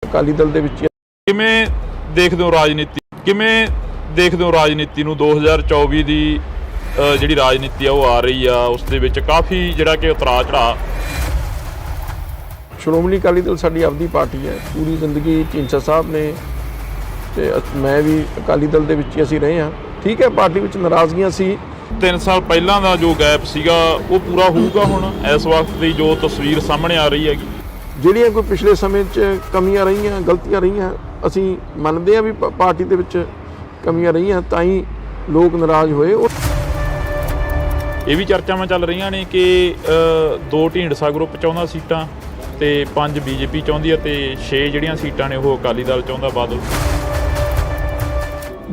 ਅਕਾਲੀ ਦਲ ਦੇ ਵਿੱਚ। ਕਿਵੇਂ ਦੇਖਦੇ ਹੋ ਰਾਜਨੀਤੀ ਨੂੰ 2024 ਦੀ ਜਿਹੜੀ ਰਾਜਨੀਤੀ ਆ ਉਹ ਆ ਰਹੀ ਆ, ਉਸ ਦੇ ਵਿੱਚ ਕਾਫੀ ਜਿਹੜਾ ਕਿ ਉਤਰਾਅ ਚੜਾਅ। ਸ਼੍ਰੋਮਣੀ ਅਕਾਲੀ ਦਲ ਸਾਡੀ ਆਪਦੀ ਪਾਰਟੀ ਹੈ। ਪੂਰੀ ਜ਼ਿੰਦਗੀ ਢੀਂਡਸਾ ਸਾਹਿਬ ਨੇ ਤੇ ਮੈਂ ਵੀ ਅਕਾਲੀ ਦਲ ਦੇ ਵਿੱਚ ਹੀ ਅਸੀਂ ਰਹੇ ਹਾਂ। ਠੀਕ ਹੈ, ਪਾਰਟੀ ਵਿੱਚ ਨਾਰਾਜ਼ਗੀਆਂ ਸੀ। 3 ਸਾਲ ਪਹਿਲਾਂ ਦਾ ਜੋ ਗੈਪ ਸੀਗਾ ਉਹ ਪੂਰਾ ਹੋਊਗਾ ਹੁਣ ਇਸ ਵਕਤ ਦੀ ਜੋ ਤਸਵੀਰ ਸਾਹਮਣੇ ਆ ਰਹੀ ਹੈਗੀ। ਜਿਹੜੀਆਂ ਕੋਈ ਪਿਛਲੇ ਸਮੇਂ 'ਚ ਕਮੀਆਂ ਰਹੀਆਂ, ਗਲਤੀਆਂ ਰਹੀਆਂ, ਅਸੀਂ ਮੰਨਦੇ ਹਾਂ ਵੀ ਪਾਰਟੀ ਦੇ ਵਿੱਚ ਕਮੀਆਂ ਰਹੀਆਂ, ਤਾਂ ਹੀ ਲੋਕ ਨਾਰਾਜ਼ ਹੋਏ। ਇਹ ਵੀ ਚਰਚਾਵਾਂ ਚੱਲ ਰਹੀਆਂ ਨੇ ਕਿ 2 ਢੀਂਡਸਾ ਗਰੁੱਪ ਚਾਹੁੰਦਾ ਸੀਟਾਂ ਤੇ 5 ਬੀਜੇਪੀ ਚਾਹੁੰਦੀ ਹੈ ਤੇ 6 ਜਿਹੜੀਆਂ ਸੀਟਾਂ ਨੇ ਉਹ ਅਕਾਲੀ ਦਲ ਚਾਹੁੰਦਾ ਬਾਦਲ।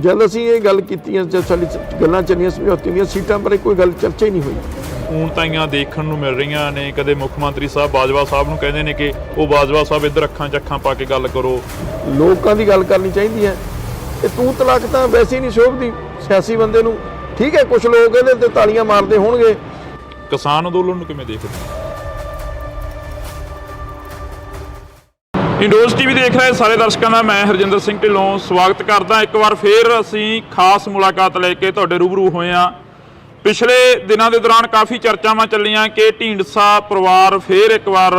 ਜਦ ਅਸੀਂ ਇਹ ਗੱਲ ਕੀਤੀ, ਜਦ ਸਾਡੀ ਗੱਲਾਂ ਚੱਲੀਆਂ ਸਮਝੌਤੇ ਦੀਆਂ, ਸੀਟਾਂ ਬਾਰੇ ਕੋਈ ਗੱਲ ਚਰਚਾ ਹੀ ਨਹੀਂ ਹੋਈ। ਊਣਤਾਈਆਂ ਦੇਖਣ ਨੂੰ ਮਿਲ ਰਹੀਆਂ ਨੇ। ਕਦੇ ਮੁੱਖ ਮੰਤਰੀ ਸਾਹਿਬ ਬਾਜਵਾ ਸਾਹਿਬ ਨੂੰ ਕਹਿੰਦੇ ਨੇ ਕਿ ਉਹ ਬਾਜਵਾ ਸਾਹਿਬ ਇੱਧਰ ਅੱਖਾਂ 'ਚ ਅੱਖਾਂ ਪਾ ਕੇ ਗੱਲ ਕਰੋ। ਲੋਕਾਂ ਦੀ ਗੱਲ ਕਰਨੀ ਚਾਹੀਦੀ ਹੈ। ਇਹ ਤੂੰ ਤਲਾਕ ਤਾਂ ਵੈਸੇ ਹੀ ਨਹੀਂ ਸ਼ੋਭਦੀ ਸਿਆਸੀ ਬੰਦੇ ਨੂੰ। ਠੀਕ ਹੈ, ਕੁਛ ਲੋਕ ਇਹਦੇ ਤੇ ਤਾਲੀਆਂ ਮਾਰਦੇ ਹੋਣਗੇ। ਕਿਸਾਨ ਅੰਦੋਲਨ ਨੂੰ ਕਿਵੇਂ ਦੇਖਦੇ ਹੋ? ਇੰਡੋਜ਼ ਟੀਵੀ ਦੇਖ ਰਹੇ ਸਾਰੇ ਦਰਸ਼ਕਾਂ ਦਾ ਮੈਂ ਹਰਜਿੰਦਰ ਸਿੰਘ ਢਿੱਲੋਂ ਸਵਾਗਤ ਕਰਦਾ। ਇੱਕ ਵਾਰ ਫੇਰ ਅਸੀਂ ਖਾਸ ਮੁਲਾਕਾਤ ਲੈ ਕੇ ਤੁਹਾਡੇ ਰੂਬਰੂ ਹੋਏ ਹਾਂ। ਪਿਛਲੇ ਦਿਨਾਂ ਦੇ ਦੌਰਾਨ ਕਾਫੀ ਚਰਚਾਵਾਂ ਚੱਲੀਆਂ ਕਿ ਢੀਂਡਸਾ ਪਰਿਵਾਰ ਫੇਰ ਇੱਕ ਵਾਰ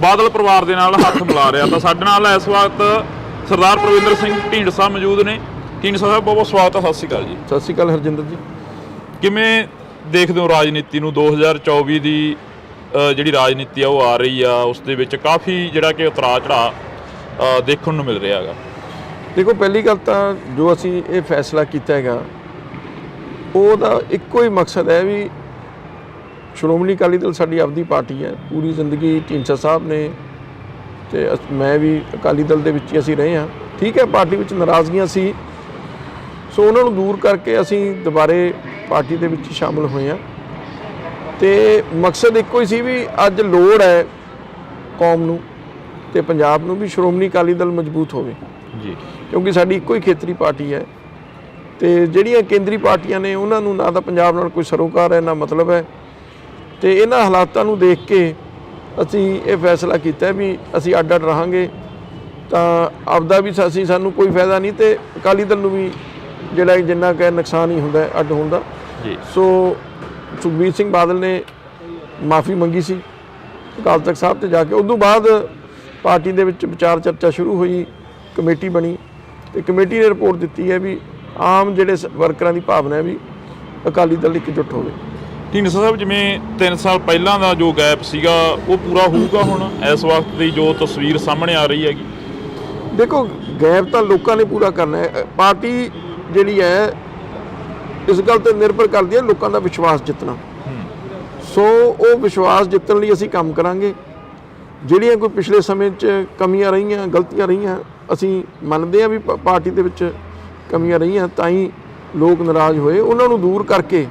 ਬਾਦਲ ਪਰਿਵਾਰ ਦੇ ਨਾਲ ਹੱਥ ਮਿਲਾ ਰਿਹਾ। ਤਾਂ ਸਾਡੇ ਨਾਲ ਇਸ ਵਕਤ ਸਰਦਾਰ ਪ੍ਰਵਿੰਦਰ ਸਿੰਘ ਢੀਂਡਸਾ ਮੌਜੂਦ ਨੇ। ਢੀਂਡਸਾ ਸਾਹਿਬ ਬਹੁਤ ਬਹੁਤ ਸਵਾਗਤ ਹੈ। ਸਤਿ ਸ਼੍ਰੀ ਅਕਾਲ ਜੀ। ਸਤਿ ਸ਼੍ਰੀ ਅਕਾਲ ਹਰਜਿੰਦਰ ਜੀ। ਕਿਵੇਂ ਦੇਖਦੇ ਹੋ ਰਾਜਨੀਤੀ ਨੂੰ 2024 ਦੀ ਜਿਹੜੀ ਰਾਜਨੀਤੀ ਆ ਉਹ ਆ ਰਹੀ ਆ, ਉਸ ਦੇ ਵਿੱਚ ਕਾਫੀ ਜਿਹੜਾ ਕਿ ਉਤਰਾਅ ਚੜਾਅ ਦੇਖਣ ਨੂੰ ਮਿਲ ਰਿਹਾ ਹੈਗਾ? ਦੇਖੋ, ਪਹਿਲੀ ਗੱਲ ਤਾਂ ਜੋ ਅਸੀਂ ਇਹ ਫੈਸਲਾ ਕੀਤਾ ਹੈਗਾ ਉਹਦਾ ਇੱਕੋ ਹੀ ਮਕਸਦ ਹੈ ਵੀ ਸ਼੍ਰੋਮਣੀ ਅਕਾਲੀ ਦਲ ਸਾਡੀ ਆਪਦੀ ਪਾਰਟੀ ਹੈ। ਪੂਰੀ ਜ਼ਿੰਦਗੀ ਢੀਂਡਸਾ ਸਾਹਿਬ ਨੇ ਤੇ ਮੈਂ ਵੀ ਅਕਾਲੀ ਦਲ ਦੇ ਵਿੱਚ ਹੀ ਅਸੀਂ ਰਹੇ ਹਾਂ। ਠੀਕ ਹੈ, ਪਾਰਟੀ ਵਿੱਚ ਨਾਰਾਜ਼ਗੀਆਂ ਸੀ, ਸੋ ਉਹਨਾਂ ਨੂੰ ਦੂਰ ਕਰਕੇ ਅਸੀਂ ਦੁਬਾਰੇ ਪਾਰਟੀ ਦੇ ਵਿੱਚ ਸ਼ਾਮਲ ਹੋਏ ਹਾਂ। ਤੇ ਮਕਸਦ ਇੱਕੋ ਹੀ ਸੀ ਵੀ ਅੱਜ ਲੋੜ ਹੈ ਕੌਮ ਨੂੰ ਤੇ ਪੰਜਾਬ ਨੂੰ ਵੀ ਸ਼੍ਰੋਮਣੀ ਅਕਾਲੀ ਦਲ ਮਜ਼ਬੂਤ ਹੋਵੇ ਜੀ, ਕਿਉਂਕਿ ਸਾਡੀ ਇੱਕੋ ਹੀ ਖੇਤਰੀ ਪਾਰਟੀ ਹੈ। ਤੇ ਜਿਹੜੀਆਂ ਕੇਂਦਰੀ ਪਾਰਟੀਆਂ ਨੇ ਉਹਨਾਂ ਨੂੰ ਨਾ ਤਾਂ ਪੰਜਾਬ ਨਾਲ ਕੋਈ ਸਰੋਕਾਰ ਹੈ ਨਾ ਮਤਲਬ ਹੈ। ਤੇ ਇਹਨਾਂ ਹਾਲਾਤਾਂ ਨੂੰ ਦੇਖ ਕੇ ਅਸੀਂ ਇਹ ਫੈਸਲਾ ਕੀਤਾ ਵੀ ਅਸੀਂ ਅੱਡ ਅੱਡ ਰਹਾਂਗੇ ਤਾਂ ਆਪਦਾ ਵੀ ਸਾਨੂੰ ਕੋਈ ਫਾਇਦਾ ਨਹੀਂ ਤੇ ਅਕਾਲੀ ਦਲ ਨੂੰ ਵੀ ਜਿਹੜਾ ਜਿੰਨਾ ਕੁ ਨੁਕਸਾਨ ਹੀ ਹੁੰਦਾ ਅੱਡ ਹੋਣ ਦਾ। ਸੋ ਸੁਖਬੀਰ ਸਿੰਘ ਬਾਦਲ ਨੇ ਮਾਫੀ ਮੰਗੀ ਸੀ ਅਕਾਲ ਤਖਤ ਸਾਹਿਬ 'ਤੇ ਜਾ ਕੇ। ਉਸ ਤੋਂ ਬਾਅਦ ਪਾਰਟੀ ਦੇ ਵਿੱਚ ਵਿਚਾਰ ਚਰਚਾ ਸ਼ੁਰੂ ਹੋਈ, ਕਮੇਟੀ ਬਣੀ ਤੇ ਕਮੇਟੀ ਨੇ ਰਿਪੋਰਟ ਦਿੱਤੀ ਹੈ ਵੀ ਆਮ ਜਿਹੜੇ ਵਰਕਰਾਂ ਦੀ ਭਾਵਨਾ ਹੈ ਵੀ ਅਕਾਲੀ ਦਲ ਇਕਜੁੱਟ ਹੋਵੇ। ਢੀਂਡਸਾ ਸਾਹਿਬ, ਜਿਵੇਂ 3 ਸਾਲ ਪਹਿਲਾਂ ਦਾ ਜੋ ਗੈਪ ਸੀਗਾ ਉਹ ਪੂਰਾ ਹੋਊਗਾ ਹੁਣ ਇਸ ਵਕਤ ਦੀ ਜੋ ਤਸਵੀਰ ਸਾਹਮਣੇ ਆ ਰਹੀ ਹੈਗੀ? ਦੇਖੋ, ਗੈਪ ਤਾਂ ਲੋਕਾਂ ਨੇ ਪੂਰਾ ਕਰਨਾ ਹੈ। ਪਾਰਟੀ ਜਿਹੜੀ ਹੈ ਇਸ ਗੱਲ 'ਤੇ ਨਿਰਭਰ ਕਰਦੀ ਹੈ ਲੋਕਾਂ ਦਾ ਵਿਸ਼ਵਾਸ ਜਿੱਤਣਾ। ਸੋ ਉਹ ਵਿਸ਼ਵਾਸ ਜਿੱਤਣ ਲਈ ਅਸੀਂ ਕੰਮ ਕਰਾਂਗੇ। ਜਿਹੜੀਆਂ ਕੋਈ ਪਿਛਲੇ ਸਮੇਂ 'ਚ ਕਮੀਆਂ ਰਹੀਆਂ, ਗਲਤੀਆਂ ਰਹੀਆਂ, ਅਸੀਂ ਮੰਨਦੇ ਹਾਂ ਵੀ ਪਾਰਟੀ ਦੇ ਵਿੱਚ ਕਮੀਆਂ ਰਹੀਆਂ, ਤਾਂ ਹੀ ਲੋਕ ਨਾਰਾਜ਼ ਹੋਏ। ਉਹਨਾਂ ਨੂੰ ਦੂਰ ਕਰਕੇ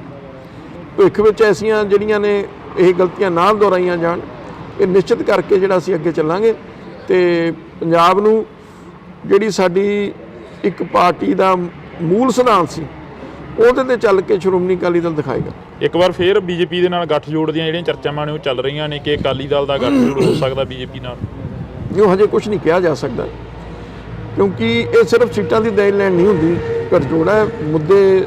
ਭਵਿੱਖ ਵਿੱਚ ਐਸੀਆਂ ਜਿਹੜੀਆਂ ਨੇ ਇਹ ਗਲਤੀਆਂ ਨਾ ਦੁਹਰਾਈਆਂ ਜਾਣ, ਇਹ ਨਿਸ਼ਚਿਤ ਕਰਕੇ ਜਿਹੜਾ ਅਸੀਂ ਅੱਗੇ ਚੱਲਾਂਗੇ ਤੇ ਪੰਜਾਬ ਨੂੰ ਜਿਹੜੀ ਸਾਡੀ ਇੱਕ ਪਾਰਟੀ ਦਾ ਮੂਲ ਸਿਧਾਂਤ ਸੀ ਉਹਦੇ 'ਤੇ ਚੱਲ ਕੇ ਸ਼੍ਰੋਮਣੀ ਅਕਾਲੀ ਦਲ ਦਿਖਾਏਗਾ। ਇੱਕ ਵਾਰ ਫੇਰ ਬੀਜੇਪੀ ਦੇ ਨਾਲ ਗੱਠਜੋੜ ਦੀਆਂ ਜਿਹੜੀਆਂ ਚਰਚਾਵਾਂ ਨੇ ਉਹ ਚੱਲ ਰਹੀਆਂ ਨੇ ਕਿ ਅਕਾਲੀ ਦਲ ਦਾ ਗੱਠਜੋੜ ਹੋ ਸਕਦਾ ਬੀਜੇਪੀ ਨਾਲ। ਜੋ ਹਜੇ ਕੁਝ ਨਹੀਂ ਕਿਹਾ ਜਾ ਸਕਦਾ ਕਿਉਂਕਿ ਇਹ ਸਿਰਫ ਸੀਟਾਂ ਦੀ ਦੇਣ ਲੈਣ ਨਹੀਂ ਹੁੰਦੀ, ਗੱਠਜੋੜ ਹੈ। ਮੁੱਦੇ,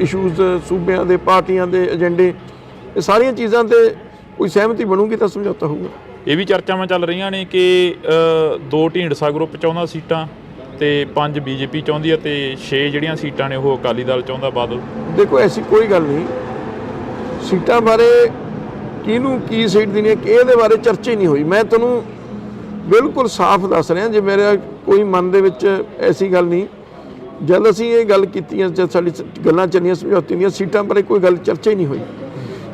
ਇਸ਼ੂਜ਼, ਸੂਬਿਆਂ ਦੇ, ਪਾਰਟੀਆਂ ਦੇ ਏਜੰਡੇ, ਇਹ ਸਾਰੀਆਂ ਚੀਜ਼ਾਂ 'ਤੇ ਕੋਈ ਸਹਿਮਤੀ ਬਣੂਗੀ ਤਾਂ ਸਮਝੌਤਾ ਹੋਊਗਾ। ਇਹ ਵੀ ਚਰਚਾਵਾਂ ਚੱਲ ਰਹੀਆਂ ਨੇ ਕਿ 2 ਢੀਂਡਸਾ ਗਰੁੱਪ ਚਾਹੁੰਦਾ ਸੀਟਾਂ ਤੇ 5 ਬੀਜੇਪੀ ਚਾਹੁੰਦੀ ਹੈ ਤੇ 6 ਜਿਹੜੀਆਂ ਸੀਟਾਂ ਨੇ ਉਹ ਅਕਾਲੀ ਦਲ ਚਾਹੁੰਦਾ ਬਾਦਲ। ਦੇਖੋ, ਐਸੀ ਕੋਈ ਗੱਲ ਨਹੀਂ। ਸੀਟਾਂ ਬਾਰੇ ਕਿਹਨੂੰ ਕੀ ਸੀਟ ਦੇਣੀ ਹੈ ਇਹਦੇ ਬਾਰੇ ਚਰਚਾ ਹੀ ਨਹੀਂ ਹੋਈ। ਮੈਂ ਤੁਹਾਨੂੰ ਬਿਲਕੁਲ ਸਾਫ਼ ਦੱਸ ਰਿਹਾ, ਜੇ ਮੇਰਾ ਕੋਈ ਮਨ ਦੇ ਵਿੱਚ ਐਸੀ ਗੱਲ ਨਹੀਂ। ਜਦ ਅਸੀਂ ਇਹ ਗੱਲ ਕੀਤੀ, ਜਦ ਸਾਡੀ ਗੱਲਾਂ ਚੱਲੀਆਂ ਸਮਝੌਤੇ ਦੀਆਂ, ਸੀਟਾਂ ਬਾਰੇ ਕੋਈ ਗੱਲ ਚਰਚਾ ਹੀ ਨਹੀਂ ਹੋਈ।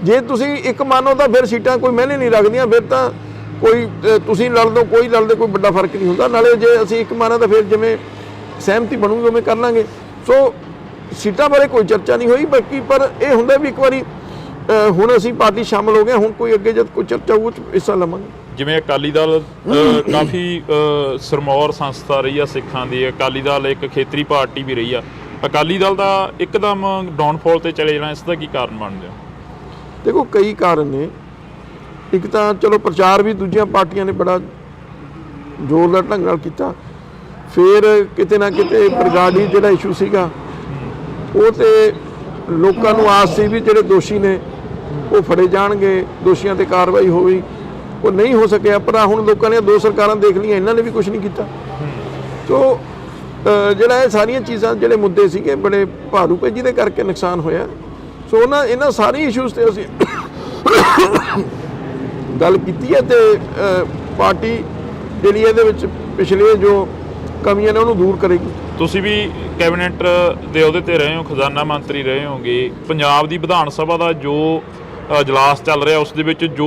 ਜੇ ਤੁਸੀਂ ਇੱਕ ਮੰਨੋ ਤਾਂ ਫਿਰ ਸੀਟਾਂ ਕੋਈ ਮਾਇਨੇ ਨਹੀਂ ਰੱਖਦੀਆਂ। ਫਿਰ ਤਾਂ ਕੋਈ ਤੁਸੀਂ ਲੜ ਦੋ, ਕੋਈ ਲੜਦੇ, ਕੋਈ ਵੱਡਾ ਫਰਕ ਨਹੀਂ ਹੁੰਦਾ। ਨਾਲੇ ਜੇ ਅਸੀਂ ਇੱਕ ਮੰਨਾਂ ਤਾਂ ਫਿਰ ਜਿਵੇਂ ਸਹਿਮਤੀ ਬਣੂਗੀ ਉਵੇਂ ਕਰ ਲਾਂਗੇ। ਸੋ ਸੀਟਾਂ ਬਾਰੇ ਕੋਈ ਚਰਚਾ ਨਹੀਂ ਹੋਈ। ਬਾਕੀ ਪਰ ਇਹ ਹੁੰਦਾ ਵੀ ਇੱਕ ਵਾਰੀ ਹੁਣ ਅਸੀਂ ਪਾਰਟੀ ਸ਼ਾਮਲ ਹੋ ਗਏ, ਹੁਣ ਕੋਈ ਅੱਗੇ ਜਦ ਕੋਈ ਚਰਚਾ ਹੋਊ ਹਿੱਸਾ ਲਵਾਂਗੇ। ਜਿਵੇਂ ਅਕਾਲੀ ਦਲ ਕਾਫੀ ਸਰਮੌਰ ਸੰਸਥਾ ਰਹੀ ਆ ਸਿੱਖਾਂ ਦੀ, ਅਕਾਲੀ ਦਲ ਇੱਕ ਖੇਤਰੀ ਪਾਰਟੀ ਵੀ ਰਹੀ ਆ, ਅਕਾਲੀ ਦਲ ਦਾ ਇੱਕਦਮ ਡਾਊਨਫਾਲ ਤੇ ਚਲੇ ਜਾਣਾ, ਇਸ ਦਾ ਕੀ ਕਾਰਨ ਬਣਦੇ ਹੋ? ਦੇਖੋ, ਕਈ ਕਾਰਨ ਨੇ। ਇੱਕ ਤਾਂ ਚਲੋ ਪ੍ਰਚਾਰ ਵੀ ਦੂਜੀਆਂ ਪਾਰਟੀਆਂ ਨੇ ਬੜਾ ਜ਼ੋਰਦਾਰ ਢੰਗ ਨਾਲ ਕੀਤਾ। ਫਿਰ ਕਿਤੇ ਨਾ ਕਿਤੇ ਬਰਗਾੜੀ ਜਿਹੜਾ ਇਸ਼ੂ ਸੀਗਾ ਉਹ ਤੇ ਲੋਕਾਂ ਨੂੰ ਆਸ ਸੀ ਵੀ ਜਿਹੜੇ ਦੋਸ਼ੀ ਨੇ ਉਹ ਫੜੇ ਜਾਣਗੇ, ਦੋਸ਼ੀਆਂ ਤੇ ਕਾਰਵਾਈ ਹੋਈ, ਉਹ ਨਹੀਂ ਹੋ ਸਕਿਆ। ਪਰ ਹੁਣ ਲੋਕਾਂ ਨੇ 2 ਸਰਕਾਰਾਂ ਦੇਖ ਲਈਆਂ, ਇਹਨਾਂ ਨੇ ਵੀ ਕੁਝ ਨਹੀਂ ਕੀਤਾ। ਸੋ ਜਿਹੜਾ ਇਹ ਸਾਰੀਆਂ ਚੀਜ਼ਾਂ ਜਿਹੜੇ ਮੁੱਦੇ ਸੀਗੇ ਬੜੇ ਭਾਰੂ ਪਏ ਜਿਹਦੇ ਕਰਕੇ ਨੁਕਸਾਨ ਹੋਇਆ। ਸੋ ਇਹਨਾਂ ਸਾਰੀ ਇਸ਼ੂਜ਼ ਤੇ ਅਸੀਂ ਗੱਲ ਕੀਤੀ ਹੈ ਤੇ ਪਾਰਟੀ ਜਿਹੜੀ ਇਹਦੇ ਵਿੱਚ ਪਿਛਲੇ ਜੋ ਕਮੀਆਂ ਨੇ ਉਹਨੂੰ ਦੂਰ ਕਰੇਗੀ। ਤੁਸੀਂ ਵੀ ਕੈਬਨਿਟ ਦੇ ਅਹੁਦੇ ਤੇ ਰਹੇ ਹੋ, ਖਜ਼ਾਨਾ ਮੰਤਰੀ ਰਹੇ ਹੋਗੇ। ਪੰਜਾਬ ਦੀ ਵਿਧਾਨ ਸਭਾ ਦਾ ਜੋ ਇਜਲਾਸ ਚੱਲ ਰਿਹਾ ਉਸ ਦੇ ਵਿੱਚ ਜੋ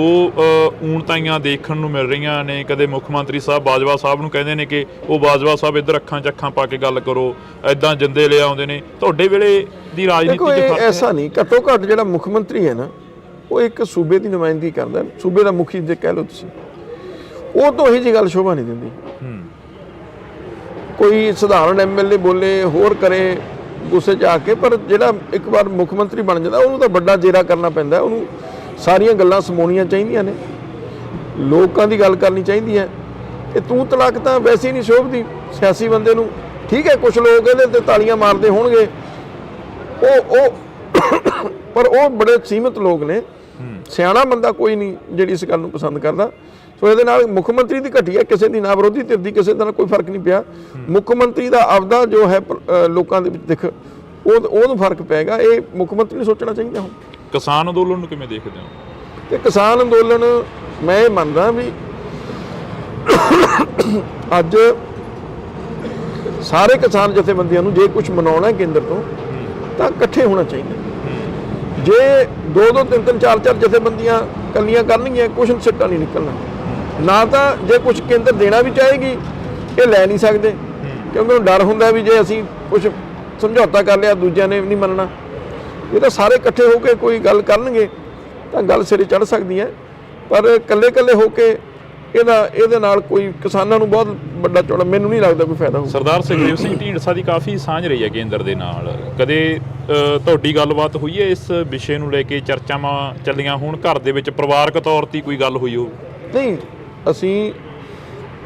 ਊਣਤਾਈਆਂ ਦੇਖਣ ਨੂੰ ਮਿਲ ਰਹੀਆਂ ਨੇ, ਕਦੇ ਮੁੱਖ ਮੰਤਰੀ ਸਾਹਿਬ ਬਾਜਵਾ ਸਾਹਿਬ ਨੂੰ ਕਹਿੰਦੇ ਨੇ ਕਿ ਉਹ ਬਾਜਵਾ ਸਾਹਿਬ ਇੱਧਰ ਅੱਖਾਂ 'ਚ ਅੱਖਾਂ ਪਾ ਕੇ ਗੱਲ ਕਰੋ, ਐਦਾਂ ਜਿੰਦੇ ਲੈ ਆਉਂਦੇ ਨੇ। ਤੁਹਾਡੇ ਵੇਲੇ ਦੀ ਰਾਜਨੀਤੀ 'ਚ ਫਰਕ ਹੈ? ਐਸਾ ਨਹੀਂ, ਘੱਟੋ ਘੱਟ ਜਿਹੜਾ ਮੁੱਖ ਮੰਤਰੀ ਹੈ ਨਾ ਉਹ ਇੱਕ ਸੂਬੇ ਦੀ ਨੁਮਾਇੰਦਗੀ ਕਰਦਾ, ਸੂਬੇ ਦਾ ਮੁਖੀ ਜੇ ਕਹਿ ਲਓ ਤੁਸੀਂ, ਉਹ ਤੋਂ ਇਹੀ ਜਿਹੀ ਗੱਲ ਸ਼ੋਭਾ ਨਹੀਂ ਦਿੰਦੀ। ਕੋਈ ਸਧਾਰਨ ਐਮਐਲਏ ਬੋਲੇ ਹੋਰ ਕਰੇ ਗੁੱਸੇ 'ਚ ਆ ਕੇ, ਪਰ ਜਿਹੜਾ ਇੱਕ ਵਾਰ ਮੁੱਖ ਮੰਤਰੀ ਬਣ ਜਾਂਦਾ ਉਹਨੂੰ ਤਾਂ ਵੱਡਾ ਜੇਰਾ ਕਰਨਾ ਪੈਂਦਾ, ਉਹਨੂੰ ਸਾਰੀਆਂ ਗੱਲਾਂ ਸਮੋਣੀਆਂ ਚਾਹੀਦੀਆਂ ਨੇ, ਲੋਕਾਂ ਦੀ ਗੱਲ ਕਰਨੀ ਚਾਹੀਦੀ ਹੈ। ਇਹ ਤੂੰ ਤਲਾਕ ਤਾਂ ਵੈਸੇ ਹੀ ਨਹੀਂ ਸ਼ੋਭਦੀ ਸਿਆਸੀ ਬੰਦੇ ਨੂੰ। ਠੀਕ ਹੈ ਕੁਝ ਲੋਕ ਇਹਦੇ ਤੇ ਤਾਲੀਆਂ ਮਾਰਦੇ ਹੋਣਗੇ, ਉਹ ਪਰ ਉਹ ਬੜੇ ਸੀਮਿਤ ਲੋਕ ਨੇ, ਸਿਆਣਾ ਬੰਦਾ ਕੋਈ ਨਹੀਂ ਜਿਹੜੀ ਇਸ ਗੱਲ ਨੂੰ ਪਸੰਦ ਕਰਦਾ। ਸੋ ਇਹਦੇ ਨਾਲ ਮੁੱਖ ਮੰਤਰੀ ਦੀ ਘਟੀਆ ਕਿਸੇ ਦੀ ਨਾ ਵਿਰੋਧੀ ਧਿਰ ਦੀ ਕਿਸੇ ਦਾ ਕੋਈ ਫਰਕ ਨਹੀਂ ਪਿਆ। ਮੁੱਖ ਮੰਤਰੀ ਦਾ ਆਪਦਾ ਜੋ ਹੈ ਲੋਕਾਂ ਦੇ ਵਿੱਚ ਦਿਖ ਉਹਨੂੰ ਫਰਕ ਪਏਗਾ। ਇਹ ਮੁੱਖ ਮੰਤਰੀ ਨੂੰ ਸੋਚਣਾ ਚਾਹੀਦਾ। ਹੁਣ ਕਿਸਾਨ ਅੰਦੋਲਨ ਨੂੰ ਕਿਵੇਂ ਦੇਖਦੇ ਹੋ? ਤੇ ਕਿਸਾਨ ਅੰਦੋਲਨ ਮੈਂ ਇਹ ਮੰਨਦਾ ਵੀ ਅੱਜ ਸਾਰੇ ਕਿਸਾਨ ਜਥੇਬੰਦੀਆਂ ਨੂੰ ਜੇ ਕੁਝ ਮਨਾਉਣਾ ਕੇਂਦਰ ਤੋਂ ਤਾਂ ਇਕੱਠੇ ਹੋਣਾ ਚਾਹੀਦਾ। ਜੇ 2-2 3-3 4-4 ਜਥੇਬੰਦੀਆਂ ਕੱਲੀਆਂ ਕਰਨਗੀਆਂ ਕੁਝ ਸਿੱਟਾ ਨਹੀਂ ਨਿਕਲਣਾ। ਨਾ ਤਾਂ ਜੇ ਕੁਝ ਕੇਂਦਰ ਦੇਣਾ ਵੀ ਚਾਹੇਗੀ ਇਹ ਲੈ ਨਹੀਂ ਸਕਦੇ, ਕਿਉਂਕਿ ਉਹਨੂੰ ਡਰ ਹੁੰਦਾ ਵੀ ਜੇ ਅਸੀਂ ਕੁਝ ਸਮਝੌਤਾ ਕਰ ਲਿਆ ਦੂਜਿਆਂ ਨੇ ਨਹੀਂ ਮੰਨਣਾ। ਇਹ ਤਾਂ ਸਾਰੇ ਇਕੱਠੇ ਹੋ ਕੇ ਕੋਈ ਗੱਲ ਕਰਨਗੇ ਤਾਂ ਗੱਲ ਸਿਰੇ ਚੜ੍ਹ ਸਕਦੀ ਹੈ, ਪਰ ਇਕੱਲੇ ਹੋ ਕੇ ਇਹਦੇ ਨਾਲ ਕੋਈ ਕਿਸਾਨਾਂ ਨੂੰ ਬਹੁਤ ਵੱਡਾ ਚੌੜਾ ਮੈਨੂੰ ਨਹੀਂ ਲੱਗਦਾ ਕੋਈ ਫਾਇਦਾ ਹੋਊ। ਸਰਦਾਰ ਸੁਖਦੇਵ ਸਿੰਘ ਢੀਂਡਸਾ ਦੀ ਕਾਫੀ ਸਾਂਝ ਰਹੀ ਹੈ ਕੇਂਦਰ ਦੇ ਨਾਲ, ਕਦੇ ਤੁਹਾਡੀ ਗੱਲਬਾਤ ਹੋਈ ਹੈ ਇਸ ਵਿਸ਼ੇ ਨੂੰ ਲੈ ਕੇ? ਚਰਚਾਵਾਂ ਚੱਲੀਆਂ ਹੋਣ ਘਰ ਦੇ ਵਿੱਚ, ਪਰਿਵਾਰਕ ਤੌਰ ਤੇ ਕੋਈ ਗੱਲ ਹੋਈ ਹੋ? ਨਹੀਂ, ਅਸੀਂ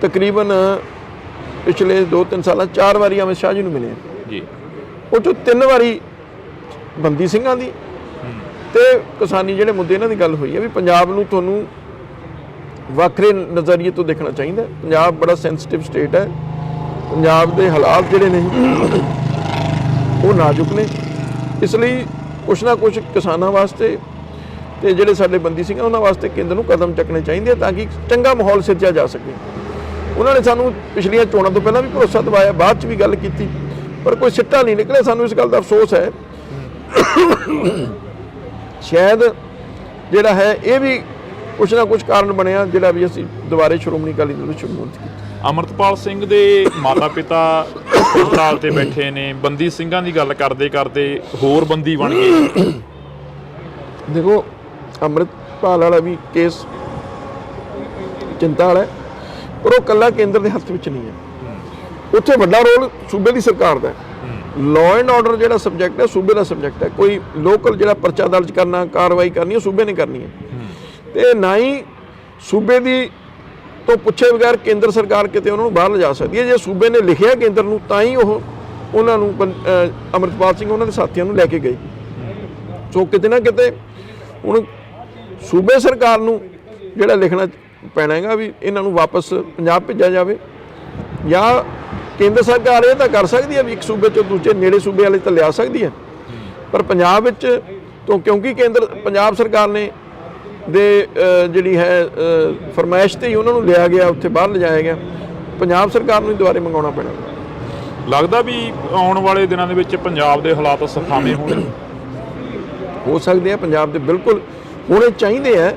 ਤਕਰੀਬਨ ਪਿਛਲੇ 2-3 ਸਾਲਾਂ 4 ਵਾਰੀ ਅਮਿਤ ਸ਼ਾਹ ਜੀ ਨੂੰ ਮਿਲੇ ਜੀ। ਉਹ 'ਚੋਂ 3 ਵਾਰੀ ਬੰਦੀ ਸਿੰਘਾਂ ਦੀ ਤੇ ਕਿਸਾਨੀ ਜਿਹੜੇ ਮੁੱਦੇ ਇਹਨਾਂ ਦੀ ਗੱਲ ਹੋਈ ਹੈ ਵੀ ਪੰਜਾਬ ਨੂੰ ਤੁਹਾਨੂੰ ਵੱਖਰੇ ਨਜ਼ਰੀਏ ਤੋਂ ਦੇਖਣਾ ਚਾਹੀਦਾ। ਪੰਜਾਬ ਬੜਾ ਸੈਂਸਿਟਿਵ ਸਟੇਟ ਹੈ, ਪੰਜਾਬ ਦੇ ਹਾਲਾਤ ਜਿਹੜੇ ਨੇ ਉਹ ਨਾਜ਼ੁਕ ਨੇ, ਇਸ ਲਈ ਕੁਛ ਨਾ ਕੁਛ ਕਿਸਾਨਾਂ ਵਾਸਤੇ ਤੇ ਜਿਹੜੇ ਸਾਡੇ ਬੰਦੀ ਸਿੰਘ ਉਹਨਾਂ ਵਾਸਤੇ ਕੇਂਦਰ ਨੂੰ ਕਦਮ ਚੱਕਣੇ ਚਾਹੀਦੇ ਤਾਂ ਕਿ ਚੰਗਾ ਮਾਹੌਲ ਸਿਰਜਿਆ ਜਾ ਸਕੇ। ਉਹਨਾਂ ਨੇ ਸਾਨੂੰ ਪਿਛਲੀਆਂ ਚੋਣਾਂ ਤੋਂ ਪਹਿਲਾਂ ਵੀ ਭਰੋਸਾ ਦਿਵਾਇਆ, ਬਾਅਦ 'ਚ ਵੀ ਗੱਲ ਕੀਤੀ, ਪਰ ਕੋਈ ਸਿੱਟਾ ਨਹੀਂ ਨਿਕਲਿਆ। ਸਾਨੂੰ ਇਸ ਗੱਲ ਦਾ ਅਫਸੋਸ ਹੈ। ਸ਼ਾਇਦ ਜਿਹੜਾ ਹੈ ਇਹ ਵੀ ਕੁਛ ਨਾ ਕੁਛ ਕਾਰਨ ਬਣਿਆ ਜਿਹੜਾ ਵੀ ਅਸੀਂ ਦੁਬਾਰੇ ਸ਼੍ਰੋਮਣੀ ਅਕਾਲੀ ਦਲ ਵਿੱਚ ਸ਼ਮੂਲੀਅਤ ਕੀਤੀ। ਅਮਰਤਪਾਲ ਸਿੰਘ ਦੇ ਮਾਤਾ ਪਿਤਾ ਹਸਪਤਾਲ ਤੇ ਬੈਠੇ ਨੇ, ਬੰਦੀ ਸਿੰਘਾਂ ਦੀ ਗੱਲ ਕਰਦੇ ਹੋਰ ਬੰਦੀ ਬਣ ਗਏ। ਦੇਖੋ ਅੰਮ੍ਰਿਤਪਾਲ ਵਾਲਾ ਵੀ ਕੇਸ ਚਿੰਤਾ ਵਾਲਾ ਹੈ, ਪਰ ਉਹ ਇਕੱਲਾ ਕੇਂਦਰ ਦੇ ਹੱਥ ਵਿੱਚ ਨਹੀਂ ਹੈ। ਉੱਥੇ ਵੱਡਾ ਰੋਲ ਸੂਬੇ ਦੀ ਸਰਕਾਰ ਦਾ ਹੈ। ਲਾਅ ਐਂਡ ਆਰਡਰ ਜਿਹੜਾ ਸਬਜੈਕਟ ਹੈ ਸੂਬੇ ਦਾ ਸਬਜੈਕਟ ਹੈ। ਕੋਈ ਲੋਕਲ ਜਿਹੜਾ ਪਰਚਾ ਦਰਜ ਕਰਨਾ, ਕਾਰਵਾਈ ਕਰਨੀ ਉਹ ਸੂਬੇ ਨੇ ਕਰਨੀ ਹੈ, ਤੇ ਨਾ ਹੀ ਸੂਬੇ ਦੀ ਤੋਂ ਪੁੱਛੇ ਬਗੈਰ ਕੇਂਦਰ ਸਰਕਾਰ ਕਿਤੇ ਉਹਨਾਂ ਨੂੰ ਬਾਹਰ ਲਿਜਾ ਸਕਦੀ ਹੈ। ਜੇ ਸੂਬੇ ਨੇ ਲਿਖਿਆ ਕੇਂਦਰ ਨੂੰ ਤਾਂ ਹੀ ਉਹ ਉਹਨਾਂ ਨੂੰ ਅਮਰਤਪਾਲ ਸਿੰਘ ਉਹਨਾਂ ਦੇ ਸਾਥੀਆਂ ਨੂੰ ਲੈ ਕੇ ਗਏ। ਸੋ ਕਿਤੇ ਨਾ ਕਿਤੇ ਹੁਣ ਸੂਬੇ ਸਰਕਾਰ ਨੂੰ ਜਿਹੜਾ ਲਿਖਣਾ ਪੈਣਾ ਹੈਗਾ ਵੀ ਇਹਨਾਂ ਨੂੰ ਵਾਪਸ ਪੰਜਾਬ ਭੇਜਿਆ ਜਾਵੇ, ਜਾਂ ਕੇਂਦਰ ਸਰਕਾਰ ਇਹ ਤਾਂ ਕਰ ਸਕਦੀ ਹੈ ਵੀ ਇੱਕ ਸੂਬੇ ਤੋਂ ਦੂਜੇ ਨੇੜੇ ਸੂਬੇ ਵਾਲੇ ਤਾਂ ਲਿਆ ਸਕਦੀ ਹੈ, ਪਰ ਪੰਜਾਬ ਵਿੱਚ ਤੋਂ ਕਿਉਂਕਿ ਪੰਜਾਬ ਸਰਕਾਰ ਨੇ ਦੇ ਜਿਹੜੀ ਹੈ ਫਰਮਾਇਸ਼ ਤੇ ਹੀ ਉਹਨਾਂ ਨੂੰ ਲਿਆ ਗਿਆ, ਉੱਥੇ ਬਾਹਰ ਲਿਜਾਇਆ ਗਿਆ। ਪੰਜਾਬ ਸਰਕਾਰ ਨੂੰ ਹੀ ਦੁਬਾਰੇ ਮੰਗਾਉਣਾ ਪੈਣਾ। ਲੱਗਦਾ ਵੀ ਆਉਣ ਵਾਲੇ ਦਿਨਾਂ ਦੇ ਵਿੱਚ ਪੰਜਾਬ ਦੇ ਹਾਲਾਤ ਸੁਖਾਵੇਂ ਹੋਣਗੇ? ਹੋ ਸਕਦੇ ਆ, ਪੰਜਾਬ ਦੇ ਬਿਲਕੁਲ ਹੋਣੇ ਚਾਹੀਦੇ ਆ,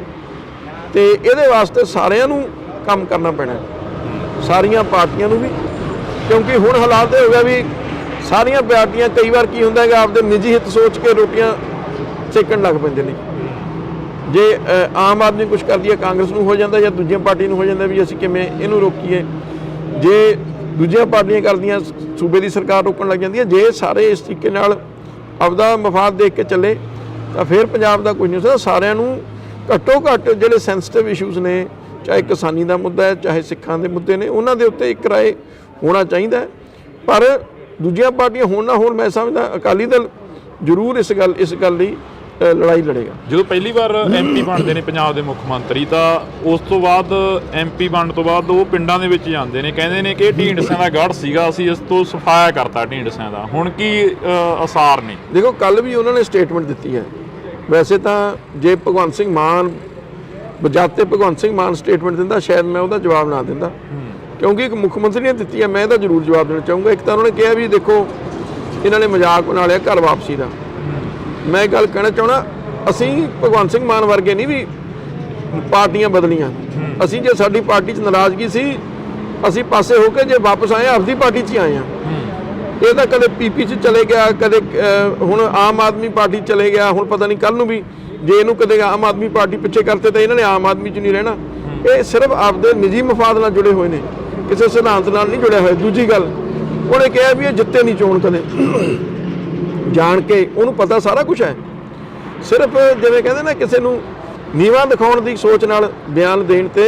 ਤੇ ਇਹਦੇ ਵਾਸਤੇ ਸਾਰਿਆਂ ਨੂੰ ਕੰਮ ਕਰਨਾ ਪੈਣਾ, ਸਾਰੀਆਂ ਪਾਰਟੀਆਂ ਨੂੰ ਵੀ, ਕਿਉਂਕਿ ਹੁਣ ਹਾਲਾਤ ਇਹ ਹੋ ਗਿਆ ਵੀ ਸਾਰੀਆਂ ਪਾਰਟੀਆਂ ਕਈ ਵਾਰ ਕੀ ਹੁੰਦਾ ਹੈਗਾ ਆਪਦੇ ਨਿੱਜੀ ਹਿੱਤ ਸੋਚ ਕੇ ਰੋਟੀਆਂ ਸੇਕਣ ਲੱਗ ਪੈਂਦੇ ਨੇ। ਜੇ ਆਮ ਆਦਮੀ ਕੁਝ ਕਰਦੀ ਹੈ ਕਾਂਗਰਸ ਨੂੰ ਹੋ ਜਾਂਦਾ ਜਾਂ ਦੂਜੀਆਂ ਪਾਰਟੀ ਨੂੰ ਹੋ ਜਾਂਦਾ ਵੀ ਅਸੀਂ ਕਿਵੇਂ ਇਹਨੂੰ ਰੋਕੀਏ। ਜੇ ਦੂਜੀਆਂ ਪਾਰਟੀਆਂ ਕਰਦੀਆਂ ਸੂਬੇ ਦੀ ਸਰਕਾਰ ਰੋਕਣ ਲੱਗ ਜਾਂਦੀ ਹੈ। ਜੇ ਸਾਰੇ ਇਸ ਤਰੀਕੇ ਨਾਲ ਆਪਦਾ ਮਫਾਦ ਦੇਖ ਕੇ ਚੱਲੇ ਤਾਂ ਫਿਰ ਪੰਜਾਬ ਦਾ ਕੁਝ ਨਹੀਂ ਹੋ ਸਕਦਾ। ਸਾਰਿਆਂ ਨੂੰ ਘੱਟੋ ਘੱਟ ਜਿਹੜੇ ਸੈਂਸਿਟਿਵ ਇਸ਼ੂਜ਼ ਨੇ ਚਾਹੇ ਕਿਸਾਨੀ ਦਾ ਮੁੱਦਾ ਹੈ, ਚਾਹੇ ਸਿੱਖਾਂ ਦੇ ਮੁੱਦੇ ਨੇ, ਉਹਨਾਂ ਦੇ ਉੱਤੇ ਇੱਕ ਰਾਏ ਹੋਣਾ ਚਾਹੀਦਾ ਹੈ। ਪਰ ਦੂਜੀਆਂ ਪਾਰਟੀਆਂ ਹੋਣ ਨਾ ਹੋਣ, ਮੈਂ ਸਮਝਦਾ ਅਕਾਲੀ ਦਲ ਜ਼ਰੂਰ ਇਸ ਗੱਲ ਲਈ ਲੜਾਈ ਲੜੇਗਾ। ਜਦੋਂ ਪਹਿਲੀ ਵਾਰ MP ਬਣਦੇ ਨੇ ਪੰਜਾਬ ਦੇ ਮੁੱਖ ਮੰਤਰੀ, ਤਾਂ ਉਸ ਤੋਂ ਬਾਅਦ MP ਬਣਨ ਤੋਂ ਬਾਅਦ ਉਹ ਪਿੰਡਾਂ ਦੇ ਵਿੱਚ ਜਾਂਦੇ ਨੇ, ਕਹਿੰਦੇ ਨੇ ਕਿ ਢੀਂਡਸਿਆਂ ਦਾ ਗੜ੍ਹ ਸੀਗਾ, ਅਸੀਂ ਇਸ ਤੋਂ ਸਫਾਇਆ ਕਰਤਾ ਢੀਂਡਸਿਆਂ ਦਾ। ਹੁਣ ਕੀ ਅਸਾਰ ਨੇ? ਦੇਖੋ, ਕੱਲ ਵੀ ਉਹਨਾਂ ਨੇ ਸਟੇਟਮੈਂਟ ਦਿੱਤੀ ਹੈ। ਵੈਸੇ ਤਾਂ ਜੇ ਭਗਵੰਤ ਸਿੰਘ ਮਾਨ ਬਜਾਤੇ ਭਗਵੰਤ ਸਿੰਘ ਮਾਨ ਸਟੇਟਮੈਂਟ ਦਿੰਦਾ, ਸ਼ਾਇਦ ਮੈਂ ਉਹਦਾ ਜਵਾਬ ਨਾ ਦਿੰਦਾ, ਕਿਉਂਕਿ ਇੱਕ ਮੁੱਖ ਮੰਤਰੀ ਨੇ ਦਿੱਤੀ ਹੈ, ਮੈਂ ਇਹਦਾ ਜ਼ਰੂਰ ਜਵਾਬ ਦੇਣਾ ਚਾਹੂੰਗਾ। ਇੱਕ ਤਾਂ ਉਹਨਾਂ ਨੇ ਕਿਹਾ ਵੀ ਦੇਖੋ ਇਹਨਾਂ ਨੇ ਮਜ਼ਾਕ ਬਣਾ ਲਿਆ ਘਰ ਵਾਪਸੀ ਦਾ। ਮੈਂ ਇਹ ਗੱਲ ਕਹਿਣਾ ਚਾਹੁੰਦਾ, ਅਸੀਂ ਭਗਵੰਤ ਸਿੰਘ ਮਾਨ ਵਰਗੇ ਨਹੀਂ ਵੀ ਪਾਰਟੀਆਂ ਬਦਲੀਆਂ। ਅਸੀਂ ਜੇ ਸਾਡੀ ਪਾਰਟੀ 'ਚ ਨਾਰਾਜ਼ਗੀ ਸੀ, ਅਸੀਂ ਪਾਸੇ ਹੋ ਕੇ ਜੇ ਵਾਪਸ ਆਏ ਆਪਦੀ ਪਾਰਟੀ 'ਚ ਹੀ ਆਏ ਹਾਂ। ਇਹ ਤਾਂ ਕਦੇ PP 'ਚ ਚਲੇ ਗਿਆ, ਕਦੇ ਹੁਣ ਆਮ ਆਦਮੀ ਪਾਰਟੀ ਚਲੇ ਗਿਆ, ਹੁਣ ਪਤਾ ਨਹੀਂ ਕੱਲ ਨੂੰ ਵੀ ਜੇ ਇਹਨੂੰ ਕਦੇ ਆਮ ਆਦਮੀ ਪਾਰਟੀ ਪਿੱਛੇ ਕਰਤੇ ਤਾਂ ਇਹਨਾਂ ਨੇ ਆਮ ਆਦਮੀ 'ਚ ਨਹੀਂ ਰਹਿਣਾ। ਇਹ ਸਿਰਫ ਆਪਦੇ ਨਿੱਜੀ ਮਫਾਦ ਨਾਲ ਜੁੜੇ ਹੋਏ ਨੇ, ਕਿਸੇ ਸਿਧਾਂਤ ਨਾਲ ਨਹੀਂ ਜੁੜਿਆ ਹੋਇਆ। ਦੂਜੀ ਗੱਲ, ਉਹਨੇ ਕਿਹਾ ਵੀ ਇਹ ਜਿੱਤੇ ਨਹੀਂ ਚੋਣ ਕਦੇ, ਜਾਣ ਕੇ ਉਹਨੂੰ ਪਤਾ ਸਾਰਾ ਕੁਝ ਹੈ। ਸਿਰਫ ਜਿਵੇਂ ਕਹਿੰਦੇ ਨਾ ਕਿਸੇ ਨੂੰ ਨੀਵਾਂ ਦਿਖਾਉਣ ਦੀ ਸੋਚ ਨਾਲ ਬਿਆਨ ਦੇਣ ਤੇ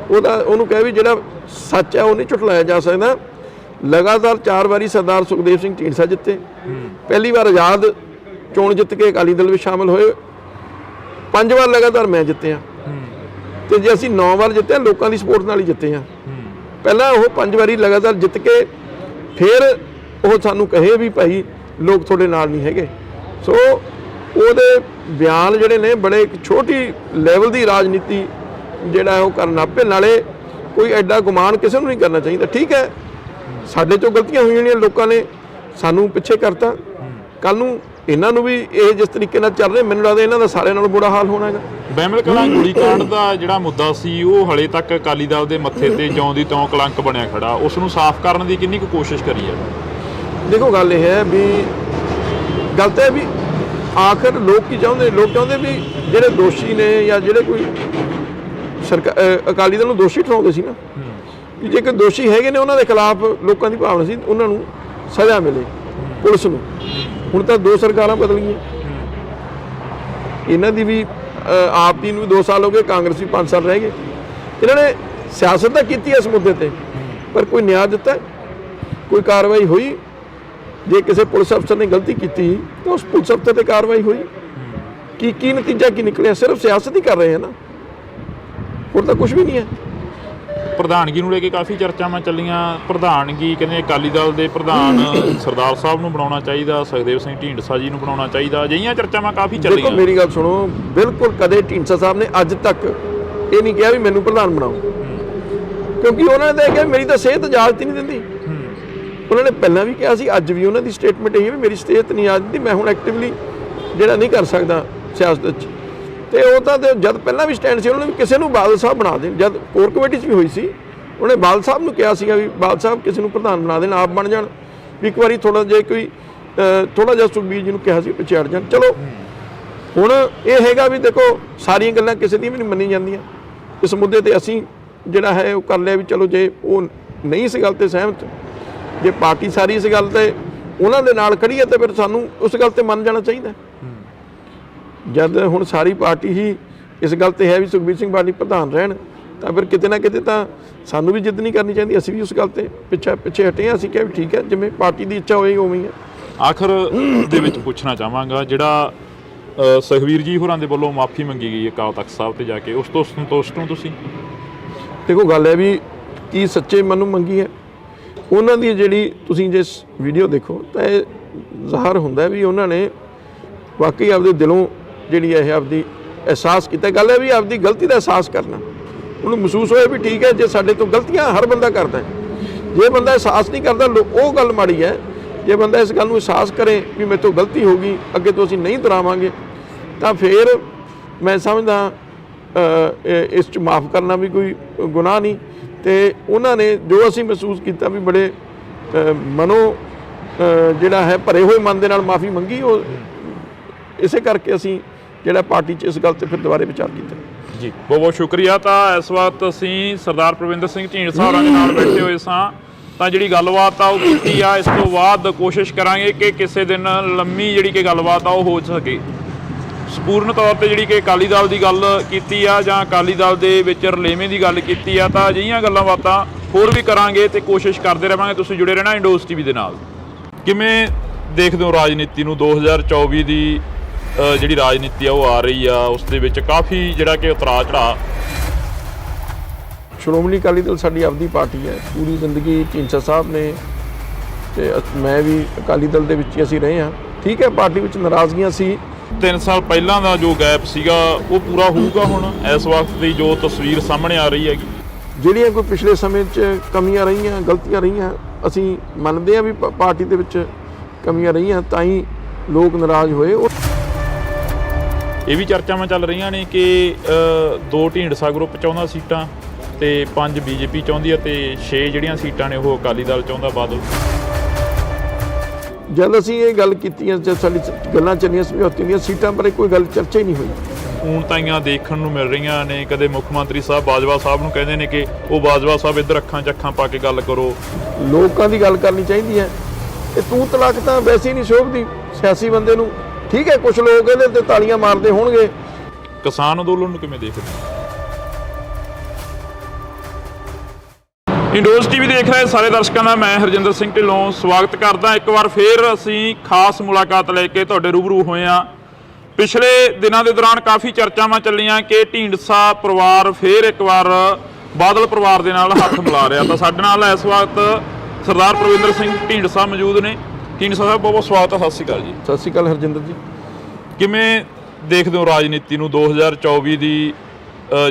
ਉਹਨੂੰ ਕਹੇ ਵੀ ਜਿਹੜਾ ਸੱਚ ਹੈ ਉਹ ਨਹੀਂ ਝੁਠਲਾਇਆ ਜਾ ਸਕਦਾ। ਲਗਾਤਾਰ 4 ਵਾਰੀ ਸਰਦਾਰ ਸੁਖਦੇਵ ਸਿੰਘ ਢੀਂਡਸਾ ਜਿੱਤੇ, ਪਹਿਲੀ ਵਾਰ ਆਜ਼ਾਦ ਚੋਣ ਜਿੱਤ ਕੇ ਅਕਾਲੀ ਦਲ ਵਿੱਚ ਸ਼ਾਮਲ ਹੋਏ, 5 ਵਾਰ ਲਗਾਤਾਰ ਮੈਂ ਜਿੱਤੇ ਹਾਂ, ਤੇ ਜੇ ਅਸੀਂ 9 ਵਾਰ ਜਿੱਤੇ ਲੋਕਾਂ ਦੀ ਸਪੋਰਟ ਨਾਲ ਹੀ ਜਿੱਤੇ ਹਾਂ। ਪਹਿਲਾਂ ਉਹ 5 ਵਾਰੀ ਲਗਾਤਾਰ ਜਿੱਤ ਕੇ ਫਿਰ ਉਹ ਸਾਨੂੰ ਕਹੇ ਵੀ ਭਾਈ ਲੋਕ ਤੁਹਾਡੇ ਨਾਲ ਨਹੀਂ ਹੈਗੇ। ਸੋ ਉਹਦੇ ਬਿਆਨ ਜਿਹੜੇ ਨੇ ਬੜੇ ਇੱਕ ਛੋਟੀ ਲੈਵਲ ਦੀ ਰਾਜਨੀਤੀ ਜਿਹੜਾ ਉਹ ਕਰਨ ਆਪੇ, ਨਾਲੇ ਕੋਈ ਐਡਾ ਗੁਮਾਨ ਕਿਸੇ ਨੂੰ ਨਹੀਂ ਕਰਨਾ ਚਾਹੀਦਾ। ਠੀਕ ਹੈ, ਸਾਡੇ ਤੋਂ ਗਲਤੀਆਂ ਹੋਈਆਂ ਨੇ, ਲੋਕਾਂ ਨੇ ਸਾਨੂੰ ਪਿੱਛੇ ਕਰਤਾ, ਕੱਲ ਨੂੰ ਇਹਨਾਂ ਨੂੰ ਵੀ ਇਹ ਜਿਸ ਤਰੀਕੇ ਨਾਲ ਚੱਲ ਰਹੇ, ਮੈਨੂੰ ਲੱਗਦਾ ਇਹਨਾਂ ਦਾ ਸਾਰਿਆਂ ਨਾਲੋਂ ਬੁਰਾ ਹਾਲ ਹੋਣਾ ਹੈਗਾ। ਬਹਿਮਲ ਕਲਾਂ ਗੋਲੀਕਾਂਡ ਦਾ ਜਿਹੜਾ ਮੁੱਦਾ ਸੀ, ਉਹ ਹਲੇ ਤੱਕ ਅਕਾਲੀ ਦਲ ਦੇ ਮੱਥੇ ਤੇ ਜਿਉਂ ਦੀ ਤਿਉਂ ਕਲੰਕ ਬਣਿਆ ਖੜਾ, ਉਸ ਨੂੰ ਸਾਫ਼ ਕਰਨ ਦੀ ਕਿੰਨੀ ਕੁ ਕੋਸ਼ਿਸ਼ ਕਰੀ ਹੈ? ਦੇਖੋ, ਗੱਲ ਇਹ ਹੈ ਵੀ ਗੱਲ ਤਾਂ ਇਹ ਵੀ ਆਖਰ ਲੋਕ ਕੀ ਚਾਹੁੰਦੇ? ਲੋਕ ਚਾਹੁੰਦੇ ਵੀ ਜਿਹੜੇ ਦੋਸ਼ੀ ਨੇ ਜਾਂ ਜਿਹੜੇ ਕੋਈ ਅਕਾਲੀ ਦਲ ਨੂੰ ਦੋਸ਼ੀ ਠਹਿਰਾਉਂਦੇ ਸੀ ਨਾ, ਕਿ ਜੇ ਕੋਈ ਦੋਸ਼ੀ ਹੈਗੇ ਨੇ ਉਹਨਾਂ ਦੇ ਖਿਲਾਫ ਲੋਕਾਂ ਦੀ ਭਾਵਨਾ ਸੀ ਉਹਨਾਂ ਨੂੰ ਸਜ਼ਾ ਮਿਲੇ, ਪੁਲਿਸ ਨੂੰ। ਹੁਣ ਤਾਂ 2 ਸਰਕਾਰਾਂ ਬਦਲ ਗਈਆਂ, ਇਹਨਾਂ ਦੀ ਵੀ ਆਪ ਦੀ ਨੂੰ ਵੀ 2 ਸਾਲ ਹੋ ਗਏ, ਕਾਂਗਰਸ ਵੀ 5 ਸਾਲ ਰਹਿ ਗਏ। ਇਹਨਾਂ ਨੇ ਸਿਆਸਤ ਤਾਂ ਕੀਤੀ ਇਸ ਮੁੱਦੇ ਤੇ, ਪਰ ਕੋਈ ਨਿਆਂ ਦਿੱਤਾ? ਕੋਈ ਕਾਰਵਾਈ ਹੋਈ? ਜੇ ਕਿਸੇ ਪੁਲਿਸ ਅਫਸਰ ਨੇ ਗਲਤੀ ਕੀਤੀ ਤਾਂ ਉਸ ਪੁਲਿਸ ਅਫਸਰ ਤੇ ਕਾਰਵਾਈ ਹੋਈ? ਕੀ ਨਤੀਜਾ ਕੀ ਨਿਕਲਿਆ? ਸਿਰਫ ਸਿਆਸਤ ਹੀ ਕਰ ਰਹੇ ਹਨ ਨਾ, ਹੋਰ ਤਾਂ ਕੁਝ ਵੀ ਨਹੀਂ ਹੈ। ਪ੍ਰਧਾਨਗੀ ਨੂੰ ਲੈ ਕੇ ਕਾਫੀ ਚਰਚਾਵਾਂ ਚੱਲੀਆਂ। ਪ੍ਰਧਾਨਗੀ ਕਹਿੰਦੇ ਅਕਾਲੀ ਦਲ ਦੇ ਪ੍ਰਧਾਨ ਸਰਦਾਰ ਸਾਹਿਬ ਨੂੰ ਬਣਾਉਣਾ ਚਾਹੀਦਾ, ਸੁਖਦੇਵ ਸਿੰਘ ਢੀਂਡਸਾ ਜੀ ਨੂੰ ਬਣਾਉਣਾ ਚਾਹੀਦਾ, ਅਜਿਹੀਆਂ ਚਰਚਾਵਾਂ ਕਾਫੀ ਚੱਲੀਆਂ। ਦੇਖੋ, ਮੇਰੀ ਗੱਲ ਸੁਣੋ, ਬਿਲਕੁਲ ਕਦੇ ਢੀਂਡਸਾ ਸਾਹਿਬ ਨੇ ਅੱਜ ਤੱਕ ਇਹ ਨਹੀਂ ਕਿਹਾ ਵੀ ਮੈਨੂੰ ਪ੍ਰਧਾਨ ਬਣਾਓ, ਕਿਉਂਕਿ ਉਹਨਾਂ ਨੇ ਕਿਹਾ ਮੇਰੀ ਤਾਂ ਸਿਹਤ ਇਜਾਜ਼ਤ ਹੀ ਨਹੀਂ ਦਿੰਦੀ। ਉਹਨਾਂ ਨੇ ਪਹਿਲਾਂ ਵੀ ਕਿਹਾ ਸੀ, ਅੱਜ ਵੀ ਉਹਨਾਂ ਦੀ ਸਟੇਟਮੈਂਟ ਇਹ ਹੈ ਵੀ ਮੇਰੀ ਸਿਹਤ ਨਹੀਂ ਇਜਾਜ਼ਤ ਦਿੰਦੀ, ਮੈਂ ਹੁਣ ਐਕਟਿਵਲੀ ਜਿਹੜਾ ਨਹੀਂ ਕਰ ਸਕਦਾ ਸਿਆਸਤ 'ਚ। ਤੇ ਉਹ ਤਾਂ ਜਦ ਪਹਿਲਾਂ ਵੀ ਸਟੈਂਡ ਸੀ, ਉਹਨਾਂ ਨੇ ਵੀ ਕਿਸੇ ਨੂੰ ਬਾਦਲ ਸਾਹਿਬ ਬਣਾ ਦੇਣ। ਜਦ ਕੋਰ ਕਮੇਟੀ 'ਚ ਵੀ ਹੋਈ ਸੀ, ਉਹਨੇ ਬਾਦਲ ਸਾਹਿਬ ਨੂੰ ਕਿਹਾ ਸੀਗਾ ਵੀ ਬਾਦਲ ਸਾਹਿਬ ਕਿਸੇ ਨੂੰ ਪ੍ਰਧਾਨ ਬਣਾ ਦੇਣ, ਆਪ ਬਣ ਜਾਣ। ਵੀ ਇੱਕ ਵਾਰੀ ਥੋੜਾ ਜਿਹਾ ਸੁਖਬੀਰ ਜੀ ਨੂੰ ਕਿਹਾ ਸੀ ਪਿੱਛੇ ਹਟ ਜਾਣ। ਚਲੋ ਹੁਣ ਇਹ ਹੈਗਾ ਵੀ ਦੇਖੋ, ਸਾਰੀਆਂ ਗੱਲਾਂ ਕਿਸੇ ਦੀਆਂ ਵੀ ਨਹੀਂ ਮੰਨੀ ਜਾਂਦੀਆਂ। ਇਸ ਮੁੱਦੇ ਤੇ ਅਸੀਂ ਜਿਹੜਾ ਹੈ ਉਹ ਕਰ ਲਿਆ ਵੀ ਚਲੋ, ਜੇ ਉਹ ਨਹੀਂ ਇਸ ਗੱਲ ਤੇ ਸਹਿਮਤ, ਜੇ ਪਾਰਟੀ ਸਾਰੀ ਇਸ ਗੱਲ ਤੇ ਉਹਨਾਂ ਦੇ ਨਾਲ ਖੜੀ ਹੈ, ਤਾਂ ਫਿਰ ਸਾਨੂੰ ਉਸ ਗੱਲ ਤੇ ਮੰਨ ਜਾਣਾ ਚਾਹੀਦਾ। ਜਦ ਹੁਣ ਸਾਰੀ ਪਾਰਟੀ ਹੀ ਇਸ ਗੱਲ ਤੇ ਹੈ ਵੀ ਸੁਖਬੀਰ ਸਿੰਘ ਬਾਦਲ ਪ੍ਰਧਾਨ ਰਹਿਣ, ਤਾਂ ਫਿਰ ਕਿਤੇ ਨਾ ਕਿਤੇ ਤਾਂ ਸਾਨੂੰ ਵੀ ਜਿੱਦ ਨਹੀਂ ਕਰਨੀ ਚਾਹੀਦੀ। ਅਸੀਂ ਵੀ ਉਸ ਗੱਲ ਤੇ ਪਿੱਛੇ ਹਟੇ ਹਾਂ। ਅਸੀਂ ਕਿਹਾ ਵੀ ਠੀਕ ਹੈ, ਜਿਵੇਂ ਪਾਰਟੀ ਦੀ ਇੱਛਾ ਹੋਏਗੀ ਉਵੇਂ ਹੀ ਹੈ। ਆਖਰ ਦੇ ਵਿੱਚ ਪੁੱਛਣਾ ਚਾਹਾਂਗਾ, ਜਿਹੜਾ ਸੁਖਬੀਰ ਜੀ ਹੋਰਾਂ ਦੇ ਵੱਲੋਂ ਮਾਫੀ ਮੰਗੀ ਗਈ ਅਕਾਲ ਤਖਤ ਸਾਹਿਬ ਤੇ ਜਾ ਕੇ, ਉਸ ਤੋਂ ਸੰਤੁਸ਼ਟ ਹੋ ਤੁਸੀਂ? ਦੇਖੋ, ਗੱਲ ਹੈ ਵੀ ਕੀ ਸੱਚੇ ਮਨੋਂ ਮੰਗੀ ਹੈ ਉਹਨਾਂ ਦੀ? ਜਿਹੜੀ ਤੁਸੀਂ ਜੇ ਵੀਡੀਓ ਦੇਖੋ ਤਾਂ ਇਹ ਜ਼ਾਹਰ ਹੁੰਦਾ ਵੀ ਉਹਨਾਂ ਨੇ ਵਾਕਈ ਆਪਦੇ ਦਿਲੋਂ ਜਿਹੜੀ ਇਹ ਆਪਦੀ ਅਹਿਸਾਸ ਕੀਤਾ। ਗੱਲ ਹੈ ਵੀ ਆਪਦੀ ਗਲਤੀ ਦਾ ਅਹਿਸਾਸ ਕਰਨਾ, ਉਹਨੂੰ ਮਹਿਸੂਸ ਹੋਇਆ ਵੀ ਠੀਕ ਹੈ, ਜੇ ਸਾਡੇ ਤੋਂ ਗਲਤੀਆਂ ਹਰ ਬੰਦਾ ਕਰਦਾ ਹੈ, ਜੇ ਬੰਦਾ ਅਹਿਸਾਸ ਨਹੀਂ ਕਰਦਾ ਉਹ ਗੱਲ ਮਾੜੀ ਹੈ। ਜੇ ਬੰਦਾ ਇਸ ਗੱਲ ਨੂੰ ਅਹਿਸਾਸ ਕਰੇ ਵੀ ਮੇਰੇ ਤੋਂ ਗਲਤੀ ਹੋ ਗਈ, ਅੱਗੇ ਤੋਂ ਅਸੀਂ ਨਹੀਂ ਦੁਹਰਾਵਾਂਗੇ, ਤਾਂ ਫਿਰ ਮੈਂ ਸਮਝਦਾ ਇਸ 'ਚ ਮਾफ़ ਕਰਨਾ ਵੀ ਕੋਈ ਗੁਨਾਹ ਨਹੀਂ। ਤੇ ਉਹਨਾਂ ਨੇ ਜੋ ਅਸੀਂ ਮਹਿਸੂਸ ਕੀਤਾ ਵੀ ਬੜੇ ਮਨੋਂ ਜਿਹੜਾ ਹੈ ਭਰੇ ਹੋਏ ਮਨ ਦੇ ਨਾਲ ਮਾफ़ੀ ਮੰਗੀ, ਉਹ ਇਸੇ ਕਰਕੇ ਅਸੀਂ ਜਿਹੜਾ ਪਾਰਟੀ 'ਚ ਇਸ ਗੱਲ ਤੇ ਫਿਰ ਦੁਬਾਰੇ ਵਿਚਾਰ ਕੀਤਾ ਜੀ। ਬਹੁਤ ਬਹੁਤ ਸ਼ੁਕਰੀਆ। ਤਾਂ ਇਸ ਵਕਤ ਅਸੀਂ ਸਰਦਾਰ ਪ੍ਰਵਿੰਦਰ ਸਿੰਘ ਢੀਂਡਸਾ ਹੋਰਾਂ ਦੇ ਨਾਲ ਬੈਠੇ ਹੋਏ ਸਾਂ, ਤਾਂ ਜਿਹੜੀ ਗੱਲਬਾਤ ਆ ਉਹ ਕੀਤੀ ਆ। ਇਸ ਤੋਂ ਬਾਅਦ ਕੋਸ਼ਿਸ਼ ਕਰਾਂਗੇ ਕਿ ਕਿਸੇ ਦਿਨ ਲੰਮੀ ਜਿਹੜੀ ਕਿ ਗੱਲਬਾਤ ਆ ਉਹ ਹੋ ਸਕੇ। ਸੰਪੂਰਨ ਤੌਰ ਤੇ ਜਿਹੜੀ ਕਿ ਅਕਾਲੀ ਦਲ ਦੀ ਗੱਲ ਕੀਤੀ ਆ ਜਾਂ ਅਕਾਲੀ ਦਲ ਦੇ ਵਿੱਚ ਰਲੇਵੇਂ ਦੀ ਗੱਲ ਕੀਤੀ ਆ, ਤਾਂ ਅਜਿਹੀਆਂ ਗੱਲਾਂ ਬਾਤਾਂ ਹੋਰ ਵੀ ਕਰਾਂਗੇ ਤੇ ਕੋਸ਼ਿਸ਼ ਕਰਦੇ ਰਹਾਂਗੇ। ਤੁਸੀਂ ਜੁੜੇ ਰਹਿਣਾ ਇੰਡੋਸ ਟੀਵੀ ਦੇ ਨਾਲ। ਕਿਵੇਂ ਦੇਖਦੇ ਹੋ ਰਾਜਨੀਤੀ ਨੂੰ? 2024 ਦੀ ਜਿਹੜੀ ਰਾਜਨੀਤੀ ਆ ਉਹ ਆ ਰਹੀ ਆ, ਉਸ ਦੇ ਵਿੱਚ ਕਾਫੀ ਜਿਹੜਾ ਕਿ ਉਤਰਾਅ ਚੜਾਅ। ਸ਼੍ਰੋਮਣੀ ਅਕਾਲੀ ਦਲ ਸਾਡੀ ਆਪਦੀ ਪਾਰਟੀ ਹੈ। ਪੂਰੀ ਜ਼ਿੰਦਗੀ ਢੀਂਡਸਾ ਸਾਹਿਬ ਨੇ ਤੇ ਮੈਂ ਵੀ ਅਕਾਲੀ ਦਲ ਦੇ ਵਿੱਚ ਹੀ ਅਸੀਂ ਰਹੇ ਹਾਂ। ਠੀਕ ਹੈ, ਪਾਰਟੀ ਵਿੱਚ ਨਾਰਾਜ਼ਗੀਆਂ ਸੀ। 3 ਸਾਲ ਪਹਿਲਾਂ ਦਾ ਜੋ ਗੈਪ ਸੀਗਾ ਉਹ ਪੂਰਾ ਹੋਊਗਾ ਹੁਣ ਇਸ ਵਕਤ ਦੀ ਜੋ ਤਸਵੀਰ ਸਾਹਮਣੇ ਆ ਰਹੀ ਹੈਗੀ? ਜਿਹੜੀਆਂ ਕੋਈ ਪਿਛਲੇ ਸਮੇਂ 'ਚ ਕਮੀਆਂ ਰਹੀਆਂ, ਗਲਤੀਆਂ ਰਹੀਆਂ, ਅਸੀਂ ਮੰਨਦੇ ਹਾਂ ਵੀ ਪਾਰਟੀ ਦੇ ਵਿੱਚ ਕਮੀਆਂ ਰਹੀਆਂ, ਤਾਂ ਹੀ ਲੋਕ ਨਾਰਾਜ਼ ਹੋਏ। ਇਹ ਵੀ ਚਰਚਾਵਾਂ ਚੱਲ ਰਹੀਆਂ ਨੇ ਕਿ 2 ਢੀਂਡਸਾ ਗਰੁੱਪ ਚਾਹੁੰਦਾ ਸੀਟਾਂ ਤੇ 5 ਬੀਜੇਪੀ ਚਾਹੁੰਦੀ ਹੈ ਤੇ 6 ਜਿਹੜੀਆਂ ਸੀਟਾਂ ਨੇ ਉਹ ਅਕਾਲੀ ਦਲ ਚਾਹੁੰਦਾ, ਬਾਦਲ। ਜਦ ਅਸੀਂ ਇਹ ਗੱਲ ਕੀਤੀਆਂ, ਜਦ ਸਾਡੀ ਗੱਲਾਂ ਚੱਲੀਆਂ ਸਮਝੌਤੇ ਦੀਆਂ, ਸੀਟਾਂ ਬਾਰੇ ਕੋਈ ਗੱਲ ਚਰਚਾ ਹੀ ਨਹੀਂ ਹੋਈ। ਊਣਤਾਈਆਂ ਦੇਖਣ ਨੂੰ ਮਿਲ ਰਹੀਆਂ ਨੇ। ਕਦੇ ਮੁੱਖ ਮੰਤਰੀ ਸਾਹਿਬ ਬਾਜਵਾ ਸਾਹਿਬ ਨੂੰ ਕਹਿੰਦੇ ਨੇ ਕਿ ਉਹ ਬਾਜਵਾ ਸਾਹਿਬ ਇੱਧਰ ਅੱਖਾਂ 'ਚ ਅੱਖਾਂ ਪਾ ਕੇ ਗੱਲ ਕਰੋ। ਲੋਕਾਂ ਦੀ ਗੱਲ ਕਰਨੀ ਚਾਹੀਦੀ ਹੈ। ਇਹ ਤੂੰ ਤਲਾਕ ਤਾਂ ਵੈਸੇ ਹੀ ਨਹੀਂ ਸ਼ੋਭਦੀ ਸਿਆਸੀ ਬੰਦੇ ਨੂੰ। ਠੀਕ ਹੈ, ਕੁਝ ਲੋਕ ਇਹਦੇ ਤੇ ਤਾਲੀਆਂ ਮਾਰਦੇ ਹੋਣਗੇ। ਕਿਸਾਨ ਅੰਦੋਲਨ ਨੂੰ ਕਿਵੇਂ ਦੇਖਦੇ? ਇੰਡੋਸ ਟੀਵੀ ਦੇਖ ਰਹੇ ਸਾਰੇ ਦਰਸ਼ਕਾਂ ਦਾ ਮੈਂ ਹਰਜਿੰਦਰ ਸਿੰਘ ਢਿੱਲੋਂ ਸਵਾਗਤ ਕਰਦਾ। ਇੱਕ ਵਾਰ ਫੇਰ ਅਸੀਂ ਖਾਸ ਮੁਲਾਕਾਤ ਲੈ ਕੇ ਤੁਹਾਡੇ ਰੂਬਰੂ ਹੋਏ ਹਾਂ। ਪਿਛਲੇ ਦਿਨਾਂ ਦੇ ਦੌਰਾਨ ਕਾਫੀ ਚਰਚਾਵਾਂ ਚੱਲੀਆਂ ਕਿ ਢੀਂਡਸਾ ਪਰਿਵਾਰ ਫੇਰ ਇੱਕ ਵਾਰ ਬਾਦਲ ਪਰਿਵਾਰ ਦੇ ਨਾਲ ਹੱਥ ਮਿਲਾ ਰਿਹਾ। ਤਾਂ ਸਾਡੇ ਨਾਲ ਇਸ ਵਕਤ ਸਰਦਾਰ ਪ੍ਰਵਿੰਦਰ ਸਿੰਘ ਢੀਂਡਸਾ ਮੌਜੂਦ ਨੇ। ਢੀਂਡਸਾ ਸਾਹਿਬ ਬਹੁਤ ਬਹੁਤ ਸਵਾਗਤ ਹੈ। ਸਤਿ ਸ਼੍ਰੀ ਅਕਾਲ ਜੀ। ਸਤਿ ਸ਼੍ਰੀ ਅਕਾਲ ਹਰਜਿੰਦਰ ਜੀ। ਕਿਵੇਂ ਦੇਖਦੇ ਹੋ ਰਾਜਨੀਤੀ ਨੂੰ? 2024 ਦੀ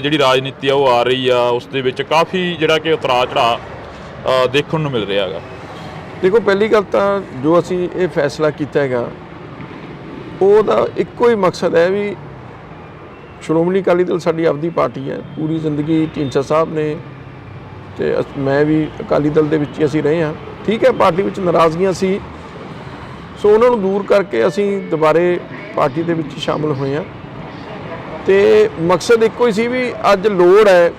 ਜਿਹੜੀ ਰਾਜਨੀਤੀ ਆ ਉਹ ਆ ਰਹੀ ਆ, ਉਸ ਦੇ ਵਿੱਚ ਕਾਫੀ ਜਿਹੜਾ ਕਿ ਉਤਰਾਅ ਚੜਾਅ ਦੇਖਣ ਨੂੰ ਮਿਲ ਰਿਹਾ ਹੈਗਾ। ਦੇਖੋ, ਪਹਿਲੀ ਗੱਲ ਤਾਂ ਜੋ ਅਸੀਂ ਇਹ ਫੈਸਲਾ ਕੀਤਾ ਹੈਗਾ ਉਹਦਾ ਇੱਕੋ ਹੀ ਮਕਸਦ ਹੈ ਵੀ ਸ਼੍ਰੋਮਣੀ ਅਕਾਲੀ ਦਲ ਸਾਡੀ ਆਪਦੀ ਪਾਰਟੀ ਹੈ। ਪੂਰੀ ਜ਼ਿੰਦਗੀ ਢੀਂਡਸਾ ਸਾਹਿਬ ਨੇ ਤੇ ਮੈਂ ਵੀ ਅਕਾਲੀ ਦਲ ਦੇ ਵਿੱਚ ਹੀ ਅਸੀਂ ਰਹੇ ਹਾਂ। ਠੀਕ ਹੈ, ਪਾਰਟੀ ਵਿੱਚ ਨਾਰਾਜ਼ਗੀਆਂ ਸੀ, ਸੋ ਉਹਨਾਂ ਨੂੰ ਦੂਰ ਕਰਕੇ ਅਸੀਂ ਦੁਬਾਰੇ ਪਾਰਟੀ ਦੇ ਵਿੱਚ ਸ਼ਾਮਲ ਹੋਏ ਹਾਂ। ਤੇ ਮਕਸਦ ਇੱਕੋ ਹੀ ਸੀ ਵੀ ਅੱਜ ਲੋੜ ਹੈ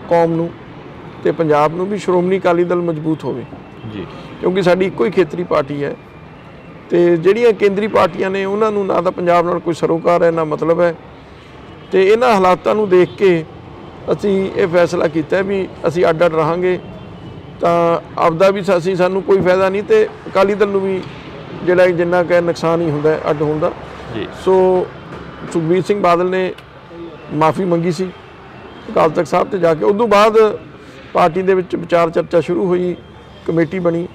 ਕੌਮ ਨੂੰ ਤੇ ਪੰਜਾਬ ਨੂੰ ਵੀ ਸ਼੍ਰੋਮਣੀ ਅਕਾਲੀ ਦਲ ਮਜ਼ਬੂਤ ਹੋਵੇ ਜੀ, ਕਿਉਂਕਿ ਸਾਡੀ ਇੱਕੋ ਹੀ ਖੇਤਰੀ ਪਾਰਟੀ ਹੈ। ਤੇ ਜਿਹੜੀਆਂ ਕੇਂਦਰੀ ਪਾਰਟੀਆਂ ਨੇ ਉਹਨਾਂ ਨੂੰ ਨਾ ਤਾਂ ਪੰਜਾਬ ਨਾਲ ਕੋਈ ਸਰੋਕਾਰ ਹੈ, ਨਾ ਮਤਲਬ ਹੈ। ਤੇ ਇਹਨਾਂ ਹਾਲਾਤਾਂ ਨੂੰ ਦੇਖ ਕੇ ਅਸੀਂ ਇਹ ਫੈਸਲਾ ਕੀਤਾ ਵੀ ਅਸੀਂ ਅੱਡ ਅੱਡ ਰਹਾਂਗੇ ਤਾਂ ਆਪਦਾ ਵੀ ਸਾਨੂੰ ਕੋਈ ਫਾਇਦਾ ਨਹੀਂ ਤੇ ਅਕਾਲੀ ਦਲ ਨੂੰ ਵੀ ਜਿਹੜਾ ਜਿੰਨਾ ਕੁ ਨੁਕਸਾਨ ਹੀ ਹੁੰਦਾ ਅੱਡ ਹੋਣ ਦਾ। ਸੋ ਸੁਖਬੀਰ ਸਿੰਘ ਬਾਦਲ ਨੇ ਮਾਫੀ ਮੰਗੀ ਸੀ ਅਕਾਲ ਤਖਤ ਸਾਹਿਬ ਤੇ ਜਾ ਕੇ। ਉਦੋਂ ਬਾਅਦ ਪਾਰਟੀ ਦੇ ਵਿੱਚ ਵਿਚਾਰ ਚਰਚਾ ਸ਼ੁਰੂ ਹੋਈ, ਕਮੇਟੀ ਬਣੀ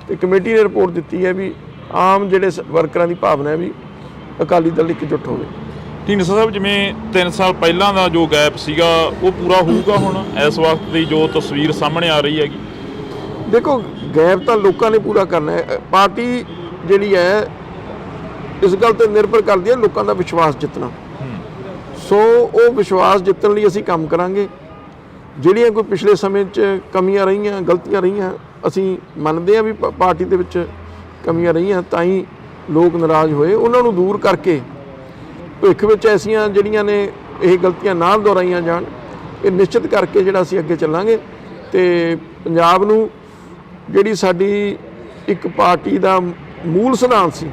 ਤੇ ਕਮੇਟੀ ਨੇ ਰਿਪੋਰਟ ਦਿੱਤੀ ਹੈ ਵੀ ਆਮ ਜਿਹੜੇ ਵਰਕਰਾਂ ਦੀ ਭਾਵਨਾ ਹੈ ਵੀ ਅਕਾਲੀ ਦਲ ਇਕਜੁੱਟ ਹੋਵੇ। ਢੀਂਡਸਾ ਸਾਹਿਬ, ਜਿਵੇਂ 3 ਸਾਲ ਪਹਿਲਾਂ ਦਾ ਜੋ ਗੈਪ ਸੀਗਾ ਉਹ ਪੂਰਾ ਹੋਊਗਾ ਹੁਣ ਇਸ ਵਕਤ ਦੀ ਜੋ ਤਸਵੀਰ ਸਾਹਮਣੇ ਆ ਰਹੀ ਹੈਗੀ? ਦੇਖੋ, ਗੈਪ ਤਾਂ ਲੋਕਾਂ ਨੇ ਪੂਰਾ ਕਰਨਾ ਹੈ। ਪਾਰਟੀ ਜਿਹੜੀ ਹੈ ਇਸ ਗੱਲ ਤੇ ਨਿਰਭਰ ਕਰਦੀ ਹੈ ਲੋਕਾਂ ਦਾ ਵਿਸ਼ਵਾਸ ਜਿੱਤਣਾ। ਸੋ ਉਹ ਵਿਸ਼ਵਾਸ ਜਿੱਤਣ ਲਈ ਅਸੀਂ ਕੰਮ ਕਰਾਂਗੇ। ਜਿਹੜੀਆਂ ਕੋਈ ਪਿਛਲੇ ਸਮੇਂ 'ਚ ਕਮੀਆਂ ਰਹੀਆਂ, ਗਲਤੀਆਂ ਰਹੀਆਂ, ਅਸੀਂ ਮੰਨਦੇ ਹਾਂ ਵੀ ਪਾਰਟੀ ਦੇ ਵਿੱਚ ਕਮੀਆਂ ਰਹੀਆਂ, ਤਾਂ ਹੀ ਲੋਕ ਨਾਰਾਜ਼ ਹੋਏ। ਉਹਨਾਂ ਨੂੰ ਦੂਰ ਕਰਕੇ ਭਵਿੱਖ ਵਿੱਚ ਐਸੀਆਂ ਜਿਹੜੀਆਂ ਨੇ ਇਹ ਗਲਤੀਆਂ ਨਾ ਦੁਹਰਾਈਆਂ ਜਾਣ, ਇਹ ਨਿਸ਼ਚਿਤ ਕਰਕੇ ਜਿਹੜਾ ਅਸੀਂ ਅੱਗੇ ਚੱਲਾਂਗੇ ਤੇ ਪੰਜਾਬ ਨੂੰ ਜਿਹੜੀ ਸਾਡੀ ਇੱਕ ਪਾਰਟੀ ਦਾ ਮੂਲ ਸਿਧਾਂਤ ਸੀ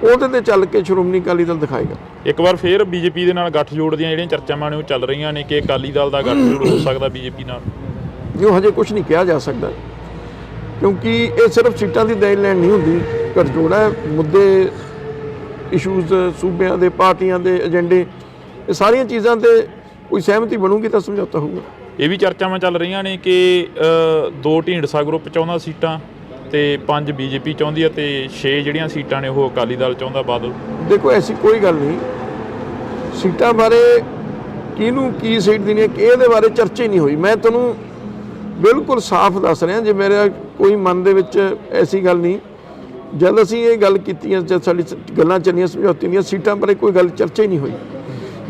ਉਹਦੇ ਤੇ ਚੱਲ ਕੇ ਸ਼੍ਰੋਮਣੀ ਅਕਾਲੀ ਦਲ ਦਿਖਾਏਗਾ। ਇੱਕ ਵਾਰ ਫੇਰ ਬੀਜੇਪੀ ਦੇ ਨਾਲ ਗੱਠਜੋੜ ਦੀਆਂ ਜਿਹੜੀਆਂ ਚਰਚਾਵਾਂ ਨੇ ਉਹ ਚੱਲ ਰਹੀਆਂ ਨੇ ਕਿ ਅਕਾਲੀ ਦਲ ਦਾ ਗੱਠਜੋੜ ਹੋ ਸਕਦਾ ਬੀਜੇਪੀ ਨਾਲ। ਜੋ ਹਜੇ ਕੁਝ ਨਹੀਂ ਕਿਹਾ ਜਾ ਸਕਦਾ ਕਿਉਂਕਿ ਇਹ ਸਿਰਫ ਸੀਟਾਂ ਦੀ ਦੇਣ ਲੈਣ ਨਹੀਂ ਹੁੰਦੀ, ਗੱਠਜੋੜ ਹੈ। ਮੁੱਦੇ, ਇਸ਼ੂਜ਼, ਸੂਬਿਆਂ ਦੇ, ਪਾਰਟੀਆਂ ਦੇ ਏਜੰਡੇ, ਇਹ ਸਾਰੀਆਂ ਚੀਜ਼ਾਂ ਤੇ ਕੋਈ ਸਹਿਮਤੀ ਬਣੂਗੀ ਤਾਂ ਸਮਝੌਤਾ ਹੋਊਗਾ। ਇਹ ਵੀ ਚਰਚਾਵਾਂ ਚੱਲ ਰਹੀਆਂ ਨੇ ਕਿ 2 ਢੀਂਡਸਾ ਗਰੁੱਪ ਚਾਹੁੰਦਾ ਸੀਟਾਂ ਤੇ 5 ਬੀਜੇਪੀ ਚਾਹੁੰਦੀ ਹੈ ਤੇ 6 ਜਿਹੜੀਆਂ ਸੀਟਾਂ ਨੇ ਉਹ ਅਕਾਲੀ ਦਲ ਚਾਹੁੰਦਾ, ਬਾਦਲ। ਦੇਖੋ, ਐਸੀ ਕੋਈ ਗੱਲ ਨਹੀਂ। ਸੀਟਾਂ ਬਾਰੇ ਕਿਹਨੂੰ ਕੀ ਸੀਟ ਦੇਣੀ ਹੈ ਇਹਦੇ ਬਾਰੇ ਚਰਚਾ ਹੀ ਨਹੀਂ ਹੋਈ। ਮੈਂ ਤੁਹਾਨੂੰ ਬਿਲਕੁਲ ਸਾਫ਼ ਦੱਸ ਰਿਹਾ, ਜੇ ਮੇਰਾ ਕੋਈ ਮਨ ਦੇ ਵਿੱਚ ਐਸੀ ਗੱਲ ਨਹੀਂ। ਜਦ ਅਸੀਂ ਇਹ ਗੱਲ ਕੀਤੀਆਂ, ਜਦ ਸਾਡੀ ਗੱਲਾਂ ਚੱਲੀਆਂ ਸਮਝੌਤੇ ਦੀਆਂ, ਸੀਟਾਂ ਬਾਰੇ ਕੋਈ ਗੱਲ ਚਰਚਾ ਹੀ ਨਹੀਂ ਹੋਈ।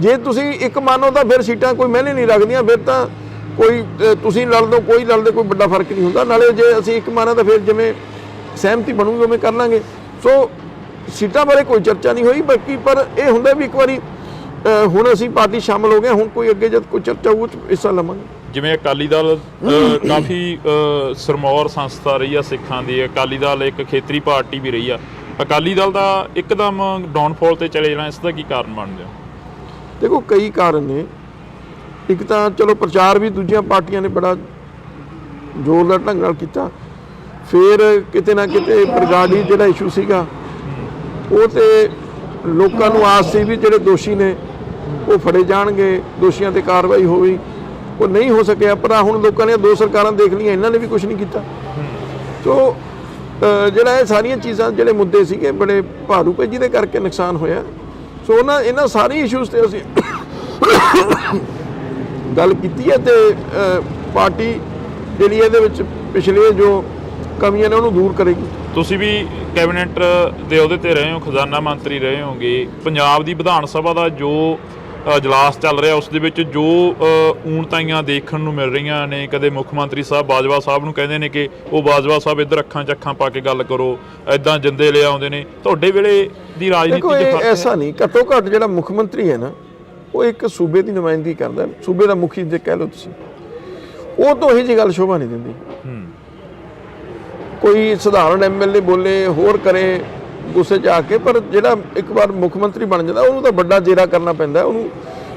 ਜੇ ਤੁਸੀਂ ਇੱਕ ਮੰਨੋ ਤਾਂ ਫਿਰ ਸੀਟਾਂ ਕੋਈ ਮਾਇਨੇ ਨਹੀਂ ਰੱਖਦੀਆਂ। ਫਿਰ ਤਾਂ ਕੋਈ ਤੁਸੀਂ ਲੜ ਲਓ, ਕੋਈ ਲੜਦੇ, ਕੋਈ ਵੱਡਾ ਫਰਕ ਨਹੀਂ ਹੁੰਦਾ। ਨਾਲੇ ਜੇ ਅਸੀਂ ਇੱਕ ਮੰਨਾਂ ਤਾਂ ਫਿਰ ਜਿਵੇਂ ਸਹਿਮਤੀ ਬਣੂਗੀ ਉਵੇਂ ਕਰ ਲਾਂਗੇ। ਸੋ ਸੀਟਾਂ ਬਾਰੇ ਕੋਈ ਚਰਚਾ ਨਹੀਂ ਹੋਈ। ਬਾਕੀ ਪਰ ਇਹ ਹੁੰਦਾ ਵੀ ਇੱਕ ਵਾਰੀ ਹੁਣ ਅਸੀਂ ਪਾਰਟੀ ਸ਼ਾਮਲ ਹੋ ਗਏ, ਹੁਣ ਕੋਈ ਅੱਗੇ ਜਦ ਕੋਈ ਚਰਚਾ ਹੋਊ ਹਿੱਸਾ ਲਵਾਂਗੇ। ਜਿਵੇਂ ਅਕਾਲੀ ਦਲ ਕਾਫੀ ਸਰਮੌਰ ਸੰਸਥਾ ਰਹੀ ਆ ਸਿੱਖਾਂ ਦੀ, ਅਕਾਲੀ ਦਲ ਇੱਕ ਖੇਤਰੀ ਪਾਰਟੀ ਵੀ ਰਹੀ ਆ। ਅਕਾਲੀ ਦਲ ਦਾ ਇੱਕਦਮ ਡਾਊਨਫਾਲ ਤੇ ਚਲੇ ਜਾਣਾ, ਇਸ ਦਾ ਕੀ ਕਾਰਨ ਬਣਦਾ? ਦੇਖੋ ਕਈ ਕਾਰਨ ਨੇ। ਇੱਕ ਤਾਂ ਚਲੋ ਪ੍ਰਚਾਰ ਵੀ ਦੂਜੀਆਂ ਪਾਰਟੀਆਂ ਨੇ ਬੜਾ ਜ਼ੋਰਦਾਰ ਢੰਗ ਨਾਲ ਕੀਤਾ। ਫਿਰ ਕਿਤੇ ਨਾ ਕਿਤੇ ਬਰਗਾੜੀ ਜਿਹੜਾ ਇਸ਼ੂ ਸੀਗਾ ਉਹ ਤੇ ਲੋਕਾਂ ਨੂੰ ਆਸ ਸੀ ਵੀ ਜਿਹੜੇ ਦੋਸ਼ੀ ਨੇ ਉਹ ਫੜੇ ਜਾਣਗੇ, ਦੋਸ਼ੀਆਂ ਤੇ ਕਾਰਵਾਈ ਹੋਈ, ਉਹ ਨਹੀਂ ਹੋ ਸਕਿਆ। ਪਰ ਹੁਣ ਲੋਕਾਂ ਨੇ ਦੋ ਸਰਕਾਰਾਂ ਦੇਖ ਲਈਆਂ, ਇਹਨਾਂ ਨੇ ਵੀ ਕੁਝ ਨਹੀਂ ਕੀਤਾ। ਸੋ ਜਿਹੜਾ ਇਹ ਸਾਰੀਆਂ ਚੀਜ਼ਾਂ ਜਿਹੜੇ ਮੁੱਦੇ ਸੀਗੇ ਬੜੇ ਭਾਰੂ ਪਏ, ਜਿਹਦੇ ਕਰਕੇ ਨੁਕਸਾਨ ਹੋਇਆ। ਸੋ ਇਹਨਾਂ ਸਾਰੀ ਇਸ਼ੂਜ਼ ਤੇ ਅਸੀਂ ਗੱਲ ਕੀਤੀ ਹੈ ਤੇ ਪਾਰਟੀ ਜਿਹੜੀ ਇਹਦੇ ਵਿੱਚ ਪਿਛਲੇ ਜੋ ਕਮੀਆਂ ਨੇ ਉਹਨੂੰ ਦੂਰ ਕਰੇਗੀ। ਤੁਸੀਂ ਵੀ ਕੈਬਨਿਟ ਦੇ ਅਹੁਦੇ ਤੇ ਰਹੇ ਹੋ, ਖਜ਼ਾਨਾ ਮੰਤਰੀ ਰਹੇ ਹੋਗੇ। ਪੰਜਾਬ ਦੀ ਵਿਧਾਨ ਸਭਾ ਦਾ ਜੋ ਇਜਲਾਸ ਚੱਲ ਰਿਹਾ ਉਸ ਦੇ ਵਿੱਚ ਜੋ ਊਣਤਾਈਆਂ ਦੇਖਣ ਨੂੰ ਮਿਲ ਰਹੀਆਂ ਨੇ, ਕਦੇ ਮੁੱਖ ਮੰਤਰੀ ਸਾਹਿਬ ਬਾਜਵਾ ਸਾਹਿਬ ਨੂੰ ਕਹਿੰਦੇ ਨੇ ਕਿ ਉਹ ਬਾਜਵਾ ਸਾਹਿਬ ਇੱਧਰ ਅੱਖਾਂ 'ਚ ਅੱਖਾਂ ਪਾ ਕੇ ਗੱਲ ਕਰੋ, ਐਦਾਂ ਜਿੰਦੇ ਲੈ ਆਉਂਦੇ ਨੇ। ਤੁਹਾਡੇ ਵੇਲੇ ਦੀ ਰਾਜਨੀਤੀ 'ਚ ਫਰਕ ਐਸਾ ਨਹੀਂ, ਘੱਟੋ ਘੱਟ ਜਿਹੜਾ ਮੁੱਖ ਮੰਤਰੀ ਹੈ ਨਾ ਉਹ ਇੱਕ ਸੂਬੇ ਦੀ ਨੁਮਾਇੰਦਗੀ ਕਰਦਾ, ਸੂਬੇ ਦਾ ਮੁਖੀ ਜੇ ਕਹਿ ਲਓ ਤੁਸੀਂ, ਉਹ ਤੋਂ ਇਹੀ ਜਿਹੀ ਗੱਲ ਸ਼ੋਭਾ ਨਹੀਂ ਦਿੰਦੀ। ਕੋਈ ਸਧਾਰਨ ਐਮਐਲਏ ਬੋਲੇ ਹੋਰ ਕਰੇ ਗੁੱਸੇ 'ਚ ਆ ਕੇ, ਪਰ ਜਿਹੜਾ ਇੱਕ ਵਾਰ ਮੁੱਖ ਮੰਤਰੀ ਬਣ ਜਾਂਦਾ ਉਹਨੂੰ ਤਾਂ ਵੱਡਾ ਜੇਰਾ ਕਰਨਾ ਪੈਂਦਾ, ਉਹਨੂੰ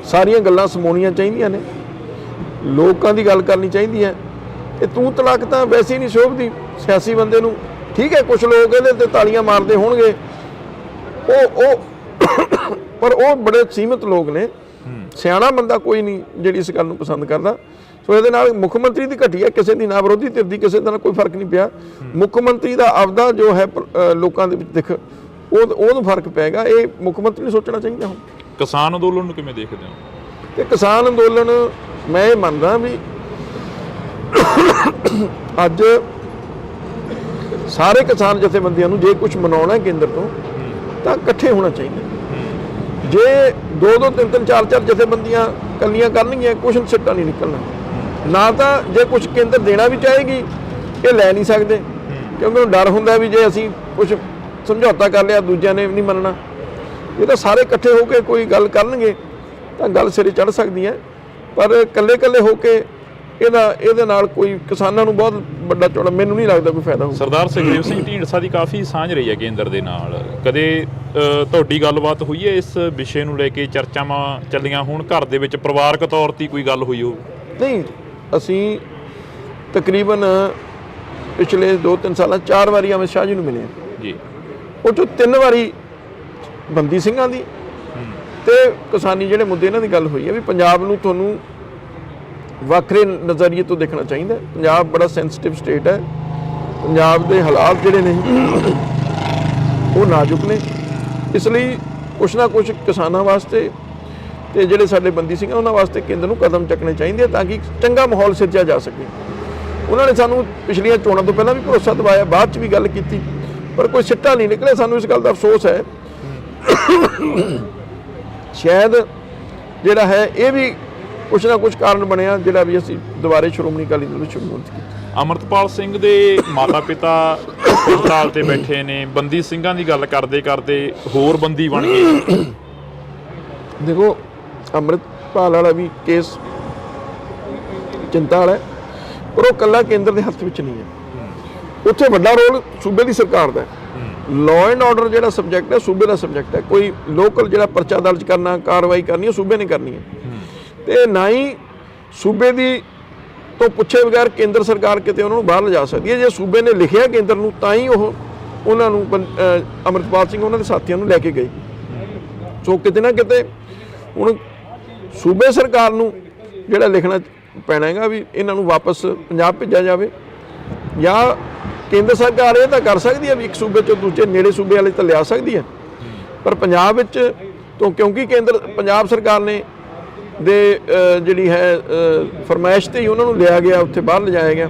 ਸਾਰੀਆਂ ਗੱਲਾਂ ਸਮੋਣੀਆਂ ਚਾਹੀਦੀਆਂ ਨੇ, ਲੋਕਾਂ ਦੀ ਗੱਲ ਕਰਨੀ ਚਾਹੀਦੀ ਹੈ। ਤੇ ਤੂੰ ਤਲਾਕ ਤਾਂ ਵੈਸੇ ਹੀ ਨਹੀਂ ਸ਼ੋਭਦੀ ਸਿਆਸੀ ਬੰਦੇ ਨੂੰ। ਠੀਕ ਹੈ ਕੁਝ ਲੋਕ ਇਹਦੇ ਤੇ ਤਾਲੀਆਂ ਮਾਰਦੇ ਹੋਣਗੇ, ਪਰ ਉਹ ਬੜੇ ਸੀਮਿਤ ਲੋਕ ਨੇ, ਸਿਆਣਾ ਬੰਦਾ ਕੋਈ ਨਹੀਂ ਜਿਹੜੀ ਇਸ ਗੱਲ ਨੂੰ ਪਸੰਦ ਕਰਦਾ। ਸੋ ਇਹਦੇ ਨਾਲ ਮੁੱਖ ਮੰਤਰੀ ਦੀ ਘਟੀਆ ਕਿਸੇ ਦੀ ਨਾ ਵਿਰੋਧੀ ਧਿਰ ਦੀ ਕਿਸੇ ਦਾ ਕੋਈ ਫਰਕ ਨਹੀਂ ਪਿਆ। ਮੁੱਖ ਮੰਤਰੀ ਦਾ ਆਪਦਾ ਜੋ ਹੈ ਲੋਕਾਂ ਦੇ ਵਿੱਚ ਦਿਖ ਉਹਨੂੰ ਫਰਕ ਪਏਗਾ। ਇਹ ਮੁੱਖ ਮੰਤਰੀ ਨੂੰ ਸੋਚਣਾ ਚਾਹੀਦਾ। ਹੁਣ ਕਿਸਾਨ ਅੰਦੋਲਨ ਨੂੰ ਕਿਵੇਂ ਦੇਖਦੇ ਹੋ? ਤੇ ਕਿਸਾਨ ਅੰਦੋਲਨ ਮੈਂ ਇਹ ਮੰਨਦਾ ਵੀ ਅੱਜ ਸਾਰੇ ਕਿਸਾਨ ਜਥੇਬੰਦੀਆਂ ਨੂੰ ਜੇ ਕੁਝ ਮਨਾਉਣਾ ਕੇਂਦਰ ਤੋਂ ਤਾਂ ਇਕੱਠੇ ਹੋਣਾ ਚਾਹੀਦਾ। ਜੇ 2-2 3-3 4-4 ਜਥੇਬੰਦੀਆਂ ਕੱਲੀਆਂ ਕਰਨਗੀਆਂ ਕੁਛ ਸਿੱਟਾ ਨਹੀਂ ਨਿਕਲਣਾ। ਨਾ ਤਾਂ ਜੇ ਕੁਝ ਕੇਂਦਰ ਦੇਣਾ ਵੀ ਚਾਹੇਗੀ ਇਹ ਲੈ ਨਹੀਂ ਸਕਦੇ, ਕਿਉਂਕਿ ਉਹਨੂੰ ਡਰ ਹੁੰਦਾ ਵੀ ਜੇ ਅਸੀਂ ਕੁਝ ਸਮਝੌਤਾ ਕਰ ਲਿਆ ਦੂਜਿਆਂ ਨੇ ਨਹੀਂ ਮੰਨਣਾ। ਇਹ ਤਾਂ ਸਾਰੇ ਇਕੱਠੇ ਹੋ ਕੇ ਕੋਈ ਗੱਲ ਕਰਨਗੇ ਤਾਂ ਗੱਲ ਸਿਰੇ ਚੜ੍ਹ ਸਕਦੀ ਹੈ, ਪਰ ਇਕੱਲੇ ਹੋ ਕੇ ਇਹਦੇ ਨਾਲ ਕੋਈ ਕਿਸਾਨਾਂ ਨੂੰ ਬਹੁਤ ਵੱਡਾ ਚੌੜਾ ਮੈਨੂੰ ਨਹੀਂ ਲੱਗਦਾ ਕੋਈ ਫਾਇਦਾ ਹੋਊ। ਸਰਦਾਰ ਸੁਖਦੇਵ ਸਿੰਘ ਢੀਂਡਸਾ ਦੀ ਕਾਫੀ ਸਾਂਝ ਰਹੀ ਹੈ ਕੇਂਦਰ ਦੇ ਨਾਲ, ਕਦੇ ਤੁਹਾਡੀ ਗੱਲਬਾਤ ਹੋਈ ਹੈ ਇਸ ਵਿਸ਼ੇ ਨੂੰ ਲੈ ਕੇ? ਚਰਚਾਵਾਂ ਚੱਲੀਆਂ ਹੁਣ ਘਰ ਦੇ ਵਿੱਚ ਪਰਿਵਾਰਕ ਤੌਰ ਤੇ ਕੋਈ ਗੱਲ ਹੋਈ ਹੋ? ਨਹੀਂ, ਅਸੀਂ ਤਕਰੀਬਨ ਪਿਛਲੇ 2-3 ਸਾਲਾਂ 4 ਵਾਰੀ ਅਮਿਤ ਸ਼ਾਹ ਜੀ ਨੂੰ ਮਿਲੇ ਜੀ। ਉਹ 'ਚੋਂ 3 ਵਾਰੀ ਬੰਦੀ ਸਿੰਘਾਂ ਦੀ ਤੇ ਕਿਸਾਨੀ ਜਿਹੜੇ ਮੁੱਦੇ ਇਹਨਾਂ ਦੀ ਗੱਲ ਹੋਈ ਹੈ ਵੀ ਪੰਜਾਬ ਨੂੰ ਤੁਹਾਨੂੰ ਵੱਖਰੇ ਨਜ਼ਰੀਏ ਤੋਂ ਦੇਖਣਾ ਚਾਹੀਦਾ। ਪੰਜਾਬ ਬੜਾ ਸੈਂਸਿਟਿਵ ਸਟੇਟ ਹੈ, ਪੰਜਾਬ ਦੇ ਹਾਲਾਤ ਜਿਹੜੇ ਨੇ ਉਹ ਨਾਜ਼ੁਕ ਨੇ, ਇਸ ਲਈ ਕੁਛ ਨਾ ਕੁਛ ਕਿਸਾਨਾਂ ਵਾਸਤੇ ਤੇ ਜਿਹੜੇ ਸਾਡੇ ਬੰਦੀ ਸਿੰਘ ਉਹਨਾਂ ਵਾਸਤੇ ਕੇਂਦਰ ਨੂੰ ਕਦਮ ਚੱਕਣੇ ਚਾਹੀਦੇ ਤਾਂ ਕਿ ਚੰਗਾ ਮਾਹੌਲ ਸਿਰਜਿਆ ਜਾ ਸਕੇ। ਉਹਨਾਂ ਨੇ ਸਾਨੂੰ ਪਿਛਲੀਆਂ ਚੋਣਾਂ ਤੋਂ ਪਹਿਲਾਂ ਵੀ ਭਰੋਸਾ ਦਿਵਾਇਆ, ਬਾਅਦ 'ਚ ਵੀ ਗੱਲ ਕੀਤੀ, ਪਰ ਕੋਈ ਸਿੱਟਾ ਨਹੀਂ ਨਿਕਲਿਆ। ਸਾਨੂੰ ਇਸ ਗੱਲ ਦਾ ਅਫਸੋਸ ਹੈ। ਸ਼ਾਇਦ ਜਿਹੜਾ ਹੈ ਇਹ ਵੀ ਕੁਛ ਨਾ ਕੁਛ ਕਾਰਨ ਬਣਿਆ ਜਿਹੜਾ ਵੀ ਅਸੀਂ ਦੁਬਾਰੇ ਸ਼੍ਰੋਮਣੀ ਅਕਾਲੀ ਦਲ ਨੂੰ ਸ਼ੁਰੂ ਕੀਤਾ। ਅਮਰਤਪਾਲ ਸਿੰਘ ਦੇ ਮਾਤਾ ਪਿਤਾ ਹਸਪਤਾਲ ਤੇ ਬੈਠੇ ਨੇ, ਬੰਦੀ ਸਿੰਘਾਂ ਦੀ ਗੱਲ ਕਰਦੇ ਹੋਰ ਬੰਦੀ ਬਣ ਗਏ। ਦੇਖੋ ਅੰਮ੍ਰਿਤਪਾਲ ਵਾਲਾ ਵੀ ਕੇਸ ਚਿੰਤਾ ਵਾਲਾ, ਪਰ ਉਹ ਇਕੱਲਾ ਕੇਂਦਰ ਦੇ ਹੱਥ ਵਿੱਚ ਨਹੀਂ ਹੈ। ਉੱਥੇ ਵੱਡਾ ਰੋਲ ਸੂਬੇ ਦੀ ਸਰਕਾਰ ਦਾ ਹੈ। ਲਾਅ ਐਂਡ ਆਰਡਰ ਜਿਹੜਾ ਸਬਜੈਕਟ ਹੈ ਸੂਬੇ ਦਾ ਸਬਜੈਕਟ ਹੈ। ਕੋਈ ਲੋਕਲ ਜਿਹੜਾ ਪਰਚਾ ਦਰਜ ਕਰਨਾ, ਕਾਰਵਾਈ ਕਰਨੀ ਉਹ ਸੂਬੇ ਨੇ ਕਰਨੀ ਹੈ, ਤੇ ਨਾ ਹੀ ਸੂਬੇ ਦੀ ਤੋਂ ਪੁੱਛੇ ਬਗੈਰ ਕੇਂਦਰ ਸਰਕਾਰ ਕਿਤੇ ਉਹਨਾਂ ਨੂੰ ਬਾਹਰ ਲਿਜਾ ਸਕਦੀ ਹੈ। ਜੇ ਸੂਬੇ ਨੇ ਲਿਖਿਆ ਕੇਂਦਰ ਨੂੰ ਤਾਂ ਹੀ ਉਹ ਉਹਨਾਂ ਨੂੰ ਅਮਰਤਪਾਲ ਸਿੰਘ ਉਹਨਾਂ ਦੇ ਸਾਥੀਆਂ ਨੂੰ ਲੈ ਕੇ ਗਏ। ਸੋ ਕਿਤੇ ਨਾ ਕਿਤੇ ਹੁਣ ਸੂਬੇ ਸਰਕਾਰ ਨੂੰ ਜਿਹੜਾ ਲਿਖਣਾ ਪੈਣਾ ਹੈਗਾ ਵੀ ਇਹਨਾਂ ਨੂੰ ਵਾਪਸ ਪੰਜਾਬ ਭੇਜਿਆ ਜਾਵੇ, ਜਾਂ ਕੇਂਦਰ ਸਰਕਾਰ ਇਹ ਤਾਂ ਕਰ ਸਕਦੀ ਹੈ ਵੀ ਇੱਕ ਸੂਬੇ 'ਚੋਂ ਦੂਜੇ ਨੇੜੇ ਸੂਬੇ ਵਾਲੇ ਤਾਂ ਲਿਆ ਸਕਦੀ ਹੈ, ਪਰ ਪੰਜਾਬ ਵਿੱਚ ਤੋਂ ਕਿਉਂਕਿ ਪੰਜਾਬ ਸਰਕਾਰ ਨੇ ਦੇ ਜਿਹੜੀ ਹੈ ਫਰਮਾਇਸ਼ ਤੇ ਹੀ ਉਹਨਾਂ ਨੂੰ ਲਿਆ ਗਿਆ, ਉੱਥੇ ਬਾਹਰ ਲਿਜਾਇਆ ਗਿਆ।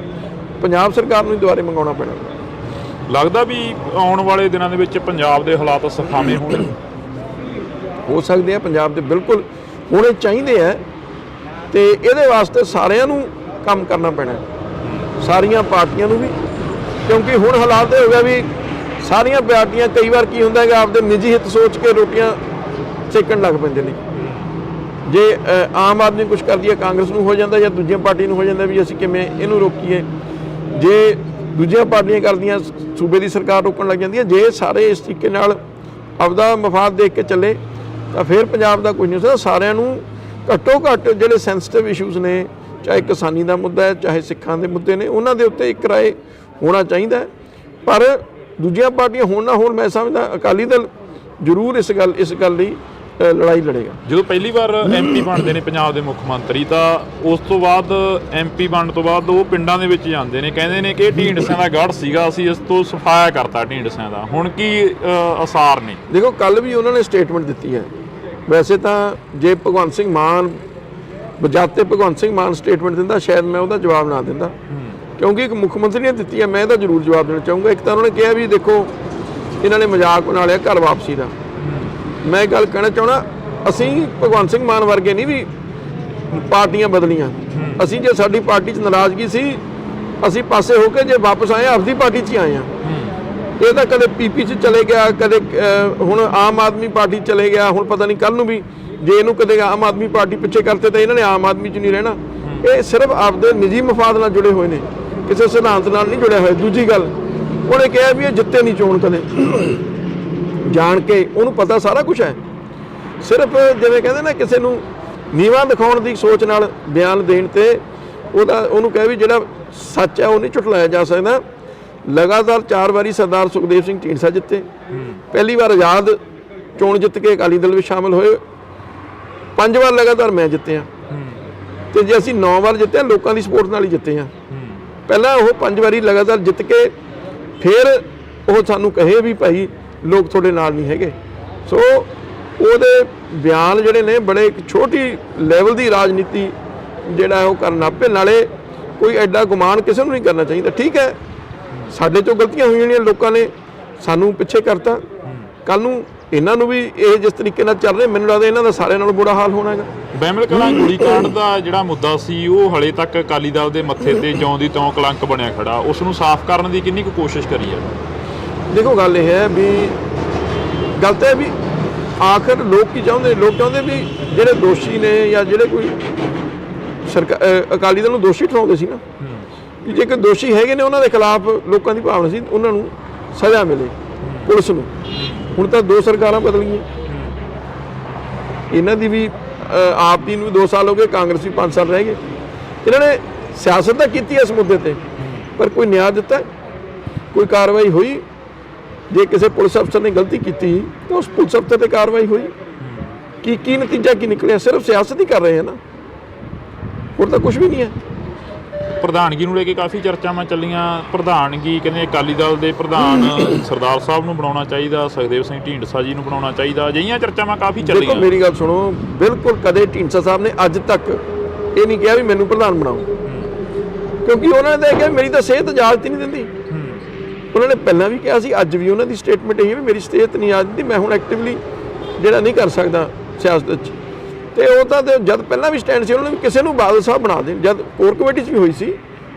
ਪੰਜਾਬ ਸਰਕਾਰ ਨੂੰ ਹੀ ਦੁਬਾਰੇ ਮੰਗਾਉਣਾ ਪੈਣਾ। ਲੱਗਦਾ ਵੀ ਆਉਣ ਵਾਲੇ ਦਿਨਾਂ ਦੇ ਵਿੱਚ ਪੰਜਾਬ ਦੇ ਹਾਲਾਤ ਸੁਖਾਵੇਂ ਹੋਣਗੇ? ਹੋ ਸਕਦੇ ਆ, ਪੰਜਾਬ ਦੇ ਬਿਲਕੁਲ ਹੋਣੇ ਚਾਹੀਦੇ ਆ, ਤੇ ਇਹਦੇ ਵਾਸਤੇ ਸਾਰਿਆਂ ਨੂੰ ਕੰਮ ਕਰਨਾ ਪੈਣਾ, ਸਾਰੀਆਂ ਪਾਰਟੀਆਂ ਨੂੰ ਵੀ, ਕਿਉਂਕਿ ਹੁਣ ਹਾਲਾਤ ਇਹ ਹੋ ਗਿਆ ਵੀ ਸਾਰੀਆਂ ਪਾਰਟੀਆਂ ਕਈ ਵਾਰ ਕੀ ਹੁੰਦਾ ਹੈਗਾ ਆਪਦੇ ਨਿੱਜੀ ਹਿੱਤ ਸੋਚ ਕੇ ਰੋਟੀਆਂ ਸੇਕਣ ਲੱਗ ਪੈਂਦੇ ਨੇ। ਜੇ ਆਮ ਆਦਮੀ ਕੁਝ ਕਰਦੀ ਹੈ ਕਾਂਗਰਸ ਨੂੰ ਹੋ ਜਾਂਦਾ ਜਾਂ ਦੂਜੀਆਂ ਪਾਰਟੀ ਨੂੰ ਹੋ ਜਾਂਦਾ ਵੀ ਅਸੀਂ ਕਿਵੇਂ ਇਹਨੂੰ ਰੋਕੀਏ। ਜੇ ਦੂਜੀਆਂ ਪਾਰਟੀਆਂ ਕਰਦੀਆਂ, ਸੂਬੇ ਦੀ ਸਰਕਾਰ ਰੋਕਣ ਲੱਗ ਜਾਂਦੀ ਹੈ। ਜੇ ਸਾਰੇ ਇਸ ਤਰੀਕੇ ਨਾਲ ਆਪਦਾ ਮਫਾਦ ਦੇਖ ਕੇ ਚੱਲੇ ਤਾਂ ਫਿਰ ਪੰਜਾਬ ਦਾ ਕੁਝ ਨਹੀਂ ਹੋ ਸਕਦਾ। ਸਾਰਿਆਂ ਨੂੰ ਘੱਟੋ ਘੱਟ ਜਿਹੜੇ ਸੈਂਸਿਟਿਵ ਇਸ਼ੂਜ਼ ਨੇ, ਚਾਹੇ ਕਿਸਾਨੀ ਦਾ ਮੁੱਦਾ ਹੈ, ਚਾਹੇ ਸਿੱਖਾਂ ਦੇ ਮੁੱਦੇ ਨੇ, ਉਹਨਾਂ ਦੇ ਉੱਤੇ ਇੱਕ ਰਾਏ ਹੋਣਾ ਚਾਹੀਦਾ ਹੈ। ਪਰ ਦੂਜੀਆਂ ਪਾਰਟੀਆਂ ਹੋਣ ਨਾ ਹੋਣ, ਮੈਂ ਸਮਝਦਾ ਅਕਾਲੀ ਦਲ ਜ਼ਰੂਰ ਇਸ ਗੱਲ ਲਈ ਲੜਾਈ ਲੜੇਗਾ। ਜਦੋਂ ਪਹਿਲੀ ਵਾਰ ਐਮਪੀ ਬਣਦੇ ਨੇ ਪੰਜਾਬ ਦੇ ਮੁੱਖ ਮੰਤਰੀ, ਤਾਂ ਉਸ ਤੋਂ ਬਾਅਦ ਐਮਪੀ ਬਣਨ ਤੋਂ ਬਾਅਦ ਉਹ ਪਿੰਡਾਂ ਦੇ ਵਿੱਚ ਜਾਂਦੇ ਨੇ, ਕਹਿੰਦੇ ਨੇ ਕਿ ਢੀਂਡਸਿਆਂ ਦਾ ਗੜ੍ਹ ਸੀਗਾ, ਅਸੀਂ ਇਸ ਤੋਂ ਸਫਾਇਆ ਕਰਤਾ ਢੀਂਡਸਿਆਂ ਦਾ। ਹੁਣ ਕੀ ਅਸਾਰ ਨੇ? ਦੇਖੋ, ਕੱਲ ਵੀ ਉਹਨਾਂ ਨੇ ਸਟੇਟਮੈਂਟ ਦਿੱਤੀ ਹੈ। ਵੈਸੇ ਤਾਂ ਜੇ ਭਗਵੰਤ ਸਿੰਘ ਮਾਨ ਬਜਾਤੇ ਭਗਵੰਤ ਸਿੰਘ ਮਾਨ ਸਟੇਟਮੈਂਟ ਦਿੰਦਾ, ਸ਼ਾਇਦ ਮੈਂ ਉਹਦਾ ਜਵਾਬ ਨਾ ਦਿੰਦਾ, ਕਿਉਂਕਿ ਇੱਕ ਮੁੱਖ ਮੰਤਰੀ ਨੇ ਦਿੱਤੀ ਹੈ। ਮੈਂ ਇਹਦਾ ਜ਼ਰੂਰ ਜਵਾਬ ਦੇਣਾ ਚਾਹੂੰਗਾ। ਇੱਕ ਤਾਂ ਉਹਨਾਂ ਨੇ ਕਿਹਾ ਵੀ ਦੇਖੋ ਇਹਨਾਂ ਨੇ ਮਜ਼ਾਕ ਬਣਾ ਲਿਆ ਘਰ ਵਾਪਸੀ ਦਾ। ਮੈਂ ਇਹ ਗੱਲ ਕਹਿਣਾ ਚਾਹੁੰਦਾ, ਅਸੀਂ ਭਗਵੰਤ ਸਿੰਘ ਮਾਨ ਵਰਗੇ ਨਹੀਂ ਵੀ ਪਾਰਟੀਆਂ ਬਦਲੀਆਂ। ਅਸੀਂ ਜੇ ਸਾਡੀ ਪਾਰਟੀ 'ਚ ਨਾਰਾਜ਼ਗੀ ਸੀ, ਅਸੀਂ ਪਾਸੇ ਹੋ ਕੇ ਜੇ ਵਾਪਸ ਆਏ ਆਪਦੀ ਪਾਰਟੀ 'ਚ ਹੀ ਆਏ ਹਾਂ। ਇਹ ਤਾਂ ਕਦੇ ਪੀਪੀ 'ਚ ਚਲੇ ਗਿਆ, ਕਦੇ ਹੁਣ ਆਮ ਆਦਮੀ ਪਾਰਟੀ ਚਲੇ ਗਿਆ, ਹੁਣ ਪਤਾ ਨਹੀਂ ਕੱਲ ਨੂੰ ਵੀ ਜੇ ਇਹਨੂੰ ਕਦੇ ਆਮ ਆਦਮੀ ਪਾਰਟੀ ਪਿੱਛੇ ਕਰਤੇ ਤਾਂ ਇਹਨਾਂ ਨੇ ਆਮ ਆਦਮੀ 'ਚ ਨਹੀਂ ਰਹਿਣਾ। ਇਹ ਸਿਰਫ ਆਪਦੇ ਨਿੱਜੀ ਮਫਾਦ ਨਾਲ ਜੁੜੇ ਹੋਏ ਨੇ, ਕਿਸੇ ਸਿਧਾਂਤ ਨਾਲ ਨਹੀਂ ਜੁੜਿਆ ਹੋਇਆ। ਦੂਜੀ ਗੱਲ, ਉਹਨੇ ਕਿਹਾ ਵੀ ਇਹ ਜਿੱਤੇ ਨਹੀਂ ਚੋਣ ਕਦੇ, ਜਾਣ ਕੇ ਉਹਨੂੰ ਪਤਾ ਸਾਰਾ ਕੁਝ ਹੈ। ਸਿਰਫ ਜਿਵੇਂ ਕਹਿੰਦੇ ਨਾ ਕਿਸੇ ਨੂੰ ਨੀਵਾਂ ਦਿਖਾਉਣ ਦੀ ਸੋਚ ਨਾਲ ਬਿਆਨ ਦੇਣ ਤੇ ਉਹਨੂੰ ਕਹੇ ਵੀ ਜਿਹੜਾ ਸੱਚ ਹੈ ਉਹ ਨਹੀਂ ਝੁਠਲਾਇਆ ਜਾ ਸਕਦਾ। ਲਗਾਤਾਰ 4 ਵਾਰੀ ਸਰਦਾਰ ਸੁਖਦੇਵ ਸਿੰਘ ਢੀਂਡਸਾ ਜਿੱਤੇ, ਪਹਿਲੀ ਵਾਰ ਆਜ਼ਾਦ ਚੋਣ ਜਿੱਤ ਕੇ ਅਕਾਲੀ ਦਲ ਵਿੱਚ ਸ਼ਾਮਲ ਹੋਏ, 5 ਵਾਰ ਲਗਾਤਾਰ ਮੈਂ ਜਿੱਤੇ ਹਾਂ, ਤੇ ਜੇ ਅਸੀਂ 9 ਵਾਰ ਜਿੱਤੇ ਹਾਂ ਲੋਕਾਂ ਦੀ ਸਪੋਰਟ ਨਾਲ ਹੀ ਜਿੱਤੇ ਹਾਂ। ਪਹਿਲਾਂ ਉਹ 5 ਵਾਰੀ ਲਗਾਤਾਰ ਜਿੱਤ ਕੇ ਫਿਰ ਉਹ ਸਾਨੂੰ ਕਹੇ ਵੀ ਭਾਈ ਲੋਕ ਤੁਹਾਡੇ ਨਾਲ ਨਹੀਂ ਹੈਗੇ। ਸੋ ਉਹਦੇ ਬਿਆਨ ਜਿਹੜੇ ਨੇ ਬੜੇ ਇੱਕ ਛੋਟੀ ਲੈਵਲ ਦੀ ਰਾਜਨੀਤੀ ਜਿਹੜਾ ਉਹ ਕਰਨ ਆਪੇ, ਨਾਲੇ ਕੋਈ ਐਡਾ ਗੁਮਾਨ ਕਿਸੇ ਨੂੰ ਨਹੀਂ ਕਰਨਾ ਚਾਹੀਦਾ। ਠੀਕ ਹੈ, ਸਾਡੇ ਤੋਂ ਗਲਤੀਆਂ ਹੋਈਆਂ ਨੇ, ਲੋਕਾਂ ਨੇ ਸਾਨੂੰ ਪਿੱਛੇ ਕਰਤਾ, ਕੱਲ ਨੂੰ ਇਹਨਾਂ ਨੂੰ ਵੀ ਇਹ ਜਿਸ ਤਰੀਕੇ ਨਾਲ ਚੱਲ ਰਹੇ, ਮੈਨੂੰ ਲੱਗਦਾ ਇਹਨਾਂ ਦਾ ਸਾਰਿਆਂ ਨਾਲੋਂ ਬੁਰਾ ਹਾਲ ਹੋਣਾ ਹੈਗਾ। ਬਹਿਮਲ ਕਲਾਂ ਗੋਲੀकांड ਦਾ ਜਿਹੜਾ ਮੁੱਦਾ ਸੀ ਉਹ ਹਲੇ ਤੱਕ ਅਕਾਲੀ ਦਲ ਦੇ ਮੱਥੇ ਤੇ ਜਿਉਂ ਦੀ ਤਿਉਂ ਕਲੰਕ ਬਣਿਆ ਖੜਾ, ਉਸ ਨੂੰ ਸਾਫ਼ ਕਰਨ ਦੀ ਕਿੰਨੀ ਕੁ ਕੋਸ਼ਿਸ਼ ਕਰੀ ਹੈ? ਦੇਖੋ, ਗੱਲ ਇਹ ਹੈ ਵੀ ਗੱਲ ਤਾਂ ਇਹ ਵੀ ਆਖਰ ਲੋਕ ਕੀ ਚਾਹੁੰਦੇ? ਲੋਕ ਚਾਹੁੰਦੇ ਵੀ ਜਿਹੜੇ ਦੋਸ਼ੀ ਨੇ ਜਾਂ ਜਿਹੜੇ ਕੋਈ ਅਕਾਲੀ ਦਲ ਨੂੰ ਦੋਸ਼ੀ ਠਹਿਰਾਉਂਦੇ ਸੀ ਨਾ, ਕਿ ਜੇ ਕੋਈ ਦੋਸ਼ੀ ਹੈਗੇ ਨੇ ਉਹਨਾਂ ਦੇ ਖਿਲਾਫ ਲੋਕਾਂ ਦੀ ਭਾਵਨਾ ਸੀ ਉਹਨਾਂ ਨੂੰ ਸਜ਼ਾ ਮਿਲੇ, ਪੁਲਿਸ ਨੂੰ। ਹੁਣ ਤਾਂ 2 ਸਰਕਾਰਾਂ ਬਦਲ ਗਈਆਂ, ਇਹਨਾਂ ਦੀ ਵੀ ਆਪ ਦੀ ਨੂੰ 2 ਸਾਲ ਹੋ ਗਏ, ਕਾਂਗਰਸੀ 5 ਸਾਲ ਰਹਿ ਗਏ। ਇਹਨਾਂ ਨੇ ਸਿਆਸਤ ਤਾਂ ਕੀਤੀ ਇਸ ਮੁੱਦੇ ਤੇ, ਪਰ ਕੋਈ ਨਿਆਂ ਦਿੱਤਾ? ਕੋਈ ਕਾਰਵਾਈ ਹੋਈ? ਜੇ ਕਿਸੇ ਪੁਲਿਸ ਅਫਸਰ ਨੇ ਗਲਤੀ ਕੀਤੀ ਤਾਂ ਉਸ ਪੁਲਿਸ ਅਫਸਰ ਤੇ ਕਾਰਵਾਈ ਹੋਈ? ਕੀ ਨਤੀਜਾ ਕੀ ਨਿਕਲਿਆ? ਸਿਰਫ ਸਿਆਸਤ ਹੀ ਕਰ ਰਹੇ ਹਨ ਨਾ, ਹੋਰ ਤਾਂ ਕੁਝ ਵੀ ਨਹੀਂ ਹੈ। ਪ੍ਰਧਾਨਗੀ ਨੂੰ ਲੈ ਕੇ ਕਾਫੀ ਚਰਚਾਵਾਂ ਚੱਲੀਆਂ। ਪ੍ਰਧਾਨਗੀ ਕਹਿੰਦੇ ਅਕਾਲੀ ਦਲ ਦੇ ਪ੍ਰਧਾਨ ਸਰਦਾਰ ਸਾਹਿਬ ਨੂੰ ਬਣਾਉਣਾ ਚਾਹੀਦਾ, ਸੁਖਦੇਵ ਸਿੰਘ ਢੀਂਡਸਾ ਜੀ ਨੂੰ ਬਣਾਉਣਾ ਚਾਹੀਦਾ, ਅਜਿਹੀਆਂ ਚਰਚਾਵਾਂ ਕਾਫੀ ਚੱਲੀਆਂ। ਦੇਖੋ, ਮੇਰੀ ਗੱਲ ਸੁਣੋ, ਬਿਲਕੁਲ ਕਦੇ ਢੀਂਡਸਾ ਸਾਹਿਬ ਨੇ ਅੱਜ ਤੱਕ ਇਹ ਨਹੀਂ ਕਿਹਾ ਵੀ ਮੈਨੂੰ ਪ੍ਰਧਾਨ ਬਣਾਓ, ਕਿਉਂਕਿ ਉਹਨਾਂ ਨੇ ਤਾਂ ਕਿਹਾ ਮੇਰੀ ਤਾਂ ਸਿਹਤ ਇਜਾਜ਼ਤ ਹੀ ਨਹੀਂ ਦਿੰਦੀ। ਉਹਨਾਂ ਨੇ ਪਹਿਲਾਂ ਵੀ ਕਿਹਾ ਸੀ, ਅੱਜ ਵੀ ਉਹਨਾਂ ਦੀ ਸਟੇਟਮੈਂਟ ਇਹ ਹੈ ਵੀ ਮੇਰੀ ਸਿਹਤ ਨਹੀਂ ਇਜਾਜ਼ਤ ਦਿੰਦੀ, ਮੈਂ ਹੁਣ ਐਕਟਿਵਲੀ ਜਿਹੜਾ ਨਹੀਂ ਕਰ ਸਕਦਾ ਸਿਆਸਤ 'ਚ। ਤੇ ਉਹ ਤਾਂ ਜਦ ਪਹਿਲਾਂ ਵੀ ਸਟੈਂਡ ਸੀ ਉਹਨਾਂ ਨੇ ਵੀ ਕਿਸੇ ਨੂੰ ਬਾਦਲ ਸਾਹਿਬ ਬਣਾ ਦੇਣ। ਜਦ ਕੋਰ ਕਮੇਟੀ 'ਚ ਵੀ ਹੋਈ ਸੀ,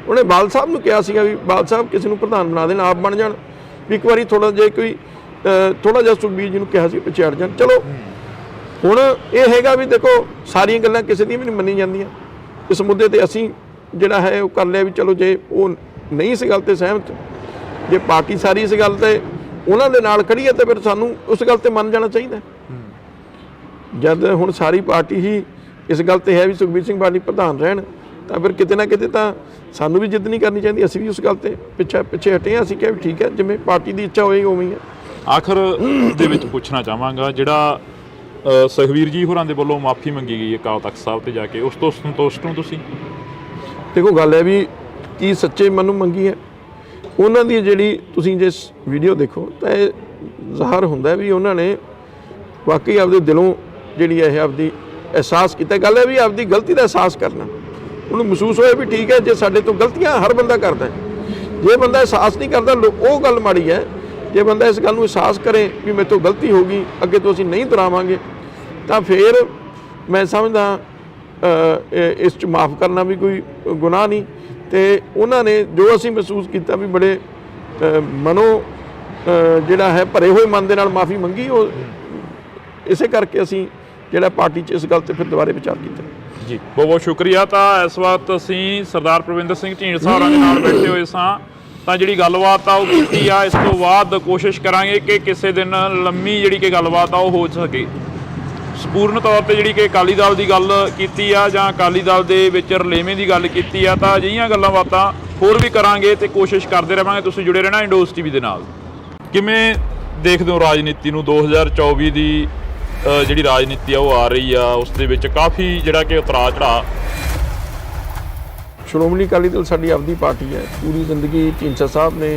ਉਹਨੇ ਬਾਦਲ ਸਾਹਿਬ ਨੂੰ ਕਿਹਾ ਸੀਗਾ ਵੀ ਬਾਦਲ ਸਾਹਿਬ ਕਿਸੇ ਨੂੰ ਪ੍ਰਧਾਨ ਬਣਾ ਦੇਣ, ਆਪ ਬਣ ਜਾਣ। ਵੀ ਇੱਕ ਵਾਰੀ ਥੋੜ੍ਹਾ ਜਿਹਾ ਸੁਖਬੀਰ ਜੀ ਨੂੰ ਕਿਹਾ ਸੀ ਪਿੱਛੇ ਹਟ ਜਾਣ। ਚਲੋ ਹੁਣ ਇਹ ਹੈਗਾ ਵੀ ਦੇਖੋ, ਸਾਰੀਆਂ ਗੱਲਾਂ ਕਿਸੇ ਦੀਆਂ ਵੀ ਨਹੀਂ ਮੰਨੀ ਜਾਂਦੀਆਂ। ਇਸ ਮੁੱਦੇ ਤੇ ਅਸੀਂ ਜਿਹੜਾ ਹੈ ਉਹ ਕਰ ਲਿਆ ਵੀ ਚਲੋ, ਜੇ ਉਹ ਨਹੀਂ ਇਸ ਗੱਲ ਤੇ ਸਹਿਮਤ, ਜੇ ਪਾਰਟੀ ਸਾਰੀ ਇਸ ਗੱਲ ਤੇ ਉਹਨਾਂ ਦੇ ਨਾਲ ਖੜੀ ਹੈ ਤਾਂ ਫਿਰ ਸਾਨੂੰ ਉਸ ਗੱਲ ਤੇ ਮੰਨ ਜਾਣਾ ਚਾਹੀਦਾ। ਜਦ ਹੁਣ ਸਾਰੀ ਪਾਰਟੀ ਹੀ ਇਸ ਗੱਲ ਤੇ ਹੈ ਵੀ ਸੁਖਬੀਰ ਸਿੰਘ ਬਾਦਲ ਪ੍ਰਧਾਨ ਰਹਿਣ, ਤਾਂ ਫਿਰ ਕਿਤੇ ਨਾ ਕਿਤੇ ਤਾਂ ਸਾਨੂੰ ਵੀ ਜਿੱਦ ਨਹੀਂ ਕਰਨੀ ਚਾਹੀਦੀ। ਅਸੀਂ ਵੀ ਉਸ ਗੱਲ ਤੇ ਪਿੱਛੇ ਹਟੇ ਹਾਂ। ਅਸੀਂ ਕਿਹਾ ਵੀ ਠੀਕ ਹੈ, ਜਿਵੇਂ ਪਾਰਟੀ ਦੀ ਇੱਛਾ ਹੋਏਗੀ ਉਵੇਂ ਹੀ ਹੈ। ਆਖਰ ਦੇ ਵਿੱਚ ਪੁੱਛਣਾ ਚਾਹਾਂਗਾ, ਜਿਹੜਾ ਸੁਖਬੀਰ ਜੀ ਹੋਰਾਂ ਦੇ ਵੱਲੋਂ ਮਾਫੀ ਮੰਗੀ ਗਈ ਅਕਾਲ ਤਖਤ ਸਾਹਿਬ ਤੇ ਜਾ ਕੇ, ਉਸ ਤੋਂ ਸੰਤੁਸ਼ਟ ਹੋ ਤੁਸੀਂ? ਦੇਖੋ, ਗੱਲ ਹੈ ਵੀ ਕੀ ਸੱਚੇ ਮਨ ਨੂੰ ਮੰਗੀ ਹੈ ਉਹਨਾਂ ਦੀ? ਜਿਹੜੀ ਤੁਸੀਂ ਜੇ ਵੀਡੀਓ ਦੇਖੋ ਤਾਂ ਇਹ ਜ਼ਾਹਰ ਹੁੰਦਾ ਵੀ ਉਹਨਾਂ ਨੇ ਵਾਕਈ ਆਪਦੇ ਦਿਲੋਂ ਜਿਹੜੀ ਇਹ ਆਪਦੀ ਅਹਿਸਾਸ ਕੀਤਾ। ਗੱਲ ਹੈ ਵੀ ਆਪਦੀ ਗਲਤੀ ਦਾ ਅਹਿਸਾਸ ਕਰਨਾ, ਉਹਨੂੰ ਮਹਿਸੂਸ ਹੋਇਆ ਵੀ ਠੀਕ ਹੈ, ਜੇ ਸਾਡੇ ਤੋਂ ਗਲਤੀਆਂ ਹਰ ਬੰਦਾ ਕਰਦਾ ਹੈ। ਜੇ ਬੰਦਾ ਅਹਿਸਾਸ ਨਹੀਂ ਕਰਦਾ ਉਹ ਗੱਲ ਮਾੜੀ ਹੈ। ਜੇ ਬੰਦਾ ਇਸ ਗੱਲ ਨੂੰ ਅਹਿਸਾਸ ਕਰੇ ਵੀ ਮੇਰੇ ਤੋਂ ਗਲਤੀ ਹੋ ਗਈ, ਅੱਗੇ ਤੋਂ ਅਸੀਂ ਨਹੀਂ ਦੁਹਰਾਵਾਂਗੇ, ਤਾਂ ਫਿਰ ਮੈਂ ਸਮਝਦਾ ਇਸ 'ਚ ਮਾफ़ ਕਰਨਾ ਵੀ ਕੋਈ ਗੁਨਾਹ ਨਹੀਂ। ਤੇ ਉਹਨਾਂ ਨੇ ਜੋ ਅਸੀਂ ਮਹਿਸੂਸ ਕੀਤਾ ਵੀ ਬੜੇ ਜਿਹੜਾ ਹੈ ਭਰੇ ਹੋਏ ਮਨ ਦੇ ਨਾਲ ਮਾफ़ੀ ਮੰਗੀ, ਉਹ ਇਸੇ ਕਰਕੇ ਅਸੀਂ ਜਿਹੜਾ ਪਾਰਟੀ 'ਚ ਇਸ ਗੱਲ ਤੇ ਫਿਰ ਦੁਬਾਰੇ ਵਿਚਾਰ ਕੀਤਾ। ਜੀ, ਬਹੁਤ ਬਹੁਤ ਸ਼ੁਕਰੀਆ। ਤਾਂ ਇਸ ਵਕਤ ਅਸੀਂ ਸਰਦਾਰ ਪ੍ਰਵਿੰਦਰ ਸਿੰਘ ਢੀਂਡਸਾ ਹੋਰਾਂ ਦੇ ਨਾਲ ਬੈਠੇ ਹੋਏ ਸਾਂ। ਤਾਂ ਜਿਹੜੀ ਗੱਲਬਾਤ ਆ ਉਹ ਕੀਤੀ ਆ। ਇਸ ਤੋਂ ਬਾਅਦ ਕੋਸ਼ਿਸ਼ ਕਰਾਂਗੇ ਕਿ ਕਿਸੇ ਦਿਨ ਲੰਮੀ ਜਿਹੜੀ ਕਿ ਗੱਲਬਾਤ ਆ ਉਹ ਹੋ ਸਕੇ। ਸੰਪੂਰਨ ਤੌਰ ਤੇ ਜਿਹੜੀ ਕਿ ਅਕਾਲੀ ਦਲ ਦੀ ਗੱਲ ਕੀਤੀ ਆ ਜਾਂ ਅਕਾਲੀ ਦਲ ਦੇ ਵਿੱਚ ਰਲੇਵੇਂ ਦੀ ਗੱਲ ਕੀਤੀ ਆ, ਤਾਂ ਅਜਿਹੀਆਂ ਗੱਲਾਂ ਬਾਤਾਂ ਹੋਰ ਵੀ ਕਰਾਂਗੇ ਤੇ ਕੋਸ਼ਿਸ਼ ਕਰਦੇ ਰਹਾਂਗੇ। ਤੁਸੀਂ ਜੁੜੇ ਰਹਿਣਾ ਇੰਡੋਜ਼ ਟੀਵੀ ਦੇ ਨਾਲ। ਕਿਵੇਂ ਦੇਖਦੇ ਹੋ ਰਾਜਨੀਤੀ ਨੂੰ? 2024 ਦੀ ਜਿਹੜੀ ਰਾਜਨੀਤੀ ਆ ਉਹ ਆ ਰਹੀ ਆ, ਉਸ ਦੇ ਵਿੱਚ ਕਾਫੀ ਜਿਹੜਾ ਕਿ ਉਤਰਾਅ ਚੜਾਅ। ਸ਼੍ਰੋਮਣੀ ਅਕਾਲੀ ਦਲ ਸਾਡੀ ਆਪਦੀ ਪਾਰਟੀ ਹੈ। ਪੂਰੀ ਜ਼ਿੰਦਗੀ ਢੀਂਡਸਾ ਸਾਹਿਬ ਨੇ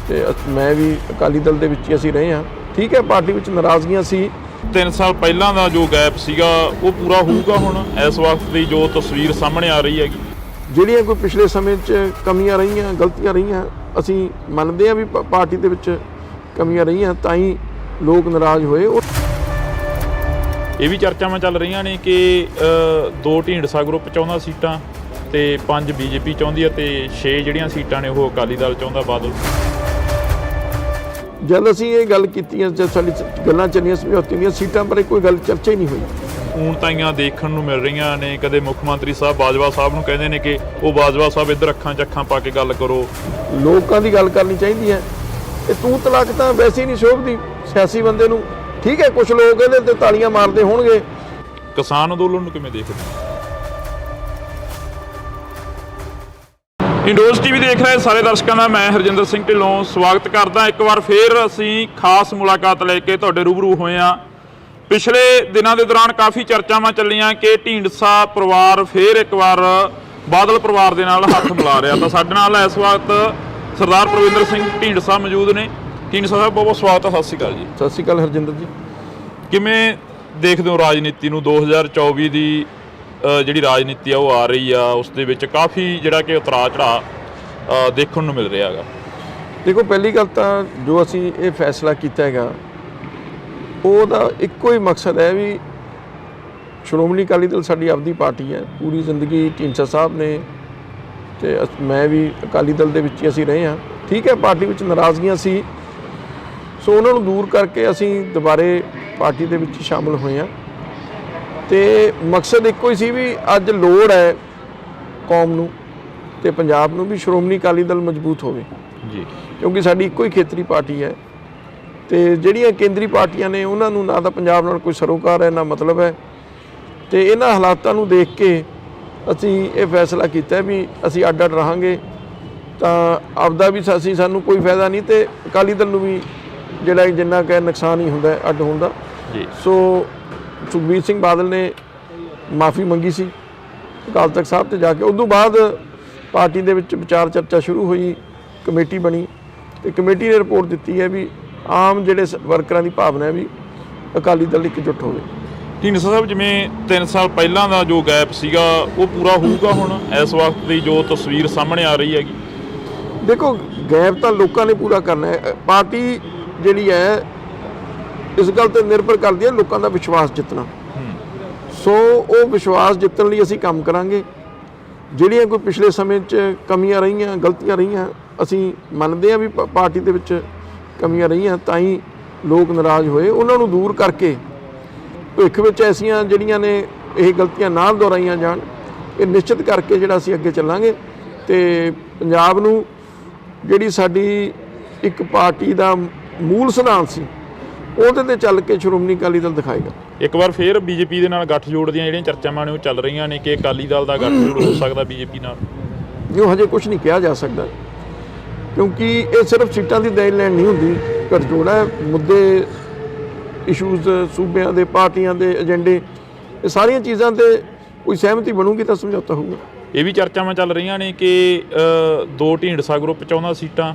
ਤੇ ਮੈਂ ਵੀ ਅਕਾਲੀ ਦਲ ਦੇ ਵਿੱਚ ਹੀ ਅਸੀਂ ਰਹੇ ਹਾਂ। ਠੀਕ ਹੈ, ਪਾਰਟੀ ਵਿੱਚ ਨਾਰਾਜ਼ਗੀਆਂ ਸੀ। 3 ਸਾਲ ਪਹਿਲਾਂ ਦਾ ਜੋ ਗੈਪ ਸੀਗਾ ਉਹ ਪੂਰਾ ਹੋਊਗਾ ਹੁਣ ਇਸ ਵਕਤ ਦੀ ਜੋ ਤਸਵੀਰ ਸਾਹਮਣੇ ਆ ਰਹੀ ਹੈਗੀ? ਜਿਹੜੀਆਂ ਕੋਈ ਪਿਛਲੇ ਸਮੇਂ 'ਚ ਕਮੀਆਂ ਰਹੀਆਂ, ਗਲਤੀਆਂ ਰਹੀਆਂ, ਅਸੀਂ ਮੰਨਦੇ ਹਾਂ ਵੀ ਪਾਰਟੀ ਦੇ ਵਿੱਚ ਕਮੀਆਂ ਰਹੀਆਂ, ਤਾਂ ਹੀ ਲੋਕ ਨਾਰਾਜ਼ ਹੋਏ। ਇਹ ਵੀ ਚਰਚਾਵਾਂ ਚੱਲ ਰਹੀਆਂ ਨੇ ਕਿ 2 ਢੀਂਡਸਾ ਗਰੁੱਪ ਚਾਹੁੰਦਾ ਸੀਟਾਂ ਤੇ 5 ਬੀਜੇਪੀ ਚਾਹੁੰਦੀ ਹੈ ਤੇ 6 ਜਿਹੜੀਆਂ ਸੀਟਾਂ ਨੇ ਉਹ ਅਕਾਲੀ ਦਲ ਚਾਹੁੰਦਾ, ਬਾਦਲ। ਜਦ ਅਸੀਂ ਇਹ ਗੱਲ ਕੀਤੀ, ਜਦ ਸਾਡੀ ਗੱਲਾਂ ਚੱਲੀਆਂ ਸਮਝੌਤੇ ਦੀਆਂ, ਸੀਟਾਂ ਬਾਰੇ ਕੋਈ ਗੱਲ ਚਰਚਾ ਹੀ ਨਹੀਂ ਹੋਈ। ਹੁਣ ਤਾਈਆਂ ਦੇਖਣ ਨੂੰ ਮਿਲ ਰਹੀਆਂ ਨੇ, ਕਦੇ ਮੁੱਖ ਮੰਤਰੀ ਸਾਹਿਬ ਬਾਜਵਾ ਸਾਹਿਬ ਨੂੰ ਕਹਿੰਦੇ ਨੇ ਕਿ ਉਹ ਬਾਜਵਾ ਸਾਹਿਬ ਇੱਧਰ ਅੱਖਾਂ 'ਚ ਅੱਖਾਂ ਪਾ ਕੇ ਗੱਲ ਕਰੋ। ਲੋਕਾਂ ਦੀ ਗੱਲ ਕਰਨੀ ਚਾਹੀਦੀ ਹੈ। ਤੇ ਤੂੰ ਤਲਾਕ ਤਾਂ ਵੈਸੇ ਹੀ ਨਹੀਂ ਸ਼ੋਭਦੀ ਸਿਆਸੀ ਬੰਦੇ ਨੂੰ। ਠੀਕ ਹੈ, ਕੁਝ ਲੋਕ ਇਹਦੇ ਤੇ ਤਾਲੀਆਂ ਮਾਰਦੇ ਹੋਣਗੇ। ਕਿਸਾਨ ਅੰਦੋਲਨ ਨੂੰ ਕਿਵੇਂ ਦੇਖਦੇ? ਇੰਡੋਜ਼ ਟੀਵੀ ਦੇਖ ਰਹੇ ਸਾਰੇ ਦਰਸ਼ਕਾਂ ਦਾ ਮੈਂ ਹਰਜਿੰਦਰ ਸਿੰਘ ਢਿੱਲੋਂ ਸਵਾਗਤ ਕਰਦਾ। ਇੱਕ ਵਾਰ ਫੇਰ ਅਸੀਂ ਖਾਸ ਮੁਲਾਕਾਤ ਲੈ ਕੇ ਤੁਹਾਡੇ ਰੂਬਰੂ ਹੋਏ ਹਾਂ। ਪਿਛਲੇ ਦਿਨਾਂ ਦੇ ਦੌਰਾਨ ਕਾਫੀ ਚਰਚਾਵਾਂ ਚੱਲੀਆਂ ਕਿ ਢੀਂਡਸਾ ਪਰਿਵਾਰ ਫੇਰ ਇੱਕ ਵਾਰ ਬਾਦਲ ਪਰਿਵਾਰ ਦੇ ਨਾਲ ਹੱਥ ਮਿਲਾ ਰਿਹਾ। ਤਾਂ ਸਾਡੇ ਨਾਲ ਇਸ ਵਕਤ ਸਰਦਾਰ ਪ੍ਰਵਿੰਦਰ ਸਿੰਘ ਢੀਂਡਸਾ ਮੌਜੂਦ ਨੇ। ਢੀਂਡਸਾ ਸਾਹਿਬ ਬਹੁਤ ਬਹੁਤ ਸਵਾਗਤ ਹੈ। ਸਤਿ ਸ਼੍ਰੀ ਅਕਾਲ ਜੀ। ਸਤਿ ਸ਼੍ਰੀ ਅਕਾਲ ਹਰਜਿੰਦਰ ਜੀ। ਕਿਵੇਂ ਦੇਖਦੇ ਹੋ ਰਾਜਨੀਤੀ ਨੂੰ? 2024 ਦੀ ਜਿਹੜੀ ਰਾਜਨੀਤੀ ਆ ਉਹ ਆ ਰਹੀ ਆ, ਉਸ ਦੇ ਵਿੱਚ ਕਾਫੀ ਜਿਹੜਾ ਕਿ ਉਤਰਾਅ ਚੜਾਅ ਦੇਖਣ ਨੂੰ ਮਿਲ ਰਿਹਾ ਹੈਗਾ। ਦੇਖੋ, ਪਹਿਲੀ ਗੱਲ ਤਾਂ ਜੋ ਅਸੀਂ ਇਹ ਫੈਸਲਾ ਕੀਤਾ ਹੈਗਾ ਉਹਦਾ ਇੱਕੋ ਹੀ ਮਕਸਦ ਹੈ ਵੀ ਸ਼੍ਰੋਮਣੀ ਅਕਾਲੀ ਦਲ ਸਾਡੀ ਆਪਦੀ ਪਾਰਟੀ ਹੈ। ਪੂਰੀ ਜ਼ਿੰਦਗੀ ਢੀਂਡਸਾ ਸਾਹਿਬ ਨੇ ਤੇ ਮੈਂ ਵੀ ਅਕਾਲੀ ਦਲ ਦੇ ਵਿੱਚ ਹੀ ਅਸੀਂ ਰਹੇ ਹਾਂ। ਠੀਕ ਹੈ, ਪਾਰਟੀ ਵਿੱਚ ਨਾਰਾਜ਼ਗੀਆਂ ਸੀ, ਸੋ ਉਹਨਾਂ ਨੂੰ ਦੂਰ ਕਰਕੇ ਅਸੀਂ ਦੁਬਾਰੇ ਪਾਰਟੀ ਦੇ ਵਿੱਚ ਸ਼ਾਮਲ ਹੋਏ ਹਾਂ। ਤੇ ਮਕਸਦ ਇੱਕੋ ਹੀ ਸੀ ਵੀ ਅੱਜ ਲੋੜ ਹੈ ਕੌਮ ਨੂੰ ਤੇ ਪੰਜਾਬ ਨੂੰ ਵੀ ਸ਼੍ਰੋਮਣੀ ਅਕਾਲੀ ਦਲ ਮਜ਼ਬੂਤ ਹੋਵੇ ਜੀ, ਕਿਉਂਕਿ ਸਾਡੀ ਇੱਕੋ ਹੀ ਖੇਤਰੀ ਪਾਰਟੀ ਹੈ। ਤੇ ਜਿਹੜੀਆਂ ਕੇਂਦਰੀ ਪਾਰਟੀਆਂ ਨੇ ਉਹਨਾਂ ਨੂੰ ਨਾ ਤਾਂ ਪੰਜਾਬ ਨਾਲ ਕੋਈ ਸਰੋਕਾਰ ਹੈ ਨਾ ਮਤਲਬ ਹੈ। ਤੇ ਇਹਨਾਂ ਹਾਲਾਤਾਂ ਨੂੰ ਦੇਖ ਕੇ ਅਸੀਂ ਇਹ ਫੈਸਲਾ ਕੀਤਾ ਵੀ ਅਸੀਂ ਅੱਡ ਅੱਡ ਰਹਾਂਗੇ ਤਾਂ ਆਪਦਾ ਵੀ ਸਾਨੂੰ ਕੋਈ ਫਾਇਦਾ ਨਹੀਂ ਤੇ ਅਕਾਲੀ ਦਲ ਨੂੰ ਵੀ ਜਿਹੜਾ ਜਿੰਨਾ ਕੁ ਨੁਕਸਾਨ ਹੀ ਹੁੰਦਾ ਅੱਡ ਹੋਣ ਦਾ ਜੀ। ਸੋ ਸੁਖਬੀਰ ਸਿੰਘ ਬਾਦਲ ਨੇ ਮਾਫੀ ਮੰਗੀ ਸੀ ਅਕਾਲ ਤਖਤ ਸਾਹਿਬ ਤੇ ਜਾ ਕੇ। ਉਸ ਤੋਂ ਬਾਅਦ ਪਾਰਟੀ ਦੇ ਵਿੱਚ ਵਿਚਾਰ ਚਰਚਾ ਸ਼ੁਰੂ ਹੋਈ, ਕਮੇਟੀ ਬਣੀ ਤੇ ਕਮੇਟੀ ਨੇ ਰਿਪੋਰਟ ਦਿੱਤੀ ਹੈ ਵੀ ਆਮ ਜਿਹੜੇ ਵਰਕਰਾਂ ਦੀ ਭਾਵਨਾ ਹੈ ਵੀ ਅਕਾਲੀ ਦਲ ਇਕਜੁੱਟ ਹੋਵੇ। ਢੀਂਡਸਾ ਸਾਹਿਬ, ਜਿਵੇਂ 3 ਸਾਲ ਪਹਿਲਾਂ ਦਾ ਜੋ ਗੈਪ ਸੀਗਾ ਉਹ ਪੂਰਾ ਹੋਊਗਾ ਹੁਣ ਇਸ ਵਕਤ ਦੀ ਜੋ ਤਸਵੀਰ ਸਾਹਮਣੇ ਆ ਰਹੀ ਹੈਗੀ? ਦੇਖੋ, ਗੈਪ ਤਾਂ ਲੋਕਾਂ ਨੇ ਪੂਰਾ ਕਰਨਾ ਹੈ। ਪਾਰਟੀ ਜਿਹੜੀ ਹੈ ਇਸ ਗੱਲ ਤੇ ਨਿਰਭਰ ਕਰਦੀ ਹੈ ਲੋਕਾਂ ਦਾ ਵਿਸ਼ਵਾਸ ਜਿੱਤਣਾ। ਸੋ ਉਹ ਵਿਸ਼ਵਾਸ ਜਿੱਤਣ ਲਈ ਅਸੀਂ ਕੰਮ ਕਰਾਂਗੇ। ਜਿਹੜੀਆਂ ਕੋਈ ਪਿਛਲੇ ਸਮੇਂ 'ਚ ਕਮੀਆਂ ਰਹੀਆਂ, ਗਲਤੀਆਂ ਰਹੀਆਂ, ਅਸੀਂ ਮੰਨਦੇ ਹਾਂ ਵੀ ਪਾਰਟੀ ਦੇ ਵਿੱਚ ਕਮੀਆਂ ਰਹੀਆਂ, ਤਾਂ ਹੀ ਲੋਕ ਨਾਰਾਜ਼ ਹੋਏ। ਉਹਨਾਂ ਨੂੰ ਦੂਰ ਕਰਕੇ ਭਵਿੱਖ ਵਿੱਚ ਐਸੀਆਂ ਜਿਹੜੀਆਂ ਨੇ ਇਹ ਗਲਤੀਆਂ ਨਾ ਦੁਹਰਾਈਆਂ ਜਾਣ, ਇਹ ਨਿਸ਼ਚਿਤ ਕਰਕੇ ਜਿਹੜਾ ਅਸੀਂ ਅੱਗੇ ਚੱਲਾਂਗੇ ਤੇ ਪੰਜਾਬ ਨੂੰ ਜਿਹੜੀ ਸਾਡੀ ਇੱਕ ਪਾਰਟੀ ਦਾ ਮੂਲ ਸਿਧਾਂਤ ਸੀ ਉਹਦੇ ਤੇ ਚੱਲ ਕੇ ਸ਼੍ਰੋਮਣੀ ਅਕਾਲੀ ਦਲ ਦਿਖਾਏਗਾ। ਇੱਕ ਵਾਰ ਫੇਰ ਬੀਜੇਪੀ ਦੇ ਨਾਲ ਗੱਠਜੋੜ ਦੀਆਂ ਜਿਹੜੀਆਂ ਚਰਚਾਵਾਂ ਨੇ ਉਹ ਚੱਲ ਰਹੀਆਂ ਨੇ ਕਿ ਅਕਾਲੀ ਦਲ ਦਾ ਗੱਠਜੋੜ ਹੋ ਸਕਦਾ ਬੀਜੇਪੀ ਨਾਲ। ਜੋ ਹਜੇ ਕੁਝ ਨਹੀਂ ਕਿਹਾ ਜਾ ਸਕਦਾ ਕਿਉਂਕਿ ਇਹ ਸਿਰਫ ਸੀਟਾਂ ਦੀ ਦੇਣ ਲੈਣ ਨਹੀਂ ਹੁੰਦੀ, ਗੱਠਜੋੜ ਹੈ। ਮੁੱਦੇ, ਇਸ਼ੂਜ਼, ਸੂਬਿਆਂ ਦੇ, ਪਾਰਟੀਆਂ ਦੇ ਏਜੰਡੇ, ਇਹ ਸਾਰੀਆਂ ਚੀਜ਼ਾਂ ਤੇ ਕੋਈ ਸਹਿਮਤੀ ਬਣੂਗੀ ਤਾਂ ਸਮਝੌਤਾ ਹੋਊਗਾ। ਇਹ ਵੀ ਚਰਚਾਵਾਂ ਚੱਲ ਰਹੀਆਂ ਨੇ ਕਿ 2 ਢੀਂਡਸਾ ਗਰੁੱਪ ਚਾਹੁੰਦਾ ਸੀਟਾਂ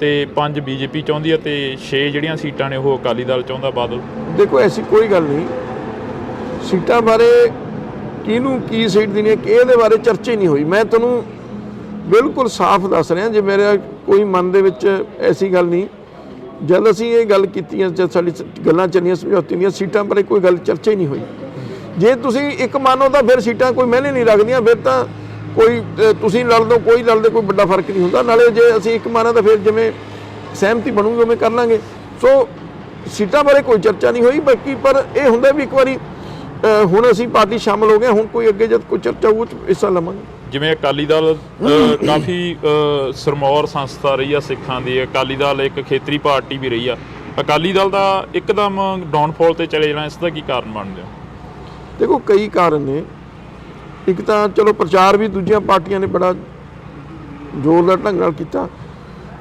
ਤੇ 5 ਬੀਜੇਪੀ ਚਾਹੁੰਦੀ ਹੈ ਤੇ 6 ਜਿਹੜੀਆਂ ਸੀਟਾਂ ਨੇ ਉਹ ਅਕਾਲੀ ਦਲ ਚਾਹੁੰਦਾ, ਬਾਦਲ। ਦੇਖੋ, ਐਸੀ ਕੋਈ ਗੱਲ ਨਹੀਂ। ਸੀਟਾਂ ਬਾਰੇ ਕਿਹਨੂੰ ਕੀ ਸੀਟ ਦੇਣੀ ਹੈ ਇਹਦੇ ਬਾਰੇ ਚਰਚਾ ਹੀ ਨਹੀਂ ਹੋਈ। ਮੈਂ ਤੁਹਾਨੂੰ ਬਿਲਕੁਲ ਸਾਫ਼ ਦੱਸ ਰਿਹਾ, ਜੇ ਮੇਰਾ ਕੋਈ ਮਨ ਦੇ ਵਿੱਚ ਐਸੀ ਗੱਲ ਨਹੀਂ। ਜਦ ਅਸੀਂ ਇਹ ਗੱਲ ਕੀਤੀ, ਜਦ ਸਾਡੀ ਗੱਲਾਂ ਚੱਲੀਆਂ ਸਮਝੌਤੇ ਦੀਆਂ, ਸੀਟਾਂ ਬਾਰੇ ਕੋਈ ਗੱਲ ਚਰਚਾ ਹੀ ਨਹੀਂ ਹੋਈ। ਜੇ ਤੁਸੀਂ ਇੱਕ ਮੰਨੋ ਤਾਂ ਫਿਰ ਸੀਟਾਂ ਕੋਈ ਮਾਇਨੇ ਨਹੀਂ ਰੱਖਦੀਆਂ। ਫਿਰ ਤਾਂ ਕੋਈ ਤੁਸੀਂ ਲੜ ਲਓ, ਕੋਈ ਲੜਦੇ, ਕੋਈ ਵੱਡਾ ਫਰਕ ਨਹੀਂ ਹੁੰਦਾ। ਨਾਲੇ ਜੇ ਅਸੀਂ ਇੱਕ ਮੰਨਾਂ ਤਾਂ ਫਿਰ ਜਿਵੇਂ ਸਹਿਮਤੀ ਬਣੂਗੀ ਉਵੇਂ ਕਰ ਲਾਂਗੇ। ਸੋ ਸੀਟਾਂ ਬਾਰੇ ਕੋਈ ਚਰਚਾ ਨਹੀਂ ਹੋਈ। ਬਾਕੀ ਪਰ ਇਹ ਹੁੰਦਾ ਵੀ ਇੱਕ ਵਾਰੀ ਹੁਣ ਅਸੀਂ ਪਾਰਟੀ ਸ਼ਾਮਲ ਹੋ ਗਏ, ਹੁਣ ਕੋਈ ਅੱਗੇ ਜਦ ਕੋਈ ਚਰਚਾ ਉਹ 'ਚ ਹਿੱਸਾ ਲਵਾਂਗੇ। ਜਿਵੇਂ ਅਕਾਲੀ ਦਲ ਕਾਫੀ ਸਿਰਮੌਰ ਸੰਸਥਾ ਰਹੀ ਆ ਸਿੱਖਾਂ ਦੀ, ਅਕਾਲੀ ਦਲ ਇੱਕ ਖੇਤਰੀ ਪਾਰਟੀ ਵੀ ਰਹੀ ਆ, ਅਕਾਲੀ ਦਲ ਦਾ ਇੱਕਦਮ ਡਾਊਨਫਾਲ ਤੇ ਚਲੇ ਜਾਣਾ, ਇਸ ਦਾ ਕੀ ਕਾਰਨ ਬਣਦੇ ਹੋ? ਦੇਖੋ ਕਈ ਕਾਰਨ ਨੇ। ਇੱਕ ਤਾਂ ਚਲੋ ਪ੍ਰਚਾਰ ਵੀ ਦੂਜੀਆਂ ਪਾਰਟੀਆਂ ਨੇ ਬੜਾ ਜ਼ੋਰਦਾਰ ਢੰਗ ਨਾਲ ਕੀਤਾ,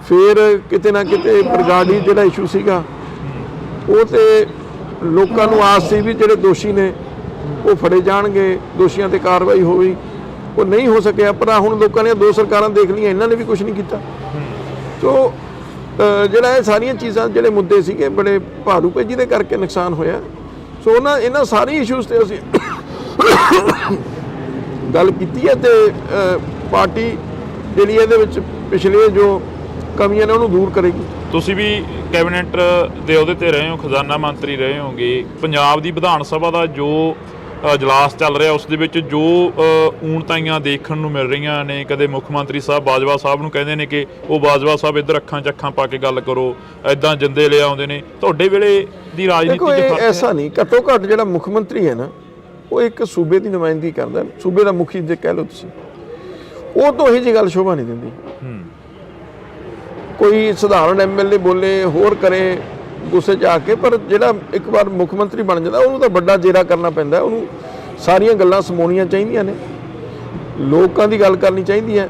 ਫਿਰ ਕਿਤੇ ਨਾ ਕਿਤੇ ਬਰਗਾੜੀ ਜਿਹੜਾ ਇਸ਼ੂ ਸੀਗਾ ਉਹ ਤੇ ਲੋਕਾਂ ਨੂੰ ਆਸ ਸੀ ਵੀ ਜਿਹੜੇ ਦੋਸ਼ੀ ਨੇ ਉਹ ਫੜੇ ਜਾਣਗੇ, ਦੋਸ਼ੀਆਂ ਤੇ ਕਾਰਵਾਈ ਹੋਈ, ਉਹ ਨਹੀਂ ਹੋ ਸਕਿਆ। ਪਰ ਹੁਣ ਲੋਕਾਂ ਨੇ ਦੋ ਸਰਕਾਰਾਂ ਦੇਖ ਲਈਆਂ, ਇਹਨਾਂ ਨੇ ਵੀ ਕੁਝ ਨਹੀਂ ਕੀਤਾ। ਸੋ ਜਿਹੜਾ ਇਹ ਸਾਰੀਆਂ ਚੀਜ਼ਾਂ ਜਿਹੜੇ ਮੁੱਦੇ ਸੀਗੇ ਬੜੇ ਭਾਰੂ ਪਏ, ਜਿਹਦੇ ਕਰਕੇ ਨੁਕਸਾਨ ਹੋਇਆ। ਸੋ ਇਹਨਾਂ ਸਾਰੀ ਇਸ਼ੂਜ਼ ਤੇ ਅਸੀਂ ਗੱਲ ਕੀਤੀ ਹੈ ਤੇ ਪਾਰਟੀ ਜਿਹੜੀ ਇਹਦੇ ਵਿੱਚ ਪਿਛਲੇ ਜੋ ਕਮੀਆਂ ਨੇ ਉਹਨੂੰ ਦੂਰ ਕਰੇਗੀ। ਤੁਸੀਂ ਵੀ ਕੈਬਨਿਟ ਦੇ ਅਹੁਦੇ ਤੇ ਰਹੇ ਹੋ, ਖਜ਼ਾਨਾ ਮੰਤਰੀ ਰਹੇ ਹੋਗੇ। ਪੰਜਾਬ ਦੀ ਵਿਧਾਨ ਸਭਾ ਦਾ ਜੋ ਇਜਲਾਸ ਚੱਲ ਰਿਹਾ ਉਸ ਦੇ ਵਿੱਚ ਜੋ ਊਣਤਾਈਆਂ ਦੇਖਣ ਨੂੰ ਮਿਲ ਰਹੀਆਂ ਨੇ, ਕਦੇ ਮੁੱਖ ਮੰਤਰੀ ਸਾਹਿਬ ਬਾਜਵਾ ਸਾਹਿਬ ਨੂੰ ਕਹਿੰਦੇ ਨੇ ਕਿ ਉਹ ਬਾਜਵਾ ਸਾਹਿਬ ਇੱਧਰ ਅੱਖਾਂ 'ਚ ਅੱਖਾਂ ਪਾ ਕੇ ਗੱਲ ਕਰੋ, ਐਦਾਂ ਜਿੰਦੇ ਲੈ ਆਉਂਦੇ ਨੇ। ਤੁਹਾਡੇ ਵੇਲੇ ਦੀ ਰਾਜਨੀਤੀ 'ਚ ਫਰਕ ਹੈ? ਐਸਾ ਨਹੀਂ, ਘੱਟੋ ਘੱਟ ਜਿਹੜਾ ਮੁੱਖ ਮੰਤਰੀ ਹੈ ਨਾ ਉਹ ਇੱਕ ਸੂਬੇ ਦੀ ਨੁਮਾਇੰਦਗੀ ਕਰਦਾ, ਸੂਬੇ ਦਾ ਮੁਖੀ ਜੇ ਕਹਿ ਲਓ ਤੁਸੀਂ, ਉਹ ਤੋਂ ਇਹੀ ਜਿਹੀ ਗੱਲ ਸ਼ੋਭਾ ਨਹੀਂ ਦਿੰਦੀ। ਕੋਈ ਸਧਾਰਨ ਐਮਐਲਏ ਬੋਲੇ ਹੋਰ ਕਰੇ ਗੁੱਸੇ 'ਚ ਆ ਕੇ, ਪਰ ਜਿਹੜਾ ਇੱਕ ਵਾਰ ਮੁੱਖ ਮੰਤਰੀ ਬਣ ਜਾਂਦਾ ਉਹਨੂੰ ਤਾਂ ਵੱਡਾ ਜੇਰਾ ਕਰਨਾ ਪੈਂਦਾ, ਉਹਨੂੰ ਸਾਰੀਆਂ ਗੱਲਾਂ ਸਮੋਣੀਆਂ ਚਾਹੀਦੀਆਂ ਨੇ, ਲੋਕਾਂ ਦੀ ਗੱਲ ਕਰਨੀ ਚਾਹੀਦੀ ਹੈ।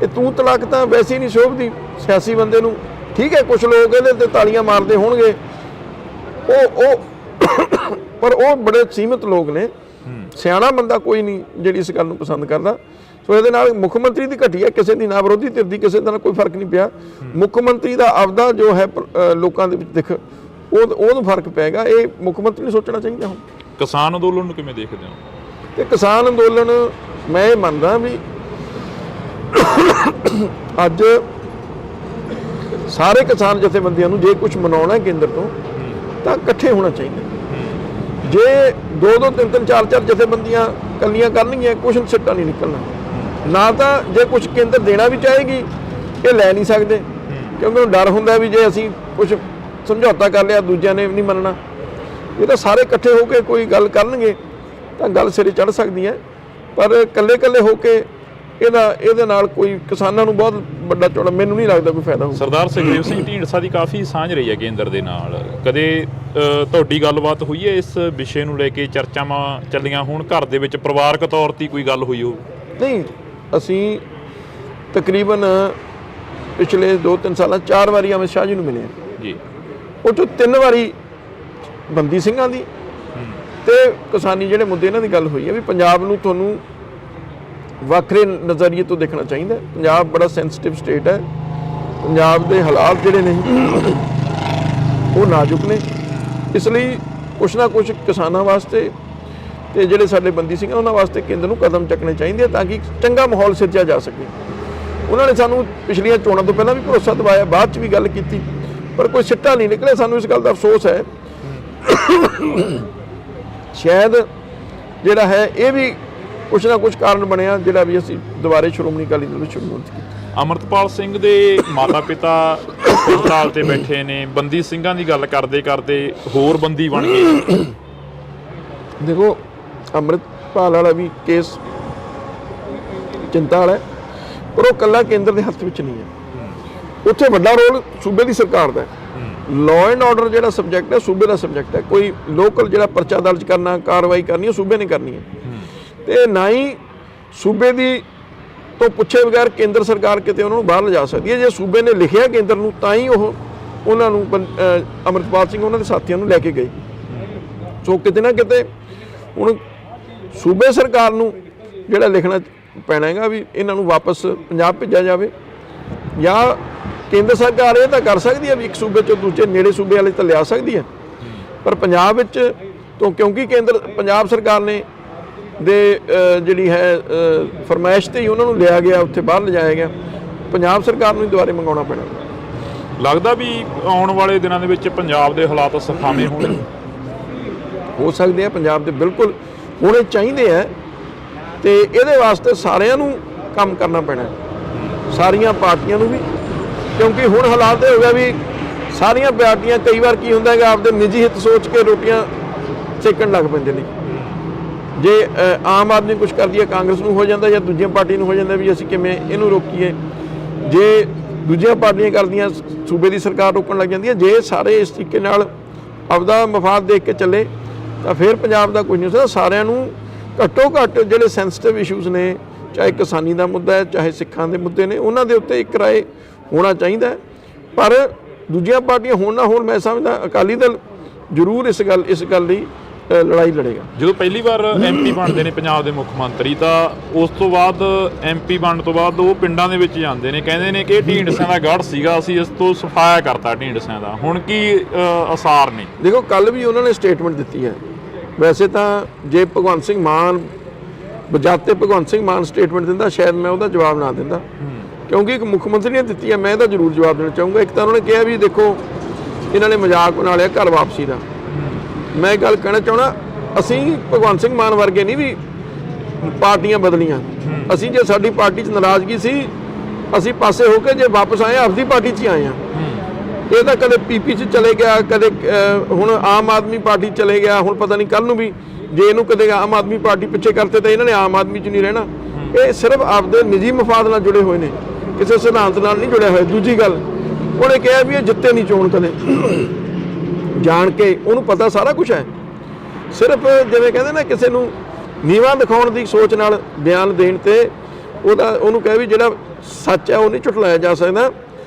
ਇਹ ਤੂੰ ਤਲਾਕ ਤਾਂ ਵੈਸੇ ਹੀ ਨਹੀਂ ਸ਼ੋਭਦੀ ਸਿਆਸੀ ਬੰਦੇ ਨੂੰ। ਠੀਕ ਹੈ ਕੁਛ ਲੋਕ ਇਹਦੇ ਤੇ ਤਾਲੀਆਂ ਮਾਰਦੇ ਹੋਣਗੇ, ਪਰ ਉਹ ਬੜੇ ਸੀਮਿਤ ਲੋਕ ਨੇ, ਸਿਆਣਾ ਬੰਦਾ ਕੋਈ ਨਹੀਂ ਜਿਹੜੀ ਇਸ ਗੱਲ ਨੂੰ ਪਸੰਦ ਕਰਦਾ। ਸੋ ਇਹਦੇ ਨਾਲ ਮੁੱਖ ਮੰਤਰੀ ਦੀ ਘਟੀਆ ਕਿਸੇ ਦੀ ਨਾ ਵਿਰੋਧੀ ਧਿਰ ਦੀ ਕਿਸੇ ਦਾ ਕੋਈ ਫਰਕ ਨਹੀਂ ਪਿਆ। ਮੁੱਖ ਮੰਤਰੀ ਦਾ ਆਪਦਾ ਜੋ ਹੈ ਲੋਕਾਂ ਦੇ ਵਿੱਚ ਦਿਖ ਉਹਨੂੰ ਫਰਕ ਪਏਗਾ। ਇਹ ਮੁੱਖ ਮੰਤਰੀ ਨੂੰ ਸੋਚਣਾ ਚਾਹੀਦਾ। ਹੁਣ ਕਿਸਾਨ ਅੰਦੋਲਨ ਨੂੰ ਕਿਵੇਂ ਦੇਖਦੇ ਹੋ? ਤੇ ਕਿਸਾਨ ਅੰਦੋਲਨ ਮੈਂ ਇਹ ਮੰਨਦਾ ਵੀ ਅੱਜ ਸਾਰੇ ਕਿਸਾਨ ਜਥੇਬੰਦੀਆਂ ਨੂੰ ਜੇ ਕੁਝ ਮਨਾਉਣਾ ਕੇਂਦਰ ਤੋਂ ਤਾਂ ਇਕੱਠੇ ਹੋਣਾ ਚਾਹੀਦਾ। ਜੇ ਦੋ ਤਿੰਨ ਚਾਰ ਜਥੇਬੰਦੀਆਂ ਕੱਲੀਆਂ ਕਰਨਗੀਆਂ ਕੁਝ ਸਿੱਟਾ ਨਹੀਂ ਨਿਕਲਣਾ। ਨਾ ਤਾਂ ਜੇ ਕੁਝ ਕੇਂਦਰ ਦੇਣਾ ਵੀ ਚਾਹੇਗੀ ਇਹ ਲੈ ਨਹੀਂ ਸਕਦੇ, ਕਿਉਂਕਿ ਉਹਨੂੰ ਡਰ ਹੁੰਦਾ ਵੀ ਜੇ ਅਸੀਂ ਕੁਝ ਸਮਝੌਤਾ ਕਰ ਲਿਆ ਦੂਜਿਆਂ ਨੇ ਨਹੀਂ ਮੰਨਣਾ। ਇਹ ਤਾਂ ਸਾਰੇ ਇਕੱਠੇ ਹੋ ਕੇ ਕੋਈ ਗੱਲ ਕਰਨਗੇ ਤਾਂ ਗੱਲ ਸਿਰੇ ਚੜ੍ਹ ਸਕਦੀ ਹੈ, ਪਰ ਇਕੱਲੇ ਹੋ ਕੇ ਇਹਦੇ ਨਾਲ ਕੋਈ ਕਿਸਾਨਾਂ ਨੂੰ ਬਹੁਤ ਵੱਡਾ ਚੌੜਾ ਮੈਨੂੰ ਨਹੀਂ ਲੱਗਦਾ ਕੋਈ ਫਾਇਦਾ ਹੋਊ। ਸਰਦਾਰ ਸੁਖਦੇਵ ਸਿੰਘ ਢੀਂਡਸਾ ਦੀ ਕਾਫੀ ਸਾਂਝ ਰਹੀ ਹੈ ਕੇਂਦਰ ਦੇ ਨਾਲ, ਕਦੇ ਤੁਹਾਡੀ ਗੱਲਬਾਤ ਹੋਈ ਹੈ ਇਸ ਵਿਸ਼ੇ ਨੂੰ ਲੈ ਕੇ? ਚਰਚਾਵਾਂ ਚੱਲੀਆਂ ਹੋਣ ਘਰ ਦੇ ਵਿੱਚ, ਪਰਿਵਾਰਕ ਤੌਰ ਤੇ ਕੋਈ ਗੱਲ ਹੋਈ ਹੋ? ਨਹੀਂ, ਅਸੀਂ ਤਕਰੀਬਨ ਪਿਛਲੇ 2-3 ਸਾਲਾਂ 4 ਵਾਰੀ ਅਮਿਤ ਸ਼ਾਹ ਜੀ ਨੂੰ ਮਿਲੇ ਜੀ। ਉਹ 'ਚੋਂ 3 ਵਾਰੀ ਬੰਦੀ ਸਿੰਘਾਂ ਦੀ ਤੇ ਕਿਸਾਨੀ ਜਿਹੜੇ ਮੁੱਦੇ ਇਹਨਾਂ ਦੀ ਗੱਲ ਹੋਈ ਹੈ ਵੀ ਪੰਜਾਬ ਨੂੰ ਤੁਹਾਨੂੰ ਵੱਖਰੇ ਨਜ਼ਰੀਏ ਤੋਂ ਦੇਖਣਾ ਚਾਹੀਦਾ। ਪੰਜਾਬ ਬੜਾ ਸੈਂਸਿਟਿਵ ਸਟੇਟ ਹੈ, ਪੰਜਾਬ ਦੇ ਹਾਲਾਤ ਜਿਹੜੇ ਨੇ ਉਹ ਨਾਜ਼ੁਕ ਨੇ, ਇਸ ਲਈ ਕੁਛ ਨਾ ਕੁਛ ਕਿਸਾਨਾਂ ਵਾਸਤੇ ਤੇ ਜਿਹੜੇ ਸਾਡੇ ਬੰਦੀ ਸਿੰਘ ਉਹਨਾਂ ਵਾਸਤੇ ਕੇਂਦਰ ਨੂੰ ਕਦਮ ਚੱਕਣੇ ਚਾਹੀਦੇ ਤਾਂ ਕਿ ਚੰਗਾ ਮਾਹੌਲ ਸਿਰਜਿਆ ਜਾ ਸਕੇ। ਉਹਨਾਂ ਨੇ ਸਾਨੂੰ ਪਿਛਲੀਆਂ ਚੋਣਾਂ ਤੋਂ ਪਹਿਲਾਂ ਵੀ ਭਰੋਸਾ ਦਿਵਾਇਆ, ਬਾਅਦ 'ਚ ਵੀ ਗੱਲ ਕੀਤੀ, ਪਰ ਕੋਈ ਸਿੱਟਾ ਨਹੀਂ ਨਿਕਲਿਆ। ਸਾਨੂੰ ਇਸ ਗੱਲ ਦਾ ਅਫਸੋਸ ਹੈ। ਸ਼ਾਇਦ ਜਿਹੜਾ ਹੈ ਇਹ ਵੀ ਕੁਛ ਨਾ ਕੁਛ ਕਾਰਨ ਬਣਿਆ ਜਿਹੜਾ ਵੀ ਅਸੀਂ ਦੁਬਾਰੇ ਸ਼੍ਰੋਮਣੀ ਅਕਾਲੀ ਦਲ ਵਿੱਚ ਸ਼ੁਰੂ ਕੀਤੀ। ਅਮਰਤਪਾਲ ਸਿੰਘ ਦੇ ਮਾਤਾ ਪਿਤਾ ਹਸਪਤਾਲ ਤੇ ਬੈਠੇ ਨੇ, ਬੰਦੀ ਸਿੰਘਾਂ ਦੀ ਗੱਲ ਕਰਦੇ ਹੋਰ ਬੰਦੀ ਬਣ ਗਏ। ਦੇਖੋ ਅੰਮ੍ਰਿਤਪਾਲ ਵਾਲਾ ਵੀ ਕੇਸ ਚਿੰਤਾ ਵਾਲਾ, ਪਰ ਉਹ ਇਕੱਲਾ ਕੇਂਦਰ ਦੇ ਹੱਥ ਵਿੱਚ ਨਹੀਂ ਹੈ। ਉੱਥੇ ਵੱਡਾ ਰੋਲ ਸੂਬੇ ਦੀ ਸਰਕਾਰ ਦਾ ਹੈ। ਲਾਅ ਐਂਡ ਆਰਡਰ ਜਿਹੜਾ ਸਬਜੈਕਟ ਹੈ ਸੂਬੇ ਦਾ ਸਬਜੈਕਟ ਹੈ। ਕੋਈ ਲੋਕਲ ਜਿਹੜਾ ਪਰਚਾ ਦਰਜ ਕਰਨਾ, ਕਾਰਵਾਈ ਕਰਨੀ ਉਹ ਸੂਬੇ ਨੇ ਕਰਨੀ ਹੈ, ਤੇ ਨਾ ਹੀ ਸੂਬੇ ਦੀ ਤੋਂ ਪੁੱਛੇ ਬਗੈਰ ਕੇਂਦਰ ਸਰਕਾਰ ਕਿਤੇ ਉਹਨਾਂ ਨੂੰ ਬਾਹਰ ਲਿਜਾ ਸਕਦੀ ਹੈ। ਜੇ ਸੂਬੇ ਨੇ ਲਿਖਿਆ ਕੇਂਦਰ ਨੂੰ ਤਾਂ ਹੀ ਉਹ ਉਹਨਾਂ ਨੂੰ ਅਮਰਤਪਾਲ ਸਿੰਘ ਉਹਨਾਂ ਦੇ ਸਾਥੀਆਂ ਨੂੰ ਲੈ ਕੇ ਗਏ। ਸੋ ਕਿਤੇ ਨਾ ਕਿਤੇ ਹੁਣ ਸੂਬੇ ਸਰਕਾਰ ਨੂੰ ਜਿਹੜਾ ਲਿਖਣਾ ਪੈਣਾ ਹੈਗਾ ਵੀ ਇਹਨਾਂ ਨੂੰ ਵਾਪਸ ਪੰਜਾਬ ਭੇਜਿਆ ਜਾਵੇ, ਜਾਂ ਕੇਂਦਰ ਸਰਕਾਰ ਇਹ ਤਾਂ ਕਰ ਸਕਦੀ ਹੈ ਵੀ ਇੱਕ ਸੂਬੇ 'ਚੋਂ ਦੂਜੇ ਨੇੜੇ ਸੂਬੇ ਵਾਲੇ ਤਾਂ ਲਿਆ ਸਕਦੀ ਹੈ, ਪਰ ਪੰਜਾਬ ਵਿੱਚ ਤੋਂ ਕਿਉਂਕਿ ਪੰਜਾਬ ਸਰਕਾਰ ਨੇ ਦੇ ਜਿਹੜੀ ਹੈ ਫਰਮਾਇਸ਼ ਤੇ ਹੀ ਉਹਨਾਂ ਨੂੰ ਲਿਆ ਗਿਆ, ਉੱਥੇ ਬਾਹਰ ਲਿਜਾਇਆ ਗਿਆ। ਪੰਜਾਬ ਸਰਕਾਰ ਨੂੰ ਹੀ ਦੁਬਾਰੇ ਮੰਗਾਉਣਾ ਪੈਣਾ। ਲੱਗਦਾ ਵੀ ਆਉਣ ਵਾਲੇ ਦਿਨਾਂ ਦੇ ਵਿੱਚ ਪੰਜਾਬ ਦੇ ਹਾਲਾਤ ਸੁਖਾਵੇਂ ਹੋ ਸਕਦੇ ਆ, ਪੰਜਾਬ ਦੇ ਬਿਲਕੁਲ ਹੋਣੇ ਚਾਹੀਦੇ ਆ, ਤੇ ਇਹਦੇ ਵਾਸਤੇ ਸਾਰਿਆਂ ਨੂੰ ਕੰਮ ਕਰਨਾ ਪੈਣਾ, ਸਾਰੀਆਂ ਪਾਰਟੀਆਂ ਨੂੰ ਵੀ, ਕਿਉਂਕਿ ਹੁਣ ਹਾਲਾਤ ਇਹ ਹੋ ਗਿਆ ਵੀ ਸਾਰੀਆਂ ਪਾਰਟੀਆਂ ਕਈ ਵਾਰ ਕੀ ਹੁੰਦਾ ਹੈਗਾ ਆਪਦੇ ਨਿੱਜੀ ਹਿੱਤ ਸੋਚ ਕੇ ਰੋਟੀਆਂ ਸੇਕਣ ਲੱਗ ਪੈਂਦੇ ਨੇ। ਜੇ ਆਮ ਆਦਮੀ ਕੁਝ ਕਰਦੀ ਹੈ ਕਾਂਗਰਸ ਨੂੰ ਹੋ ਜਾਂਦਾ ਜਾਂ ਦੂਜੀਆਂ ਪਾਰਟੀਆਂ ਨੂੰ ਹੋ ਜਾਂਦਾ ਵੀ ਅਸੀਂ ਕਿਵੇਂ ਇਹਨੂੰ ਰੋਕੀਏ। ਜੇ ਦੂਜੀਆਂ ਪਾਰਟੀਆਂ ਕਰਦੀਆਂ ਸੂਬੇ ਦੀ ਸਰਕਾਰ ਰੋਕਣ ਲੱਗ ਜਾਂਦੀ ਹੈ। ਜੇ ਸਾਰੇ ਇਸ ਤਰੀਕੇ ਨਾਲ ਆਪਦਾ ਮਫਾਦ ਦੇਖ ਕੇ ਚੱਲੇ ਤਾਂ ਫਿਰ ਪੰਜਾਬ ਦਾ ਕੁਝ ਨਹੀਂ ਹੋ ਸਕਦਾ। ਸਾਰਿਆਂ ਨੂੰ ਘੱਟੋ ਘੱਟ ਜਿਹੜੇ ਸੈਂਸਿਟਿਵ ਇਸ਼ੂਜ਼ ਨੇ, ਚਾਹੇ ਕਿਸਾਨੀ ਦਾ ਮੁੱਦਾ ਹੈ, ਚਾਹੇ ਸਿੱਖਾਂ ਦੇ ਮੁੱਦੇ ਨੇ, ਉਹਨਾਂ ਦੇ ਉੱਤੇ ਇੱਕ ਰਾਏ ਹੋਣਾ ਚਾਹੀਦਾ। ਪਰ ਦੂਜੀਆਂ ਪਾਰਟੀਆਂ ਹੋਣ ਨਾ ਹੋਣ, ਮੈਂ ਸਮਝਦਾ ਅਕਾਲੀ ਦਲ ਜ਼ਰੂਰ ਇਸ ਗੱਲ ਲਈ ਲੜਾਈ ਲੜੇਗਾ। ਜਦੋਂ ਪਹਿਲੀ ਵਾਰ ਐਮਪੀ ਬਣਦੇ ਨੇ ਪੰਜਾਬ ਦੇ ਮੁੱਖ ਮੰਤਰੀ, ਤਾਂ ਉਸ ਤੋਂ ਬਾਅਦ ਐਮਪੀ ਬਣਨ ਤੋਂ ਬਾਅਦ ਉਹ ਪਿੰਡਾਂ ਦੇ ਵਿੱਚ ਜਾਂਦੇ ਨੇ, ਕਹਿੰਦੇ ਨੇ ਕਿ ਇਹ ਢੀਂਡਸਿਆਂ ਦਾ ਗੜ੍ਹ ਸੀਗਾ, ਅਸੀਂ ਇਸ ਤੋਂ ਸਫਾਇਆ ਕਰਤਾ ਢੀਂਡਸਿਆਂ ਦਾ। ਹੁਣ ਕੀ ਅਸਾਰ ਨੇ? ਦੇਖੋ, ਕੱਲ੍ਹ ਵੀ ਉਹਨਾਂ ਨੇ ਸਟੇਟਮੈਂਟ ਦਿੱਤੀ ਹੈ। ਵੈਸੇ ਤਾਂ ਜੇ ਭਗਵੰਤ ਸਿੰਘ ਮਾਨ ਬਜਾਤੇ ਭਗਵੰਤ ਸਿੰਘ ਮਾਨ ਸਟੇਟਮੈਂਟ ਦਿੰਦਾ, ਸ਼ਾਇਦ ਮੈਂ ਉਹਦਾ ਜਵਾਬ ਨਾ ਦਿੰਦਾ, ਕਿਉਂਕਿ ਇੱਕ ਮੁੱਖ ਮੰਤਰੀ ਨੇ ਦਿੱਤੀ ਹੈ, ਮੈਂ ਇਹਦਾ ਜ਼ਰੂਰ ਜਵਾਬ ਦੇਣਾ ਚਾਹੂੰਗਾ। ਇੱਕ ਤਾਂ ਉਹਨਾਂ ਨੇ ਕਿਹਾ ਵੀ ਦੇਖੋ ਇਹਨਾਂ ਨੇ ਮਜ਼ਾਕ ਬਣਾ ਲਿਆ ਘਰ ਵਾਪਸੀ ਦਾ। ਮੈਂ ਗੱਲ ਕਹਿਣਾ ਚਾਹੁੰਦਾ, ਅਸੀਂ ਭਗਵੰਤ ਸਿੰਘ ਮਾਨ ਵਰਗੇ ਨਹੀਂ ਵੀ ਪਾਰਟੀਆਂ ਬਦਲੀਆਂ। ਅਸੀਂ ਜੇ ਸਾਡੀ ਪਾਰਟੀ 'ਚ ਨਾਰਾਜ਼ਗੀ ਸੀ, ਅਸੀਂ ਪਾਸੇ ਹੋ ਕੇ ਜੇ ਵਾਪਸ ਆਏ ਆਪਦੀ ਪਾਰਟੀ 'ਚ ਹੀ ਆਏ ਹਾਂ। ਇਹ ਤਾਂ ਕਦੇ ਪੀਪੀ 'ਚ ਚਲੇ ਗਿਆ, ਕਦੇ ਹੁਣ ਆਮ ਆਦਮੀ ਪਾਰਟੀ ਚਲੇ ਗਿਆ, ਹੁਣ ਪਤਾ ਨਹੀਂ ਕੱਲ੍ਹ ਨੂੰ ਵੀ ਜੇ ਇਹਨੂੰ ਕਦੇ ਆਮ ਆਦਮੀ ਪਾਰਟੀ ਪਿੱਛੇ ਕਰਤੇ ਤਾਂ ਇਹਨਾਂ ਨੇ ਆਮ ਆਦਮੀ 'ਚ ਨਹੀਂ ਰਹਿਣਾ। ਇਹ ਸਿਰਫ ਆਪਦੇ ਨਿੱਜੀ ਮਫਾਦ ਨਾਲ ਜੁੜੇ ਹੋਏ ਨੇ, ਕਿਸੇ ਸਿਧਾਂਤ ਨਾਲ ਨਹੀਂ ਜੁੜਿਆ ਹੋਇਆ। ਦੂਜੀ ਗੱਲ, ਉਹਨੇ ਕਿਹਾ ਵੀ ਇਹ ਜਿੱਤੇ ਨਹੀਂ ਚੋਣ ਕਦੇ, ਜਾਣ ਕੇ ਉਹਨੂੰ ਪਤਾ ਸਾਰਾ ਕੁਝ ਹੈ। ਸਿਰਫ ਜਿਵੇਂ ਕਹਿੰਦੇ ਨਾ ਕਿਸੇ ਨੂੰ ਨੀਵਾਂ ਦਿਖਾਉਣ ਦੀ ਸੋਚ ਨਾਲ ਬਿਆਨ ਦੇਣ ਤੇ ਉਹਨੂੰ ਕਹੇ ਵੀ ਜਿਹੜਾ ਸੱਚ ਹੈ ਉਹ ਨਹੀਂ ਝੁਠਲਾਇਆ ਜਾ ਸਕਦਾ।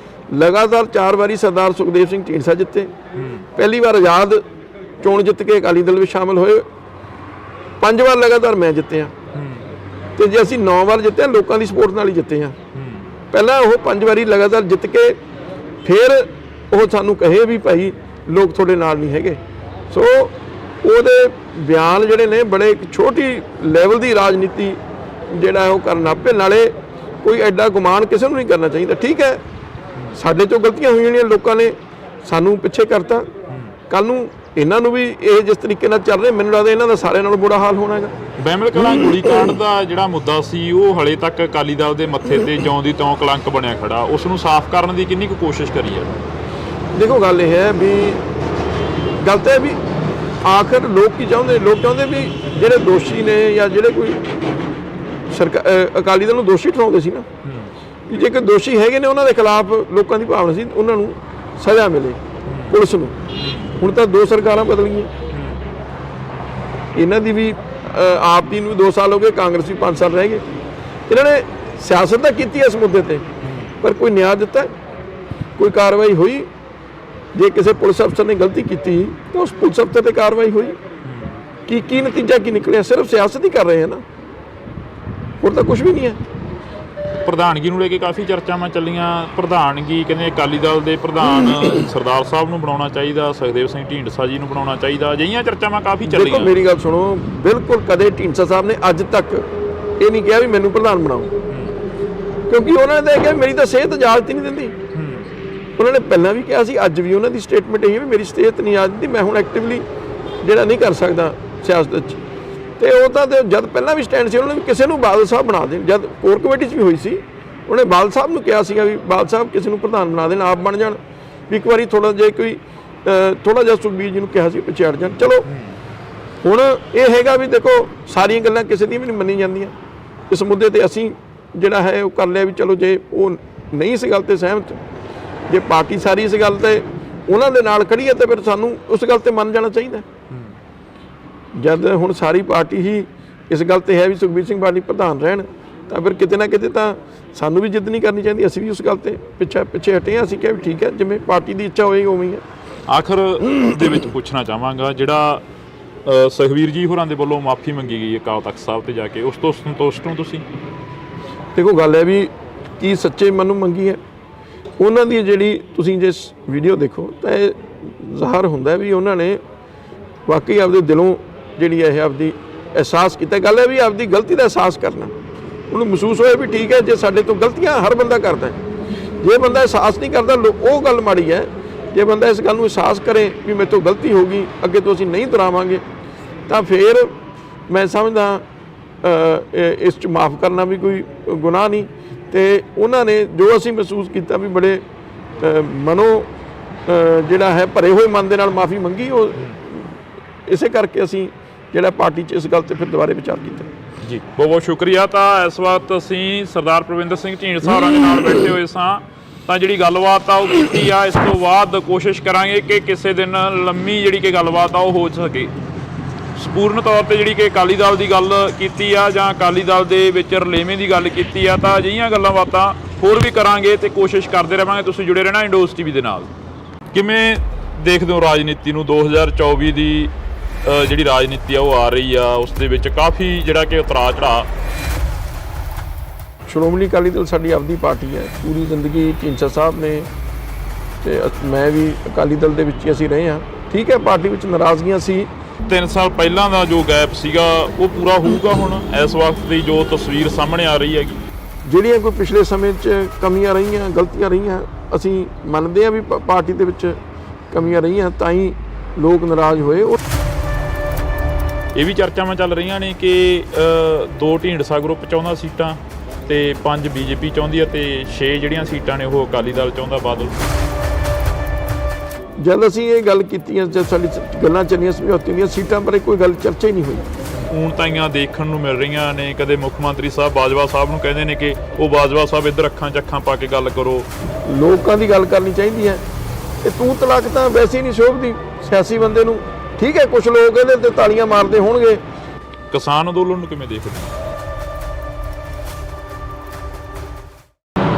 ਲਗਾਤਾਰ 4 ਵਾਰੀ ਸਰਦਾਰ ਸੁਖਦੇਵ ਸਿੰਘ ਢੀਂਡਸਾ ਜਿੱਤੇ, ਪਹਿਲੀ ਵਾਰ ਆਜ਼ਾਦ ਚੋਣ ਜਿੱਤ ਕੇ ਅਕਾਲੀ ਦਲ ਵਿੱਚ ਸ਼ਾਮਲ ਹੋਏ, 5 ਵਾਰ ਲਗਾਤਾਰ ਮੈਂ ਜਿੱਤਿਆ, ਤੇ ਜੇ ਅਸੀਂ 9 ਵਾਰ ਜਿੱਤੇ ਲੋਕਾਂ ਦੀ ਸਪੋਰਟ ਨਾਲ ਹੀ ਜਿੱਤੇ ਹਾਂ। ਪਹਿਲਾਂ ਉਹ 5 ਵਾਰੀ ਲਗਾਤਾਰ ਜਿੱਤ ਕੇ ਫਿਰ ਉਹ ਸਾਨੂੰ ਕਹੇ ਵੀ ਭਾਈ ਲੋਕ ਤੁਹਾਡੇ ਨਾਲ ਨਹੀਂ ਹੈਗੇ। ਸੋ ਉਹਦੇ ਬਿਆਨ ਜਿਹੜੇ ਨੇ ਬੜੇ ਇੱਕ ਛੋਟੀ ਲੈਵਲ ਦੀ ਰਾਜਨੀਤੀ ਜਿਹੜਾ ਉਹ ਕਰਨ ਲੱਗ ਪਏ। ਨਾਲੇ ਕੋਈ ਐਡਾ ਗੁਮਾਨ ਕਿਸੇ ਨੂੰ ਨਹੀਂ ਕਰਨਾ ਚਾਹੀਦਾ। ਠੀਕ ਹੈ, ਸਾਡੇ ਤੋਂ ਗਲਤੀਆਂ ਹੋਈਆਂ ਨੇ, ਲੋਕਾਂ ਨੇ ਸਾਨੂੰ ਪਿੱਛੇ ਕਰਤਾ, ਕੱਲ ਨੂੰ ਇਹਨਾਂ ਨੂੰ ਵੀ ਇਹ ਜਿਸ ਤਰੀਕੇ ਨਾਲ ਚੱਲ ਰਹੇ, ਮੈਨੂੰ ਲੱਗਦਾ ਇਹਨਾਂ ਦਾ ਸਾਰਿਆਂ ਨਾਲੋਂ ਬੁਰਾ ਹਾਲ ਹੋਣਾ ਹੈਗਾ। ਬਹਿਮਲ ਕਲਾਂ ਗੋਲੀकांड ਦਾ ਜਿਹੜਾ ਮੁੱਦਾ ਸੀ, ਉਹ ਹਲੇ ਤੱਕ ਅਕਾਲੀ ਦਲ ਦੇ ਮੱਥੇ ਤੇ ਜਿਉਂ ਦੀ ਤਿਉਂ ਕਲੰਕ ਬਣਿਆ ਖੜਾ। ਉਸ ਨੂੰ ਸਾਫ਼ ਕਰਨ ਦੀ ਕਿੰਨੀ ਕੁ ਕੋਸ਼ਿਸ਼ ਕਰੀ ਹੈ? ਦੇਖੋ, ਗੱਲ ਇਹ ਹੈ ਵੀ ਗੱਲ ਤਾਂ ਇਹ ਵੀ ਆਖਰ ਲੋਕ ਕੀ ਚਾਹੁੰਦੇ? ਲੋਕ ਚਾਹੁੰਦੇ ਵੀ ਜਿਹੜੇ ਦੋਸ਼ੀ ਨੇ ਜਾਂ ਜਿਹੜੇ ਕੋਈ ਅਕਾਲੀ ਦਲ ਨੂੰ ਦੋਸ਼ੀ ਠਹਿਰਾਉਂਦੇ ਸੀ ਨਾ, ਕਿ ਜੇ ਕੋਈ ਦੋਸ਼ੀ ਹੈਗੇ ਨੇ ਉਹਨਾਂ ਦੇ ਖਿਲਾਫ ਲੋਕਾਂ ਦੀ ਭਾਵਨਾ ਸੀ ਉਹਨਾਂ ਨੂੰ ਸਜ਼ਾ ਮਿਲੇ, ਪੁਲਿਸ ਨੂੰ। ਹੁਣ ਤਾਂ 2 ਸਰਕਾਰਾਂ ਬਦਲ ਗਈਆਂ, ਇਹਨਾਂ ਦੀ ਵੀ ਆਪ ਦੀ ਨੂੰ 2 ਸਾਲ ਹੋ ਗਏ, ਕਾਂਗਰਸ ਵੀ 5 ਸਾਲ ਰਹਿ ਗਏ। ਇਹਨਾਂ ਨੇ ਸਿਆਸਤ ਤਾਂ ਕੀਤੀ ਇਸ ਮੁੱਦੇ ਤੇ, ਪਰ ਕੋਈ ਨਿਆਂ ਦਿੱਤਾ? ਕੋਈ ਕਾਰਵਾਈ ਹੋਈ? ਜੇ ਕਿਸੇ ਪੁਲਿਸ ਅਫਸਰ ਨੇ ਗਲਤੀ ਕੀਤੀ ਤਾਂ ਉਸ ਪੁਲਿਸ ਅਫਸਰ ਤੇ ਕਾਰਵਾਈ ਹੋਈ? ਕੀ ਨਤੀਜਾ ਕੀ ਨਿਕਲਿਆ? ਸਿਰਫ ਸਿਆਸਤ ਹੀ ਕਰ ਰਹੇ ਹਨ ਨਾ, ਹੋਰ ਤਾਂ ਕੁਝ ਵੀ ਨਹੀਂ ਹੈ। ਪ੍ਰਧਾਨਗੀ ਨੂੰ ਲੈ ਕੇ ਕਾਫੀ ਚਰਚਾਵਾਂ ਚੱਲੀਆਂ। ਪ੍ਰਧਾਨਗੀ ਕਹਿੰਦੇ ਅਕਾਲੀ ਦਲ ਦੇ ਪ੍ਰਧਾਨ ਸਰਦਾਰ ਸਾਹਿਬ ਨੂੰ ਬਣਾਉਣਾ ਚਾਹੀਦਾ, ਸੁਖਦੇਵ ਸਿੰਘ ਢੀਂਡਸਾ ਜੀ ਨੂੰ ਬਣਾਉਣਾ ਚਾਹੀਦਾ, ਅਜਿਹੀਆਂ ਚਰਚਾਵਾਂ ਕਾਫੀ ਚੱਲੀਆਂ। ਦੇਖੋ, ਮੇਰੀ ਗੱਲ ਸੁਣੋ, ਬਿਲਕੁਲ ਕਦੇ ਢੀਂਡਸਾ ਸਾਹਿਬ ਨੇ ਅੱਜ ਤੱਕ ਇਹ ਨਹੀਂ ਕਿਹਾ ਵੀ ਮੈਨੂੰ ਪ੍ਰਧਾਨ ਬਣਾਓ, ਕਿਉਂਕਿ ਉਹਨਾਂ ਨੇ ਕਿਹਾ ਮੇਰੀ ਤਾਂ ਸਿਹਤ ਇਜਾਜ਼ਤ ਹੀ ਨਹੀਂ ਦਿੰਦੀ। ਉਹਨਾਂ ਨੇ ਪਹਿਲਾਂ ਵੀ ਕਿਹਾ ਸੀ, ਅੱਜ ਵੀ ਉਹਨਾਂ ਦੀ ਸਟੇਟਮੈਂਟ ਇਹ ਹੈ ਵੀ ਮੇਰੀ ਸਿਹਤ ਨਹੀਂ ਇਜਾਜ਼ਤ ਦਿੰਦੀ, ਮੈਂ ਹੁਣ ਐਕਟਿਵਲੀ ਜਿਹੜਾ ਨਹੀਂ ਕਰ ਸਕਦਾ ਸਿਆਸਤ 'ਚ। ਤੇ ਉਹ ਤਾਂ ਜਦ ਪਹਿਲਾਂ ਵੀ ਸਟੈਂਡ ਸੀ, ਉਹਨਾਂ ਨੇ ਵੀ ਕਿਸੇ ਨੂੰ ਬਾਦਲ ਸਾਹਿਬ ਬਣਾ ਦੇਣ। ਜਦ ਕੋਰ ਕਮੇਟੀ 'ਚ ਵੀ ਹੋਈ ਸੀ, ਉਹਨੇ ਬਾਦਲ ਸਾਹਿਬ ਨੂੰ ਕਿਹਾ ਸੀਗਾ ਵੀ ਬਾਦਲ ਸਾਹਿਬ ਕਿਸੇ ਨੂੰ ਪ੍ਰਧਾਨ ਬਣਾ ਦੇਣ, ਆਪ ਬਣ ਜਾਣ। ਵੀ ਇੱਕ ਵਾਰੀ ਥੋੜ੍ਹਾ ਜਿਹਾ ਸੁਖਬੀਰ ਜੀ ਨੂੰ ਕਿਹਾ ਸੀ ਪਿੱਛੇ ਹਟ ਜਾਣ। ਚਲੋ ਹੁਣ ਇਹ ਹੈਗਾ ਵੀ ਦੇਖੋ, ਸਾਰੀਆਂ ਗੱਲਾਂ ਕਿਸੇ ਦੀਆਂ ਵੀ ਨਹੀਂ ਮੰਨੀ ਜਾਂਦੀਆਂ। ਇਸ ਮੁੱਦੇ ਤੇ ਅਸੀਂ ਜਿਹੜਾ ਹੈ ਉਹ ਕਰ ਲਿਆ ਵੀ ਚਲੋ, ਜੇ ਉਹ ਨਹੀਂ ਇਸ ਗੱਲ ਤੇ ਸਹਿਮਤ, ਜੇ ਪਾਰਟੀ ਸਾਰੀ ਇਸ ਗੱਲ ਤੇ ਉਹਨਾਂ ਦੇ ਨਾਲ ਖੜੀ ਹੈ ਤਾਂ ਫਿਰ ਸਾਨੂੰ ਉਸ ਗੱਲ ਤੇ ਮੰਨ ਜਾਣਾ ਚਾਹੀਦਾ। ਜਦ ਹੁਣ ਸਾਰੀ ਪਾਰਟੀ ਹੀ ਇਸ ਗੱਲ ਤੇ ਹੈ ਵੀ ਸੁਖਬੀਰ ਸਿੰਘ ਬਾਦਲ ਪ੍ਰਧਾਨ ਰਹਿਣ, ਤਾਂ ਫਿਰ ਕਿਤੇ ਨਾ ਕਿਤੇ ਤਾਂ ਸਾਨੂੰ ਵੀ ਜਿੱਦ ਨਹੀਂ ਕਰਨੀ ਚਾਹੀਦੀ। ਅਸੀਂ ਵੀ ਉਸ ਗੱਲ ਤੇ ਪਿੱਛੇ ਹਟੇ ਹਾਂ। ਅਸੀਂ ਕਿਹਾ ਵੀ ਠੀਕ ਹੈ, ਜਿਵੇਂ ਪਾਰਟੀ ਦੀ ਇੱਛਾ ਹੋਏਗੀ ਉਵੇਂ ਹੀ ਹੈ। ਆਖਰ ਦੇ ਵਿੱਚ ਪੁੱਛਣਾ ਚਾਹਾਂਗਾ, ਜਿਹੜਾ ਸੁਖਬੀਰ ਜੀ ਹੋਰਾਂ ਦੇ ਵੱਲੋਂ ਮਾਫੀ ਮੰਗੀ ਗਈ ਅਕਾਲ ਤਖਤ ਸਾਹਿਬ ਤੇ ਜਾ ਕੇ, ਉਸ ਤੋਂ ਸੰਤੁਸ਼ਟ ਹੋ ਤੁਸੀਂ? ਦੇਖੋ, ਗੱਲ ਹੈ ਵੀ ਕੀ ਸੱਚੇ ਮਨ ਨੂੰ ਮੰਗੀ ਹੈ ਉਹਨਾਂ ਦੀ। ਜਿਹੜੀ ਤੁਸੀਂ ਜੇ ਵੀਡੀਓ ਦੇਖੋ ਤਾਂ ਇਹ ਜ਼ਾਹਰ ਹੁੰਦਾ ਵੀ ਉਹਨਾਂ ਨੇ ਵਾਕਈ ਆਪਦੇ ਦਿਲੋਂ ਜਿਹੜੀ ਇਹ ਆਪਦੀ ਅਹਿਸਾਸ ਕੀਤਾ। ਗੱਲ ਹੈ ਵੀ ਆਪਦੀ ਗਲਤੀ ਦਾ ਅਹਿਸਾਸ ਕਰਨਾ, ਉਹਨੂੰ ਮਹਿਸੂਸ ਹੋਇਆ ਵੀ ਠੀਕ ਹੈ, ਜੇ ਸਾਡੇ ਤੋਂ ਗਲਤੀਆਂ ਹਰ ਬੰਦਾ ਕਰਦਾ, ਜੇ ਬੰਦਾ ਅਹਿਸਾਸ ਨਹੀਂ ਕਰਦਾ ਉਹ ਗੱਲ ਮਾੜੀ ਹੈ। ਜੇ ਬੰਦਾ ਇਸ ਗੱਲ ਨੂੰ ਅਹਿਸਾਸ ਕਰੇ ਵੀ ਮੇਰੇ ਤੋਂ ਗਲਤੀ ਹੋ ਗਈ, ਅੱਗੇ ਤੋਂ ਅਸੀਂ ਨਹੀਂ ਦੁਹਰਾਵਾਂਗੇ, ਤਾਂ ਫਿਰ ਮੈਂ ਸਮਝਦਾ ਇਸ 'ਚ ਮਾफ़ ਕਰਨਾ ਵੀ ਕੋਈ ਗੁਨਾਹ ਨਹੀਂ। ਤੇ ਉਹਨਾਂ ਨੇ ਜੋ ਅਸੀਂ ਮਹਿਸੂਸ ਕੀਤਾ ਵੀ ਬੜੇ ਮਨੋਂ ਜਿਹੜਾ ਹੈ ਭਰੇ ਹੋਏ ਮਨ ਦੇ ਨਾਲ ਮਾफ़ੀ ਮੰਗੀ, ਉਹ ਇਸੇ ਕਰਕੇ ਅਸੀਂ ਜਿਹੜਾ ਪਾਰਟੀ 'ਚ ਇਸ ਗੱਲ ਤੇ ਫਿਰ ਦੁਬਾਰੇ ਵਿਚਾਰ ਕੀਤਾ ਜੀ। ਬਹੁਤ ਬਹੁਤ ਸ਼ੁਕਰੀਆ। ਤਾਂ ਇਸ ਵਕਤ ਅਸੀਂ ਸਰਦਾਰ ਪ੍ਰਵਿੰਦਰ ਸਿੰਘ ਢੀਂਡਸਾ ਹੋਰਾਂ ਦੇ ਨਾਲ ਬੈਠੇ ਹੋਏ ਸਾਂ, ਤਾਂ ਜਿਹੜੀ ਗੱਲਬਾਤ ਆ ਉਹ ਕੀਤੀ ਆ। ਇਸ ਤੋਂ ਬਾਅਦ ਕੋਸ਼ਿਸ਼ ਕਰਾਂਗੇ ਕਿ ਕਿਸੇ ਦਿਨ ਲੰਮੀ ਜਿਹੜੀ ਕਿ ਗੱਲਬਾਤ ਆ ਉਹ ਹੋ ਸਕੇ। ਸੰਪੂਰਨ ਤੌਰ ਤੇ ਜਿਹੜੀ ਕਿ ਅਕਾਲੀ ਦਲ ਦੀ ਗੱਲ ਕੀਤੀ ਆ ਜਾਂ ਅਕਾਲੀ ਦਲ ਦੇ ਵਿੱਚ ਰਲੇਵੇਂ ਦੀ ਗੱਲ ਕੀਤੀ ਆ, ਤਾਂ ਅਜਿਹੀਆਂ ਗੱਲਾਂ ਬਾਤਾਂ ਹੋਰ ਵੀ ਕਰਾਂਗੇ ਤੇ ਕੋਸ਼ਿਸ਼ ਕਰਦੇ ਰਹਾਂਗੇ। ਤੁਸੀਂ ਜੁੜੇ ਰਹਿਣਾ ਇੰਡੋਸ ਟੀਵੀ ਦੇ ਨਾਲ। ਕਿਵੇਂ ਦੇਖਦੇ ਹੋ ਰਾਜਨੀਤੀ ਨੂੰ? 2024 ਦੀ ਜਿਹੜੀ ਰਾਜਨੀਤੀ ਆ ਉਹ ਆ ਰਹੀ ਆ, ਉਸ ਦੇ ਵਿੱਚ ਕਾਫੀ ਜਿਹੜਾ ਕਿ ਉਤਰਾਅ ਚੜਾਅ। ਸ਼੍ਰੋਮਣੀ ਅਕਾਲੀ ਦਲ ਸਾਡੀ ਆਪਦੀ ਪਾਰਟੀ ਹੈ। ਪੂਰੀ ਜ਼ਿੰਦਗੀ ਢੀਂਡਸਾ ਸਾਹਿਬ ਨੇ ਤੇ ਮੈਂ ਵੀ ਅਕਾਲੀ ਦਲ ਦੇ ਵਿੱਚ ਹੀ ਅਸੀਂ ਰਹੇ ਹਾਂ। ਠੀਕ ਹੈ, ਪਾਰਟੀ ਵਿੱਚ ਨਾਰਾਜ਼ਗੀਆਂ ਸੀ। 3 ਸਾਲ ਪਹਿਲਾਂ ਦਾ ਜੋ ਗੈਪ ਸੀਗਾ ਉਹ ਪੂਰਾ ਹੋਊਗਾ ਹੁਣ? ਇਸ ਵਕਤ ਦੀ ਜੋ ਤਸਵੀਰ ਸਾਹਮਣੇ ਆ ਰਹੀ ਹੈਗੀ, ਜਿਹੜੀਆਂ ਕੋਈ ਪਿਛਲੇ ਸਮੇਂ 'ਚ ਕਮੀਆਂ ਰਹੀਆਂ, ਗਲਤੀਆਂ ਰਹੀਆਂ, ਅਸੀਂ ਮੰਨਦੇ ਹਾਂ ਵੀ ਪਾਰਟੀ ਦੇ ਵਿੱਚ ਕਮੀਆਂ ਰਹੀਆਂ, ਤਾਂ ਹੀ ਲੋਕ ਨਾਰਾਜ਼ ਹੋਏ। ਇਹ ਵੀ ਚਰਚਾਵਾਂ ਚੱਲ ਰਹੀਆਂ ਨੇ ਕਿ 2 ਢੀਂਡਸਾ ਗਰੁੱਪ ਚਾਹੁੰਦਾ ਸੀਟਾਂ ਤੇ 5 ਬੀਜੇਪੀ ਚਾਹੁੰਦੀ ਹੈ ਤੇ 6 ਜਿਹੜੀਆਂ ਸੀਟਾਂ ਨੇ ਉਹ ਅਕਾਲੀ ਦਲ ਚਾਹੁੰਦਾ, ਬਾਦਲ। ਜਦ ਅਸੀਂ ਇਹ ਗੱਲ ਕੀਤੀਆਂ, ਜਦ ਸਾਡੀ ਗੱਲਾਂ ਚੱਲੀਆਂ, ਸਮਝੌਤੇ ਦੀਆਂ ਸੀਟਾਂ ਬਾਰੇ ਕੋਈ ਗੱਲ ਚਰਚਾ ਹੀ ਨਹੀਂ ਹੋਈ। ਊਣਤਾਈਆਂ ਦੇਖਣ ਨੂੰ ਮਿਲ ਰਹੀਆਂ ਨੇ। ਕਦੇ ਮੁੱਖ ਮੰਤਰੀ ਸਾਹਿਬ ਬਾਜਵਾ ਸਾਹਿਬ ਨੂੰ ਕਹਿੰਦੇ ਨੇ ਕਿ ਉਹ ਬਾਜਵਾ ਸਾਹਿਬ ਇੱਧਰ ਅੱਖਾਂ 'ਚ ਅੱਖਾਂ ਪਾ ਕੇ ਗੱਲ ਕਰੋ। ਲੋਕਾਂ ਦੀ ਗੱਲ ਕਰਨੀ ਚਾਹੀਦੀ ਹੈ। ਇਹ ਤੂੰ ਤਲਾਕ ਤਾਂ ਵੈਸੇ ਹੀ ਨਹੀਂ ਸ਼ੋਭਦੀ ਸਿਆਸੀ ਬੰਦੇ ਨੂੰ। ਠੀਕ ਹੈ, ਕੁਝ ਲੋਕ ਇਹਦੇ ਤੇ ਤਾਲੀਆਂ ਮਾਰਦੇ ਹੋਣਗੇ। ਕਿਸਾਨ ਅੰਦੋਲਨ ਨੂੰ ਕਿਵੇਂ ਦੇਖਦੇ?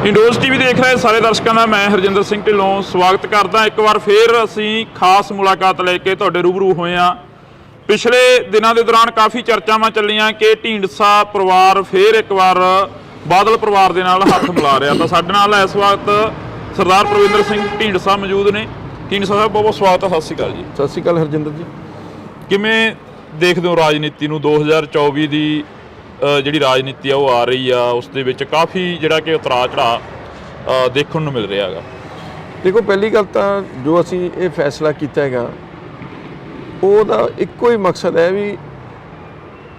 ਇੰਡੋਸ ਟੀਵੀ ਦੇਖ ਰਹੇ ਸਾਰੇ ਦਰਸ਼ਕਾਂ ਦਾ ਮੈਂ ਹਰਜਿੰਦਰ ਸਿੰਘ ਢਿੱਲੋਂ ਸਵਾਗਤ ਕਰਦਾ। ਇੱਕ ਵਾਰ ਫੇਰ ਅਸੀਂ ਖਾਸ ਮੁਲਾਕਾਤ ਲੈ ਕੇ ਤੁਹਾਡੇ ਰੂਬਰੂ ਹੋਏ ਹਾਂ। ਪਿਛਲੇ ਦਿਨਾਂ ਦੇ ਦੌਰਾਨ ਕਾਫੀ ਚਰਚਾਵਾਂ ਚੱਲੀਆਂ ਕਿ ਢੀਂਡਸਾ ਪਰਿਵਾਰ ਫੇਰ ਇੱਕ ਵਾਰ ਬਾਦਲ ਪਰਿਵਾਰ ਦੇ ਨਾਲ ਹੱਥ ਮਿਲਾ ਰਿਹਾ। ਤਾਂ ਸਾਡੇ ਨਾਲ ਇਸ ਵਕਤ ਸਰਦਾਰ ਪ੍ਰਵਿੰਦਰ ਸਿੰਘ ਢੀਂਡਸਾ ਮੌਜੂਦ ਨੇ। ਢੀਂਡਸਾ ਸਾਹਿਬ, ਬਹੁਤ ਬਹੁਤ ਸਵਾਗਤ ਹੈ। ਸਤਿ ਸ਼੍ਰੀ ਅਕਾਲ ਜੀ। ਸਤਿ ਸ਼੍ਰੀ ਅਕਾਲ ਹਰਜਿੰਦਰ ਜੀ। ਕਿਵੇਂ ਦੇਖਦੇ ਹੋ ਰਾਜਨੀਤੀ ਨੂੰ? 2024 ਦੀ ਜਿਹੜੀ ਰਾਜਨੀਤੀ ਆ ਉਹ ਆ ਰਹੀ ਆ, ਉਸ ਦੇ ਵਿੱਚ ਕਾਫੀ ਜਿਹੜਾ ਕਿ ਉਤਰਾਅ ਚੜਾਅ ਦੇਖਣ ਨੂੰ ਮਿਲ ਰਿਹਾ ਹੈਗਾ। ਦੇਖੋ, ਪਹਿਲੀ ਗੱਲ ਤਾਂ ਜੋ ਅਸੀਂ ਇਹ ਫੈਸਲਾ ਕੀਤਾ ਹੈਗਾ ਉਹਦਾ ਇੱਕੋ ਹੀ ਮਕਸਦ ਹੈ ਵੀ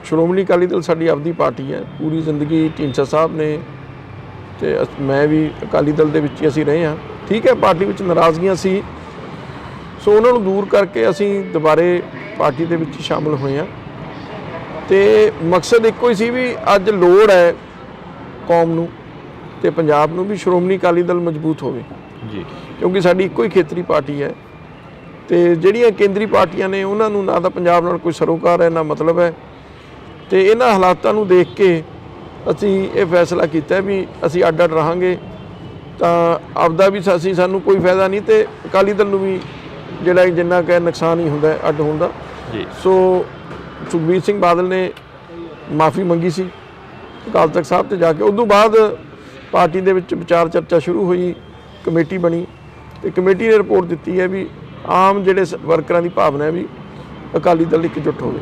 ਸ਼੍ਰੋਮਣੀ ਅਕਾਲੀ ਦਲ ਸਾਡੀ ਆਪਦੀ ਪਾਰਟੀ ਹੈ। ਪੂਰੀ ਜ਼ਿੰਦਗੀ ਢੀਂਡਸਾ ਸਾਹਿਬ ਨੇ ਤੇ ਮੈਂ ਵੀ ਅਕਾਲੀ ਦਲ ਦੇ ਵਿੱਚ ਹੀ ਅਸੀਂ ਰਹੇ ਹਾਂ। ਠੀਕ ਹੈ, ਪਾਰਟੀ ਵਿੱਚ ਨਾਰਾਜ਼ਗੀਆਂ ਸੀ, ਸੋ ਉਹਨਾਂ ਨੂੰ ਦੂਰ ਕਰਕੇ ਅਸੀਂ ਦੁਬਾਰੇ ਪਾਰਟੀ ਦੇ ਵਿੱਚ ਸ਼ਾਮਲ ਹੋਏ ਹਾਂ। ਤੇ ਮਕਸਦ ਇੱਕੋ ਹੀ ਸੀ ਵੀ ਅੱਜ ਲੋੜ ਹੈ ਕੌਮ ਨੂੰ ਤੇ ਪੰਜਾਬ ਨੂੰ ਵੀ ਸ਼੍ਰੋਮਣੀ ਅਕਾਲੀ ਦਲ ਮਜ਼ਬੂਤ ਹੋਵੇ ਜੀ, ਕਿਉਂਕਿ ਸਾਡੀ ਇੱਕੋ ਹੀ ਖੇਤਰੀ ਪਾਰਟੀ ਹੈ। ਤੇ ਜਿਹੜੀਆਂ ਕੇਂਦਰੀ ਪਾਰਟੀਆਂ ਨੇ ਉਹਨਾਂ ਨੂੰ ਨਾ ਤਾਂ ਪੰਜਾਬ ਨਾਲ ਕੋਈ ਸਰੋਕਾਰ ਹੈ, ਨਾ ਮਤਲਬ ਹੈ। ਤੇ ਇਹਨਾਂ ਹਾਲਾਤਾਂ ਨੂੰ ਦੇਖ ਕੇ ਅਸੀਂ ਇਹ ਫੈਸਲਾ ਕੀਤਾ ਵੀ ਅਸੀਂ ਅੱਡ ਅੱਡ ਰਹਾਂਗੇ, ਤਾਂ ਆਪਦਾ ਵੀ ਸਾਨੂੰ ਕੋਈ ਫਾਇਦਾ ਨਹੀਂ ਤੇ ਅਕਾਲੀ ਦਲ ਨੂੰ ਵੀ ਜਿਹੜਾ ਜਿੰਨਾ ਕੁ ਨੁਕਸਾਨ ਹੀ ਹੁੰਦਾ ਅੱਡ ਹੋਣ ਦਾ ਜੀ। ਸੋ ਸੁਖਬੀਰ ਸਿੰਘ ਬਾਦਲ ਨੇ ਮਾਫੀ ਮੰਗੀ ਸੀ ਅਕਾਲ ਤਖਤ ਸਾਹਿਬ ਤੇ ਜਾ ਕੇ। ਉਦੋਂ ਬਾਅਦ ਪਾਰਟੀ ਦੇ ਵਿੱਚ ਵਿਚਾਰ ਚਰਚਾ ਸ਼ੁਰੂ ਹੋਈ, ਕਮੇਟੀ ਬਣੀ ਤੇ ਕਮੇਟੀ ਨੇ ਰਿਪੋਰਟ ਦਿੱਤੀ ਹੈ ਵੀ ਆਮ ਜਿਹੜੇ ਵਰਕਰਾਂ ਦੀ ਭਾਵਨਾ ਹੈ ਵੀ ਅਕਾਲੀ ਦਲ ਇਕਜੁੱਟ ਹੋਵੇ।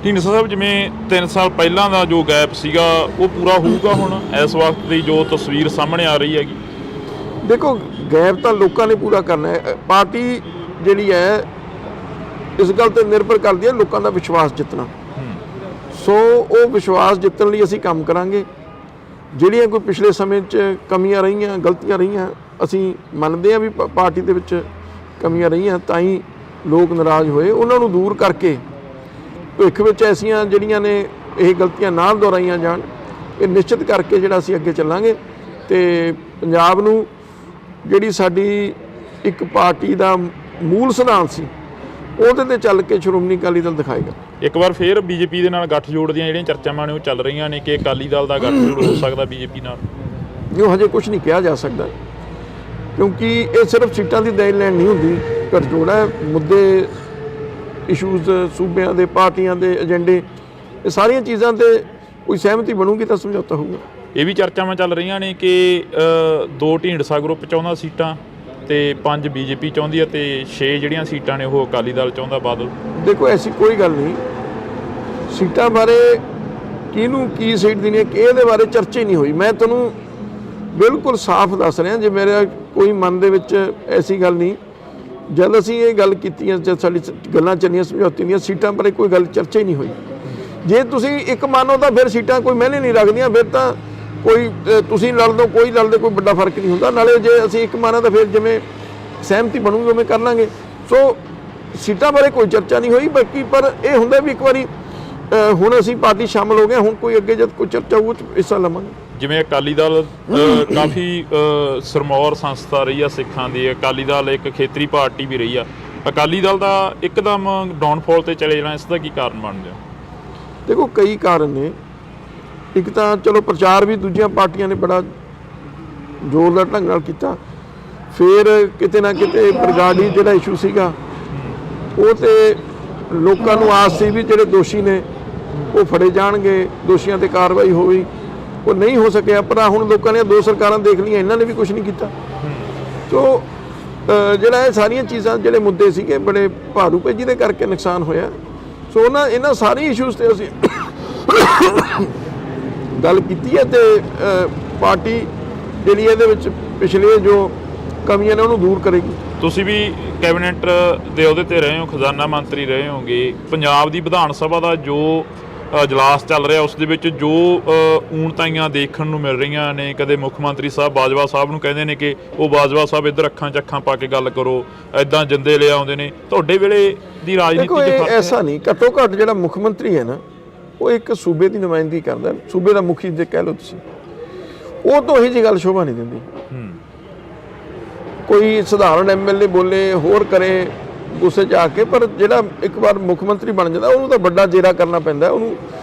ਢੀਂਡਸਾ ਸਾਹਿਬ, ਜਿਵੇਂ 3 ਸਾਲ ਪਹਿਲਾਂ ਦਾ ਜੋ ਗੈਪ ਸੀਗਾ ਉਹ ਪੂਰਾ ਹੋਊਗਾ ਹੁਣ? ਇਸ ਵਕਤ ਦੀ ਜੋ ਤਸਵੀਰ ਸਾਹਮਣੇ ਆ ਰਹੀ ਹੈਗੀ, ਦੇਖੋ, ਗੈਪ ਤਾਂ ਲੋਕਾਂ ਨੇ ਪੂਰਾ ਕਰਨਾ ਹੈ। ਪਾਰਟੀ ਜਿਹੜੀ ਹੈ ਇਸ ਗੱਲ ਤੇ ਨਿਰਭਰ ਕਰਦੀ ਹੈ ਲੋਕਾਂ ਦਾ ਵਿਸ਼ਵਾਸ ਜਿੱਤਣਾ। ਸੋ ਉਹ ਵਿਸ਼ਵਾਸ ਜਿੱਤਣ ਲਈ ਅਸੀਂ ਕੰਮ ਕਰਾਂਗੇ। ਜਿਹੜੀਆਂ ਕੋਈ ਪਿਛਲੇ ਸਮੇਂ 'ਚ ਕਮੀਆਂ ਰਹੀਆਂ, ਗਲਤੀਆਂ ਰਹੀਆਂ, ਅਸੀਂ ਮੰਨਦੇ ਹਾਂ ਵੀ ਪਾਰਟੀ ਦੇ ਵਿੱਚ ਕਮੀਆਂ ਰਹੀਆਂ, ਤਾਂ ਹੀ ਲੋਕ ਨਾਰਾਜ਼ ਹੋਏ। ਉਹਨਾਂ ਨੂੰ ਦੂਰ ਕਰਕੇ ਭਵਿੱਖ ਵਿੱਚ ਐਸੀਆਂ ਜਿਹੜੀਆਂ ਨੇ ਇਹ ਗਲਤੀਆਂ ਨਾ ਦੁਹਰਾਈਆਂ ਜਾਣ, ਇਹ ਨਿਸ਼ਚਿਤ ਕਰਕੇ ਜਿਹੜਾ ਅਸੀਂ ਅੱਗੇ ਚੱਲਾਂਗੇ ਤੇ ਪੰਜਾਬ ਨੂੰ ਜਿਹੜੀ ਸਾਡੀ ਇੱਕ ਪਾਰਟੀ ਦਾ ਮੂਲ ਸਿਧਾਂਤ ਸੀ ਉਹਦੇ ਤੇ ਚੱਲ ਕੇ ਸ਼੍ਰੋਮਣੀ ਅਕਾਲੀ ਦਲ ਦਿਖਾਏਗਾ। ਇੱਕ ਵਾਰ ਫੇਰ ਬੀਜੇਪੀ ਦੇ ਨਾਲ ਗੱਠਜੋੜ ਦੀਆਂ ਜਿਹੜੀਆਂ ਚਰਚਾਵਾਂ ਨੇ ਉਹ ਚੱਲ ਰਹੀਆਂ ਨੇ ਕਿ ਅਕਾਲੀ ਦਲ ਦਾ ਗੱਠਜੋੜ ਹੋ ਸਕਦਾ ਬੀਜੇਪੀ ਨਾਲ। ਜੋ ਹਜੇ ਕੁਝ ਨਹੀਂ ਕਿਹਾ ਜਾ ਸਕਦਾ, ਕਿਉਂਕਿ ਇਹ ਸਿਰਫ ਸੀਟਾਂ ਦੀ ਦੇਣ ਲੈਣ ਨਹੀਂ ਹੁੰਦੀ, ਗੱਠਜੋੜ ਹੈ। ਮੁੱਦੇ, ਇਸ਼ੂਜ਼, ਸੂਬਿਆਂ ਦੇ, ਪਾਰਟੀਆਂ ਦੇ ਏਜੰਡੇ, ਇਹ ਸਾਰੀਆਂ ਚੀਜ਼ਾਂ ਤੇ ਕੋਈ ਸਹਿਮਤੀ ਬਣੂਗੀ ਤਾਂ ਸਮਝੌਤਾ ਹੋਊਗਾ। ਇਹ ਵੀ ਚਰਚਾਵਾਂ ਚੱਲ ਰਹੀਆਂ ਨੇ ਕਿ 2 ਢੀਂਡਸਾ ਗਰੁੱਪ ਚਾਹੁੰਦਾ ਸੀਟਾਂ ਤੇ 5 ਬੀਜੇਪੀ ਚਾਹੁੰਦੀ ਹੈ ਤੇ 6 ਜਿਹੜੀਆਂ ਸੀਟਾਂ ਨੇ ਉਹ ਅਕਾਲੀ ਦਲ ਚਾਹੁੰਦਾ, ਬਾਦਲ। ਦੇਖੋ, ਐਸੀ ਕੋਈ ਗੱਲ ਨਹੀਂ। ਸੀਟਾਂ ਬਾਰੇ ਕਿਹਨੂੰ ਕੀ ਸੀਟ ਦੇਣੀ ਹੈ ਇਹਦੇ ਬਾਰੇ ਚਰਚਾ ਹੀ ਨਹੀਂ ਹੋਈ। ਮੈਂ ਤੁਹਾਨੂੰ ਬਿਲਕੁਲ ਸਾਫ਼ ਦੱਸ ਰਿਹਾ, ਜੇ ਮੇਰਾ ਕੋਈ ਮਨ ਦੇ ਵਿੱਚ ਐਸੀ ਗੱਲ ਨਹੀਂ। ਜਦ ਅਸੀਂ ਇਹ ਗੱਲ ਕੀਤੀਆਂ, ਜਦ ਸਾਡੀ ਗੱਲਾਂ ਚੱਲੀਆਂ, ਸਮਝੌਤੇ ਦੀਆਂ, ਸੀਟਾਂ ਬਾਰੇ ਕੋਈ ਗੱਲ ਚਰਚਾ ਹੀ ਨਹੀਂ ਹੋਈ। ਜੇ ਤੁਸੀਂ ਇੱਕ ਮੰਨੋ ਤਾਂ ਫਿਰ ਸੀਟਾਂ ਕੋਈ ਮਾਇਨੇ ਨਹੀਂ ਰੱਖਦੀਆਂ, ਫਿਰ ਤਾਂ ਕੋਈ ਤੁਸੀਂ ਲੜ ਲਓ, ਕੋਈ ਲੜਦੇ, ਕੋਈ ਵੱਡਾ ਫਰਕ ਨਹੀਂ ਹੁੰਦਾ। ਨਾਲੇ ਜੇ ਅਸੀਂ ਇੱਕ ਮੰਨਾਂ ਤਾਂ ਫਿਰ ਜਿਵੇਂ ਸਹਿਮਤੀ ਬਣੂਗੀ ਉਵੇਂ ਕਰ ਲਾਂਗੇ। ਸੋ ਸੀਟਾਂ ਬਾਰੇ ਕੋਈ ਚਰਚਾ ਨਹੀਂ ਹੋਈ। ਬਾਕੀ ਪਰ ਇਹ ਹੁੰਦਾ ਵੀ ਇੱਕ ਵਾਰੀ ਹੁਣ ਅਸੀਂ ਪਾਰਟੀ ਸ਼ਾਮਲ ਹੋ ਗਏ, ਹੁਣ ਕੋਈ ਅੱਗੇ ਜਦ ਕੋਈ ਚਰਚਾ ਹੋਊ ਹਿੱਸਾ ਲਵਾਂਗੇ। ਜਿਵੇਂ ਅਕਾਲੀ ਦਲ ਕਾਫੀ ਸਰਮੌਰ ਸੰਸਥਾ ਰਹੀ ਆ ਸਿੱਖਾਂ ਦੀ, ਅਕਾਲੀ ਦਲ ਇੱਕ ਖੇਤਰੀ ਪਾਰਟੀ ਵੀ ਰਹੀ ਆ, ਅਕਾਲੀ ਦਲ ਦਾ ਇੱਕਦਮ ਡਾਊਨਫਾਲ ਤੇ ਚਲੇ ਜਾਣਾ, ਇਸ ਦਾ ਕੀ ਕਾਰਨ ਬਣਦਾ? ਦੇਖੋ ਕਈ ਕਾਰਨ ਨੇ। ਇੱਕ ਤਾਂ ਚਲੋ ਪ੍ਰਚਾਰ ਵੀ ਦੂਜੀਆਂ ਪਾਰਟੀਆਂ ਨੇ ਬੜਾ ਜ਼ੋਰਦਾਰ ਢੰਗ ਨਾਲ ਕੀਤਾ, ਫਿਰ ਕਿਤੇ ਨਾ ਕਿਤੇ ਬਰਗਾੜੀ ਜਿਹੜਾ ਇਸ਼ੂ ਸੀਗਾ ਉਹ ਤੇ ਲੋਕਾਂ ਨੂੰ ਆਸ ਸੀ ਵੀ ਜਿਹੜੇ ਦੋਸ਼ੀ ਨੇ ਉਹ ਫੜੇ ਜਾਣਗੇ, ਦੋਸ਼ੀਆਂ ਤੇ ਕਾਰਵਾਈ ਹੋਈ, ਉਹ ਨਹੀਂ ਹੋ ਸਕਿਆ। ਪਰ ਹੁਣ ਲੋਕਾਂ ਨੇ ਦੋ ਸਰਕਾਰਾਂ ਦੇਖ ਲਈਆਂ, ਇਹਨਾਂ ਨੇ ਵੀ ਕੁਝ ਨਹੀਂ ਕੀਤਾ। ਸੋ ਜਿਹੜਾ ਇਹ ਸਾਰੀਆਂ ਚੀਜ਼ਾਂ ਜਿਹੜੇ ਮੁੱਦੇ ਸੀਗੇ ਬੜੇ ਭਾਰੂ ਪਏ, ਜਿਹਦੇ ਕਰਕੇ ਨੁਕਸਾਨ ਹੋਇਆ। ਸੋ ਇਹਨਾਂ ਸਾਰੇ ਇਸ਼ੂਜ਼ ਤੇ ਅਸੀਂ ਗੱਲ ਕੀਤੀ ਹੈ ਤੇ ਪਾਰਟੀ ਜਿਹੜੀ ਇਹਦੇ ਵਿੱਚ ਪਿਛਲੇ ਜੋ ਕਮੀਆਂ ਨੇ ਉਹਨੂੰ ਦੂਰ ਕਰੇਗੀ। ਤੁਸੀਂ ਵੀ ਕੈਬਨਿਟ ਦੇ ਅਹੁਦੇ ਤੇ ਰਹੇ ਹੋ, ਖਜ਼ਾਨਾ ਮੰਤਰੀ ਰਹੇ ਹੋਗੇ। ਪੰਜਾਬ ਦੀ ਵਿਧਾਨ ਸਭਾ ਦਾ ਜੋ ਇਜਲਾਸ ਚੱਲ ਰਿਹਾ ਉਸ ਦੇ ਵਿੱਚ ਜੋ ਊਣਤਾਈਆਂ ਦੇਖਣ ਨੂੰ ਮਿਲ ਰਹੀਆਂ ਨੇ, ਕਦੇ ਮੁੱਖ ਮੰਤਰੀ ਸਾਹਿਬ ਬਾਜਵਾ ਸਾਹਿਬ ਨੂੰ ਕਹਿੰਦੇ ਨੇ ਕਿ ਉਹ ਬਾਜਵਾ ਸਾਹਿਬ ਇੱਧਰ ਅੱਖਾਂ 'ਚ ਅੱਖਾਂ ਪਾ ਕੇ ਗੱਲ ਕਰੋ, ਐਦਾਂ ਜਿੰਦੇ ਲਿਆ ਆਉਂਦੇ ਨੇ। ਤੁਹਾਡੇ ਵੇਲੇ ਦੀ ਰਾਜਨੀਤੀ 'ਚ ਫਰਕ ਹੈ? ਐਸਾ ਨਹੀਂ, ਘੱਟੋ ਘੱਟ ਜਿਹੜਾ ਮੁੱਖ ਮੰਤਰੀ ਹੈ ਨਾ ਉਹ ਇੱਕ ਸੂਬੇ ਦੀ ਨੁਮਾਇੰਦਗੀ ਕਰਦਾ, ਸੂਬੇ ਦਾ ਮੁਖੀ ਜੇ ਕਹਿ ਲਓ ਤੁਸੀਂ, ਉਹ ਤੋਂ ਇਹੀ ਜਿਹੀ ਗੱਲ ਸ਼ੋਭਾ ਨਹੀਂ ਦਿੰਦੀ। ਕੋਈ ਸਧਾਰਨ ਐਮਐਲਏ ਬੋਲੇ ਹੋਰ ਕਰੇ ਗੁੱਸੇ 'ਚ ਆ ਕੇ, ਪਰ ਜਿਹੜਾ ਇੱਕ ਵਾਰ ਮੁੱਖ ਮੰਤਰੀ ਬਣ ਜਾਂਦਾ ਉਹਨੂੰ ਤਾਂ ਵੱਡਾ ਜੇਰਾ ਕਰਨਾ ਪੈਂਦਾ, ਉਹਨੂੰ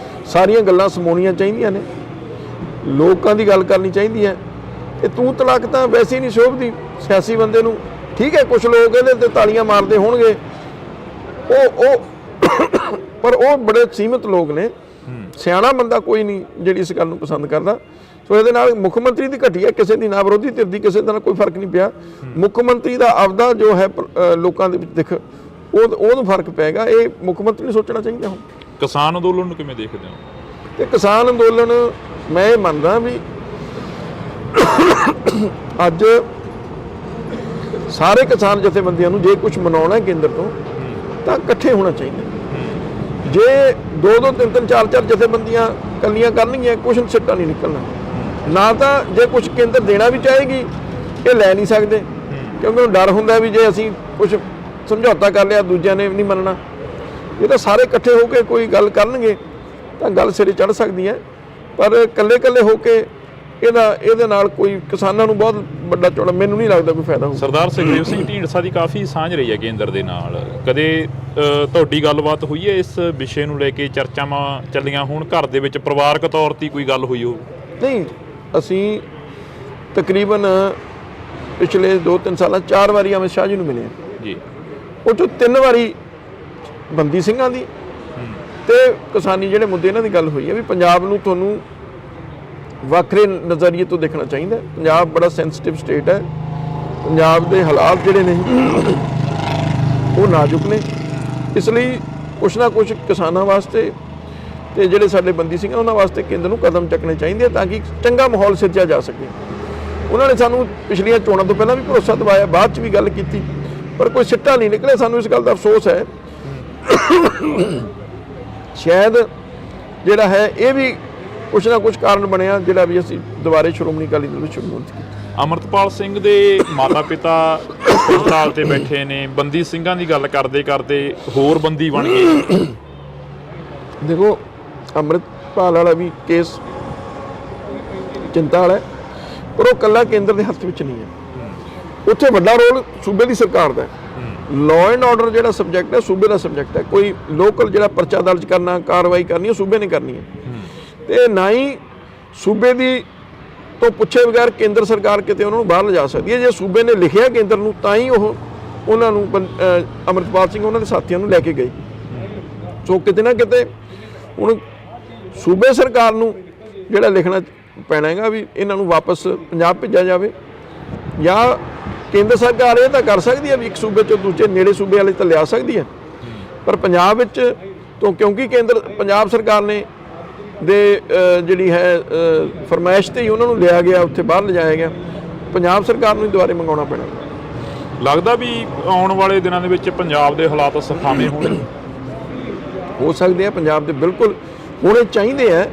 ਸਾਰੀਆਂ ਗੱਲਾਂ ਸਮੋਣੀਆਂ ਚਾਹੀਦੀਆਂ ਨੇ, ਲੋਕਾਂ ਦੀ ਗੱਲ ਕਰਨੀ ਚਾਹੀਦੀ ਹੈ। ਤੇ ਤੂੰ ਤਲਾਕ ਤਾਂ ਵੈਸੇ ਹੀ ਨਹੀਂ ਸ਼ੋਭਦੀ ਸਿਆਸੀ ਬੰਦੇ ਨੂੰ। ਠੀਕ ਹੈ ਕੁਝ ਲੋਕ ਇਹਦੇ ਤੇ ਤਾਲੀਆਂ ਮਾਰਦੇ ਹੋਣਗੇ, ਪਰ ਉਹ ਬੜੇ ਸੀਮਿਤ ਲੋਕ ਨੇ, ਸਿਆਣਾ ਬੰਦਾ ਕੋਈ ਨਹੀਂ ਜਿਹੜੀ ਇਸ ਗੱਲ ਨੂੰ ਪਸੰਦ ਕਰਦਾ। ਸੋ ਇਹਦੇ ਨਾਲ ਮੁੱਖ ਮੰਤਰੀ ਦੀ ਘਟੀਆ ਕਿਸੇ ਦੀ ਨਾ ਵਿਰੋਧੀ ਧਿਰ ਦੀ ਕਿਸੇ ਦਾ ਕੋਈ ਫਰਕ ਨਹੀਂ ਪਿਆ। ਮੁੱਖ ਮੰਤਰੀ ਦਾ ਆਪਦਾ ਜੋ ਹੈ ਲੋਕਾਂ ਦੇ ਵਿੱਚ ਦਿਖ ਉਹਨੂੰ ਫਰਕ ਪਏਗਾ। ਇਹ ਮੁੱਖ ਮੰਤਰੀ ਨੂੰ ਸੋਚਣਾ ਚਾਹੀਦਾ। ਹੁਣ ਕਿਸਾਨ ਅੰਦੋਲਨ ਨੂੰ ਕਿਵੇਂ ਦੇਖਦੇ ਹੋ? ਤੇ ਕਿਸਾਨ ਅੰਦੋਲਨ ਮੈਂ ਇਹ ਮੰਨਦਾ ਵੀ ਅੱਜ ਸਾਰੇ ਕਿਸਾਨ ਜਥੇਬੰਦੀਆਂ ਨੂੰ ਜੇ ਕੁਝ ਮਨਾਉਣਾ ਕੇਂਦਰ ਤੋਂ ਤਾਂ ਇਕੱਠੇ ਹੋਣਾ ਚਾਹੀਦਾ। ਜੇ 2-2 3-3 4-4 ਜਥੇਬੰਦੀਆਂ ਕੱਲੀਆਂ ਕਰਨਗੀਆਂ ਕੁਝ ਸਿੱਟਾ ਨਹੀਂ ਨਿਕਲਣਾ। ਨਾ ਤਾਂ ਜੇ ਕੁਝ ਕੇਂਦਰ ਦੇਣਾ ਵੀ ਚਾਹੇਗੀ ਇਹ ਲੈ ਨਹੀਂ ਸਕਦੇ, ਕਿਉਂਕਿ ਉਹਨੂੰ ਡਰ ਹੁੰਦਾ ਵੀ ਜੇ ਅਸੀਂ ਕੁਝ ਸਮਝੌਤਾ ਕਰ ਲਿਆ ਦੂਜਿਆਂ ਨੇ ਨਹੀਂ ਮੰਨਣਾ। ਇਹ ਤਾਂ ਸਾਰੇ ਇਕੱਠੇ ਹੋ ਕੇ ਕੋਈ ਗੱਲ ਕਰਨਗੇ ਤਾਂ ਗੱਲ ਸਿਰੇ ਚੜ੍ਹ ਸਕਦੀ ਹੈ, ਪਰ ਇਕੱਲੇ ਹੋ ਕੇ ਇਹਦੇ ਨਾਲ ਕੋਈ ਕਿਸਾਨਾਂ ਨੂੰ ਬਹੁਤ ਵੱਡਾ ਚੌੜਾ ਮੈਨੂੰ ਨਹੀਂ ਲੱਗਦਾ ਕੋਈ ਫਾਇਦਾ ਹੋਊ। ਸਰਦਾਰ ਸੁਖਦੇਵ ਸਿੰਘ ਢੀਂਡਸਾ ਦੀ ਕਾਫੀ ਸਾਂਝ ਰਹੀ ਹੈ ਕੇਂਦਰ ਦੇ ਨਾਲ, ਕਦੇ ਤੁਹਾਡੀ ਗੱਲਬਾਤ ਹੋਈ ਹੈ ਇਸ ਵਿਸ਼ੇ ਨੂੰ ਲੈ ਕੇ? ਚਰਚਾਵਾਂ ਚੱਲੀਆਂ ਹੋਣ ਘਰ ਦੇ ਵਿੱਚ, ਪਰਿਵਾਰਕ ਤੌਰ ਤੇ ਕੋਈ ਗੱਲ ਹੋਈ ਹੋ? ਨਹੀਂ, ਅਸੀਂ ਤਕਰੀਬਨ ਪਿਛਲੇ 2-3 ਸਾਲਾਂ 4 ਵਾਰੀ ਅਮਿਤ ਸ਼ਾਹ ਜੀ ਨੂੰ ਮਿਲੇ ਜੀ। ਉਹ 'ਚੋਂ 3 ਵਾਰੀ ਬੰਦੀ ਸਿੰਘਾਂ ਦੀ ਤੇ ਕਿਸਾਨੀ ਜਿਹੜੇ ਮੁੱਦੇ ਇਹਨਾਂ ਦੀ ਗੱਲ ਹੋਈ ਹੈ ਵੀ ਪੰਜਾਬ ਨੂੰ ਤੁਹਾਨੂੰ ਵੱਖਰੇ ਨਜ਼ਰੀਏ ਤੋਂ ਦੇਖਣਾ ਚਾਹੀਦਾ। ਪੰਜਾਬ ਬੜਾ ਸੈਂਸਿਟਿਵ ਸਟੇਟ ਹੈ, ਪੰਜਾਬ ਦੇ ਹਾਲਾਤ ਜਿਹੜੇ ਨੇ ਉਹ ਨਾਜ਼ੁਕ ਨੇ, ਇਸ ਲਈ ਕੁਛ ਨਾ ਕੁਛ ਕਿਸਾਨਾਂ ਵਾਸਤੇ ਤੇ ਜਿਹੜੇ ਸਾਡੇ ਬੰਦੀ ਸਿੰਘ ਉਹਨਾਂ ਵਾਸਤੇ ਕੇਂਦਰ ਨੂੰ ਕਦਮ ਚੱਕਣੇ ਚਾਹੀਦੇ ਤਾਂ ਕਿ ਚੰਗਾ ਮਾਹੌਲ ਸਿਰਜਿਆ ਜਾ ਸਕੇ। ਉਹਨਾਂ ਨੇ ਸਾਨੂੰ ਪਿਛਲੀਆਂ ਚੋਣਾਂ ਤੋਂ ਪਹਿਲਾਂ ਵੀ ਭਰੋਸਾ ਦਿਵਾਇਆ, ਬਾਅਦ 'ਚ ਵੀ ਗੱਲ ਕੀਤੀ, ਪਰ ਕੋਈ ਸਿੱਟਾ ਨਹੀਂ ਨਿਕਲਿਆ। ਸਾਨੂੰ ਇਸ ਗੱਲ ਦਾ ਅਫਸੋਸ ਹੈ। ਸ਼ਾਇਦ ਜਿਹੜਾ ਹੈ ਇਹ ਵੀ ਕੁਛ ਨਾ ਕੁਛ ਕਾਰਨ ਬਣਿਆ ਜਿਹੜਾ ਵੀ ਅਸੀਂ ਦੁਬਾਰੇ ਸ਼੍ਰੋਮਣੀ ਅਕਾਲੀ ਦਲ ਵਿੱਚ ਸ਼ੁਰੂ ਕੀਤੀ। ਅਮਰਤਪਾਲ ਸਿੰਘ ਦੇ ਮਾਤਾ ਪਿਤਾ ਹਸਪਤਾਲ ਤੇ ਬੈਠੇ ਨੇ, ਬੰਦੀ ਸਿੰਘਾਂ ਦੀ ਗੱਲ ਕਰਦੇ ਹੋਰ ਬੰਦੀ ਬਣ ਗਏ। ਦੇਖੋ ਅੰਮ੍ਰਿਤਪਾਲ ਵਾਲਾ ਵੀ ਕੇਸ ਚਿੰਤਾ ਵਾਲਾ ਹੈ, ਪਰ ਉਹ ਇਕੱਲਾ ਕੇਂਦਰ ਦੇ ਹੱਥ ਵਿੱਚ ਨਹੀਂ ਹੈ। ਉੱਥੇ ਵੱਡਾ ਰੋਲ ਸੂਬੇ ਦੀ ਸਰਕਾਰ ਦਾ ਹੈ। ਲਾਅ ਐਂਡ ਆਰਡਰ ਜਿਹੜਾ ਸਬਜੈਕਟ ਹੈ ਸੂਬੇ ਦਾ ਸਬਜੈਕਟ ਹੈ। ਕੋਈ ਲੋਕਲ ਜਿਹੜਾ ਪਰਚਾ ਦਰਜ ਕਰਨਾ, ਕਾਰਵਾਈ ਕਰਨੀ ਉਹ ਸੂਬੇ ਨੇ ਕਰਨੀ ਹੈ। ਤੇ ਨਾ ਹੀ ਸੂਬੇ ਦੀ ਤੋਂ ਪੁੱਛੇ ਬਗੈਰ ਕੇਂਦਰ ਸਰਕਾਰ ਕਿਤੇ ਉਹਨਾਂ ਨੂੰ ਬਾਹਰ ਲਿਜਾ ਸਕਦੀ ਹੈ। ਜੇ ਸੂਬੇ ਨੇ ਲਿਖਿਆ ਕੇਂਦਰ ਨੂੰ ਤਾਂ ਹੀ ਉਹ ਉਹਨਾਂ ਨੂੰ ਅਮਰਤਪਾਲ ਸਿੰਘ ਉਹਨਾਂ ਦੇ ਸਾਥੀਆਂ ਨੂੰ ਲੈ ਕੇ ਗਈ। ਸੋ ਕਿਤੇ ਨਾ ਕਿਤੇ ਹੁਣ ਸੂਬੇ ਸਰਕਾਰ ਨੂੰ ਜਿਹੜਾ ਲਿਖਣਾ ਪੈਣਾ ਹੈਗਾ ਵੀ ਇਹਨਾਂ ਨੂੰ ਵਾਪਸ ਪੰਜਾਬ ਭੇਜਿਆ ਜਾਵੇ, ਜਾਂ ਕੇਂਦਰ ਸਰਕਾਰ ਇਹ ਤਾਂ ਕਰ ਸਕਦੀ ਹੈ ਵੀ ਇੱਕ ਸੂਬੇ 'ਚੋਂ ਦੂਜੇ ਨੇੜੇ ਸੂਬੇ ਵਾਲੇ ਤਾਂ ਲਿਆ ਸਕਦੀ ਹੈ, ਪਰ ਪੰਜਾਬ ਵਿੱਚ ਤੋਂ ਕਿਉਂਕਿ ਪੰਜਾਬ ਸਰਕਾਰ ਨੇ ਦੇ ਜਿਹੜੀ ਹੈ ਫਰਮਾਇਸ਼ ਤੇ ਹੀ ਉਹਨਾਂ ਨੂੰ ਲਿਆ ਗਿਆ, ਉੱਥੇ ਬਾਹਰ ਲਿਜਾਇਆ ਗਿਆ। ਪੰਜਾਬ ਸਰਕਾਰ ਨੂੰ ਦੁਬਾਰੇ ਮੰਗਾਉਣਾ ਪੈਣਾ। ਲੱਗਦਾ ਵੀ ਆਉਣ ਵਾਲੇ ਦਿਨਾਂ ਦੇ ਵਿੱਚ ਪੰਜਾਬ ਦੇ ਹਾਲਾਤ ਸੁਖਾਵੇਂ ਹੋਣਗੇ? ਹੋ ਸਕਦੇ ਆ, ਪੰਜਾਬ ਦੇ ਬਿਲਕੁਲ ਹੋਣੇ ਚਾਹੀਦੇ ਆ,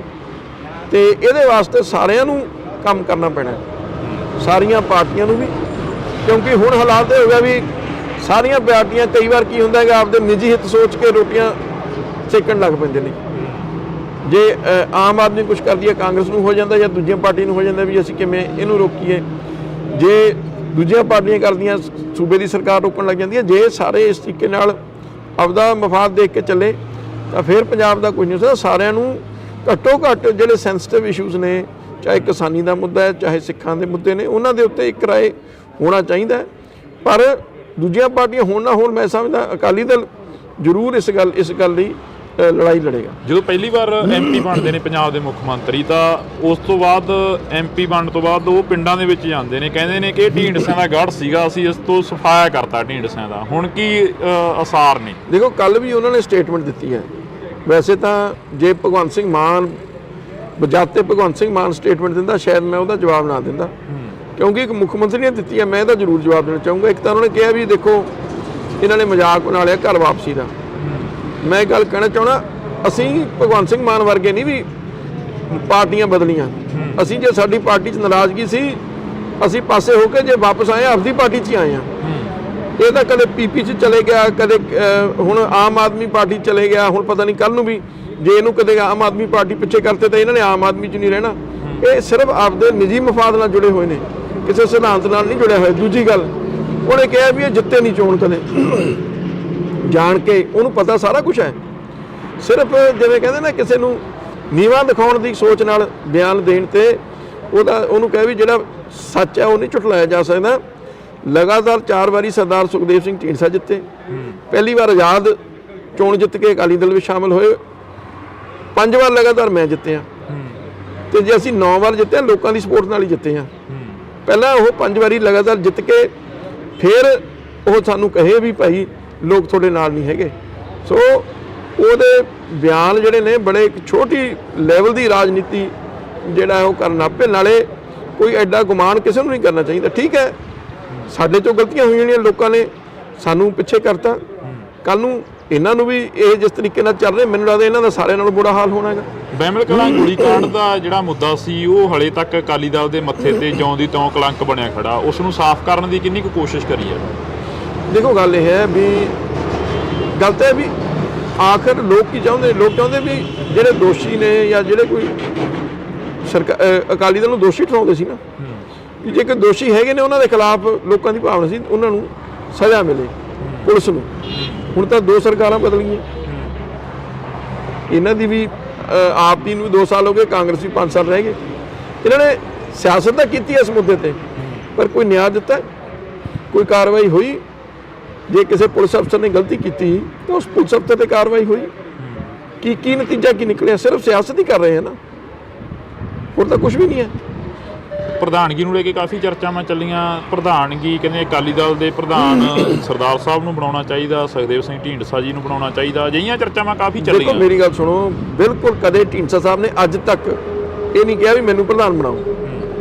ਤੇ ਇਹਦੇ ਵਾਸਤੇ ਸਾਰਿਆਂ ਨੂੰ ਕੰਮ ਕਰਨਾ ਪੈਣਾ, ਸਾਰੀਆਂ ਪਾਰਟੀਆਂ ਨੂੰ ਵੀ, ਕਿਉਂਕਿ ਹੁਣ ਹਾਲਾਤ ਇਹ ਹੋ ਗਿਆ ਵੀ ਸਾਰੀਆਂ ਪਾਰਟੀਆਂ ਕਈ ਵਾਰ ਕੀ ਹੁੰਦਾ ਹੈਗਾ ਆਪਦੇ ਨਿੱਜੀ ਹਿੱਤ ਸੋਚ ਕੇ ਰੋਟੀਆਂ ਸੇਕਣ ਲੱਗ ਪੈਂਦੇ ਨੇ। ਜੇ ਆਮ ਆਦਮੀ ਕੁਝ ਕਰਦੀ ਹੈ ਕਾਂਗਰਸ ਨੂੰ ਹੋ ਜਾਂਦਾ ਜਾਂ ਦੂਜੀਆਂ ਪਾਰਟੀ ਨੂੰ ਹੋ ਜਾਂਦਾ ਵੀ ਅਸੀਂ ਕਿਵੇਂ ਇਹਨੂੰ ਰੋਕੀਏ। ਜੇ ਦੂਜੀਆਂ ਪਾਰਟੀਆਂ ਕਰਦੀਆਂ ਸੂਬੇ ਦੀ ਸਰਕਾਰ ਰੋਕਣ ਲੱਗ ਜਾਂਦੀ ਹੈ। ਜੇ ਸਾਰੇ ਇਸ ਤਰੀਕੇ ਨਾਲ ਆਪਦਾ ਮਫਾਦ ਦੇਖ ਕੇ ਚੱਲੇ ਤਾਂ ਫਿਰ ਪੰਜਾਬ ਦਾ ਕੁਝ ਨਹੀਂ ਹੋ ਸਕਦਾ। ਸਾਰਿਆਂ ਨੂੰ ਘੱਟੋ ਘੱਟ ਜਿਹੜੇ ਸੈਂਸਿਟਿਵ ਇਸ਼ੂਜ਼ ਨੇ, ਚਾਹੇ ਕਿਸਾਨੀ ਦਾ ਮੁੱਦਾ ਹੈ, ਚਾਹੇ ਸਿੱਖਾਂ ਦੇ ਮੁੱਦੇ ਨੇ, ਉਹਨਾਂ ਦੇ ਉੱਤੇ ਇੱਕ ਰਾਏ ਹੋਣਾ ਚਾਹੀਦਾ। ਪਰ ਦੂਜੀਆਂ ਪਾਰਟੀਆਂ ਹੋਣ ਨਾ ਹੋਣ, ਮੈਂ ਸਮਝਦਾ ਅਕਾਲੀ ਦਲ ਜ਼ਰੂਰ ਇਸ ਗੱਲ ਲਈ ਲੜਾਈ ਲੜੇਗਾ। ਜਦੋਂ ਪਹਿਲੀ ਵਾਰ ਐਮਪੀ ਬਣਦੇ ਨੇ ਪੰਜਾਬ ਦੇ ਮੁੱਖ ਮੰਤਰੀ, ਤਾਂ ਉਸ ਤੋਂ ਬਾਅਦ ਐਮਪੀ ਬਣਨ ਤੋਂ ਬਾਅਦ ਉਹ ਪਿੰਡਾਂ ਦੇ ਵਿੱਚ ਜਾਂਦੇ ਨੇ, ਕਹਿੰਦੇ ਨੇ ਕਿ ਢੀਂਡਸਿਆਂ ਦਾ ਗੜ੍ਹ ਸੀਗਾ, ਅਸੀਂ ਇਸ ਤੋਂ ਸਫਾਇਆ ਕਰਤਾ ਢੀਂਡਸਿਆਂ ਦਾ। ਹੁਣ ਕੀ ਅਸਾਰ ਨੇ? ਦੇਖੋ, ਕੱਲ ਵੀ ਉਹਨਾਂ ਨੇ ਸਟੇਟਮੈਂਟ ਦਿੱਤੀ ਹੈ। ਵੈਸੇ ਤਾਂ ਜੇ ਭਗਵੰਤ ਸਿੰਘ ਮਾਨ ਬਜਾਤੇ ਭਗਵੰਤ ਸਿੰਘ ਮਾਨ ਸਟੇਟਮੈਂਟ ਦਿੰਦਾ, ਸ਼ਾਇਦ ਮੈਂ ਉਹਦਾ ਜਵਾਬ ਨਾ ਦਿੰਦਾ, ਕਿਉਂਕਿ ਇੱਕ ਮੁੱਖ ਮੰਤਰੀ ਨੇ ਦਿੱਤੀ ਹੈ। ਮੈਂ ਇਹਦਾ ਜ਼ਰੂਰ ਜਵਾਬ ਦੇਣਾ ਚਾਹੂੰਗਾ। ਇੱਕ ਤਾਂ ਉਹਨਾਂ ਨੇ ਕਿਹਾ ਵੀ ਦੇਖੋ ਇਹਨਾਂ ਨੇ ਮਜ਼ਾਕ ਬਣਾ ਲਿਆ ਘਰ ਵਾਪਸੀ ਦਾ। ਮੈਂ ਇਹ ਗੱਲ ਕਹਿਣਾ ਚਾਹੁੰਦਾ, ਅਸੀਂ ਭਗਵੰਤ ਸਿੰਘ ਮਾਨ ਵਰਗੇ ਨਹੀਂ ਵੀ ਪਾਰਟੀਆਂ ਬਦਲੀਆਂ। ਅਸੀਂ ਜੇ ਸਾਡੀ ਪਾਰਟੀ 'ਚ ਨਾਰਾਜ਼ਗੀ ਸੀ, ਅਸੀਂ ਪਾਸੇ ਹੋ ਕੇ ਜੇ ਵਾਪਸ ਆਏ ਆਪਦੀ ਪਾਰਟੀ 'ਚ ਹੀ ਆਏ ਹਾਂ। ਇਹ ਤਾਂ ਕਦੇ ਪੀਪੀ 'ਚ ਚਲੇ ਗਿਆ, ਕਦੇ ਹੁਣ ਆਮ ਆਦਮੀ ਪਾਰਟੀ ਚਲੇ ਗਿਆ, ਹੁਣ ਪਤਾ ਨਹੀਂ ਕੱਲ ਨੂੰ ਵੀ ਜੇ ਇਹਨੂੰ ਕਦੇ ਆਮ ਆਦਮੀ ਪਾਰਟੀ ਪਿੱਛੇ ਕਰਤੇ ਤਾਂ ਇਹਨਾਂ ਨੇ ਆਮ ਆਦਮੀ 'ਚ ਨਹੀਂ ਰਹਿਣਾ। ਇਹ ਸਿਰਫ ਆਪਦੇ ਨਿੱਜੀ ਮਫਾਦ ਨਾਲ ਜੁੜੇ ਹੋਏ ਨੇ, ਕਿਸੇ ਸਿਧਾਂਤ ਨਾਲ ਨਹੀਂ ਜੁੜਿਆ ਹੋਇਆ। ਦੂਜੀ ਗੱਲ, ਉਹਨੇ ਕਿਹਾ ਵੀ ਇਹ ਜਿੱਤੇ ਨਹੀਂ ਚੋਣ ਕਦੇ, ਜਾਣ ਕੇ ਉਹਨੂੰ ਪਤਾ ਸਾਰਾ ਕੁਝ ਹੈ। ਸਿਰਫ ਜਿਵੇਂ ਕਹਿੰਦੇ ਨਾ ਕਿਸੇ ਨੂੰ ਨੀਵਾਂ ਦਿਖਾਉਣ ਦੀ ਸੋਚ ਨਾਲ ਬਿਆਨ ਦੇਣ ਤੇ ਉਹਨੂੰ ਕਹੇ ਵੀ ਜਿਹੜਾ ਸੱਚ ਹੈ ਉਹ ਨਹੀਂ ਝੁਠਲਾਇਆ ਜਾ ਸਕਦਾ। ਲਗਾਤਾਰ 4 ਵਾਰੀ ਸਰਦਾਰ ਸੁਖਦੇਵ ਸਿੰਘ ਢੀਂਡਸਾ ਜਿੱਤੇ, ਪਹਿਲੀ ਵਾਰ ਆਜ਼ਾਦ ਚੋਣ ਜਿੱਤ ਕੇ ਅਕਾਲੀ ਦਲ ਵਿੱਚ ਸ਼ਾਮਲ ਹੋਏ, 5 ਵਾਰ ਲਗਾਤਾਰ ਮੈਂ ਜਿੱਤੇ ਹਾਂ, ਤੇ ਜੇ ਅਸੀਂ 9 ਵਾਰ ਜਿੱਤੇ ਲੋਕਾਂ ਦੀ ਸਪੋਰਟ ਨਾਲ ਹੀ ਜਿੱਤੇ ਹਾਂ। ਪਹਿਲਾਂ ਉਹ 5 ਵਾਰੀ ਲਗਾਤਾਰ ਜਿੱਤ ਕੇ ਫਿਰ ਉਹ ਸਾਨੂੰ ਕਹੇ ਵੀ ਭਾਈ ਲੋਕ ਤੁਹਾਡੇ ਨਾਲ ਨਹੀਂ ਹੈਗੇ। ਸੋ ਉਹਦੇ ਬਿਆਨ ਜਿਹੜੇ ਨੇ ਬੜੇ ਇੱਕ ਛੋਟੀ ਲੈਵਲ ਦੀ ਰਾਜਨੀਤੀ ਜਿਹੜਾ ਉਹ ਕਰਨ ਆਪੇ। ਨਾਲੇ ਕੋਈ ਐਡਾ ਗੁਮਾਨ ਕਿਸੇ ਨੂੰ ਨਹੀਂ ਕਰਨਾ ਚਾਹੀਦਾ। ਠੀਕ ਹੈ, ਸਾਡੇ ਤੋਂ ਗਲਤੀਆਂ ਹੋਈਆਂ ਨੇ, ਲੋਕਾਂ ਨੇ ਸਾਨੂੰ ਪਿੱਛੇ ਕਰਤਾ, ਕੱਲ ਨੂੰ ਇਹਨਾਂ ਨੂੰ ਵੀ ਇਹ ਜਿਸ ਤਰੀਕੇ ਨਾਲ ਚੱਲ ਰਹੇ, ਮੈਨੂੰ ਲੱਗਦਾ ਇਹਨਾਂ ਦਾ ਸਾਰਿਆਂ ਨਾਲੋਂ ਬੁਰਾ ਹਾਲ ਹੋਣਾ ਹੈਗਾ। ਬਹਿਮਲ ਕਲਾਂ ਗੋਲੀकांड ਦਾ ਜਿਹੜਾ ਮੁੱਦਾ ਸੀ, ਉਹ ਹਲੇ ਤੱਕ ਅਕਾਲੀ ਦਲ ਦੇ ਮੱਥੇ ਤੇ ਜਿਉਂ ਦੀ ਤਿਉਂ ਕਲੰਕ ਬਣਿਆ ਖੜਾ। ਉਸ ਨੂੰ ਸਾਫ਼ ਕਰਨ ਦੀ ਕਿੰਨੀ ਕੁ ਕੋਸ਼ਿਸ਼ ਕਰੀ ਹੈ? ਦੇਖੋ, ਗੱਲ ਇਹ ਹੈ ਵੀ ਗੱਲ ਤਾਂ ਇਹ ਵੀ ਆਖਰ ਲੋਕ ਕੀ ਚਾਹੁੰਦੇ? ਲੋਕ ਚਾਹੁੰਦੇ ਵੀ ਜਿਹੜੇ ਦੋਸ਼ੀ ਨੇ ਜਾਂ ਜਿਹੜੇ ਕੋਈ ਅਕਾਲੀ ਦਲ ਨੂੰ ਦੋਸ਼ੀ ਠਹਿਰਾਉਂਦੇ ਸੀ ਨਾ, ਕਿ ਜੇ ਕੋਈ ਦੋਸ਼ੀ ਹੈਗੇ ਨੇ ਉਹਨਾਂ ਦੇ ਖਿਲਾਫ ਲੋਕਾਂ ਦੀ ਭਾਵਨਾ ਸੀ ਉਹਨਾਂ ਨੂੰ ਸਜ਼ਾ ਮਿਲੇ, ਪੁਲਿਸ ਨੂੰ। ਹੁਣ ਤਾਂ 2 ਸਰਕਾਰਾਂ ਬਦਲ ਗਈਆਂ, ਇਹਨਾਂ ਦੀ ਵੀ ਆਪ ਦੀ ਨੂੰ 2 ਸਾਲ ਹੋ ਗਏ, ਕਾਂਗਰਸੀ 5 ਸਾਲ ਰਹਿ ਗਏ। ਇਹਨਾਂ ਨੇ ਸਿਆਸਤ ਤਾਂ ਕੀਤੀ ਇਸ ਮੁੱਦੇ ਤੇ, ਪਰ ਕੋਈ ਨਿਆਂ ਦਿੱਤਾ? ਕੋਈ ਕਾਰਵਾਈ ਹੋਈ? ਜੇ ਕਿਸੇ ਪੁਲਿਸ ਅਫਸਰ ਨੇ ਗਲਤੀ ਕੀਤੀ ਤਾਂ ਉਸ ਪੁਲਿਸ ਅਫਸਰ ਤੇ ਕਾਰਵਾਈ ਹੋਈ? ਕੀ ਨਤੀਜਾ ਕੀ ਨਿਕਲਿਆ? ਸਿਰਫ ਸਿਆਸਤ ਹੀ ਕਰ ਰਹੇ ਹਨ ਨਾ, ਹੋਰ ਤਾਂ ਕੁਝ ਵੀ ਨਹੀਂ ਹੈ। ਪ੍ਰਧਾਨਗੀ ਨੂੰ ਲੈ ਕੇ ਕਾਫੀ ਚਰਚਾਵਾਂ ਚੱਲੀਆਂ। ਪ੍ਰਧਾਨਗੀ ਕਹਿੰਦੇ ਅਕਾਲੀ ਦਲ ਦੇ ਪ੍ਰਧਾਨ ਸਰਦਾਰ ਸਾਹਿਬ ਨੂੰ ਬਣਾਉਣਾ ਚਾਹੀਦਾ, ਸੁਖਦੇਵ ਸਿੰਘ ਢੀਂਡਸਾ ਜੀ ਨੂੰ ਬਣਾਉਣਾ ਚਾਹੀਦਾ, ਅਜਿਹੀਆਂ ਚਰਚਾਵਾਂ ਕਾਫੀ ਚੱਲੀਆਂ। ਦੇਖੋ, ਮੇਰੀ ਗੱਲ ਸੁਣੋ, ਬਿਲਕੁਲ ਕਦੇ ਢੀਂਡਸਾ ਸਾਹਿਬ ਨੇ ਅੱਜ ਤੱਕ ਇਹ ਨਹੀਂ ਕਿਹਾ ਵੀ ਮੈਨੂੰ ਪ੍ਰਧਾਨ ਬਣਾਓ,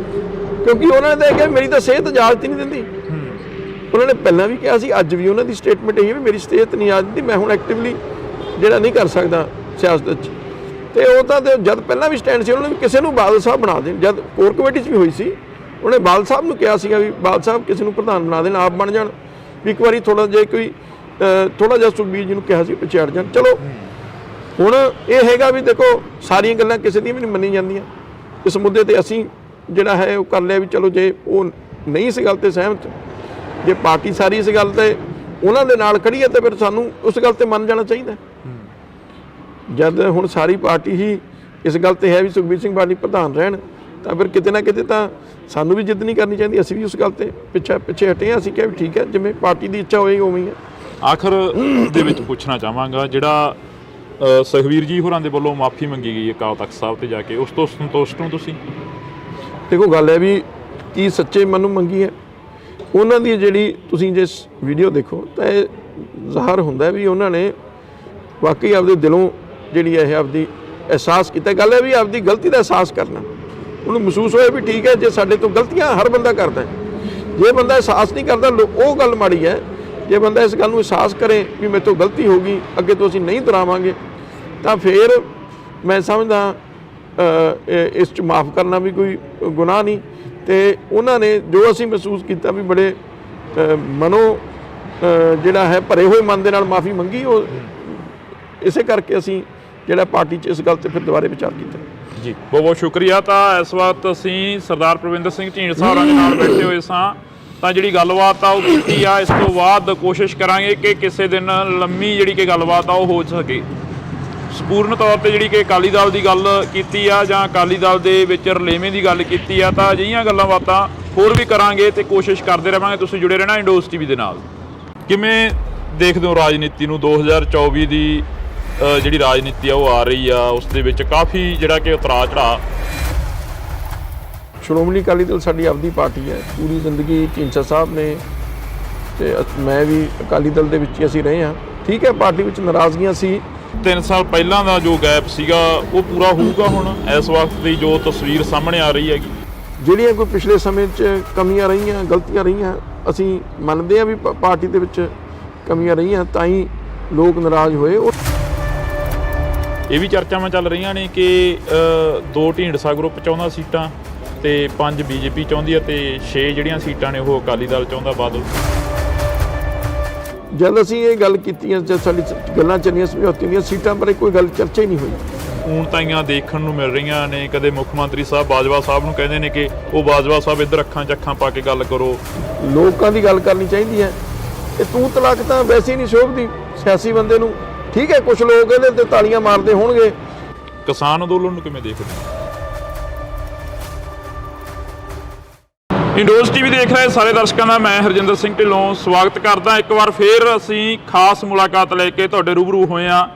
ਕਿਉਂਕਿ ਉਹਨਾਂ ਨੇ ਕਿਹਾ ਮੇਰੀ ਤਾਂ ਸਿਹਤ ਇਜਾਜ਼ਤ ਹੀ ਨਹੀਂ ਦਿੰਦੀ। ਉਹਨਾਂ ਨੇ ਪਹਿਲਾਂ ਵੀ ਕਿਹਾ ਸੀ, ਅੱਜ ਵੀ ਉਹਨਾਂ ਦੀ ਸਟੇਟਮੈਂਟ ਇਹ ਹੈ ਵੀ ਮੇਰੀ ਸਿਹਤ ਨਹੀਂ ਇਜਾਜ਼ਤ ਦਿੰਦੀ, ਮੈਂ ਹੁਣ ਐਕਟਿਵਲੀ ਜਿਹੜਾ ਨਹੀਂ ਕਰ ਸਕਦਾ ਸਿਆਸਤ 'ਚ। ਤੇ ਉਹ ਤਾਂ ਜਦ ਪਹਿਲਾਂ ਵੀ ਸਟੈਂਡ ਸੀ ਉਹਨਾਂ ਨੇ ਵੀ ਕਿਸੇ ਨੂੰ ਬਾਦਲ ਸਾਹਿਬ ਬਣਾ ਦੇਣ। ਜਦ ਕੋਰ ਕਮੇਟੀ 'ਚ ਵੀ ਹੋਈ ਸੀ, ਉਹਨੇ ਬਾਦਲ ਸਾਹਿਬ ਨੂੰ ਕਿਹਾ ਸੀਗਾ ਵੀ ਬਾਦਲ ਸਾਹਿਬ ਕਿਸੇ ਨੂੰ ਪ੍ਰਧਾਨ ਬਣਾ ਦੇਣ, ਆਪ ਬਣ ਜਾਣ। ਵੀ ਇੱਕ ਵਾਰੀ ਥੋੜ੍ਹਾ ਜਿਹਾ ਸੁਖਬੀਰ ਜੀ ਨੂੰ ਕਿਹਾ ਸੀ ਪਿੱਛੇ ਹਟ ਜਾਣ। ਚਲੋ ਹੁਣ ਇਹ ਹੈਗਾ ਵੀ ਦੇਖੋ, ਸਾਰੀਆਂ ਗੱਲਾਂ ਕਿਸੇ ਦੀਆਂ ਵੀ ਨਹੀਂ ਮੰਨੀ ਜਾਂਦੀਆਂ। ਇਸ ਮੁੱਦੇ ਤੇ ਅਸੀਂ ਜਿਹੜਾ ਹੈ ਉਹ ਕਰ ਲਿਆ ਵੀ ਚਲੋ, ਜੇ ਉਹ ਨਹੀਂ ਇਸ ਗੱਲ ਤੇ ਸਹਿਮਤ, ਜੇ ਪਾਰਟੀ ਸਾਰੀ ਇਸ ਗੱਲ ਤੇ ਉਹਨਾਂ ਦੇ ਨਾਲ ਖੜੀ ਹੈ ਤਾਂ ਫਿਰ ਸਾਨੂੰ ਉਸ ਗੱਲ ਤੇ ਮੰਨ ਜਾਣਾ ਚਾਹੀਦਾ। ਜਦ ਹੁਣ ਸਾਰੀ ਪਾਰਟੀ ਹੀ ਇਸ ਗੱਲ ਤੇ ਹੈ ਵੀ ਸੁਖਬੀਰ ਸਿੰਘ ਬਾਦਲ ਪ੍ਰਧਾਨ ਰਹਿਣ, ਤਾਂ ਫਿਰ ਕਿਤੇ ਨਾ ਕਿਤੇ ਤਾਂ ਸਾਨੂੰ ਵੀ ਜਿੱਦ ਨਹੀਂ ਕਰਨੀ ਚਾਹੀਦੀ। ਅਸੀਂ ਵੀ ਉਸ ਗੱਲ ਤੇ ਪਿੱਛੇ ਹਟੇ ਹਾਂ। ਅਸੀਂ ਕਿਹਾ ਵੀ ਠੀਕ ਹੈ, ਜਿਵੇਂ ਪਾਰਟੀ ਦੀ ਇੱਛਾ ਹੋਏਗੀ ਉਵੇਂ ਹੀ ਹੈ। ਆਖਰ ਦੇ ਵਿੱਚ ਪੁੱਛਣਾ ਚਾਹਾਂਗਾ, ਜਿਹੜਾ ਸੁਖਬੀਰ ਜੀ ਹੋਰਾਂ ਦੇ ਵੱਲੋਂ ਮਾਫੀ ਮੰਗੀ ਗਈ ਅਕਾਲ ਤਖਤ ਸਾਹਿਬ ਤੇ ਜਾ ਕੇ, ਉਸ ਤੋਂ ਸੰਤੁਸ਼ਟ ਹੋ ਤੁਸੀਂ? ਦੇਖੋ, ਗੱਲ ਹੈ ਵੀ ਕੀ ਸੱਚੇ ਮਨ ਨੂੰ ਮੰਗੀ ਹੈ ਉਹਨਾਂ ਦੀ? ਜਿਹੜੀ ਤੁਸੀਂ ਜੇ ਵੀਡੀਓ ਦੇਖੋ ਤਾਂ ਇਹ ਜ਼ਾਹਰ ਹੁੰਦਾ ਵੀ ਉਹਨਾਂ ਨੇ ਵਾਕਈ ਆਪਦੇ ਦਿਲੋਂ ਜਿਹੜੀ ਇਹ ਆਪਦੀ ਅਹਿਸਾਸ ਕੀਤਾ। ਗੱਲ ਹੈ ਵੀ ਆਪਦੀ ਗਲਤੀ ਦਾ ਅਹਿਸਾਸ ਕਰਨਾ, ਉਹਨੂੰ ਮਹਿਸੂਸ ਹੋਇਆ ਵੀ ਠੀਕ ਹੈ, ਜੇ ਸਾਡੇ ਤੋਂ ਗਲਤੀਆਂ ਹਰ ਬੰਦਾ ਕਰਦਾ, ਜੇ ਬੰਦਾ ਅਹਿਸਾਸ ਨਹੀਂ ਕਰਦਾ ਉਹ ਗੱਲ ਮਾੜੀ ਹੈ। ਜੇ ਬੰਦਾ ਇਸ ਗੱਲ ਨੂੰ ਅਹਿਸਾਸ ਕਰੇ ਵੀ ਮੇਰੇ ਤੋਂ ਗਲਤੀ ਹੋ ਗਈ, ਅੱਗੇ ਤੋਂ ਅਸੀਂ ਨਹੀਂ ਦੁਹਰਾਵਾਂਗੇ, ਤਾਂ ਫਿਰ ਮੈਂ ਸਮਝਦਾ ਇਸ 'ਚ ਮਾफ़ ਕਰਨਾ ਵੀ ਕੋਈ ਗੁਨਾਹ ਨਹੀਂ। ਤੇ ਉਹਨਾਂ ਨੇ ਜੋ ਅਸੀਂ ਮਹਿਸੂਸ ਕੀਤਾ ਵੀ ਬੜੇ ਮਨੋਂ ਜਿਹੜਾ ਹੈ ਭਰੇ ਹੋਏ ਮਨ ਦੇ ਨਾਲ ਮਾफ़ੀ ਮੰਗੀ, ਉਹ ਇਸੇ ਕਰਕੇ ਅਸੀਂ ਜਿਹੜਾ ਪਾਰਟੀ 'ਚ ਇਸ ਗੱਲ ਤੇ ਫਿਰ ਦੁਬਾਰੇ ਵਿਚਾਰ ਕੀਤਾ ਜੀ। ਬਹੁਤ ਬਹੁਤ ਸ਼ੁਕਰੀਆ। ਤਾਂ ਇਸ ਵਕਤ ਅਸੀਂ ਸਰਦਾਰ ਪ੍ਰਵਿੰਦਰ ਸਿੰਘ ਢੀਂਡਸਾ ਹੋਰਾਂ ਦੇ ਨਾਲ ਬੈਠੇ ਹੋਏ ਸਾਂ, ਤਾਂ ਜਿਹੜੀ ਗੱਲਬਾਤ ਆ ਉਹ ਕੀਤੀ ਆ। ਇਸ ਤੋਂ ਬਾਅਦ ਕੋਸ਼ਿਸ਼ ਕਰਾਂਗੇ ਕਿ ਕਿਸੇ ਦਿਨ ਲੰਮੀ ਜਿਹੜੀ ਕਿ ਗੱਲਬਾਤ ਆ ਉਹ ਹੋ ਸਕੇ। ਸੰਪੂਰਨ ਤੌਰ ਤੇ ਜਿਹੜੀ ਕਿ ਅਕਾਲੀ ਦਲ ਦੀ ਗੱਲ ਕੀਤੀ ਆ ਜਾਂ ਅਕਾਲੀ ਦਲ ਦੇ ਵਿੱਚ ਰਲੇਵੇਂ ਦੀ ਗੱਲ ਕੀਤੀ ਆ, ਤਾਂ ਅਜਿਹੀਆਂ ਗੱਲਾਂ ਬਾਤਾਂ ਹੋਰ ਵੀ ਕਰਾਂਗੇ ਤੇ ਕੋਸ਼ਿਸ਼ ਕਰਦੇ ਰਹਾਂਗੇ। ਤੁਸੀਂ ਜੁੜੇ ਰਹਿਣਾ ਇੰਡੋਜ਼ ਟੀਵੀ ਦੇ ਨਾਲ। ਕਿਵੇਂ ਦੇਖਦੇ ਹੋ ਰਾਜਨੀਤੀ ਨੂੰ? 2024 ਦੀ ਜਿਹੜੀ ਰਾਜਨੀਤੀ ਆ ਉਹ ਆ ਰਹੀ ਆ, ਉਸ ਦੇ ਵਿੱਚ ਕਾਫੀ ਜਿਹੜਾ ਕਿ ਉਤਰਾਅ ਚੜਾਅ। ਸ਼੍ਰੋਮਣੀ ਅਕਾਲੀ ਦਲ ਸਾਡੀ ਆਪਦੀ ਪਾਰਟੀ ਹੈ। ਪੂਰੀ ਜ਼ਿੰਦਗੀ ਢੀਂਡਸਾ ਸਾਹਿਬ ਨੇ ਤੇ ਮੈਂ ਵੀ ਅਕਾਲੀ ਦਲ ਦੇ ਵਿੱਚ ਹੀ ਅਸੀਂ ਰਹੇ ਹਾਂ। ਠੀਕ ਹੈ, ਪਾਰਟੀ ਵਿੱਚ ਨਾਰਾਜ਼ਗੀਆਂ ਸੀ। 3 ਸਾਲ ਪਹਿਲਾਂ ਦਾ ਜੋ ਗੈਪ ਸੀਗਾ ਉਹ ਪੂਰਾ ਹੋਊਗਾ ਹੁਣ ਇਸ ਵਕਤ ਦੀ ਜੋ ਤਸਵੀਰ ਸਾਹਮਣੇ ਆ ਰਹੀ ਹੈਗੀ? ਜਿਹੜੀਆਂ ਕੋਈ ਪਿਛਲੇ ਸਮੇਂ 'ਚ ਕਮੀਆਂ ਰਹੀਆਂ, ਗਲਤੀਆਂ ਰਹੀਆਂ, ਅਸੀਂ ਮੰਨਦੇ ਹਾਂ ਵੀ ਪਾਰਟੀ ਦੇ ਵਿੱਚ ਕਮੀਆਂ ਰਹੀਆਂ, ਤਾਂ ਹੀ ਲੋਕ ਨਾਰਾਜ਼ ਹੋਏ। ਇਹ ਵੀ ਚਰਚਾਵਾਂ ਚੱਲ ਰਹੀਆਂ ਨੇ ਕਿ 2 ਢੀਂਡਸਾ ਗਰੁੱਪ ਚਾਹੁੰਦਾ ਸੀਟਾਂ ਤੇ 5 ਬੀਜੇਪੀ ਚਾਹੁੰਦੀ ਹੈ ਤੇ 6 ਜਿਹੜੀਆਂ ਸੀਟਾਂ ਨੇ ਉਹ ਅਕਾਲੀ ਦਲ ਚਾਹੁੰਦਾ, ਬਾਦਲ। ਜਦ ਅਸੀਂ ਇਹ ਗੱਲ ਕੀਤੀ, ਜਦ ਸਾਡੀ ਗੱਲਾਂ ਚੱਲੀਆਂ ਸਮਝੌਤੇ ਦੀਆਂ, ਸੀਟਾਂ ਬਾਰੇ ਕੋਈ ਗੱਲ ਚਰਚਾ ਹੀ ਨਹੀਂ ਹੋਈ। ਊਣਤਾਈਆਂ ਦੇਖਣ ਨੂੰ ਮਿਲ ਰਹੀਆਂ ਨੇ। ਕਦੇ ਮੁੱਖ ਮੰਤਰੀ ਸਾਹਿਬ ਬਾਜਵਾ ਸਾਹਿਬ ਨੂੰ ਕਹਿੰਦੇ ਨੇ ਕਿ ਉਹ ਬਾਜਵਾ ਸਾਹਿਬ ਇੱਧਰ ਅੱਖਾਂ 'ਚ ਅੱਖਾਂ ਪਾ ਕੇ ਗੱਲ ਕਰੋ। ਲੋਕਾਂ ਦੀ ਗੱਲ ਕਰਨੀ ਚਾਹੀਦੀ ਹੈ। ਇਹ ਤੂੰ ਤਲਾਕ ਤਾਂ ਵੈਸੇ ਹੀ ਨਹੀਂ ਸ਼ੋਭਦੀ ਸਿਆਸੀ ਬੰਦੇ ਨੂੰ। ਠੀਕ ਹੈ, ਕੁਝ ਲੋਕ ਇਹਦੇ ਤੇ ਤਾਲੀਆਂ ਮਾਰਦੇ ਹੋਣਗੇ। ਕਿਸਾਨ ਅੰਦੋਲਨ ਨੂੰ ਕਿਵੇਂ ਦੇਖਦੇ ਹੋ? ਇੰਡੋਜ਼ ਟੀਵੀ ਦੇਖ ਰਹੇ ਸਾਰੇ ਦਰਸ਼ਕਾਂ ਦਾ ਮੈਂ ਹਰਜਿੰਦਰ ਸਿੰਘ ਢਿੱਲੋਂ ਸਵਾਗਤ ਕਰਦਾ। ਇੱਕ ਵਾਰ ਫੇਰ ਅਸੀਂ ਖਾਸ ਮੁਲਾਕਾਤ ਲੈ ਕੇ ਤੁਹਾਡੇ ਰੂਬਰੂ ਹੋਏ ਹਾਂ।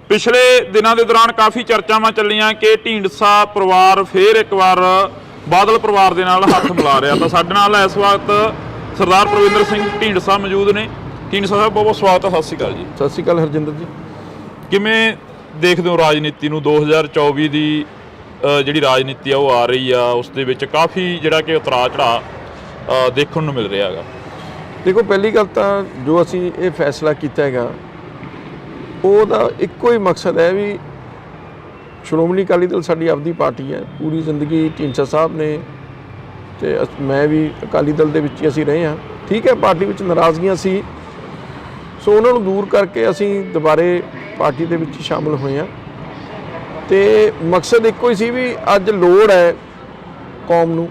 ਪਿਛਲੇ ਦਿਨਾਂ ਦੇ ਦੌਰਾਨ ਕਾਫੀ ਚਰਚਾਵਾਂ ਚੱਲੀਆਂ ਕਿ ਢੀਂਡਸਾ ਪਰਿਵਾਰ ਫੇਰ ਇੱਕ ਵਾਰ ਬਾਦਲ ਪਰਿਵਾਰ ਦੇ ਨਾਲ ਹੱਥ ਮਿਲਾ ਰਿਹਾ। ਤਾਂ ਸਾਡੇ ਨਾਲ ਇਸ ਵਕਤ ਸਰਦਾਰ ਪ੍ਰਵਿੰਦਰ ਸਿੰਘ ਢੀਂਡਸਾ ਮੌਜੂਦ ਨੇ। ਢੀਂਡਸਾ ਸਾਹਿਬ ਬਹੁਤ ਬਹੁਤ ਸਵਾਗਤ ਹੈ। ਸਤਿ ਸ਼੍ਰੀ ਅਕਾਲ ਜੀ। ਸਤਿ ਸ਼੍ਰੀ ਅਕਾਲ ਹਰਜਿੰਦਰ ਜੀ। ਕਿਵੇਂ ਦੇਖਦੇ ਹੋ ਰਾਜਨੀਤੀ ਨੂੰ? 2024 ਦੀ ਜਿਹੜੀ ਰਾਜਨੀਤੀ ਆ ਉਹ ਆ ਰਹੀ ਆ, ਉਸ ਦੇ ਵਿੱਚ ਕਾਫੀ ਜਿਹੜਾ ਕਿ ਉਤਰਾਅ ਚੜਾਅ ਦੇਖਣ ਨੂੰ ਮਿਲ ਰਿਹਾ ਹੈਗਾ। ਦੇਖੋ, ਪਹਿਲੀ ਗੱਲ ਤਾਂ ਜੋ ਅਸੀਂ ਇਹ ਫੈਸਲਾ ਕੀਤਾ ਹੈਗਾ ਉਹਦਾ ਇੱਕੋ ਹੀ ਮਕਸਦ ਹੈ ਵੀ ਸ਼੍ਰੋਮਣੀ ਅਕਾਲੀ ਦਲ ਸਾਡੀ ਆਪਦੀ ਪਾਰਟੀ ਹੈ। ਪੂਰੀ ਜ਼ਿੰਦਗੀ ਢੀਂਡਸਾ ਸਾਹਿਬ ਨੇ ਤੇ ਮੈਂ ਵੀ ਅਕਾਲੀ ਦਲ ਦੇ ਵਿੱਚ ਹੀ ਅਸੀਂ ਰਹੇ ਹਾਂ। ਠੀਕ ਹੈ, ਪਾਰਟੀ ਵਿੱਚ ਨਾਰਾਜ਼ਗੀਆਂ ਸੀ, ਸੋ ਉਹਨਾਂ ਨੂੰ ਦੂਰ ਕਰਕੇ ਅਸੀਂ ਦੁਬਾਰੇ ਪਾਰਟੀ ਦੇ ਵਿੱਚ ਸ਼ਾਮਲ ਹੋਏ ਹਾਂ। ਤੇ ਮਕਸਦ ਇੱਕੋ ਹੀ ਸੀ ਵੀ ਅੱਜ ਲੋੜ ਹੈ ਕੌਮ ਨੂੰ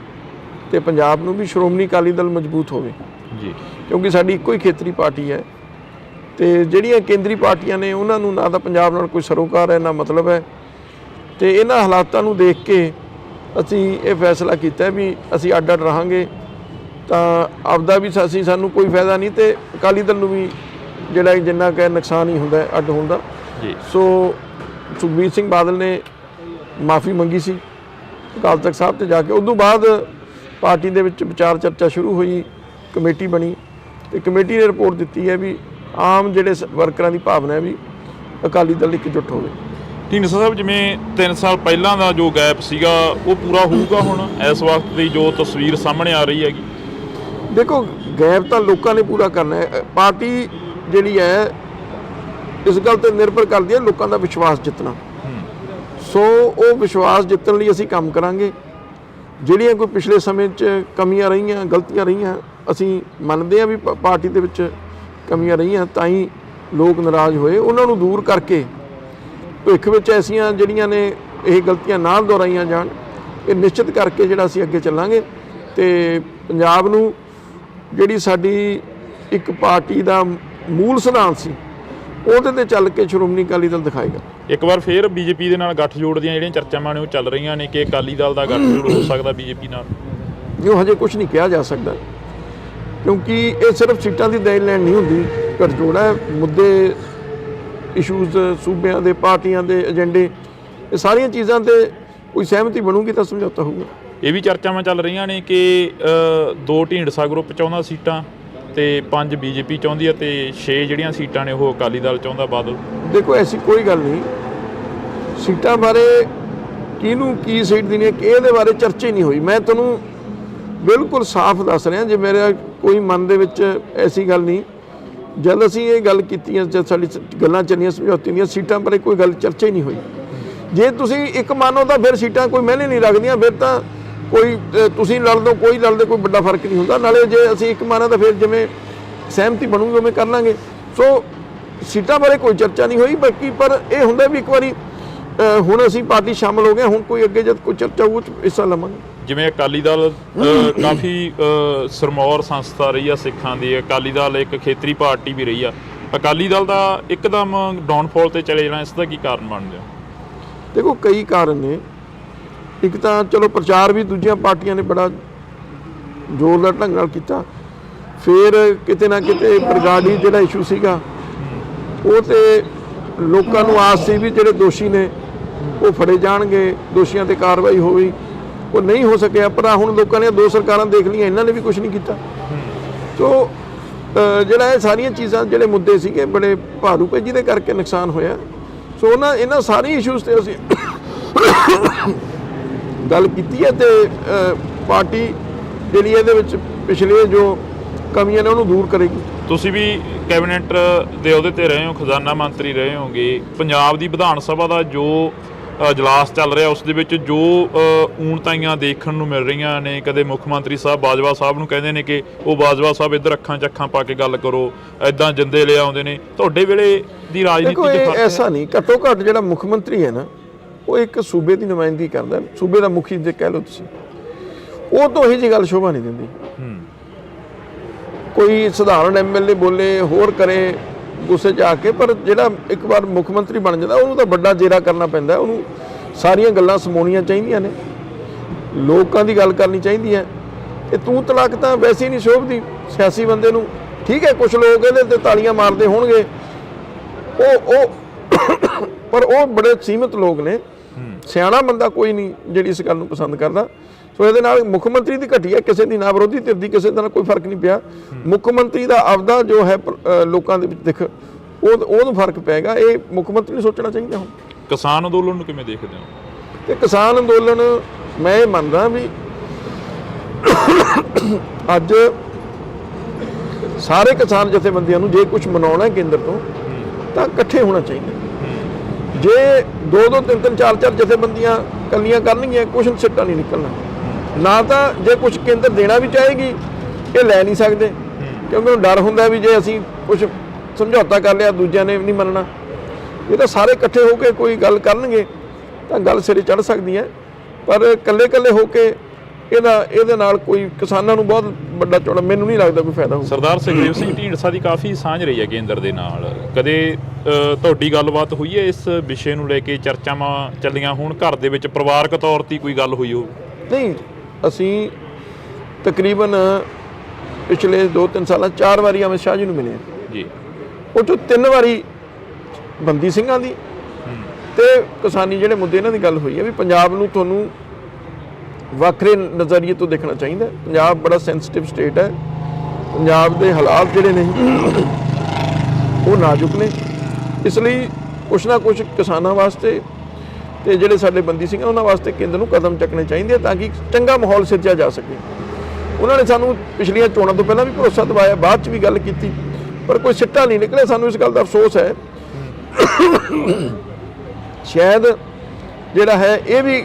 ਤੇ ਪੰਜਾਬ ਨੂੰ ਵੀ ਸ਼੍ਰੋਮਣੀ ਅਕਾਲੀ ਦਲ ਮਜ਼ਬੂਤ ਹੋਵੇ ਜੀ, ਕਿਉਂਕਿ ਸਾਡੀ ਇੱਕੋ ਹੀ ਖੇਤਰੀ ਪਾਰਟੀ ਹੈ। ਤੇ ਜਿਹੜੀਆਂ ਕੇਂਦਰੀ ਪਾਰਟੀਆਂ ਨੇ ਉਹਨਾਂ ਨੂੰ ਨਾ ਤਾਂ ਪੰਜਾਬ ਨਾਲ ਕੋਈ ਸਰੋਕਾਰ ਹੈ, ਨਾ ਮਤਲਬ ਹੈ। ਤੇ ਇਹਨਾਂ ਹਾਲਾਤਾਂ ਨੂੰ ਦੇਖ ਕੇ ਅਸੀਂ ਇਹ ਫੈਸਲਾ ਕੀਤਾ ਵੀ ਅਸੀਂ ਅੱਡ ਅੱਡ ਰਹਾਂਗੇ, ਤਾਂ ਆਪਦਾ ਵੀ ਸਾਨੂੰ ਕੋਈ ਫਾਇਦਾ ਨਹੀਂ ਤੇ ਅਕਾਲੀ ਦਲ ਨੂੰ ਵੀ ਜਿਹੜਾ ਜਿੰਨਾ ਕੁ ਨੁਕਸਾਨ ਹੀ ਹੁੰਦਾ ਅੱਡ ਹੋਣ ਦਾ ਜੀ। ਸੋ ਸੁਖਬੀਰ ਸਿੰਘ ਬਾਦਲ ਨੇ ਮਾਫੀ ਮੰਗੀ ਸੀ ਅਕਾਲ ਤਖਤ ਸਾਹਿਬ ਤੇ ਜਾ ਕੇ। ਉਸ ਤੋਂ ਬਾਅਦ ਪਾਰਟੀ ਦੇ ਵਿੱਚ ਵਿਚਾਰ ਚਰਚਾ ਸ਼ੁਰੂ ਹੋਈ, ਕਮੇਟੀ ਬਣੀ ਤੇ ਕਮੇਟੀ ਨੇ ਰਿਪੋਰਟ ਦਿੱਤੀ ਹੈ ਵੀ ਆਮ ਜਿਹੜੇ ਵਰਕਰਾਂ ਦੀ ਭਾਵਨਾ ਹੈ ਵੀ ਅਕਾਲੀ ਦਲ ਇਕਜੁੱਟ ਹੋਵੇ। ਢੀਂਡਸਾ ਸਾਹਿਬ, ਜਿਵੇਂ 3 ਸਾਲ ਪਹਿਲਾਂ ਦਾ ਜੋ ਗੈਪ ਸੀਗਾ ਉਹ ਪੂਰਾ ਹੋਊਗਾ ਹੁਣ ਇਸ ਵਕਤ ਦੀ ਜੋ ਤਸਵੀਰ ਸਾਹਮਣੇ ਆ ਰਹੀ ਹੈਗੀ? ਦੇਖੋ, ਗੈਪ ਤਾਂ ਲੋਕਾਂ ਨੇ ਪੂਰਾ ਕਰਨਾ ਹੈ। ਪਾਰਟੀ ਜਿਹੜੀ ਹੈ ਇਸ ਗੱਲ ਤੇ ਨਿਰਭਰ ਕਰਦੀ ਹੈ ਲੋਕਾਂ ਦਾ ਵਿਸ਼ਵਾਸ ਜਿੱਤਣਾ। ਸੋ ਉਹ ਵਿਸ਼ਵਾਸ ਜਿੱਤਣ ਲਈ ਅਸੀਂ ਕੰਮ ਕਰਾਂਗੇ। ਜਿਹੜੀਆਂ ਕੋਈ ਪਿਛਲੇ ਸਮੇਂ 'ਚ ਕਮੀਆਂ ਰਹੀਆਂ, ਗਲਤੀਆਂ ਰਹੀਆਂ, ਅਸੀਂ ਮੰਨਦੇ ਹਾਂ ਵੀ ਪਾਰਟੀ ਦੇ ਵਿੱਚ ਕਮੀਆਂ ਰਹੀਆਂ, ਤਾਂ ਹੀ ਲੋਕ ਨਾਰਾਜ਼ ਹੋਏ। ਉਹਨਾਂ ਨੂੰ ਦੂਰ ਕਰਕੇ ਭਵਿੱਖ ਵਿੱਚ ਐਸੀਆਂ ਜਿਹੜੀਆਂ ਨੇ ਇਹ ਗਲਤੀਆਂ ਨਾ ਦੁਹਰਾਈਆਂ ਜਾਣ, ਇਹ ਨਿਸ਼ਚਿਤ ਕਰਕੇ ਜਿਹੜਾ ਅਸੀਂ ਅੱਗੇ ਚੱਲਾਂਗੇ ਤੇ ਪੰਜਾਬ ਨੂੰ ਜਿਹੜੀ ਸਾਡੀ ਇੱਕ ਪਾਰਟੀ ਦਾ ਮੂਲ ਸਿਧਾਂਤ ਸੀ ਉਹਦੇ ਤੇ ਚੱਲ ਕੇ ਸ਼੍ਰੋਮਣੀ ਅਕਾਲੀ ਦਲ ਦਿਖਾਏਗਾ। ਇੱਕ ਵਾਰ ਫੇਰ ਬੀਜੇਪੀ ਦੇ ਨਾਲ ਗੱਠਜੋੜ ਦੀਆਂ ਜਿਹੜੀਆਂ ਚਰਚਾਵਾਂ ਨੇ ਉਹ ਚੱਲ ਰਹੀਆਂ ਨੇ ਕਿ ਅਕਾਲੀ ਦਲ ਦਾ ਗੱਠਜੋੜ ਹੋ ਸਕਦਾ ਬੀਜੇਪੀ ਨਾਲ। ਉਹ ਹਜੇ ਕੁਝ ਨਹੀਂ ਕਿਹਾ ਜਾ ਸਕਦਾ, ਕਿਉਂਕਿ ਇਹ ਸਿਰਫ ਸੀਟਾਂ ਦੀ ਦੇਣ ਲੈਣ ਨਹੀਂ ਹੁੰਦੀ। ਗੱਠਜੋੜ ਹੈ, ਮੁੱਦੇ, ਇਸ਼ੂਜ਼, ਸੂਬਿਆਂ ਦੇ, ਪਾਰਟੀਆਂ ਦੇ ਏਜੰਡੇ, ਇਹ ਸਾਰੀਆਂ ਚੀਜ਼ਾਂ ਤੇ ਕੋਈ ਸਹਿਮਤੀ ਬਣੂਗੀ ਤਾਂ ਸਮਝੌਤਾ ਹੋਊਗਾ। ਇਹ ਵੀ ਚਰਚਾਵਾਂ ਚੱਲ ਰਹੀਆਂ ਨੇ ਕਿ 2 ਢੀਂਡਸਾ ਗਰੁੱਪ ਚਾਹੁੰਦਾ ਸੀਟਾਂ ਤੇ 5 ਬੀਜੇਪੀ ਚਾਹੁੰਦੀ ਹੈ ਤੇ 6 ਜਿਹੜੀਆਂ ਸੀਟਾਂ ਨੇ ਉਹ ਅਕਾਲੀ ਦਲ ਚਾਹੁੰਦਾ, ਬਾਦਲ। ਦੇਖੋ, ਐਸੀ ਕੋਈ ਗੱਲ ਨਹੀਂ। ਸੀਟਾਂ ਬਾਰੇ ਕਿਹਨੂੰ ਕੀ ਸੀਟ ਦੇਣੀ ਹੈ ਇਹਦੇ ਬਾਰੇ ਚਰਚਾ ਹੀ ਨਹੀਂ ਹੋਈ। ਮੈਂ ਤੁਹਾਨੂੰ ਬਿਲਕੁਲ ਸਾਫ਼ ਦੱਸ ਰਿਹਾ, ਜੇ ਮੇਰਾ ਕੋਈ ਮਨ ਦੇ ਵਿੱਚ ਐਸੀ ਗੱਲ ਨਹੀਂ। ਜਦ ਅਸੀਂ ਇਹ ਗੱਲ ਕੀਤੀ, ਜਦ ਸਾਡੀ ਗੱਲਾਂ ਚੱਲੀਆਂ ਸਮਝੌਤੇ ਦੀਆਂ, ਸੀਟਾਂ ਬਾਰੇ ਕੋਈ ਗੱਲ ਚਰਚਾ ਹੀ ਨਹੀਂ ਹੋਈ। ਜੇ ਤੁਸੀਂ ਇੱਕ ਮੰਨੋ ਤਾਂ ਫਿਰ ਸੀਟਾਂ ਕੋਈ ਮਾਇਨੇ ਨਹੀਂ ਰੱਖਦੀਆਂ। ਫਿਰ ਤਾਂ ਕੋਈ ਤੁਸੀਂ ਲੜ ਲਓ, ਕੋਈ ਲੜਦੇ, ਕੋਈ ਵੱਡਾ ਫਰਕ ਨਹੀਂ ਹੁੰਦਾ। ਨਾਲੇ ਜੇ ਅਸੀਂ ਇੱਕ ਮੰਨਾਂ ਤਾਂ ਫਿਰ ਜਿਵੇਂ ਸਹਿਮਤੀ ਬਣੂਗੀ ਉਵੇਂ ਕਰ ਲਾਂਗੇ। ਸੋ ਸੀਟਾਂ ਬਾਰੇ ਕੋਈ ਚਰਚਾ ਨਹੀਂ ਹੋਈ। ਬਾਕੀ ਪਰ ਇਹ ਹੁੰਦਾ ਵੀ ਇੱਕ ਵਾਰੀ ਹੁਣ ਅਸੀਂ ਪਾਰਟੀ ਸ਼ਾਮਲ ਹੋ ਗਏ, ਹੁਣ ਕੋਈ ਅੱਗੇ ਜਦ ਕੋਈ ਚਰਚਾ ਉਹ 'ਚ ਹਿੱਸਾ ਲਵਾਂਗੇ। ਜਿਵੇਂ ਅਕਾਲੀ ਦਲ ਕਾਫੀ ਸਰਮੌਰ ਸੰਸਥਾ ਰਹੀ ਆ ਸਿੱਖਾਂ ਦੀ, ਅਕਾਲੀ ਦਲ ਇੱਕ ਖੇਤਰੀ ਪਾਰਟੀ ਵੀ ਰਹੀ ਆ, ਅਕਾਲੀ ਦਲ ਦਾ ਇੱਕਦਮ ਡਾਊਨਫਾਲ ਤੇ ਚਲੇ ਜਾਣਾ, ਇਸ ਦਾ ਕੀ ਕਾਰਨ ਬਣ ਗਿਆ? ਦੇਖੋ ਕਈ ਕਾਰਨ ਨੇ। ਇੱਕ ਤਾਂ ਚਲੋ ਪ੍ਰਚਾਰ ਵੀ ਦੂਜੀਆਂ ਪਾਰਟੀਆਂ ਨੇ ਬੜਾ ਜ਼ੋਰਦਾਰ ਢੰਗ ਨਾਲ ਕੀਤਾ, ਫਿਰ ਕਿਤੇ ਨਾ ਕਿਤੇ ਬਰਗਾੜੀ ਜਿਹੜਾ ਇਸ਼ੂ ਸੀਗਾ ਉਹ ਤੇ ਲੋਕਾਂ ਨੂੰ ਆਸ ਸੀ ਵੀ ਜਿਹੜੇ ਦੋਸ਼ੀ ਨੇ ਉਹ ਫੜੇ ਜਾਣਗੇ, ਦੋਸ਼ੀਆਂ ਤੇ ਕਾਰਵਾਈ ਹੋਈ, ਉਹ ਨਹੀਂ ਹੋ ਸਕਿਆ। ਪਰ ਹੁਣ ਲੋਕਾਂ ਨੇ ਦੋ ਸਰਕਾਰਾਂ ਦੇਖ ਲਈਆਂ, ਇਹਨਾਂ ਨੇ ਵੀ ਕੁਝ ਨਹੀਂ ਕੀਤਾ। ਸੋ ਜਿਹੜਾ ਇਹ ਸਾਰੀਆਂ ਚੀਜ਼ਾਂ ਜਿਹੜੇ ਮੁੱਦੇ ਸੀਗੇ ਬੜੇ ਭਾਰੂ ਪਏ, ਜਿਹਦੇ ਕਰਕੇ ਨੁਕਸਾਨ ਹੋਇਆ। ਸੋ ਇਹਨਾਂ ਸਾਰੀ ਇਸ਼ੂਜ਼ ਤੇ ਅਸੀਂ ਗੱਲ ਕੀਤੀ ਹੈ ਤੇ ਪਾਰਟੀ ਜਿਹੜੀ ਇਹਦੇ ਵਿੱਚ ਪਿਛਲੇ ਜੋ ਕਮੀਆਂ ਨੇ ਉਹਨੂੰ ਦੂਰ ਕਰੇਗੀ। ਤੁਸੀਂ ਵੀ ਕੈਬਨਿਟ ਦੇ ਅਹੁਦੇ ਤੇ ਰਹੇ ਹੋ, ਖਜ਼ਾਨਾ ਮੰਤਰੀ ਰਹੇ ਹੋਗੇ। ਪੰਜਾਬ ਦੀ ਵਿਧਾਨ ਸਭਾ ਦਾ ਜੋ ਇਜਲਾਸ ਚੱਲ ਰਿਹਾ ਉਸ ਦੇ ਵਿੱਚ ਜੋ ਊਣਤਾਈਆਂ ਦੇਖਣ ਨੂੰ ਮਿਲ ਰਹੀਆਂ ਨੇ, ਕਦੇ ਮੁੱਖ ਮੰਤਰੀ ਸਾਹਿਬ ਬਾਜਵਾ ਸਾਹਿਬ ਨੂੰ ਕਹਿੰਦੇ ਨੇ ਕਿ ਉਹ ਬਾਜਵਾ ਸਾਹਿਬ ਇੱਧਰ ਅੱਖਾਂ 'ਚ ਅੱਖਾਂ ਪਾ ਕੇ ਗੱਲ ਕਰੋ, ਐਦਾਂ ਜਿੰਦੇ ਲੈ ਆਉਂਦੇ ਨੇ। ਤੁਹਾਡੇ ਵੇਲੇ ਦੀ ਰਾਜਨੀਤੀ 'ਚ ਫਰਕ ਹੈ? ਐਸਾ ਨਹੀਂ, ਘੱਟੋ ਘੱਟ ਜਿਹੜਾ ਮੁੱਖ ਮੰਤਰੀ ਹੈ ਨਾ ਉਹ ਇੱਕ ਸੂਬੇ ਦੀ ਨੁਮਾਇੰਦਗੀ ਕਰਦਾ, ਸੂਬੇ ਦਾ ਮੁਖੀ ਜੇ ਕਹਿ ਲਓ ਤੁਸੀਂ, ਉਹ ਤੋਂ ਇਹੀ ਜਿਹੀ ਗੱਲ ਸ਼ੋਭਾ ਨਹੀਂ ਦਿੰਦੀ। ਕੋਈ ਸਧਾਰਨ ਐਮਐਲਏ ਬੋਲੇ ਹੋਰ ਕਰੇ ਗੁੱਸੇ 'ਚ ਆ ਕੇ, ਪਰ ਜਿਹੜਾ ਇੱਕ ਵਾਰ ਮੁੱਖ ਮੰਤਰੀ ਬਣ ਜਾਂਦਾ ਉਹਨੂੰ ਤਾਂ ਵੱਡਾ ਜੇਰਾ ਕਰਨਾ ਪੈਂਦਾ, ਉਹਨੂੰ ਸਾਰੀਆਂ ਗੱਲਾਂ ਸਮੋਣੀਆਂ ਚਾਹੀਦੀਆਂ ਨੇ, ਲੋਕਾਂ ਦੀ ਗੱਲ ਕਰਨੀ ਚਾਹੀਦੀ ਹੈ। ਇਹ ਤੂੰ ਤਲਾਕ ਤਾਂ ਵੈਸੇ ਹੀ ਨਹੀਂ ਸ਼ੋਭਦੀ ਸਿਆਸੀ ਬੰਦੇ ਨੂੰ। ਠੀਕ ਹੈ ਕੁਛ ਲੋਕ ਇਹਦੇ ਤੇ ਤਾਲੀਆਂ ਮਾਰਦੇ ਹੋਣਗੇ, ਪਰ ਉਹ ਬੜੇ ਸੀਮਿਤ ਲੋਕ ਨੇ, ਸਿਆਣਾ ਬੰਦਾ ਕੋਈ ਨਹੀਂ ਜਿਹੜੀ ਇਸ ਗੱਲ ਨੂੰ ਪਸੰਦ ਕਰਦਾ। ਸੋ ਇਹਦੇ ਨਾਲ ਮੁੱਖ ਮੰਤਰੀ ਦੀ ਘਟੀਆ, ਕਿਸੇ ਦੀ ਨਾ ਵਿਰੋਧੀ ਧਿਰ ਦੀ ਕਿਸੇ ਦਾ ਕੋਈ ਫਰਕ ਨਹੀਂ ਪਿਆ। ਮੁੱਖ ਮੰਤਰੀ ਦਾ ਆਪਦਾ ਜੋ ਹੈ ਲੋਕਾਂ ਦੇ ਵਿੱਚ ਦਿਖ ਉਹਨੂੰ ਫਰਕ ਪਏਗਾ। ਇਹ ਮੁੱਖ ਮੰਤਰੀ ਨੂੰ ਸੋਚਣਾ ਚਾਹੀਦਾ। ਹੁਣ ਕਿਸਾਨ ਅੰਦੋਲਨ ਨੂੰ ਕਿਵੇਂ ਦੇਖਦੇ ਹੋ? ਤੇ ਕਿਸਾਨ ਅੰਦੋਲਨ ਮੈਂ ਇਹ ਮੰਨਦਾ ਵੀ ਅੱਜ ਸਾਰੇ ਕਿਸਾਨ ਜਥੇਬੰਦੀਆਂ ਨੂੰ ਜੇ ਕੁਝ ਮਨਾਉਣਾ ਕੇਂਦਰ ਤੋਂ ਤਾਂ ਇਕੱਠੇ ਹੋਣਾ ਚਾਹੀਦਾ। ਜੇ 2-2 3-3 4-4 ਜਥੇਬੰਦੀਆਂ ਕੱਲੀਆਂ ਕਰਨਗੀਆਂ ਕੁਝ ਸਿੱਟਾ ਨਹੀਂ ਨਿਕਲਣਾ। ਨਾ ਤਾਂ ਜੇ ਕੁਝ ਕੇਂਦਰ ਦੇਣਾ ਵੀ ਚਾਹੇਗੀ ਇਹ ਲੈ ਨਹੀਂ ਸਕਦੇ, ਕਿਉਂਕਿ ਉਹਨੂੰ ਡਰ ਹੁੰਦਾ ਵੀ ਜੇ ਅਸੀਂ ਕੁਝ ਸਮਝੌਤਾ ਕਰ ਲਿਆ ਦੂਜਿਆਂ ਨੇ ਨਹੀਂ ਮੰਨਣਾ। ਇਹ ਤਾਂ ਸਾਰੇ ਇਕੱਠੇ ਹੋ ਕੇ ਕੋਈ ਗੱਲ ਕਰਨਗੇ ਤਾਂ ਗੱਲ ਸਿਰੇ ਚੜ੍ਹ ਸਕਦੀ ਹੈ, ਪਰ ਇਕੱਲੇ ਹੋ ਕੇ ਇਹਦੇ ਨਾਲ ਕੋਈ ਕਿਸਾਨਾਂ ਨੂੰ ਬਹੁਤ ਵੱਡਾ ਚੌੜਾ ਮੈਨੂੰ ਨਹੀਂ ਲੱਗਦਾ ਕੋਈ ਫਾਇਦਾ ਹੋਊ। ਸਰਦਾਰ ਸੁਖਦੇਵ ਸਿੰਘ ਢੀਂਡਸਾ ਦੀ ਕਾਫੀ ਸਾਂਝ ਰਹੀ ਹੈ ਕੇਂਦਰ ਦੇ ਨਾਲ, ਕਦੇ ਤੁਹਾਡੀ ਗੱਲਬਾਤ ਹੋਈ ਹੈ ਇਸ ਵਿਸ਼ੇ ਨੂੰ ਲੈ ਕੇ? ਚਰਚਾਵਾਂ ਚੱਲੀਆਂ ਹੋਣ ਘਰ ਦੇ ਵਿੱਚ, ਪਰਿਵਾਰਕ ਤੌਰ ਤੇ ਕੋਈ ਗੱਲ ਹੋਈ ਹੋਵੇ? ਨਹੀਂ, ਅਸੀਂ ਤਕਰੀਬਨ ਪਿਛਲੇ 2-3 ਸਾਲਾਂ 4 ਵਾਰੀ ਅਮਿਤ ਸ਼ਾਹ ਜੀ ਨੂੰ ਮਿਲੇ ਜੀ। ਉਹ 'ਚੋਂ 3 ਵਾਰੀ ਬੰਦੀ ਸਿੰਘਾਂ ਦੀ ਤੇ ਕਿਸਾਨੀ ਜਿਹੜੇ ਮੁੱਦੇ ਇਹਨਾਂ ਦੀ ਗੱਲ ਹੋਈ ਹੈ ਵੀ ਪੰਜਾਬ ਨੂੰ ਤੁਹਾਨੂੰ ਵੱਖਰੇ ਨਜ਼ਰੀਏ ਤੋਂ ਦੇਖਣਾ ਚਾਹੀਦਾ। ਪੰਜਾਬ ਬੜਾ ਸੈਂਸਿਟਿਵ ਸਟੇਟ ਹੈ, ਪੰਜਾਬ ਦੇ ਹਾਲਾਤ ਜਿਹੜੇ ਨੇ ਉਹ ਨਾਜ਼ੁਕ ਨੇ, ਇਸ ਲਈ ਕੁਛ ਨਾ ਕੁਛ ਕਿਸਾਨਾਂ ਵਾਸਤੇ ਤੇ ਜਿਹੜੇ ਸਾਡੇ ਬੰਦੀ ਸਿੰਘ ਉਹਨਾਂ ਵਾਸਤੇ ਕੇਂਦਰ ਨੂੰ ਕਦਮ ਚੱਕਣੇ ਚਾਹੀਦੇ ਤਾਂ ਕਿ ਚੰਗਾ ਮਾਹੌਲ ਸਿਰਜਿਆ ਜਾ ਸਕੇ। ਉਹਨਾਂ ਨੇ ਸਾਨੂੰ ਪਿਛਲੀਆਂ ਚੋਣਾਂ ਤੋਂ ਪਹਿਲਾਂ ਵੀ ਭਰੋਸਾ ਦਿਵਾਇਆ, ਬਾਅਦ 'ਚ ਵੀ ਗੱਲ ਕੀਤੀ, ਪਰ ਕੋਈ ਸਿੱਟਾ ਨਹੀਂ ਨਿਕਲਿਆ। ਸਾਨੂੰ ਇਸ ਗੱਲ ਦਾ ਅਫਸੋਸ ਹੈ। ਸ਼ਾਇਦ ਜਿਹੜਾ ਹੈ ਇਹ ਵੀ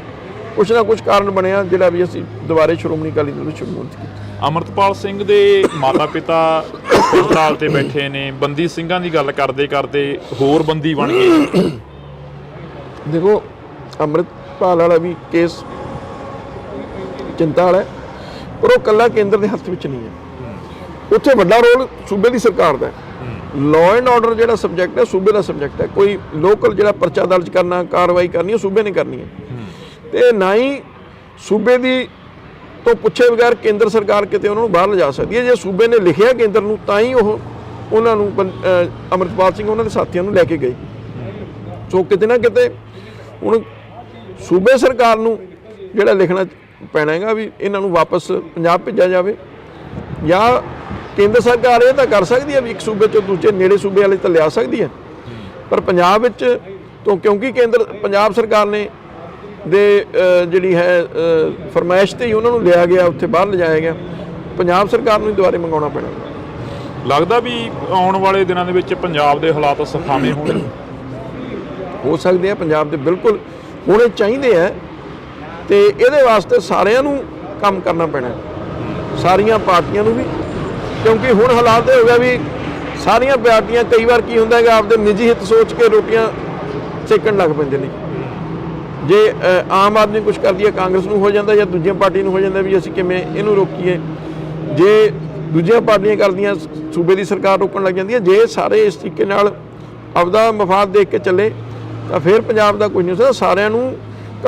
ਕੁਛ ਨਾ ਕੁਛ ਕਾਰਨ ਬਣਿਆ ਜਿਹੜਾ ਵੀ ਅਸੀਂ ਦੁਬਾਰੇ ਸ਼੍ਰੋਮਣੀ ਅਕਾਲੀ ਦਲ ਵਿੱਚ ਸ਼ਮੂਲੀਅਤ ਕੀਤੀ। ਅਮਰਤਪਾਲ ਸਿੰਘ ਦੇ ਮਾਤਾ ਪਿਤਾ ਹਸਪਤਾਲ ਤੇ ਬੈਠੇ ਨੇ, ਬੰਦੀ ਸਿੰਘਾਂ ਦੀ ਗੱਲ ਕਰਦੇ ਹੋਰ ਬੰਦੀ ਬਣ ਗਏ। ਦੇਖੋ ਅੰਮ੍ਰਿਤਪਾਲ ਵਾਲਾ ਵੀ ਕੇਸ ਚਿੰਤਾ ਵਾਲਾ ਹੈ, ਪਰ ਉਹ ਇਕੱਲਾ ਕੇਂਦਰ ਦੇ ਹੱਥ ਵਿੱਚ ਨਹੀਂ ਹੈ। ਉੱਥੇ ਵੱਡਾ ਰੋਲ ਸੂਬੇ ਦੀ ਸਰਕਾਰ ਦਾ ਹੈ। ਲਾਅ ਐਂਡ ਆਰਡਰ ਜਿਹੜਾ ਸਬਜੈਕਟ ਹੈ ਸੂਬੇ ਦਾ ਸਬਜੈਕਟ ਹੈ। ਕੋਈ ਲੋਕਲ ਜਿਹੜਾ ਪਰਚਾ ਦਰਜ ਕਰਨਾ, ਕਾਰਵਾਈ ਕਰਨੀ ਉਹ ਸੂਬੇ ਨੇ ਕਰਨੀ ਹੈ, ਤੇ ਨਾ ਹੀ ਸੂਬੇ ਦੀ ਤੋਂ ਪੁੱਛੇ ਬਗੈਰ ਕੇਂਦਰ ਸਰਕਾਰ ਕਿਤੇ ਉਹਨਾਂ ਨੂੰ ਬਾਹਰ ਲਿਜਾ ਸਕਦੀ ਹੈ। ਜੇ ਸੂਬੇ ਨੇ ਲਿਖਿਆ ਕੇਂਦਰ ਨੂੰ ਤਾਂ ਹੀ ਉਹ ਉਹਨਾਂ ਨੂੰ ਅਮਰਤਪਾਲ ਸਿੰਘ ਉਹਨਾਂ ਦੇ ਸਾਥੀਆਂ ਨੂੰ ਲੈ ਕੇ ਗਏ। ਸੋ ਕਿਤੇ ਨਾ ਕਿਤੇ ਹੁਣ ਸੂਬੇ ਸਰਕਾਰ ਨੂੰ ਜਿਹੜਾ ਲਿਖਣਾ ਪੈਣਾ ਹੈਗਾ ਵੀ ਇਹਨਾਂ ਨੂੰ ਵਾਪਸ ਪੰਜਾਬ ਭੇਜਿਆ ਜਾਵੇ, ਜਾਂ ਕੇਂਦਰ ਸਰਕਾਰ ਇਹ ਤਾਂ ਕਰ ਸਕਦੀ ਹੈ ਵੀ ਇੱਕ ਸੂਬੇ 'ਚੋਂ ਦੂਜੇ ਨੇੜੇ ਸੂਬੇ ਵਾਲੇ ਤਾਂ ਲਿਆ ਸਕਦੀ ਹੈ, ਪਰ ਪੰਜਾਬ ਵਿੱਚ ਤੋਂ ਕਿਉਂਕਿ ਪੰਜਾਬ ਸਰਕਾਰ ਨੇ ਦੇ ਜਿਹੜੀ ਹੈ ਫਰਮਾਇਸ਼ ਤੇ ਹੀ ਉਹਨਾਂ ਨੂੰ ਲਿਆ ਗਿਆ, ਉੱਥੇ ਬਾਹਰ ਲਿਜਾਇਆ ਗਿਆ। ਪੰਜਾਬ ਸਰਕਾਰ ਨੂੰ ਹੀ ਦੁਬਾਰੇ ਮੰਗਾਉਣਾ ਪੈਣਾ। ਲੱਗਦਾ ਵੀ ਆਉਣ ਵਾਲੇ ਦਿਨਾਂ ਦੇ ਵਿੱਚ ਪੰਜਾਬ ਦੇ ਹਾਲਾਤ ਸੁਖਾਵੇਂ ਹੋਣਗੇ? ਹੋ ਸਕਦੇ ਆ, ਪੰਜਾਬ ਦੇ ਬਿਲਕੁਲ ਹੋਣੇ ਚਾਹੀਦੇ ਆ, ਤੇ ਇਹਦੇ ਵਾਸਤੇ ਸਾਰਿਆਂ ਨੂੰ ਕੰਮ ਕਰਨਾ ਪੈਣਾ, ਸਾਰੀਆਂ ਪਾਰਟੀਆਂ ਨੂੰ ਵੀ, ਕਿਉਂਕਿ ਹੁਣ ਹਾਲਾਤ ਇਹ ਹੋ ਗਿਆ ਵੀ ਸਾਰੀਆਂ ਪਾਰਟੀਆਂ ਕਈ ਵਾਰ ਕੀ ਹੁੰਦਾ ਹੈਗਾ ਆਪਦੇ ਨਿੱਜੀ ਹਿੱਤ ਸੋਚ ਕੇ ਰੋਟੀਆਂ ਸੇਕਣ ਲੱਗ ਪੈਂਦੇ ਨੇ। ਜੇ ਆਮ ਆਦਮੀ ਕੁਝ ਕਰਦੀ ਹੈ ਕਾਂਗਰਸ ਨੂੰ ਹੋ ਜਾਂਦਾ ਜਾਂ ਦੂਜੀਆਂ ਪਾਰਟੀ ਨੂੰ ਹੋ ਜਾਂਦਾ ਵੀ ਅਸੀਂ ਕਿਵੇਂ ਇਹਨੂੰ ਰੋਕੀਏ। ਜੇ ਦੂਜੀਆਂ ਪਾਰਟੀਆਂ ਕਰਦੀਆਂ ਸੂਬੇ ਦੀ ਸਰਕਾਰ ਰੋਕਣ ਲੱਗ ਜਾਂਦੀ ਹੈ। ਜੇ ਸਾਰੇ ਇਸ ਤਰੀਕੇ ਨਾਲ ਆਪਦਾ ਮਫਾਦ ਦੇਖ ਕੇ ਚੱਲੇ ਤਾਂ ਫਿਰ ਪੰਜਾਬ ਦਾ ਕੁਝ ਨਹੀਂ ਹੋ ਸਕਦਾ। ਸਾਰਿਆਂ ਨੂੰ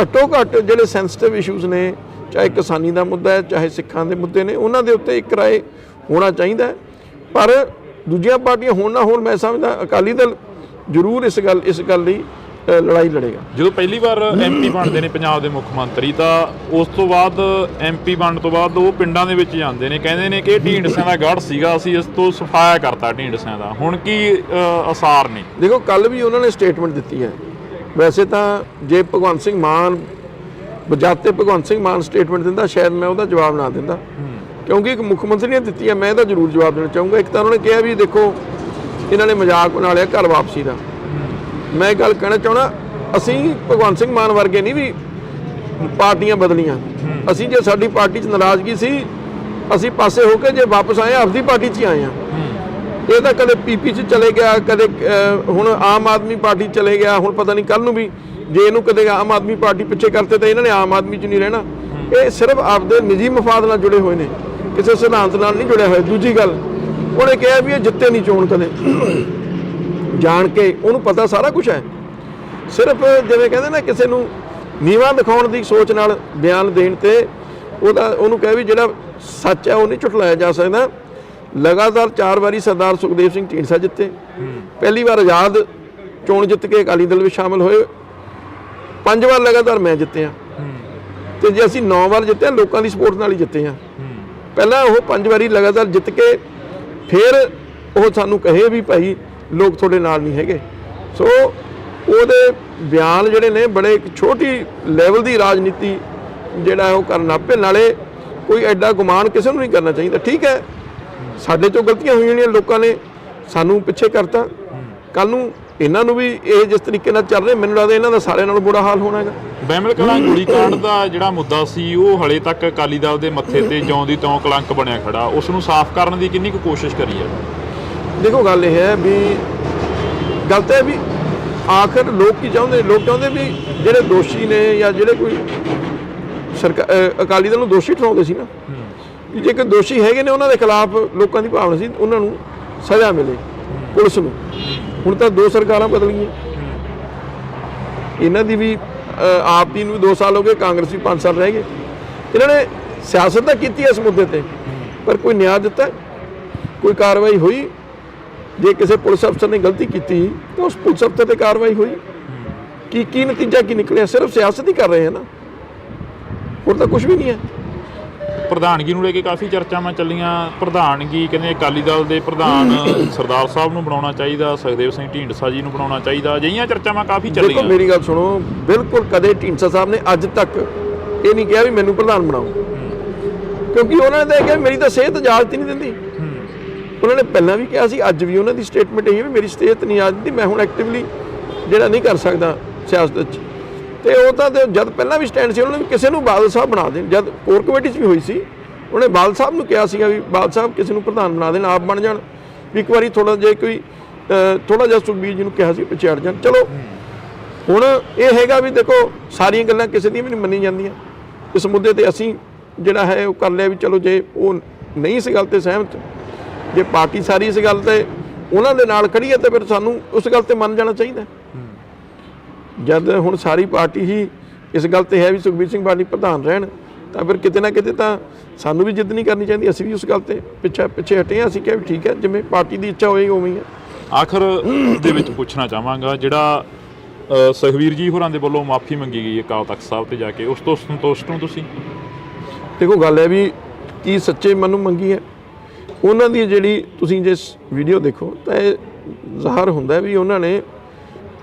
ਘੱਟੋ ਘੱਟ ਜਿਹੜੇ ਸੈਂਸਿਟਿਵ ਇਸ਼ੂਜ਼ ਨੇ, ਚਾਹੇ ਕਿਸਾਨੀ ਦਾ ਮੁੱਦਾ ਹੈ, ਚਾਹੇ ਸਿੱਖਾਂ ਦੇ ਮੁੱਦੇ ਨੇ, ਉਹਨਾਂ ਦੇ ਉੱਤੇ ਇੱਕ ਰਾਏ ਹੋਣਾ ਚਾਹੀਦਾ ਹੈ। ਪਰ ਦੂਜੀਆਂ ਪਾਰਟੀਆਂ ਹੋਣ ਨਾ ਹੋਣ, ਮੈਂ ਸਮਝਦਾ ਅਕਾਲੀ ਦਲ ਜ਼ਰੂਰ ਇਸ ਗੱਲ ਲਈ ਲੜਾਈ ਲੜੇਗਾ। ਜਦੋਂ ਪਹਿਲੀ ਵਾਰ ਐਮਪੀ ਬਣਦੇ ਨੇ ਪੰਜਾਬ ਦੇ ਮੁੱਖ ਮੰਤਰੀ, ਤਾਂ ਉਸ ਤੋਂ ਬਾਅਦ ਐਮਪੀ ਬਣਨ ਤੋਂ ਬਾਅਦ ਉਹ ਪਿੰਡਾਂ ਦੇ ਵਿੱਚ ਜਾਂਦੇ ਨੇ, ਕਹਿੰਦੇ ਨੇ ਕਿ ਢੀਂਡਸਿਆਂ ਦਾ ਗੜ੍ਹ ਸੀਗਾ, ਅਸੀਂ ਇਸ ਤੋਂ ਸਫਾਇਆ ਕਰਤਾ ਢੀਂਡਸਿਆਂ ਦਾ। ਹੁਣ ਕੀ ਅਸਾਰ ਨੇ? ਦੇਖੋ, ਕੱਲ ਵੀ ਉਹਨਾਂ ਨੇ ਸਟੇਟਮੈਂਟ ਦਿੱਤੀ ਹੈ। ਵੈਸੇ ਤਾਂ ਜੇ ਭਗਵੰਤ ਸਿੰਘ ਮਾਨ ਬਜਾਤੇ ਭਗਵੰਤ ਸਿੰਘ ਮਾਨ ਸਟੇਟਮੈਂਟ ਦਿੰਦਾ, ਸ਼ਾਇਦ ਮੈਂ ਉਹਦਾ ਜਵਾਬ ਨਾ ਦਿੰਦਾ, ਕਿਉਂਕਿ ਇੱਕ ਮੁੱਖ ਮੰਤਰੀ ਨੇ ਦਿੱਤੀ ਹੈ, ਮੈਂ ਇਹਦਾ ਜ਼ਰੂਰ ਜਵਾਬ ਦੇਣਾ ਚਾਹੂੰਗਾ। ਇੱਕ ਤਾਂ ਉਹਨਾਂ ਨੇ ਕਿਹਾ ਵੀ ਦੇਖੋ ਇਹਨਾਂ ਨੇ ਮਜ਼ਾਕ ਬਣਾ ਲਿਆ ਘਰ ਵਾਪਸੀ ਦਾ। ਮੈਂ ਗੱਲ ਕਹਿਣਾ ਚਾਹੁੰਦਾ, ਅਸੀਂ ਭਗਵੰਤ ਸਿੰਘ ਮਾਨ ਵਰਗੇ ਨਹੀਂ ਵੀ ਪਾਰਟੀਆਂ ਬਦਲੀਆਂ। ਅਸੀਂ ਜੇ ਸਾਡੀ ਪਾਰਟੀ 'ਚ ਨਾਰਾਜ਼ਗੀ ਸੀ, ਅਸੀਂ ਪਾਸੇ ਹੋ ਕੇ ਜੇ ਵਾਪਸ ਆਏ ਆਪਦੀ ਪਾਰਟੀ 'ਚ ਹੀ ਆਏ ਹਾਂ। ਇਹ ਤਾਂ ਕਦੇ ਪੀਪੀ 'ਚ ਚਲੇ ਗਿਆ, ਕਦੇ ਹੁਣ ਆਮ ਆਦਮੀ ਪਾਰਟੀ ਚਲੇ ਗਿਆ, ਹੁਣ ਪਤਾ ਨਹੀਂ ਕੱਲ ਨੂੰ ਵੀ ਜੇ ਇਹਨੂੰ ਕਦੇ ਆਮ ਆਦਮੀ ਪਾਰਟੀ ਪਿੱਛੇ ਕਰਤੇ ਤਾਂ ਇਹਨਾਂ ਨੇ ਆਮ ਆਦਮੀ 'ਚ ਨਹੀਂ ਰਹਿਣਾ। ਇਹ ਸਿਰਫ ਆਪਦੇ ਨਿੱਜੀ ਮਫਾਦ ਨਾਲ ਜੁੜੇ ਹੋਏ ਨੇ, ਕਿਸੇ ਸਿਧਾਂਤ ਨਾਲ ਨਹੀਂ ਜੁੜਿਆ ਹੋਇਆ। ਦੂਜੀ ਗੱਲ, ਉਹਨੇ ਕਿਹਾ ਵੀ ਇਹ ਜਿੱਤੇ ਨਹੀਂ ਚੋਣ ਕਦੇ, ਜਾਣ ਕੇ ਉਹਨੂੰ ਪਤਾ ਸਾਰਾ ਕੁਝ ਹੈ। ਸਿਰਫ ਜਿਵੇਂ ਕਹਿੰਦੇ ਨਾ ਕਿਸੇ ਨੂੰ ਨੀਵਾਂ ਦਿਖਾਉਣ ਦੀ ਸੋਚ ਨਾਲ ਬਿਆਨ ਦੇਣ ਤੇ ਉਹਨੂੰ ਕਹਿ ਵੀ ਜਿਹੜਾ ਸੱਚ ਹੈ ਉਹ ਨਹੀਂ ਝੁਠਲਾਇਆ ਜਾ ਸਕਦਾ। ਲਗਾਤਾਰ 4 ਵਾਰੀ ਸਰਦਾਰ ਸੁਖਦੇਵ ਸਿੰਘ ਢੀਂਡਸਾ ਜਿੱਤੇ, ਪਹਿਲੀ ਵਾਰ ਆਜ਼ਾਦ ਚੋਣ ਜਿੱਤ ਕੇ ਅਕਾਲੀ ਦਲ ਵਿੱਚ ਸ਼ਾਮਲ ਹੋਏ, 5 ਵਾਰ ਲਗਾਤਾਰ ਮੈਂ ਜਿੱਤਿਆ, ਤੇ ਜੇ ਅਸੀਂ 9 ਵਾਰ ਜਿੱਤੇ ਲੋਕਾਂ ਦੀ ਸਪੋਰਟ ਨਾਲ ਹੀ ਜਿੱਤੇ ਹਾਂ। ਪਹਿਲਾਂ ਉਹ 5 ਵਾਰੀ ਲਗਾਤਾਰ ਜਿੱਤ ਕੇ ਫਿਰ ਉਹ ਸਾਨੂੰ ਕਹੇ ਵੀ ਭਾਈ ਲੋਕ ਤੁਹਾਡੇ ਨਾਲ ਨਹੀਂ ਹੈਗੇ। ਸੋ ਉਹਦੇ ਬਿਆਨ ਜਿਹੜੇ ਨੇ ਬੜੇ ਇੱਕ ਛੋਟੀ ਲੈਵਲ ਦੀ ਰਾਜਨੀਤੀ ਜਿਹੜਾ ਉਹ ਕਰਨ ਲੱਗ ਪਏ। ਨਾਲੇ ਕੋਈ ਐਡਾ ਗੁਮਾਨ ਕਿਸੇ ਨੂੰ ਨਹੀਂ ਕਰਨਾ ਚਾਹੀਦਾ। ਠੀਕ ਹੈ, ਸਾਡੇ ਚੋਂ ਗਲਤੀਆਂ ਹੋਈਆਂ ਨੇ, ਲੋਕਾਂ ਨੇ ਸਾਨੂੰ ਪਿੱਛੇ ਕਰਤਾ, ਕੱਲ ਨੂੰ ਇਹਨਾਂ ਨੂੰ ਵੀ ਇਹ ਜਿਸ ਤਰੀਕੇ ਨਾਲ ਚੱਲ ਰਹੇ, ਮੈਨੂੰ ਲੱਗਦਾ ਇਹਨਾਂ ਦਾ ਸਾਰਿਆਂ ਨਾਲੋਂ ਬੁਰਾ ਹਾਲ ਹੋਣਾ ਹੈਗਾ। ਬਹਿਮਲ ਕਲਾਂ ਗੋਲੀਕਾਂਡ ਦਾ ਜਿਹੜਾ ਮੁੱਦਾ ਸੀ, ਉਹ ਹਲੇ ਤੱਕ ਅਕਾਲੀ ਦਲ ਦੇ ਮੱਥੇ ਤੇ ਜਿਉਂ ਦੀ ਤਿਉਂ ਕਲੰਕ ਬਣਿਆ ਖੜਾ। ਉਸ ਨੂੰ ਸਾਫ਼ ਕਰਨ ਦੀ ਕਿੰਨੀ ਕੁ ਕੋਸ਼ਿਸ਼ ਕਰੀ ਹੈ? ਦੇਖੋ, ਗੱਲ ਇਹ ਹੈ ਵੀ ਗੱਲ ਤਾਂ ਇਹ ਵੀ ਆਖਰ ਲੋਕ ਕੀ ਚਾਹੁੰਦੇ? ਲੋਕ ਚਾਹੁੰਦੇ ਵੀ ਜਿਹੜੇ ਦੋਸ਼ੀ ਨੇ ਜਾਂ ਜਿਹੜੇ ਕੋਈ ਅਕਾਲੀ ਦਲ ਨੂੰ ਦੋਸ਼ੀ ਠਹਿਰਾਉਂਦੇ ਸੀ ਨਾ, ਕਿ ਜੇ ਕੋਈ ਦੋਸ਼ੀ ਹੈਗੇ ਨੇ ਉਹਨਾਂ ਦੇ ਖਿਲਾਫ ਲੋਕਾਂ ਦੀ ਭਾਵਨਾ ਸੀ ਉਹਨਾਂ ਨੂੰ ਸਜ਼ਾ ਮਿਲੇ, ਪੁਲਿਸ ਨੂੰ। ਹੁਣ ਤਾਂ 2 ਸਰਕਾਰਾਂ ਬਦਲ ਗਈਆਂ, ਇਹਨਾਂ ਦੀ ਵੀ ਆਪ ਦੀ ਨੂੰ 2 ਸਾਲ ਹੋ ਗਏ, ਕਾਂਗਰਸ ਵੀ 5 ਸਾਲ ਰਹਿ ਗਏ। ਇਹਨਾਂ ਨੇ ਸਿਆਸਤ ਤਾਂ ਕੀਤੀ ਇਸ ਮੁੱਦੇ ਤੇ, ਪਰ ਕੋਈ ਨਿਆਂ ਦਿੱਤਾ? ਕੋਈ ਕਾਰਵਾਈ ਹੋਈ? ਜੇ ਕਿਸੇ ਪੁਲਿਸ ਅਫਸਰ ਨੇ ਗਲਤੀ ਕੀਤੀ ਤਾਂ ਉਸ ਪੁਲਿਸ ਅਫਸਰ ਤੇ ਕਾਰਵਾਈ ਹੋਈ? ਕੀ ਨਤੀਜਾ ਕੀ ਨਿਕਲਿਆ? ਸਿਰਫ ਸਿਆਸਤ ਹੀ ਕਰ ਰਹੇ ਹਨ ਨਾ, ਹੋਰ ਤਾਂ ਕੁਝ ਵੀ ਨਹੀਂ ਹੈ। ਪ੍ਰਧਾਨਗੀ ਨੂੰ ਲੈ ਕੇ ਕਾਫੀ ਚਰਚਾਵਾਂ ਚੱਲੀਆਂ। ਪ੍ਰਧਾਨਗੀ ਕਹਿੰਦੇ ਅਕਾਲੀ ਦਲ ਦੇ ਪ੍ਰਧਾਨ ਸਰਦਾਰ ਸਾਹਿਬ ਨੂੰ ਬਣਾਉਣਾ ਚਾਹੀਦਾ, ਸੁਖਦੇਵ ਸਿੰਘ ਢੀਂਡਸਾ ਜੀ ਨੂੰ ਬਣਾਉਣਾ ਚਾਹੀਦਾ, ਅਜਿਹੀਆਂ ਚਰਚਾਵਾਂ ਕਾਫੀ ਚੱਲੀਆਂ। ਦੇਖੋ, ਮੇਰੀ ਗੱਲ ਸੁਣੋ, ਬਿਲਕੁਲ ਕਦੇ ਢੀਂਡਸਾ ਸਾਹਿਬ ਨੇ ਅੱਜ ਤੱਕ ਇਹ ਨਹੀਂ ਕਿਹਾ ਵੀ ਮੈਨੂੰ ਪ੍ਰਧਾਨ ਬਣਾਓ, ਕਿਉਂਕਿ ਉਹਨਾਂ ਨੇ ਕਿਹਾ ਮੇਰੀ ਤਾਂ ਸਿਹਤ ਇਜਾਜ਼ਤ ਹੀ ਨਹੀਂ ਦਿੰਦੀ। ਉਹਨਾਂ ਨੇ ਪਹਿਲਾਂ ਵੀ ਕਿਹਾ ਸੀ, ਅੱਜ ਵੀ ਉਹਨਾਂ ਦੀ ਸਟੇਟਮੈਂਟ ਇਹ ਹੈ ਵੀ ਮੇਰੀ ਸਿਹਤ ਨਹੀਂ ਇਜਾਜ਼ਤ ਦਿੰਦੀ, ਮੈਂ ਹੁਣ ਐਕਟਿਵਲੀ ਜਿਹੜਾ ਨਹੀਂ ਕਰ ਸਕਦਾ ਸਿਆਸਤ 'ਚ। ਤੇ ਉਹ ਤਾਂ ਜਦ ਪਹਿਲਾਂ ਵੀ ਸਟੈਂਡ ਸੀ ਉਹਨਾਂ ਨੇ ਵੀ ਕਿਸੇ ਨੂੰ ਬਾਦਲ ਸਾਹਿਬ ਬਣਾ ਦੇਣ। ਜਦ ਕੋਰ ਕਮੇਟੀ 'ਚ ਵੀ ਹੋਈ ਸੀ, ਉਹਨੇ ਬਾਦਲ ਸਾਹਿਬ ਨੂੰ ਕਿਹਾ ਸੀਗਾ ਵੀ ਬਾਦਲ ਸਾਹਿਬ ਕਿਸੇ ਨੂੰ ਪ੍ਰਧਾਨ ਬਣਾ ਦੇਣ, ਆਪ ਬਣ ਜਾਣ। ਵੀ ਇੱਕ ਵਾਰੀ ਥੋੜਾ ਜਿਹਾ ਸੁਖਬੀਰ ਜੀ ਨੂੰ ਕਿਹਾ ਸੀ ਪਿੱਛੇ ਹਟ ਜਾਣ। ਚਲੋ ਹੁਣ ਇਹ ਹੈਗਾ ਵੀ ਦੇਖੋ, ਸਾਰੀਆਂ ਗੱਲਾਂ ਕਿਸੇ ਦੀਆਂ ਵੀ ਨਹੀਂ ਮੰਨੀ ਜਾਂਦੀਆਂ। ਇਸ ਮੁੱਦੇ ਤੇ ਅਸੀਂ ਜਿਹੜਾ ਹੈ ਉਹ ਕਰ ਲਿਆ ਵੀ ਚਲੋ, ਜੇ ਉਹ ਨਹੀਂ ਇਸ ਗੱਲ ਤੇ ਸਹਿਮਤ, ਜੇ ਪਾਰਟੀ ਸਾਰੀ ਇਸ ਗੱਲ ਤੇ ਉਹਨਾਂ ਦੇ ਨਾਲ ਖੜੀ ਹੈ ਤਾਂ ਫਿਰ ਸਾਨੂੰ ਉਸ ਗੱਲ ਤੇ ਮੰਨ ਜਾਣਾ ਚਾਹੀਦਾ। ਜਦ ਹੁਣ ਸਾਰੀ ਪਾਰਟੀ ਹੀ ਇਸ ਗੱਲ ਤੇ ਹੈ ਵੀ ਸੁਖਬੀਰ ਸਿੰਘ ਬਾਦਲ ਪ੍ਰਧਾਨ ਰਹਿਣ, ਤਾਂ ਫਿਰ ਕਿਤੇ ਨਾ ਕਿਤੇ ਤਾਂ ਸਾਨੂੰ ਵੀ ਜਿੱਦ ਨਹੀਂ ਕਰਨੀ ਚਾਹੀਦੀ। ਅਸੀਂ ਵੀ ਉਸ ਗੱਲ ਤੇ ਪਿੱਛੇ ਹਟੇ ਹਾਂ। ਅਸੀਂ ਕਿਹਾ ਵੀ ਠੀਕ ਹੈ, ਜਿਵੇਂ ਪਾਰਟੀ ਦੀ ਇੱਛਾ ਹੋਏਗੀ ਉਵੇਂ ਹੀ ਹੈ। ਆਖਰ ਦੇ ਵਿੱਚ ਪੁੱਛਣਾ ਚਾਹਾਂਗਾ, ਜਿਹੜਾ ਸੁਖਬੀਰ ਜੀ ਹੋਰਾਂ ਦੇ ਵੱਲੋਂ ਮਾਫੀ ਮੰਗੀ ਗਈ ਹੈ ਅਕਾਲ ਤਖਤ ਸਾਹਿਬ ਤੇ ਜਾ ਕੇ, ਉਸ ਤੋਂ ਸੰਤੁਸ਼ਟ ਹੋ ਤੁਸੀਂ? ਦੇਖੋ, ਗੱਲ ਹੈ ਵੀ ਕੀ ਸੱਚੇ ਮਨ ਨੂੰ ਮੰਗੀ ਹੈ ਉਹਨਾਂ ਦੀ? ਜਿਹੜੀ ਤੁਸੀਂ ਜੇ ਵੀਡੀਓ ਦੇਖੋ ਤਾਂ ਇਹ ਜ਼ਾਹਰ ਹੁੰਦਾ ਵੀ ਉਹਨਾਂ ਨੇ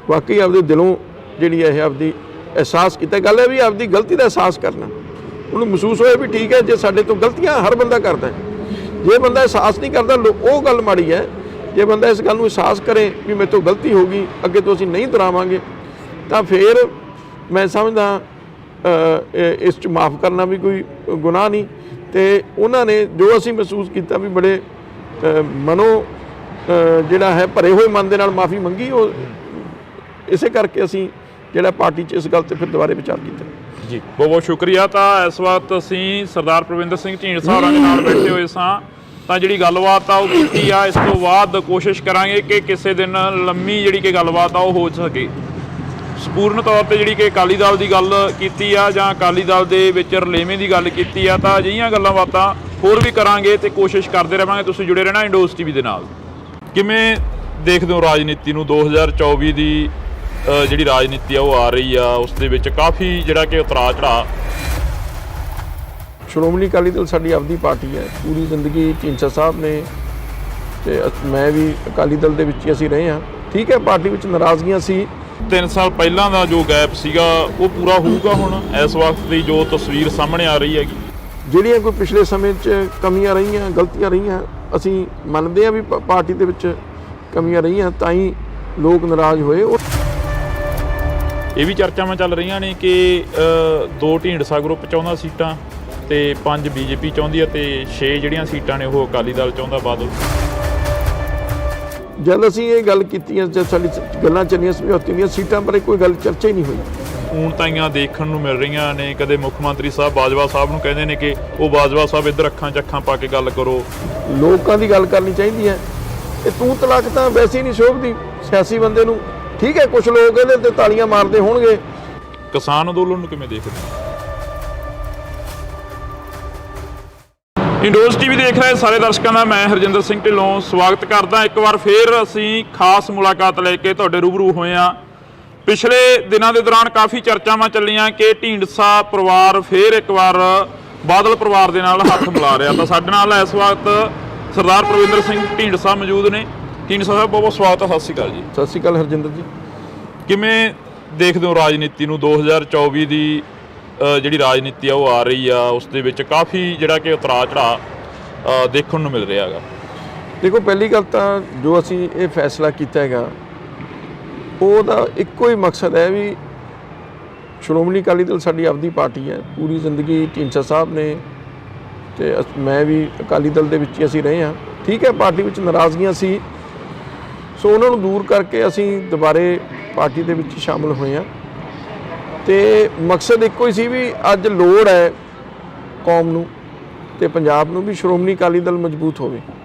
ਵਾਕਈ ਆਪਦੇ ਦਿਲੋਂ ਜਿਹੜੀ ਇਹ ਆਪਦੀ ਅਹਿਸਾਸ ਕੀਤਾ। ਗੱਲ ਹੈ ਵੀ ਆਪਦੀ ਗਲਤੀ ਦਾ ਅਹਿਸਾਸ ਕਰਨਾ, ਉਹਨੂੰ ਮਹਿਸੂਸ ਹੋਇਆ ਵੀ ਠੀਕ ਹੈ, ਜੇ ਸਾਡੇ ਤੋਂ ਗਲਤੀਆਂ ਹਰ ਬੰਦਾ ਕਰਦਾ, ਜੇ ਬੰਦਾ ਅਹਿਸਾਸ ਨਹੀਂ ਕਰਦਾ ਉਹ ਗੱਲ ਮਾੜੀ ਹੈ। ਜੇ ਬੰਦਾ ਇਸ ਗੱਲ ਨੂੰ ਅਹਿਸਾਸ ਕਰੇ ਵੀ ਮੇਰੇ ਤੋਂ ਗਲਤੀ ਹੋ ਗਈ, ਅੱਗੇ ਤੋਂ ਅਸੀਂ ਨਹੀਂ ਦੁਹਰਾਵਾਂਗੇ, ਤਾਂ ਫਿਰ ਮੈਂ ਸਮਝਦਾ ਇਸ 'ਚ ਮਾफ़ ਕਰਨਾ ਵੀ ਕੋਈ ਗੁਨਾਹ ਨਹੀਂ। ਤੇ ਉਹਨਾਂ ਨੇ ਜੋ ਅਸੀਂ ਮਹਿਸੂਸ ਕੀਤਾ ਵੀ ਬੜੇ ਮਨੋਂ ਜਿਹੜਾ ਹੈ ਭਰੇ ਹੋਏ ਮਨ ਦੇ ਨਾਲ ਮਾफ़ੀ ਮੰਗੀ, ਉਹ ਇਸੇ ਕਰਕੇ ਅਸੀਂ ਜਿਹੜਾ ਪਾਰਟੀ 'ਚ ਇਸ ਗੱਲ ਤੇ ਫਿਰ ਦੁਬਾਰੇ ਵਿਚਾਰ ਕੀਤਾ ਜੀ। ਬਹੁਤ ਬਹੁਤ ਸ਼ੁਕਰੀਆ। ਤਾਂ ਇਸ ਵਕਤ ਅਸੀਂ ਸਰਦਾਰ ਪ੍ਰਵਿੰਦਰ ਸਿੰਘ ਢੀਂਡਸਾ ਹੋਰਾਂ ਦੇ ਨਾਲ ਬੈਠੇ ਹੋਏ ਸਾਂ, ਤਾਂ ਜਿਹੜੀ ਗੱਲਬਾਤ ਆ ਉਹ ਕੀਤੀ ਆ। ਇਸ ਤੋਂ ਬਾਅਦ ਕੋਸ਼ਿਸ਼ ਕਰਾਂਗੇ ਕਿ ਕਿਸੇ ਦਿਨ ਲੰਮੀ ਜਿਹੜੀ ਕਿ ਗੱਲਬਾਤ ਆ ਉਹ ਹੋ ਸਕੇ। ਸੰਪੂਰਨ ਤੌਰ ਤੇ ਜਿਹੜੀ ਕਿ ਅਕਾਲੀ ਦਲ ਦੀ ਗੱਲ ਕੀਤੀ ਆ ਜਾਂ ਅਕਾਲੀ ਦਲ ਦੇ ਵਿੱਚ ਰਲੇਵੇਂ ਦੀ ਗੱਲ ਕੀਤੀ ਆ, ਤਾਂ ਅਜਿਹੀਆਂ ਗੱਲਾਂ ਬਾਤਾਂ ਹੋਰ ਵੀ ਕਰਾਂਗੇ ਤੇ ਕੋਸ਼ਿਸ਼ ਕਰਦੇ ਰਹਾਂਗੇ। ਤੁਸੀਂ ਜੁੜੇ ਰਹਿਣਾ ਇੰਡੋਜ਼ ਟੀਵੀ ਦੇ ਨਾਲ। ਕਿਵੇਂ ਦੇਖਦੇ ਹੋ ਰਾਜਨੀਤੀ ਨੂੰ? 2024 ਦੀ ਜਿਹੜੀ ਰਾਜਨੀਤੀ ਆ ਉਹ ਆ ਰਹੀ ਆ, ਉਸ ਦੇ ਵਿੱਚ ਕਾਫੀ ਜਿਹੜਾ ਕਿ ਉਤਰਾਅ ਚੜਾਅ। ਸ਼੍ਰੋਮਣੀ ਅਕਾਲੀ ਦਲ ਸਾਡੀ ਆਪਦੀ ਪਾਰਟੀ ਹੈ। ਪੂਰੀ ਜ਼ਿੰਦਗੀ ਢੀਂਡਸਾ ਸਾਹਿਬ ਨੇ ਤੇ ਮੈਂ ਵੀ ਅਕਾਲੀ ਦਲ ਦੇ ਵਿੱਚ ਹੀ ਅਸੀਂ ਰਹੇ ਹਾਂ। ਠੀਕ ਹੈ, ਪਾਰਟੀ ਵਿੱਚ ਨਾਰਾਜ਼ਗੀਆਂ ਸੀ। 3 ਸਾਲ ਪਹਿਲਾਂ ਦਾ ਜੋ ਗੈਪ ਸੀਗਾ ਉਹ ਪੂਰਾ ਹੋਊਗਾ ਹੁਣ ਇਸ ਵਕਤ ਦੀ ਜੋ ਤਸਵੀਰ ਸਾਹਮਣੇ ਆ ਰਹੀ ਹੈਗੀ? ਜਿਹੜੀਆਂ ਕੋਈ ਪਿਛਲੇ ਸਮੇਂ 'ਚ ਕਮੀਆਂ ਰਹੀਆਂ, ਗਲਤੀਆਂ ਰਹੀਆਂ, ਅਸੀਂ ਮੰਨਦੇ ਹਾਂ ਵੀ ਪਾਰਟੀ ਦੇ ਵਿੱਚ ਕਮੀਆਂ ਰਹੀਆਂ, ਤਾਂ ਹੀ ਲੋਕ ਨਾਰਾਜ਼ ਹੋਏ। ਇਹ ਵੀ ਚਰਚਾਵਾਂ ਚੱਲ ਰਹੀਆਂ ਨੇ ਕਿ 2 ਢੀਂਡਸਾ ਗਰੁੱਪ ਚਾਹੁੰਦਾ ਸੀਟਾਂ ਤੇ 5 ਬੀਜੇਪੀ ਚਾਹੁੰਦੀ ਹੈ ਤੇ 6 ਜਿਹੜੀਆਂ ਸੀਟਾਂ ਨੇ ਉਹ ਅਕਾਲੀ ਦਲ ਚਾਹੁੰਦਾ ਬਾਦਲ। ਜਦ ਅਸੀਂ ਇਹ ਗੱਲ ਕੀਤੀ, ਜਦ ਸਾਡੀ ਗੱਲਾਂ ਚੱਲੀਆਂ ਸਮਝੌਤੇ ਦੀਆਂ, ਸੀਟਾਂ ਬਾਰੇ ਕੋਈ ਗੱਲ ਚਰਚਾ ਹੀ ਨਹੀਂ ਹੋਈ। ਊਣਤਾਈਆਂ ਦੇਖਣ ਨੂੰ ਮਿਲ ਰਹੀਆਂ ਨੇ। ਕਦੇ ਮੁੱਖ ਮੰਤਰੀ ਸਾਹਿਬ ਬਾਜਵਾ ਸਾਹਿਬ ਨੂੰ ਕਹਿੰਦੇ ਨੇ ਕਿ ਉਹ ਬਾਜਵਾ ਸਾਹਿਬ ਇੱਧਰ ਅੱਖਾਂ 'ਚ ਅੱਖਾਂ ਪਾ ਕੇ ਗੱਲ ਕਰੋ। ਲੋਕਾਂ ਦੀ ਗੱਲ ਕਰਨੀ ਚਾਹੀਦੀ ਹੈ। ਇਹ ਤੂੰ ਤਲਾਕ ਤਾਂ ਵੈਸੇ ਹੀ ਨਹੀਂ ਸ਼ੋਭਦੀ ਸਿਆਸੀ ਬੰਦੇ ਨੂੰ। ਠੀਕ ਹੈ, ਕੁਝ ਲੋਕ ਇਹਦੇ ਤੇ ਤਾਲੀਆਂ ਮਾਰਦੇ ਹੋਣਗੇ। ਕਿਸਾਨ ਅੰਦੋਲਨ ਨੂੰ ਕਿਵੇਂ ਦੇਖਦੇ ਹੋ? ਇੰਡੋਜ਼ ਟੀਵੀ ਦੇਖ ਰਹੇ ਸਾਰੇ ਦਰਸ਼ਕਾਂ ਦਾ ਮੈਂ ਹਰਜਿੰਦਰ ਸਿੰਘ ਢਿੱਲੋਂ ਸਵਾਗਤ ਕਰਦਾ। ਇੱਕ ਵਾਰ ਫੇਰ ਅਸੀਂ ਖਾਸ ਮੁਲਾਕਾਤ ਲੈ ਕੇ ਤੁਹਾਡੇ ਰੂਬਰੂ ਹੋਏ ਹਾਂ। ਪਿਛਲੇ ਦਿਨਾਂ ਦੇ ਦੌਰਾਨ ਕਾਫੀ ਚਰਚਾਵਾਂ ਚੱਲੀਆਂ ਕਿ ਢੀਂਡਸਾ ਪਰਿਵਾਰ ਫੇਰ ਇੱਕ ਵਾਰ ਬਾਦਲ ਪਰਿਵਾਰ ਦੇ ਨਾਲ ਹੱਥ ਮਿਲਾ ਰਿਹਾ। ਤਾਂ ਸਾਡੇ ਨਾਲ ਇਸ ਵਕਤ ਸਰਦਾਰ ਪ੍ਰਵਿੰਦਰ ਸਿੰਘ ਢੀਂਡਸਾ ਮੌਜੂਦ ਨੇ। ਢੀਂਡਸਾ ਸਾਹਿਬ ਬਹੁਤ ਬਹੁਤ ਸਵਾਗਤ ਹੈ। ਸਤਿ ਸ਼੍ਰੀ ਅਕਾਲ ਜੀ। ਸਤਿ ਸ਼੍ਰੀ ਅਕਾਲ ਹਰਜਿੰਦਰ ਜੀ। ਕਿਵੇਂ ਦੇਖਦੇ ਹੋ ਰਾਜਨੀਤੀ ਨੂੰ? 2024 ਦੀ ਜਿਹੜੀ ਰਾਜਨੀਤੀ ਆ ਉਹ ਆ ਰਹੀ ਆ, ਉਸ ਦੇ ਵਿੱਚ ਕਾਫੀ ਜਿਹੜਾ ਕਿ ਉਤਰਾਅ ਚੜਾਅ ਦੇਖਣ ਨੂੰ ਮਿਲ ਰਿਹਾ ਹੈਗਾ। ਦੇਖੋ, ਪਹਿਲੀ ਗੱਲ ਤਾਂ ਜੋ ਅਸੀਂ ਇਹ ਫੈਸਲਾ ਕੀਤਾ ਹੈਗਾ ਉਹਦਾ ਇੱਕੋ ਹੀ ਮਕਸਦ ਹੈ ਵੀ ਸ਼੍ਰੋਮਣੀ ਅਕਾਲੀ ਦਲ ਸਾਡੀ ਆਪਦੀ ਪਾਰਟੀ ਹੈ। ਪੂਰੀ ਜ਼ਿੰਦਗੀ ਢੀਂਡਸਾ ਸਾਹਿਬ ਨੇ ਤੇ ਮੈਂ ਵੀ ਅਕਾਲੀ ਦਲ ਦੇ ਵਿੱਚ ਹੀ ਅਸੀਂ ਰਹੇ ਹਾਂ। ਠੀਕ ਹੈ, ਪਾਰਟੀ ਵਿੱਚ ਨਾਰਾਜ਼ਗੀਆਂ ਸੀ, ਸੋ ਉਹਨਾਂ ਨੂੰ ਦੂਰ ਕਰਕੇ ਅਸੀਂ ਦੁਬਾਰੇ ਪਾਰਟੀ ਦੇ ਵਿੱਚ ਸ਼ਾਮਲ ਹੋਏ ਹਾਂ। ਤੇ ਮਕਸਦ ਇੱਕੋ ਹੀ ਸੀ ਵੀ ਅੱਜ ਲੋੜ ਹੈ ਕੌਮ ਨੂੰ ਤੇ ਪੰਜਾਬ ਨੂੰ ਵੀ ਸ਼੍ਰੋਮਣੀ ਅਕਾਲੀ ਦਲ ਮਜ਼ਬੂਤ ਹੋਵੇ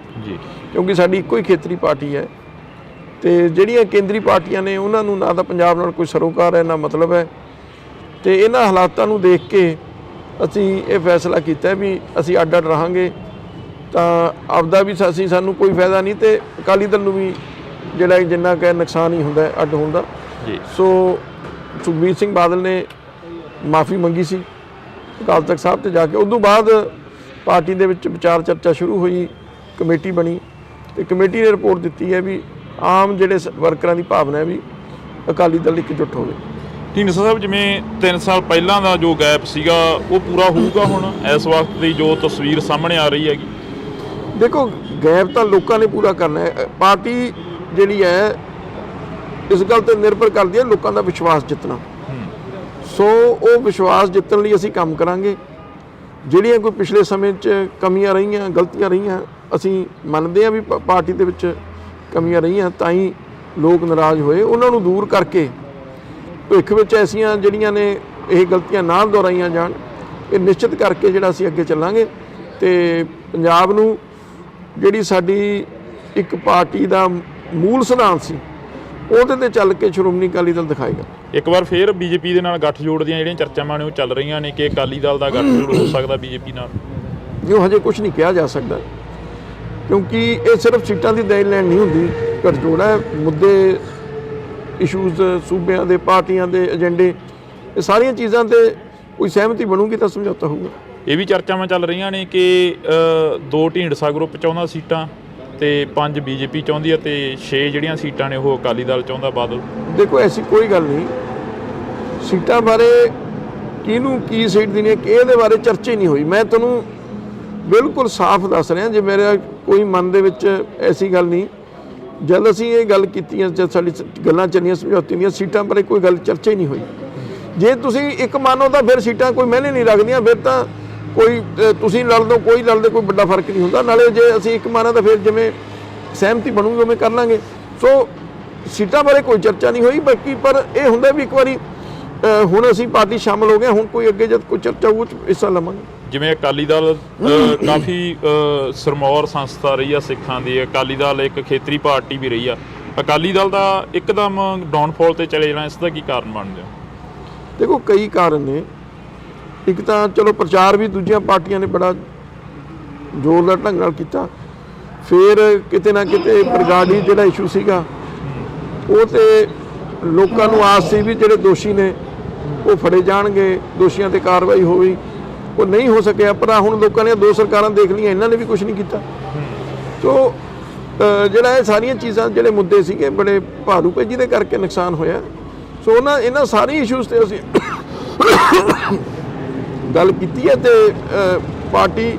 ਜੀ, ਕਿਉਂਕਿ ਸਾਡੀ ਇੱਕੋ ਹੀ ਖੇਤਰੀ ਪਾਰਟੀ ਹੈ। ਤੇ ਜਿਹੜੀਆਂ ਕੇਂਦਰੀ ਪਾਰਟੀਆਂ ਨੇ ਉਹਨਾਂ ਨੂੰ ਨਾ ਤਾਂ ਪੰਜਾਬ ਨਾਲ ਕੋਈ ਸਰੋਕਾਰ ਹੈ ਨਾ ਮਤਲਬ ਹੈ। ਤੇ ਇਹਨਾਂ ਹਾਲਾਤਾਂ ਨੂੰ ਦੇਖ ਕੇ ਅਸੀਂ ਇਹ ਫੈਸਲਾ ਕੀਤਾ ਵੀ ਅਸੀਂ ਅੱਡ ਅੱਡ ਰਹਾਂਗੇ ਤਾਂ ਆਪਦਾ ਵੀ ਸਾਨੂੰ ਕੋਈ ਫਾਇਦਾ ਨਹੀਂ ਤੇ ਅਕਾਲੀ ਦਲ ਨੂੰ ਵੀ ਜਿਹੜਾ ਜਿੰਨਾ ਕੁ ਨੁਕਸਾਨ ਹੀ ਹੁੰਦਾ ਅੱਡ ਹੋਣ ਦਾ ਜੀ। ਸੋ ਸੁਖਬੀਰ ਸਿੰਘ ਬਾਦਲ ਨੇ ਮਾਫੀ ਮੰਗੀ ਸੀ ਅਕਾਲ ਤਖਤ ਸਾਹਿਬ ਤੇ ਜਾ ਕੇ। ਉਸ ਤੋਂ ਬਾਅਦ ਪਾਰਟੀ ਦੇ ਵਿੱਚ ਵਿਚਾਰ ਚਰਚਾ ਸ਼ੁਰੂ ਹੋਈ, ਕਮੇਟੀ ਬਣੀ ਤੇ ਕਮੇਟੀ ਨੇ ਰਿਪੋਰਟ ਦਿੱਤੀ ਹੈ ਵੀ ਆਮ ਜਿਹੜੇ ਵਰਕਰਾਂ ਦੀ ਭਾਵਨਾ ਹੈ ਵੀ ਅਕਾਲੀ ਦਲ ਇਕਜੁੱਟ ਹੋਵੇ। ਢੀਂਡਸਾ ਸਾਹਿਬ, ਜਿਵੇਂ 3 ਸਾਲ ਪਹਿਲਾਂ ਦਾ ਜੋ ਗੈਪ ਸੀਗਾ ਉਹ ਪੂਰਾ ਹੋਊਗਾ ਹੁਣ ਇਸ ਵਕਤ ਦੀ ਜੋ ਤਸਵੀਰ ਸਾਹਮਣੇ ਆ ਰਹੀ ਹੈਗੀ? ਦੇਖੋ, ਗੈਪ ਤਾਂ ਲੋਕਾਂ ਨੇ ਪੂਰਾ ਕਰਨਾ ਹੈ। ਪਾਰਟੀ ਜਿਹੜੀ ਹੈ ਇਸ ਗੱਲ ਤੇ ਨਿਰਭਰ ਕਰਦੀ ਹੈ ਲੋਕਾਂ ਦਾ ਵਿਸ਼ਵਾਸ ਜਿੱਤਣਾ। ਸੋ ਉਹ ਵਿਸ਼ਵਾਸ ਜਿੱਤਣ ਲਈ ਅਸੀਂ ਕੰਮ ਕਰਾਂਗੇ। ਜਿਹੜੀਆਂ ਕੋਈ ਪਿਛਲੇ ਸਮੇਂ 'ਚ ਕਮੀਆਂ ਰਹੀਆਂ, ਗਲਤੀਆਂ ਰਹੀਆਂ, ਅਸੀਂ ਮੰਨਦੇ ਹਾਂ ਵੀ ਪਾਰਟੀ ਦੇ ਵਿੱਚ ਕਮੀਆਂ ਰਹੀਆਂ, ਤਾਂ ਹੀ ਲੋਕ ਨਾਰਾਜ਼ ਹੋਏ। ਉਹਨਾਂ ਨੂੰ ਦੂਰ ਕਰਕੇ ਭਵਿੱਖ ਵਿੱਚ ਐਸੀਆਂ ਜਿਹੜੀਆਂ ਨੇ ਇਹ ਗਲਤੀਆਂ ਨਾ ਦੁਹਰਾਈਆਂ ਜਾਣ, ਇਹ ਨਿਸ਼ਚਿਤ ਕਰਕੇ ਜਿਹੜਾ ਅਸੀਂ ਅੱਗੇ ਚੱਲਾਂਗੇ ਤੇ ਪੰਜਾਬ ਨੂੰ ਜਿਹੜੀ ਸਾਡੀ ਇੱਕ ਪਾਰਟੀ ਦਾ ਮੂਲ ਸਿਧਾਂਤ ਸੀ ਉਹਦੇ ਤੇ ਚੱਲ ਕੇ ਸ਼੍ਰੋਮਣੀ ਅਕਾਲੀ ਦਲ ਦਿਖਾਏਗਾ। ਇੱਕ ਵਾਰ ਫੇਰ ਬੀਜੇਪੀ ਦੇ ਨਾਲ ਗੱਠਜੋੜ ਦੀਆਂ ਜਿਹੜੀਆਂ ਚਰਚਾਵਾਂ ਨੇ ਉਹ ਚੱਲ ਰਹੀਆਂ ਨੇ ਕਿ ਅਕਾਲੀ ਦਲ ਦਾ ਗੱਠਜੋੜ ਹੋ ਸਕਦਾ ਬੀਜੇਪੀ ਨਾਲ। ਜੋ ਹਜੇ ਕੁਝ ਨਹੀਂ ਕਿਹਾ ਜਾ ਸਕਦਾ ਕਿਉਂਕਿ ਇਹ ਸਿਰਫ ਸੀਟਾਂ ਦੀ ਦੇਣ ਲੈਣ ਨਹੀਂ ਹੁੰਦੀ, ਗੱਠਜੋੜ ਹੈ। ਮੁੱਦੇ, ਇਸ਼ੂਜ਼, ਸੂਬਿਆਂ ਦੇ, ਪਾਰਟੀਆਂ ਦੇ ਏਜੰਡੇ, ਇਹ ਸਾਰੀਆਂ ਚੀਜ਼ਾਂ ਤੇ ਕੋਈ ਸਹਿਮਤੀ ਬਣੂਗੀ ਤਾਂ ਸਮਝੌਤਾ ਹੋਊਗਾ। ਇਹ ਵੀ ਚਰਚਾਵਾਂ ਚੱਲ ਰਹੀਆਂ ਨੇ ਕਿ 2 ਢੀਂਡਸਾ ਗਰੁੱਪ ਚਾਹੁੰਦਾ ਸੀਟਾਂ ਤੇ 5 ਬੀਜੇਪੀ ਚਾਹੁੰਦੀ ਹੈ ਤੇ 6 ਜਿਹੜੀਆਂ ਸੀਟਾਂ ਨੇ ਉਹ ਅਕਾਲੀ ਦਲ ਚਾਹੁੰਦਾ ਬਾਦਲ। ਦੇਖੋ, ਐਸੀ ਕੋਈ ਗੱਲ ਨਹੀਂ। ਸੀਟਾਂ ਬਾਰੇ ਕਿਹਨੂੰ ਕੀ ਸੀਟ ਦੇਣੀ ਹੈ ਇਹਦੇ ਬਾਰੇ ਚਰਚਾ ਹੀ ਨਹੀਂ ਹੋਈ। ਮੈਂ ਤੁਹਾਨੂੰ ਬਿਲਕੁਲ ਸਾਫ਼ ਦੱਸ ਰਿਹਾ, ਜੇ ਮੇਰਾ ਕੋਈ ਮਨ ਦੇ ਵਿੱਚ ਐਸੀ ਗੱਲ ਨਹੀਂ। ਜਦ ਅਸੀਂ ਇਹ ਗੱਲ ਕੀਤੀ, ਜਦ ਸਾਡੀ ਗੱਲਾਂ ਚੱਲੀਆਂ ਸਮਝੌਤੇ ਦੀਆਂ, ਸੀਟਾਂ ਬਾਰੇ ਕੋਈ ਗੱਲ ਚਰਚਾ ਹੀ ਨਹੀਂ ਹੋਈ। ਜੇ ਤੁਸੀਂ ਇੱਕ ਮੰਨੋ ਤਾਂ ਫਿਰ ਸੀਟਾਂ ਕੋਈ ਮਾਇਨੇ ਨਹੀਂ ਰੱਖਦੀਆਂ। ਫਿਰ ਤਾਂ ਕੋਈ ਤੁਸੀਂ ਲੜ ਲਓ, ਕੋਈ ਲੜਦੇ, ਕੋਈ ਵੱਡਾ ਫਰਕ ਨਹੀਂ ਹੁੰਦਾ। ਨਾਲੇ ਜੇ ਅਸੀਂ ਇੱਕ ਮੰਨਾਂ ਤਾਂ ਫਿਰ ਜਿਵੇਂ ਸਹਿਮਤੀ ਬਣੂਗੀ ਉਵੇਂ ਕਰ ਲਾਂਗੇ। ਸੋ ਸੀਟਾਂ ਬਾਰੇ ਕੋਈ ਚਰਚਾ ਨਹੀਂ ਹੋਈ। ਬਾਕੀ ਪਰ ਇਹ ਹੁੰਦਾ ਵੀ ਇੱਕ ਵਾਰੀ ਹੁਣ ਅਸੀਂ ਪਾਰਟੀ ਸ਼ਾਮਲ ਹੋ ਗਏ, ਹੁਣ ਕੋਈ ਅੱਗੇ ਜਦ ਕੋਈ ਚਰਚਾ ਹੋਊ ਹਿੱਸਾ ਲਵਾਂਗੇ। ਜਿਵੇਂ ਅਕਾਲੀ ਦਲ ਕਾਫੀ ਸਰਮੌਰ ਸੰਸਥਾ ਰਹੀ ਆ ਸਿੱਖਾਂ ਦੀ, ਅਕਾਲੀ ਦਲ ਇੱਕ ਖੇਤਰੀ ਪਾਰਟੀ ਵੀ ਰਹੀ ਆ, ਅਕਾਲੀ ਦਲ ਦਾ ਇੱਕਦਮ ਡਾਊਨਫਾਲ ਤੇ ਚਲੇ ਜਾਣਾ, ਇਸ ਦਾ ਕੀ ਕਾਰਨ ਬਣਦੇ ਹੋ? ਦੇਖੋ ਕਈ ਕਾਰਨ ਨੇ। ਇੱਕ ਤਾਂ ਚਲੋ ਪ੍ਰਚਾਰ ਵੀ ਦੂਜੀਆਂ ਪਾਰਟੀਆਂ ਨੇ ਬੜਾ ਜ਼ੋਰਦਾਰ ਢੰਗ ਨਾਲ ਕੀਤਾ, ਫਿਰ ਕਿਤੇ ਨਾ ਕਿਤੇ ਬਰਗਾੜੀ ਜਿਹੜਾ ਇਸ਼ੂ ਸੀਗਾ ਉਹ ਤੇ ਲੋਕਾਂ ਨੂੰ ਆਸ ਸੀ ਵੀ ਜਿਹੜੇ ਦੋਸ਼ੀ ਨੇ ਉਹ ਫੜੇ ਜਾਣਗੇ, ਦੋਸ਼ੀਆਂ ਤੇ ਕਾਰਵਾਈ ਹੋਈ, ਉਹ ਨਹੀਂ ਹੋ ਸਕਿਆ। ਪਰ ਹੁਣ ਲੋਕਾਂ ਨੇ 2 ਸਰਕਾਰਾਂ ਦੇਖ ਲਈਆਂ, ਇਹਨਾਂ ਨੇ ਵੀ ਕੁਝ ਨਹੀਂ ਕੀਤਾ। ਸੋ ਜਿਹੜਾ ਇਹ ਸਾਰੀਆਂ ਚੀਜ਼ਾਂ ਜਿਹੜੇ ਮੁੱਦੇ ਸੀਗੇ ਬੜੇ ਭਾਰੂ ਪਏ, ਜਿਹਦੇ ਕਰਕੇ ਨੁਕਸਾਨ ਹੋਇਆ। ਸੋ ਇਹਨਾਂ ਸਾਰੀ ਇਸ਼ੂਜ਼ ਤੇ ਅਸੀਂ ਗੱਲ ਕੀਤੀ ਹੈ ਤੇ ਪਾਰਟੀ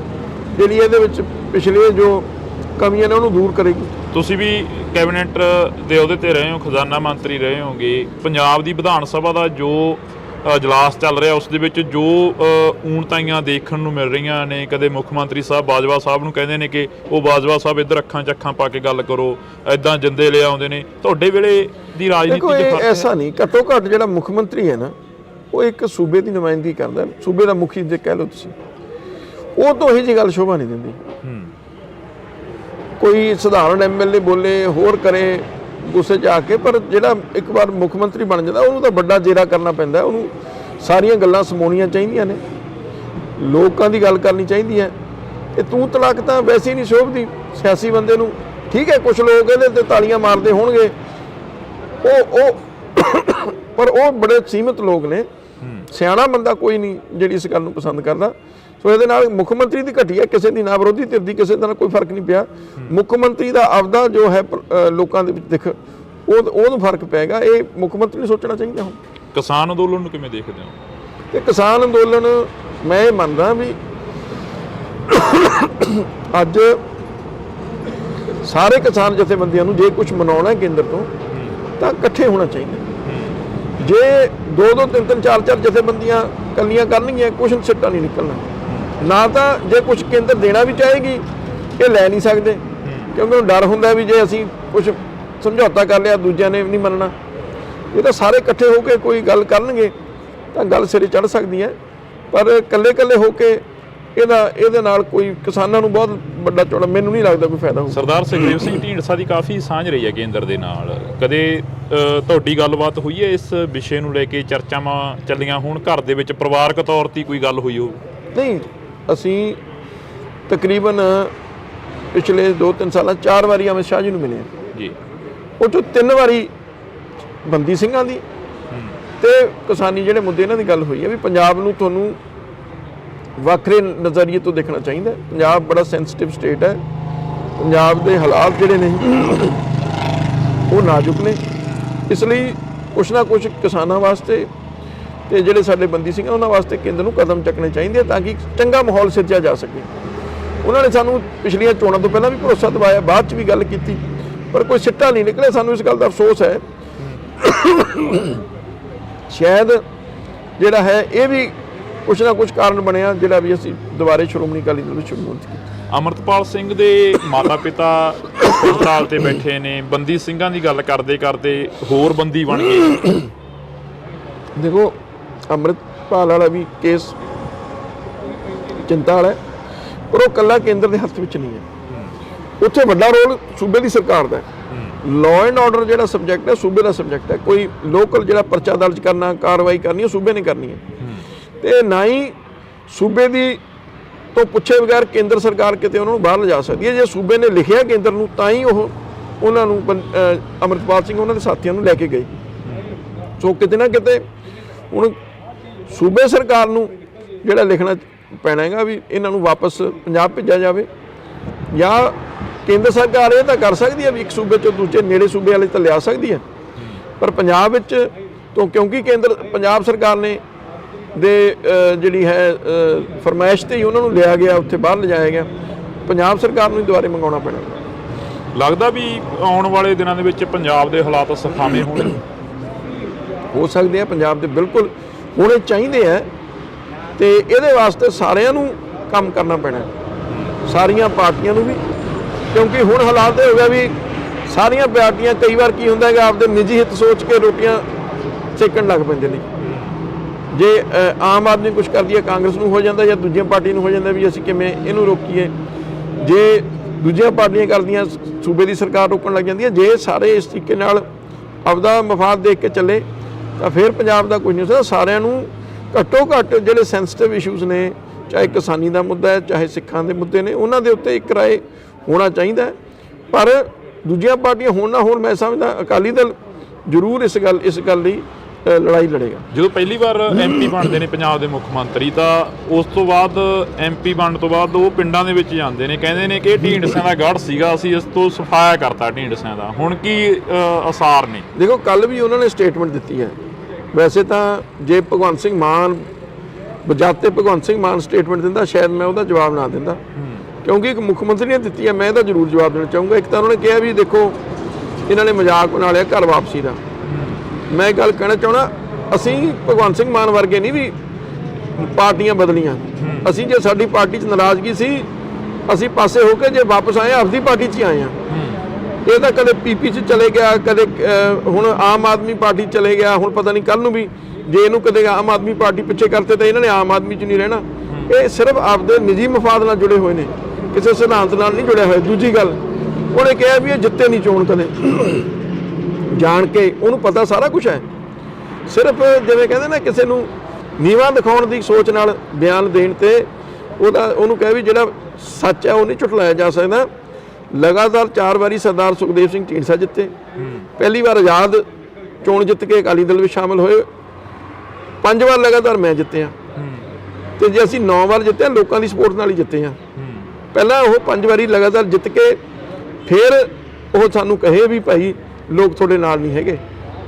ਜਿਹੜੀ ਇਹਦੇ ਵਿੱਚ ਪਿਛਲੇ ਜੋ ਕਮੀਆਂ ਨੇ ਉਹਨੂੰ ਦੂਰ ਕਰੇਗੀ। ਤੁਸੀਂ ਵੀ ਕੈਬਨਿਟ ਦੇ ਅਹੁਦੇ ਤੇ ਰਹੇ ਹੋ, ਖਜ਼ਾਨਾ ਮੰਤਰੀ ਰਹੇ ਹੋਗੇ। ਪੰਜਾਬ ਦੀ ਵਿਧਾਨ ਸਭਾ ਦਾ ਜੋ ਇਜਲਾਸ ਚੱਲ ਰਿਹਾ ਉਸ ਦੇ ਵਿੱਚ ਜੋ ਊਣਤਾਈਆਂ ਦੇਖਣ ਨੂੰ ਮਿਲ ਰਹੀਆਂ ਨੇ, ਕਦੇ ਮੁੱਖ ਮੰਤਰੀ ਸਾਹਿਬ ਬਾਜਵਾ ਸਾਹਿਬ ਨੂੰ ਕਹਿੰਦੇ ਨੇ ਕਿ ਉਹ ਬਾਜਵਾ ਸਾਹਿਬ ਇੱਧਰ ਅੱਖਾਂ 'ਚ ਅੱਖਾਂ ਪਾ ਕੇ ਗੱਲ ਕਰੋ, ਐਦਾਂ ਜਿੰਦੇ ਲਿਆ ਆਉਂਦੇ ਨੇ। ਤੁਹਾਡੇ ਵੇਲੇ ਦੀ ਰਾਜਨੀਤੀ 'ਚ ਫਰਕ ਹੈ? ਐਸਾ ਨਹੀਂ, ਘੱਟੋ ਘੱਟ ਜਿਹੜਾ ਮੁੱਖ ਮੰਤਰੀ ਹੈ ਨਾ ਉਹ ਇੱਕ ਸੂਬੇ ਦੀ ਨੁਮਾਇੰਦਗੀ ਕਰਦਾ, ਸੂਬੇ ਦਾ ਮੁਖੀ ਜੇ ਕਹਿ ਲਓ ਤੁਸੀਂ, ਉਹ ਤੋਂ ਇਹੀ ਜਿਹੀ ਗੱਲ ਸ਼ੋਭਾ ਨਹੀਂ ਦਿੰਦੀ। ਕੋਈ ਸਧਾਰਨ ਐਮਐਲਏ ਬੋਲੇ ਹੋਰ ਕਰੇ ਗੁੱਸੇ 'ਚ ਆ ਕੇ, ਪਰ ਜਿਹੜਾ ਇੱਕ ਵਾਰ ਮੁੱਖ ਮੰਤਰੀ ਬਣ ਜਾਂਦਾ ਉਹਨੂੰ ਤਾਂ ਵੱਡਾ ਜੇਰਾ ਕਰਨਾ ਪੈਂਦਾ, ਉਹਨੂੰ ਸਾਰੀਆਂ ਗੱਲਾਂ ਸਮੋਣੀਆਂ ਚਾਹੀਦੀਆਂ ਨੇ, ਲੋਕਾਂ ਦੀ ਗੱਲ ਕਰਨੀ ਚਾਹੀਦੀ ਹੈ। ਇਹ ਤੂੰ ਤਲਾਕ ਤਾਂ ਵੈਸੇ ਹੀ ਨਹੀਂ ਸ਼ੋਭਦੀ ਸਿਆਸੀ ਬੰਦੇ ਨੂੰ। ਠੀਕ ਹੈ ਕੁਝ ਲੋਕ ਇਹਦੇ ਤੇ ਤਾਲੀਆਂ ਮਾਰਦੇ ਹੋਣਗੇ, ਪਰ ਉਹ ਬੜੇ ਸੀਮਿਤ ਲੋਕ ਨੇ, ਸਿਆਣਾ ਬੰਦਾ ਕੋਈ ਨਹੀਂ ਜਿਹੜੀ ਇਸ ਗੱਲ ਨੂੰ ਪਸੰਦ ਕਰਦਾ। ਸੋ ਇਹਦੇ ਨਾਲ ਮੁੱਖ ਮੰਤਰੀ ਦੀ ਘਟੀਆ ਕਿਸੇ ਦੀ ਨਾ ਵਿਰੋਧੀ ਧਿਰ ਦੀ ਕਿਸੇ ਦਾ ਕੋਈ ਫਰਕ ਨਹੀਂ ਪਿਆ। ਮੁੱਖ ਮੰਤਰੀ ਦਾ ਆਪਦਾ ਜੋ ਹੈ ਲੋਕਾਂ ਦੇ ਵਿੱਚ ਦਿਖ ਉਹਨੂੰ ਫਰਕ ਪਏਗਾ। ਇਹ ਮੁੱਖ ਮੰਤਰੀ ਨੂੰ ਸੋਚਣਾ ਚਾਹੀਦਾ। ਹੁਣ ਕਿਸਾਨ ਅੰਦੋਲਨ ਨੂੰ ਕਿਵੇਂ ਦੇਖਦੇ ਹੋ? ਤੇ ਕਿਸਾਨ ਅੰਦੋਲਨ ਮੈਂ ਇਹ ਮੰਨਦਾ ਵੀ ਅੱਜ ਸਾਰੇ ਕਿਸਾਨ ਜਥੇਬੰਦੀਆਂ ਨੂੰ ਜੇ ਕੁਝ ਮਨਾਉਣਾ ਕੇਂਦਰ ਤੋਂ ਤਾਂ ਇਕੱਠੇ ਹੋਣਾ ਚਾਹੀਦਾ। ਜੇ 2-2 3-3 4-4 ਜਥੇਬੰਦੀਆਂ ਕੱਲੀਆਂ ਕਰਨਗੀਆਂ ਕੁਝ ਸਿੱਟਾ ਨਹੀਂ ਨਿਕਲਣਾ। ਨਾ ਤਾਂ ਜੇ ਕੁਝ ਕੇਂਦਰ ਦੇਣਾ ਵੀ ਚਾਹੇਗੀ ਇਹ ਲੈ ਨਹੀਂ ਸਕਦੇ, ਕਿਉਂਕਿ ਉਹਨੂੰ ਡਰ ਹੁੰਦਾ ਵੀ ਜੇ ਅਸੀਂ ਕੁਝ ਸਮਝੌਤਾ ਕਰ ਲਿਆ ਦੂਜਿਆਂ ਨੇ ਨਹੀਂ ਮੰਨਣਾ। ਇਹ ਤਾਂ ਸਾਰੇ ਇਕੱਠੇ ਹੋ ਕੇ ਕੋਈ ਗੱਲ ਕਰਨਗੇ ਤਾਂ ਗੱਲ ਸਿਰੇ ਚੜ੍ਹ ਸਕਦੀ ਹੈ, ਪਰ ਇਕੱਲੇ ਹੋ ਕੇ ਇਹਦੇ ਨਾਲ ਕੋਈ ਕਿਸਾਨਾਂ ਨੂੰ ਬਹੁਤ ਵੱਡਾ ਚੌੜਾ ਮੈਨੂੰ ਨਹੀਂ ਲੱਗਦਾ ਕੋਈ ਫਾਇਦਾ ਹੋਊ। ਸਰਦਾਰ ਸੁਖਦੇਵ ਸਿੰਘ ਢੀਂਡਸਾ ਦੀ ਕਾਫੀ ਸਾਂਝ ਰਹੀ ਹੈ ਕੇਂਦਰ ਦੇ ਨਾਲ, ਕਦੇ ਤੁਹਾਡੀ ਗੱਲਬਾਤ ਹੋਈ ਹੈ ਇਸ ਵਿਸ਼ੇ ਨੂੰ ਲੈ ਕੇ? ਚਰਚਾਵਾਂ ਚੱਲੀਆਂ ਹੋਣ ਘਰ ਦੇ ਵਿੱਚ, ਪਰਿਵਾਰਕ ਤੌਰ ਤੇ ਕੋਈ ਗੱਲ ਹੋਈ ਹੋ? ਨਹੀਂ, ਅਸੀਂ ਤਕਰੀਬਨ ਪਿਛਲੇ 2-3 ਸਾਲਾਂ 4 ਵਾਰੀ ਅਮਿਤ ਸ਼ਾਹ ਜੀ ਨੂੰ ਮਿਲੇ ਜੀ। ਉਹ 'ਚੋਂ 3 ਵਾਰੀ ਬੰਦੀ ਸਿੰਘਾਂ ਦੀ ਤੇ ਕਿਸਾਨੀ ਜਿਹੜੇ ਮੁੱਦੇ ਇਹਨਾਂ ਦੀ ਗੱਲ ਹੋਈ ਹੈ ਵੀ ਪੰਜਾਬ ਨੂੰ ਤੁਹਾਨੂੰ ਵੱਖਰੇ ਨਜ਼ਰੀਏ ਤੋਂ ਦੇਖਣਾ ਚਾਹੀਦਾ। ਪੰਜਾਬ ਬੜਾ ਸੈਂਸਿਟਿਵ ਸਟੇਟ ਹੈ, ਪੰਜਾਬ ਦੇ ਹਾਲਾਤ ਜਿਹੜੇ ਨੇ ਉਹ ਨਾਜ਼ੁਕ ਨੇ, ਇਸ ਲਈ ਕੁਛ ਨਾ ਕੁਛ ਕਿਸਾਨਾਂ ਵਾਸਤੇ ਤੇ ਜਿਹੜੇ ਸਾਡੇ ਬੰਦੀ ਸਿੰਘ ਉਹਨਾਂ ਵਾਸਤੇ ਕੇਂਦਰ ਨੂੰ ਕਦਮ ਚੱਕਣੇ ਚਾਹੀਦੇ ਤਾਂ ਕਿ ਚੰਗਾ ਮਾਹੌਲ ਸਿਰਜਿਆ ਜਾ ਸਕੇ। ਉਹਨਾਂ ਨੇ ਸਾਨੂੰ ਪਿਛਲੀਆਂ ਚੋਣਾਂ ਤੋਂ ਪਹਿਲਾਂ ਵੀ ਭਰੋਸਾ ਦਿਵਾਇਆ, ਬਾਅਦ 'ਚ ਵੀ ਗੱਲ ਕੀਤੀ, ਪਰ ਕੋਈ ਸਿੱਟਾ ਨਹੀਂ ਨਿਕਲਿਆ। ਸਾਨੂੰ ਇਸ ਗੱਲ ਦਾ ਅਫਸੋਸ ਹੈ। ਸ਼ਾਇਦ ਜਿਹੜਾ ਹੈ ਇਹ ਵੀ ਕੁਛ ਨਾ ਕੁਛ ਕਾਰਨ ਬਣਿਆ ਜਿਹੜਾ ਵੀ ਅਸੀਂ ਦੁਬਾਰੇ ਸ਼੍ਰੋਮਣੀ ਅਕਾਲੀ ਦਲ ਵਿੱਚ ਸ਼ੁਰੂ ਕੀਤੀ। ਅਮਰਤਪਾਲ ਸਿੰਘ ਦੇ ਮਾਤਾ ਪਿਤਾ ਹਸਪਤਾਲ ਤੇ ਬੈਠੇ ਨੇ, ਬੰਦੀ ਸਿੰਘਾਂ ਦੀ ਗੱਲ ਕਰਦੇ ਕਰਦੇ ਹੋਰ ਬੰਦੀ ਬਣ ਗਏ। ਦੇਖੋ ਅੰਮ੍ਰਿਤਪਾਲ ਵਾਲਾ ਵੀ ਕੇਸ ਚਿੰਤਾ ਵਾਲਾ ਹੈ, ਪਰ ਉਹ ਇਕੱਲਾ ਕੇਂਦਰ ਦੇ ਹੱਥ ਵਿੱਚ ਨਹੀਂ ਹੈ। ਉੱਥੇ ਵੱਡਾ ਰੋਲ ਸੂਬੇ ਦੀ ਸਰਕਾਰ ਦਾ ਹੈ। ਲਾਅ ਐਂਡ ਆਰਡਰ ਜਿਹੜਾ ਸਬਜੈਕਟ ਹੈ ਸੂਬੇ ਦਾ ਸਬਜੈਕਟ ਹੈ। ਕੋਈ ਲੋਕਲ ਜਿਹੜਾ ਪਰਚਾ ਦਰਜ ਕਰਨਾ, ਕਾਰਵਾਈ ਕਰਨੀ ਉਹ ਸੂਬੇ ਨੇ ਕਰਨੀ ਹੈ, ਤੇ ਨਾ ਹੀ ਸੂਬੇ ਦੀ ਤੋਂ ਪੁੱਛੇ ਬਗੈਰ ਕੇਂਦਰ ਸਰਕਾਰ ਕਿਤੇ ਉਹਨਾਂ ਨੂੰ ਬਾਹਰ ਲਿਜਾ ਸਕਦੀ ਹੈ। ਜੇ ਸੂਬੇ ਨੇ ਲਿਖਿਆ ਕੇਂਦਰ ਨੂੰ ਤਾਂ ਹੀ ਉਹ ਉਹਨਾਂ ਨੂੰ ਅਮਰਤਪਾਲ ਸਿੰਘ ਉਹਨਾਂ ਦੇ ਸਾਥੀਆਂ ਨੂੰ ਲੈ ਕੇ ਗਏ। ਸੋ ਕਿਤੇ ਨਾ ਕਿਤੇ ਹੁਣ ਸੂਬੇ ਸਰਕਾਰ ਨੂੰ ਜਿਹੜਾ ਲਿਖਣਾ ਪੈਣਾ ਹੈਗਾ ਵੀ ਇਹਨਾਂ ਨੂੰ ਵਾਪਸ ਪੰਜਾਬ ਭੇਜਿਆ ਜਾਵੇ, ਜਾਂ ਕੇਂਦਰ ਸਰਕਾਰ ਇਹ ਤਾਂ ਕਰ ਸਕਦੀ ਹੈ ਵੀ ਇੱਕ ਸੂਬੇ 'ਚੋਂ ਦੂਜੇ ਨੇੜੇ ਸੂਬੇ ਵਾਲੇ ਤਾਂ ਲਿਆ ਸਕਦੀ ਹੈ, ਪਰ ਪੰਜਾਬ ਵਿੱਚ ਤੋਂ ਕਿਉਂਕਿ ਪੰਜਾਬ ਸਰਕਾਰ ਨੇ ਦੇ ਜਿਹੜੀ ਹੈ ਫਰਮਾਇਸ਼ ਤੇ ਹੀ ਉਹਨਾਂ ਨੂੰ ਲਿਆ ਗਿਆ, ਉੱਥੇ ਬਾਹਰ ਲਿਜਾਇਆ ਗਿਆ। ਪੰਜਾਬ ਸਰਕਾਰ ਨੂੰ ਹੀ ਦੁਬਾਰੇ ਮੰਗਾਉਣਾ ਪੈਣਾ। ਲੱਗਦਾ ਵੀ ਆਉਣ ਵਾਲੇ ਦਿਨਾਂ ਦੇ ਵਿੱਚ ਪੰਜਾਬ ਦੇ ਹਾਲਾਤ ਸੁਖਾਵੇਂ ਹੋਣੇ ਹੋ ਸਕਦੇ ਆ, ਪੰਜਾਬ ਦੇ ਬਿਲਕੁਲ ਹੋਣੇ ਚਾਹੀਦੇ ਆ, ਤੇ ਇਹਦੇ ਵਾਸਤੇ ਸਾਰਿਆਂ ਨੂੰ ਕੰਮ ਕਰਨਾ ਪੈਣਾ, ਸਾਰੀਆਂ ਪਾਰਟੀਆਂ ਨੂੰ ਵੀ, ਕਿਉਂਕਿ ਹੁਣ ਹਾਲਾਤ ਇਹ ਹੋ ਗਿਆ ਵੀ ਸਾਰੀਆਂ ਪਾਰਟੀਆਂ ਕਈ ਵਾਰ ਕੀ ਹੁੰਦਾ ਹੈਗਾ ਆਪਦੇ ਨਿੱਜੀ ਹਿੱਤ ਸੋਚ ਕੇ ਰੋਟੀਆਂ ਸੇਕਣ ਲੱਗ ਪੈਂਦੇ ਨੇ। ਜੇ ਆਮ ਆਦਮੀ ਕੁਝ ਕਰਦੀ ਹੈ ਕਾਂਗਰਸ ਨੂੰ ਹੋ ਜਾਂਦਾ ਜਾਂ ਦੂਜੀਆਂ ਪਾਰਟੀਆਂ ਨੂੰ ਹੋ ਜਾਂਦਾ ਵੀ ਅਸੀਂ ਕਿਵੇਂ ਇਹਨੂੰ ਰੋਕੀਏ। ਜੇ ਦੂਜੀਆਂ ਪਾਰਟੀਆਂ ਕਰਦੀਆਂ ਸੂਬੇ ਦੀ ਸਰਕਾਰ ਰੋਕਣ ਲੱਗ ਜਾਂਦੀ ਹੈ। ਜੇ ਸਾਰੇ ਇਸ ਤਰੀਕੇ ਨਾਲ ਆਪਦਾ ਮਫਾਦ ਦੇਖ ਕੇ ਚੱਲੇ ਤਾਂ ਫਿਰ ਪੰਜਾਬ ਦਾ ਕੁਝ ਨਹੀਂ ਹੋ ਸਕਦਾ। ਸਾਰਿਆਂ ਨੂੰ ਘੱਟੋ ਘੱਟ ਜਿਹੜੇ ਸੈਂਸਿਟਿਵ ਇਸ਼ੂਜ਼ ਨੇ, ਚਾਹੇ ਕਿਸਾਨੀ ਦਾ ਮੁੱਦਾ ਹੈ, ਚਾਹੇ ਸਿੱਖਾਂ ਦੇ ਮੁੱਦੇ ਨੇ, ਉਹਨਾਂ ਦੇ ਉੱਤੇ ਇੱਕ ਰਾਏ ਹੋਣਾ ਚਾਹੀਦਾ। ਪਰ ਦੂਜੀਆਂ ਪਾਰਟੀਆਂ ਹੋਣ ਨਾ ਹੋਣ, ਮੈਂ ਸਮਝਦਾ ਅਕਾਲੀ ਦਲ ਜ਼ਰੂਰ ਇਸ ਗੱਲ ਲਈ ਲੜਾਈ ਲੜੇਗਾ। ਜਦੋਂ ਪਹਿਲੀ ਵਾਰ ਐਮਪੀ ਬਣਦੇ ਨੇ ਪੰਜਾਬ ਦੇ ਮੁੱਖ ਮੰਤਰੀ, ਤਾਂ ਉਸ ਤੋਂ ਬਾਅਦ ਐਮਪੀ ਬਣਨ ਤੋਂ ਬਾਅਦ ਉਹ ਪਿੰਡਾਂ ਦੇ ਵਿੱਚ ਜਾਂਦੇ ਨੇ, ਕਹਿੰਦੇ ਨੇ ਕਿ ਢੀਂਡਸਿਆਂ ਦਾ ਗੜ੍ਹ ਸੀਗਾ, ਅਸੀਂ ਇਸ ਤੋਂ ਸਫਾਇਆ ਕਰਤਾ ਢੀਂਡਸਿਆਂ ਦਾ। ਹੁਣ ਕੀ ਅਸਾਰ ਨੇ? ਦੇਖੋ, ਕੱਲ ਵੀ ਉਹਨਾਂ ਨੇ ਸਟੇਟਮੈਂਟ ਦਿੱਤੀ ਹੈ। ਵੈਸੇ ਤਾਂ ਜੇ ਭਗਵੰਤ ਸਿੰਘ ਮਾਨ ਬਜਾਤੇ ਭਗਵੰਤ ਸਿੰਘ ਮਾਨ ਸਟੇਟਮੈਂਟ ਦਿੰਦਾ, ਸ਼ਾਇਦ ਮੈਂ ਉਹਦਾ ਜਵਾਬ ਨਾ ਦਿੰਦਾ, ਕਿਉਂਕਿ ਇੱਕ ਮੁੱਖ ਮੰਤਰੀ ਨੇ ਦਿੱਤੀ ਹੈ, ਮੈਂ ਇਹਦਾ ਜ਼ਰੂਰ ਜਵਾਬ ਦੇਣਾ ਚਾਹੂੰਗਾ। ਇੱਕ ਤਾਂ ਉਹਨਾਂ ਨੇ ਕਿਹਾ ਵੀ ਦੇਖੋ ਇਹਨਾਂ ਨੇ ਮਜ਼ਾਕ ਬਣਾ ਲਿਆ ਘਰ ਵਾਪਸੀ ਦਾ। ਮੈਂ ਇਹ ਗੱਲ ਕਹਿਣਾ ਚਾਹੁੰਦਾ, ਅਸੀਂ ਭਗਵੰਤ ਸਿੰਘ ਮਾਨ ਵਰਗੇ ਨਹੀਂ ਵੀ ਪਾਰਟੀਆਂ ਬਦਲੀਆਂ। ਅਸੀਂ ਜੇ ਸਾਡੀ ਪਾਰਟੀ 'ਚ ਨਾਰਾਜ਼ਗੀ ਸੀ, ਅਸੀਂ ਪਾਸੇ ਹੋ ਕੇ ਜੇ ਵਾਪਸ ਆਏ ਆਪਦੀ ਪਾਰਟੀ 'ਚ ਹੀ ਆਏ ਹਾਂ। ਇਹ ਤਾਂ ਕਦੇ ਪੀਪੀ 'ਚ ਚਲੇ ਗਿਆ, ਕਦੇ ਹੁਣ ਆਮ ਆਦਮੀ ਪਾਰਟੀ ਚਲੇ ਗਿਆ, ਹੁਣ ਪਤਾ ਨਹੀਂ ਕੱਲ ਨੂੰ ਵੀ ਜੇ ਇਹਨੂੰ ਕਦੇ ਆਮ ਆਦਮੀ ਪਾਰਟੀ ਪਿੱਛੇ ਕਰਤੇ ਤਾਂ ਇਹਨਾਂ ਨੇ ਆਮ ਆਦਮੀ 'ਚ ਨਹੀਂ ਰਹਿਣਾ। ਇਹ ਸਿਰਫ ਆਪਦੇ ਨਿੱਜੀ ਮਫਾਦ ਨਾਲ ਜੁੜੇ ਹੋਏ ਨੇ, ਕਿਸੇ ਸਿਧਾਂਤ ਨਾਲ ਨਹੀਂ ਜੁੜਿਆ ਹੋਇਆ। ਦੂਜੀ ਗੱਲ, ਉਹਨੇ ਕਿਹਾ ਵੀ ਇਹ ਜਿੱਤੇ ਨਹੀਂ ਚੋਣ ਕਦੇ, ਜਾਣ ਕੇ ਉਹਨੂੰ ਪਤਾ ਸਾਰਾ ਕੁਝ ਹੈ। ਸਿਰਫ ਜਿਵੇਂ ਕਹਿੰਦੇ ਨਾ ਕਿਸੇ ਨੂੰ ਨੀਵਾਂ ਦਿਖਾਉਣ ਦੀ ਸੋਚ ਨਾਲ ਬਿਆਨ ਦੇਣ ਤੇ ਉਹਨੂੰ ਕਹੇ ਵੀ ਜਿਹੜਾ ਸੱਚ ਹੈ ਉਹ ਨਹੀਂ ਝੁਠਲਾਇਆ ਜਾ ਸਕਦਾ। ਲਗਾਤਾਰ 4 ਵਾਰੀ ਸਰਦਾਰ ਸੁਖਦੇਵ ਸਿੰਘ ਢੀਂਡਸਾ ਜਿੱਤੇ, ਪਹਿਲੀ ਵਾਰ ਆਜ਼ਾਦ ਚੋਣ ਜਿੱਤ ਕੇ ਅਕਾਲੀ ਦਲ ਵਿੱਚ ਸ਼ਾਮਲ ਹੋਏ, 5 ਵਾਰ ਲਗਾਤਾਰ ਮੈਂ ਜਿੱਤਿਆ, ਤੇ ਜੇ ਅਸੀਂ 9 ਵਾਰ ਜਿੱਤੇ ਲੋਕਾਂ ਦੀ ਸਪੋਰਟ ਨਾਲ ਹੀ ਜਿੱਤੇ ਹਾਂ। ਪਹਿਲਾਂ ਉਹ 5 ਵਾਰੀ ਲਗਾਤਾਰ ਜਿੱਤ ਕੇ ਫਿਰ ਉਹ ਸਾਨੂੰ ਕਹੇ ਵੀ ਭਾਈ ਲੋਕ ਤੁਹਾਡੇ ਨਾਲ ਨਹੀਂ ਹੈਗੇ।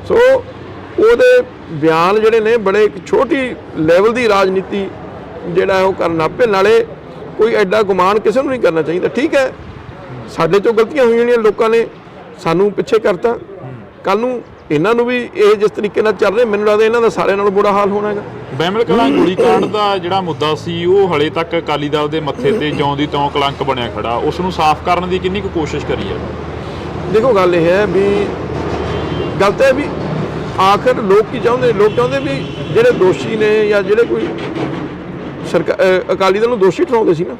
ਸੋ ਉਹਦੇ ਬਿਆਨ ਜਿਹੜੇ ਨੇ ਬੜੇ ਇੱਕ ਛੋਟੀ ਲੈਵਲ ਦੀ ਰਾਜਨੀਤੀ ਜਿਹੜਾ ਉਹ ਕਰਨ ਆਪੇ, ਨਾਲੇ ਕੋਈ ਐਡਾ ਗੁਮਾਨ ਕਿਸੇ ਨੂੰ ਨਹੀਂ ਕਰਨਾ ਚਾਹੀਦਾ। ਠੀਕ ਹੈ, ਸਾਡੇ ਤੋਂ ਗਲਤੀਆਂ ਹੋਈਆਂ ਨੇ, ਲੋਕਾਂ ਨੇ ਸਾਨੂੰ ਪਿੱਛੇ ਕਰਤਾ, ਕੱਲ ਨੂੰ ਇਹਨਾਂ ਨੂੰ ਵੀ ਇਹ ਜਿਸ ਤਰੀਕੇ ਨਾਲ ਚੱਲ ਰਹੇ, ਮੈਨੂੰ ਲੱਗਦਾ ਇਹਨਾਂ ਦਾ ਸਾਰਿਆਂ ਨਾਲੋਂ ਬੁਰਾ ਹਾਲ ਹੋਣਾ ਹੈਗਾ। ਬਹਿਮਲ ਕਲਾਂ ਗੋਲੀਕਾਂਡ ਦਾ ਜਿਹੜਾ ਮੁੱਦਾ ਸੀ, ਉਹ ਹਲੇ ਤੱਕ ਅਕਾਲੀ ਦਲ ਦੇ ਮੱਥੇ ਤੇ ਜਿਉਂ ਦੀ ਤਿਉਂ ਕਲੰਕ ਬਣਿਆ ਖੜਾ, ਉਸ ਨੂੰ ਸਾਫ਼ ਕਰਨ ਦੀ ਕਿੰਨੀ ਕੁ ਕੋਸ਼ਿਸ਼ ਕਰੀ ਹੈ? ਦੇਖੋ, ਗੱਲ ਇਹ ਹੈ ਵੀ ਗੱਲ ਤਾਂ ਇਹ ਵੀ ਆਖਰ ਲੋਕ ਕੀ ਚਾਹੁੰਦੇ? ਲੋਕ ਚਾਹੁੰਦੇ ਵੀ ਜਿਹੜੇ ਦੋਸ਼ੀ ਨੇ ਜਾਂ ਜਿਹੜੇ ਕੋਈ ਅਕਾਲੀ ਦਲ ਨੂੰ ਦੋਸ਼ੀ ਠਹਿਰਾਉਂਦੇ ਸੀ ਨਾ,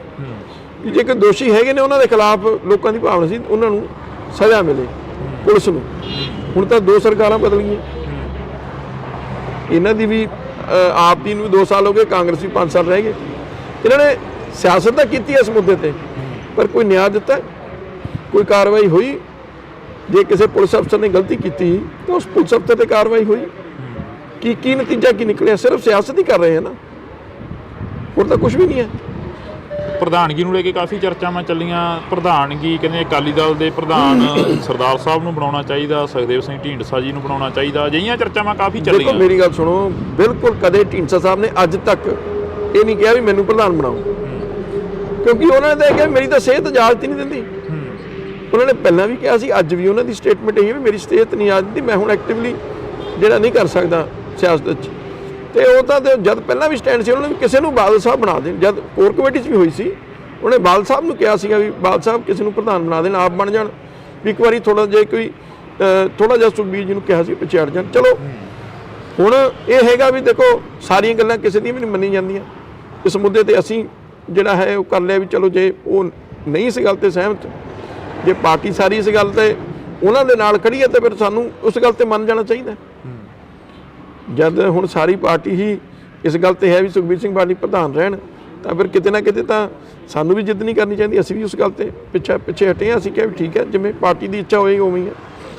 ਕਿ ਜੇਕਰ ਦੋਸ਼ੀ ਹੈਗੇ ਨੇ ਉਹਨਾਂ ਦੇ ਖਿਲਾਫ ਲੋਕਾਂ ਦੀ ਭਾਵਨਾ ਸੀ ਉਹਨਾਂ ਨੂੰ ਸਜ਼ਾ ਮਿਲੇ, ਪੁਲਿਸ ਨੂੰ। ਹੁਣ ਤਾਂ 2 ਸਰਕਾਰਾਂ ਬਦਲ ਗਈਆਂ, ਇਹਨਾਂ ਦੀ ਵੀ ਆਪ ਦੀ ਨੂੰ 2 ਸਾਲ ਹੋ ਗਏ, ਕਾਂਗਰਸ ਵੀ 5 ਸਾਲ ਰਹਿ ਗਏ। ਇਹਨਾਂ ਨੇ ਸਿਆਸਤ ਤਾਂ ਕੀਤੀ ਇਸ ਮੁੱਦੇ ਤੇ, ਪਰ ਕੋਈ ਨਿਆਂ ਦਿੱਤਾ? ਕੋਈ ਕਾਰਵਾਈ ਹੋਈ? ਜੇ ਕਿਸੇ ਪੁਲਿਸ ਅਫਸਰ ਨੇ ਗਲਤੀ ਕੀਤੀ ਤਾਂ ਉਸ ਪੁਲਿਸ ਅਫਸਰ ਤੇ ਕਾਰਵਾਈ ਹੋਈ? ਕੀ ਨਤੀਜਾ ਕੀ ਨਿਕਲਿਆ? ਸਿਰਫ ਸਿਆਸਤ ਹੀ ਕਰ ਰਹੇ ਹਨ ਨਾ, ਹੋਰ ਤਾਂ ਕੁਝ ਵੀ ਨਹੀਂ ਹੈ। ਪ੍ਰਧਾਨਗੀ ਨੂੰ ਲੈ ਕੇ ਕਾਫੀ ਚਰਚਾਵਾਂ ਚੱਲੀਆਂ। ਪ੍ਰਧਾਨਗੀ ਕਹਿੰਦੇ ਅਕਾਲੀ ਦਲ ਦੇ ਪ੍ਰਧਾਨ ਸਰਦਾਰ ਸਾਹਿਬ ਨੂੰ ਬਣਾਉਣਾ ਚਾਹੀਦਾ, ਸੁਖਦੇਵ ਸਿੰਘ ਢੀਂਡਸਾ ਜੀ ਨੂੰ ਬਣਾਉਣਾ ਚਾਹੀਦਾ, ਅਜਿਹੀਆਂ ਚਰਚਾਵਾਂ ਕਾਫੀ ਚੱਲੀਆਂ। ਦੇਖੋ, ਮੇਰੀ ਗੱਲ ਸੁਣੋ, ਬਿਲਕੁਲ ਕਦੇ ਢੀਂਡਸਾ ਸਾਹਿਬ ਨੇ ਅੱਜ ਤੱਕ ਇਹ ਨਹੀਂ ਕਿਹਾ ਵੀ ਮੈਨੂੰ ਪ੍ਰਧਾਨ ਬਣਾਓ, ਕਿਉਂਕਿ ਉਹਨਾਂ ਨੇ ਤਾਂ ਕਿਹਾ ਮੇਰੀ ਤਾਂ ਸਿਹਤ ਇਜਾਜ਼ਤ ਹੀ ਨਹੀਂ ਦਿੰਦੀ। ਉਹਨਾਂ ਨੇ ਪਹਿਲਾਂ ਵੀ ਕਿਹਾ ਸੀ, ਅੱਜ ਵੀ ਉਹਨਾਂ ਦੀ ਸਟੇਟਮੈਂਟ ਇਹ ਹੈ ਵੀ ਮੇਰੀ ਸਿਹਤ ਨਹੀਂ ਇਜਾਜ਼ਤ ਦਿੰਦੀ, ਮੈਂ ਹੁਣ ਐਕਟਿਵਲੀ ਜਿਹੜਾ ਨਹੀਂ ਕਰ ਸਕਦਾ ਸਿਆਸਤ 'ਚ। ਤੇ ਉਹ ਤਾਂ ਜਦ ਪਹਿਲਾਂ ਵੀ ਸਟੈਂਡ ਸੀ, ਉਹਨਾਂ ਨੇ ਵੀ ਕਿਸੇ ਨੂੰ ਬਾਦਲ ਸਾਹਿਬ ਬਣਾ ਦੇਣ। ਜਦ ਕੋਰ ਕਮੇਟੀ 'ਚ ਵੀ ਹੋਈ ਸੀ, ਉਹਨੇ ਬਾਦਲ ਸਾਹਿਬ ਨੂੰ ਕਿਹਾ ਸੀਗਾ ਵੀ ਬਾਦਲ ਸਾਹਿਬ ਕਿਸੇ ਨੂੰ ਪ੍ਰਧਾਨ ਬਣਾ ਦੇਣ, ਆਪ ਬਣ ਜਾਣ। ਵੀ ਇੱਕ ਵਾਰੀ ਥੋੜਾ ਜਿਹਾ ਸੁਖਬੀਰ ਜੀ ਨੂੰ ਕਿਹਾ ਸੀ ਪਿੱਛੇ ਹਟ ਜਾਣ। ਚਲੋ ਹੁਣ ਇਹ ਹੈਗਾ ਵੀ ਦੇਖੋ, ਸਾਰੀਆਂ ਗੱਲਾਂ ਕਿਸੇ ਦੀਆਂ ਵੀ ਨਹੀਂ ਮੰਨੀ ਜਾਂਦੀਆਂ। ਇਸ ਮੁੱਦੇ ਤੇ ਅਸੀਂ ਜਿਹੜਾ ਹੈ ਉਹ ਕਰ ਲਿਆ ਵੀ ਚਲੋ, ਜੇ ਉਹ ਨਹੀਂ ਇਸ ਗੱਲ ਤੇ ਸਹਿਮਤ, ਜੇ ਪਾਰਟੀ ਸਾਰੀ ਇਸ ਗੱਲ ਤੇ ਉਹਨਾਂ ਦੇ ਨਾਲ ਖੜੀ ਹੈ, ਤਾਂ ਫਿਰ ਸਾਨੂੰ ਉਸ ਗੱਲ ਤੇ ਮੰਨ ਜਾਣਾ ਚਾਹੀਦਾ। ਜਦ ਹੁਣ ਸਾਰੀ ਪਾਰਟੀ ਹੀ ਇਸ ਗੱਲ ਤੇ ਹੈ ਵੀ ਸੁਖਬੀਰ ਸਿੰਘ ਬਾਦਲ ਪ੍ਰਧਾਨ ਰਹਿਣ, ਤਾਂ ਫਿਰ ਕਿਤੇ ਨਾ ਕਿਤੇ ਤਾਂ ਸਾਨੂੰ ਵੀ ਜਿੱਦ ਨਹੀਂ ਕਰਨੀ ਚਾਹੀਦੀ। ਅਸੀਂ ਵੀ ਉਸ ਗੱਲ ਤੇ ਪਿੱਛੇ ਹਟੇ ਹਾਂ। ਅਸੀਂ ਕਿਹਾ ਵੀ ਠੀਕ ਹੈ, ਜਿਵੇਂ ਪਾਰਟੀ ਦੀ ਇੱਛਾ ਹੋਏਗੀ ਉਵੇਂ ਹੀ ਹੈ।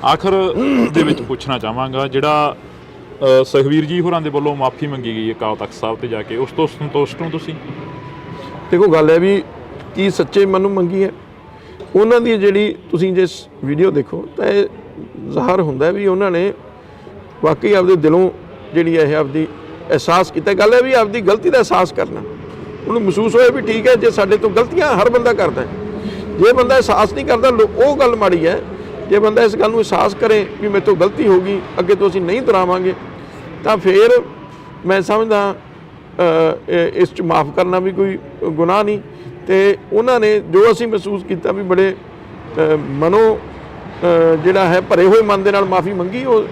ਆਖਰ ਦੇ ਵਿੱਚ ਪੁੱਛਣਾ ਚਾਹਾਂਗਾ, ਜਿਹੜਾ ਸੁਖਬੀਰ ਜੀ ਹੋਰਾਂ ਦੇ ਵੱਲੋਂ ਮਾਫੀ ਮੰਗੀ ਗਈ ਅਕਾਲ ਤਖਤ ਸਾਹਿਬ ਤੇ ਜਾ ਕੇ, ਉਸ ਤੋਂ ਸੰਤੁਸ਼ਟ ਹੋ ਤੁਸੀਂ? ਦੇਖੋ, ਗੱਲ ਹੈ ਵੀ ਕੀ ਸੱਚੇ ਮਨੋਂ ਮੰਗੀ ਹੈ ਉਹਨਾਂ ਦੀ? ਜਿਹੜੀ ਤੁਸੀਂ ਜੇ ਵੀਡੀਓ ਦੇਖੋ ਤਾਂ ਇਹ ਜ਼ਾਹਰ ਹੁੰਦਾ ਵੀ ਉਹਨਾਂ ਨੇ ਵਾਕਈ ਆਪਦੇ ਦਿਲੋਂ ਜਿਹੜੀ ਹੈ ਆਪਦੀ ਅਹਿਸਾਸ ਕੀਤਾ। ਗੱਲ ਹੈ ਵੀ ਆਪਦੀ ਗਲਤੀ ਦਾ ਅਹਿਸਾਸ ਕਰਨਾ, ਉਹਨੂੰ ਮਹਿਸੂਸ ਹੋਇਆ ਵੀ ਠੀਕ ਹੈ, ਜੇ ਸਾਡੇ ਤੋਂ ਗਲਤੀਆਂ ਹਰ ਬੰਦਾ ਕਰਦਾ ਹੈ। ਜੇ ਬੰਦਾ ਅਹਿਸਾਸ ਨਹੀਂ ਕਰਦਾ, ਉਹ ਗੱਲ ਮਾੜੀ ਹੈ। ਜੇ ਬੰਦਾ ਇਸ ਗੱਲ ਨੂੰ ਅਹਿਸਾਸ ਕਰੇ ਵੀ ਮੇਰੇ ਤੋਂ ਗਲਤੀ ਹੋ ਗਈ, ਅੱਗੇ ਤੋਂ ਅਸੀਂ ਨਹੀਂ ਦੁਹਰਾਵਾਂਗੇ, ਤਾਂ ਫਿਰ ਮੈਂ ਸਮਝਦਾ ਇਸ 'ਚ ਮਾफ़ ਕਰਨਾ ਵੀ ਕੋਈ ਗੁਨਾਹ ਨਹੀਂ। ਤੇ ਉਹਨਾਂ ਨੇ ਜੋ ਅਸੀਂ ਮਹਿਸੂਸ ਕੀਤਾ ਵੀ ਬੜੇ ਮਨੋਂ ਜਿਹੜਾ ਹੈ ਭਰੇ ਹੋਏ ਮਨ ਦੇ ਨਾਲ ਮਾफ़ੀ ਮੰਗੀ, ਉਹ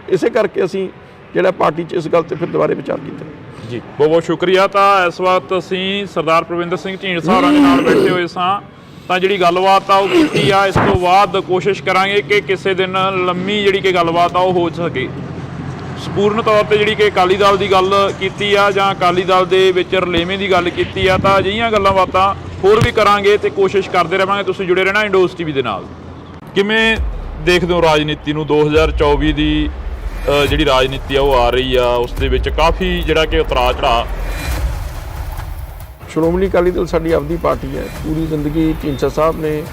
ਇਸੇ ਕਰਕੇ ਅਸੀਂ ਜਿਹੜਾ ਪਾਰਟੀ 'ਚ ਇਸ ਗੱਲ ਤੇ ਫਿਰ ਦੁਬਾਰੇ ਵਿਚਾਰ ਕੀਤਾ ਜੀ। ਬਹੁਤ ਬਹੁਤ ਸ਼ੁਕਰੀਆ। ਤਾਂ ਇਸ ਵਕਤ ਅਸੀਂ ਸਰਦਾਰ ਪ੍ਰਵਿੰਦਰ ਸਿੰਘ ਢੀਂਡਸਾ ਹੋਰਾਂ ਦੇ ਨਾਲ ਬੈਠੇ ਹੋਏ ਸਾਂ, ਤਾਂ ਜਿਹੜੀ ਗੱਲਬਾਤ ਆ ਉਹ ਕੀਤੀ ਆ। ਇਸ ਤੋਂ ਬਾਅਦ ਕੋਸ਼ਿਸ਼ ਕਰਾਂਗੇ ਕਿ ਕਿਸੇ ਦਿਨ ਲੰਮੀ ਜਿਹੜੀ ਕਿ ਗੱਲਬਾਤ ਆ ਉਹ ਹੋ ਸਕੇ। ਸੰਪੂਰਨ ਤੌਰ ਤੇ ਜਿਹੜੀ ਕਿ ਅਕਾਲੀ ਦਲ ਦੀ ਗੱਲ ਕੀਤੀ ਆ ਜਾਂ ਅਕਾਲੀ ਦਲ ਦੇ ਵਿੱਚ ਰਲੇਵੇਂ ਦੀ ਗੱਲ ਕੀਤੀ ਆ, ਤਾਂ ਅਜਿਹੀਆਂ ਗੱਲਾਂ ਬਾਤਾਂ ਹੋਰ ਵੀ ਕਰਾਂਗੇ ਤੇ ਕੋਸ਼ਿਸ਼ ਕਰਦੇ ਰਹਾਂਗੇ। ਤੁਸੀਂ ਜੁੜੇ ਰਹਿਣਾ ਇੰਡੋਜ਼ ਟੀਵੀ ਦੇ ਨਾਲ। ਕਿਵੇਂ ਦੇਖਦੇ ਹੋ ਰਾਜਨੀਤੀ ਨੂੰ? 2024 ਦੀ ਜਿਹੜੀ ਰਾਜਨੀਤੀ ਆ ਉਹ ਆ ਰਹੀ ਆ, ਉਸ ਦੇ ਵਿੱਚ ਕਾਫੀ ਜਿਹੜਾ ਕਿ ਉਤਰਾਅ ਚੜਾਅ। ਸ਼੍ਰੋਮਣੀ ਅਕਾਲੀ ਦਲ ਸਾਡੀ ਆਪਦੀ ਪਾਰਟੀ ਹੈ। ਪੂਰੀ ਜ਼ਿੰਦਗੀ ਢੀਂਡਸਾ ਸਾਹਿਬ ਨੇ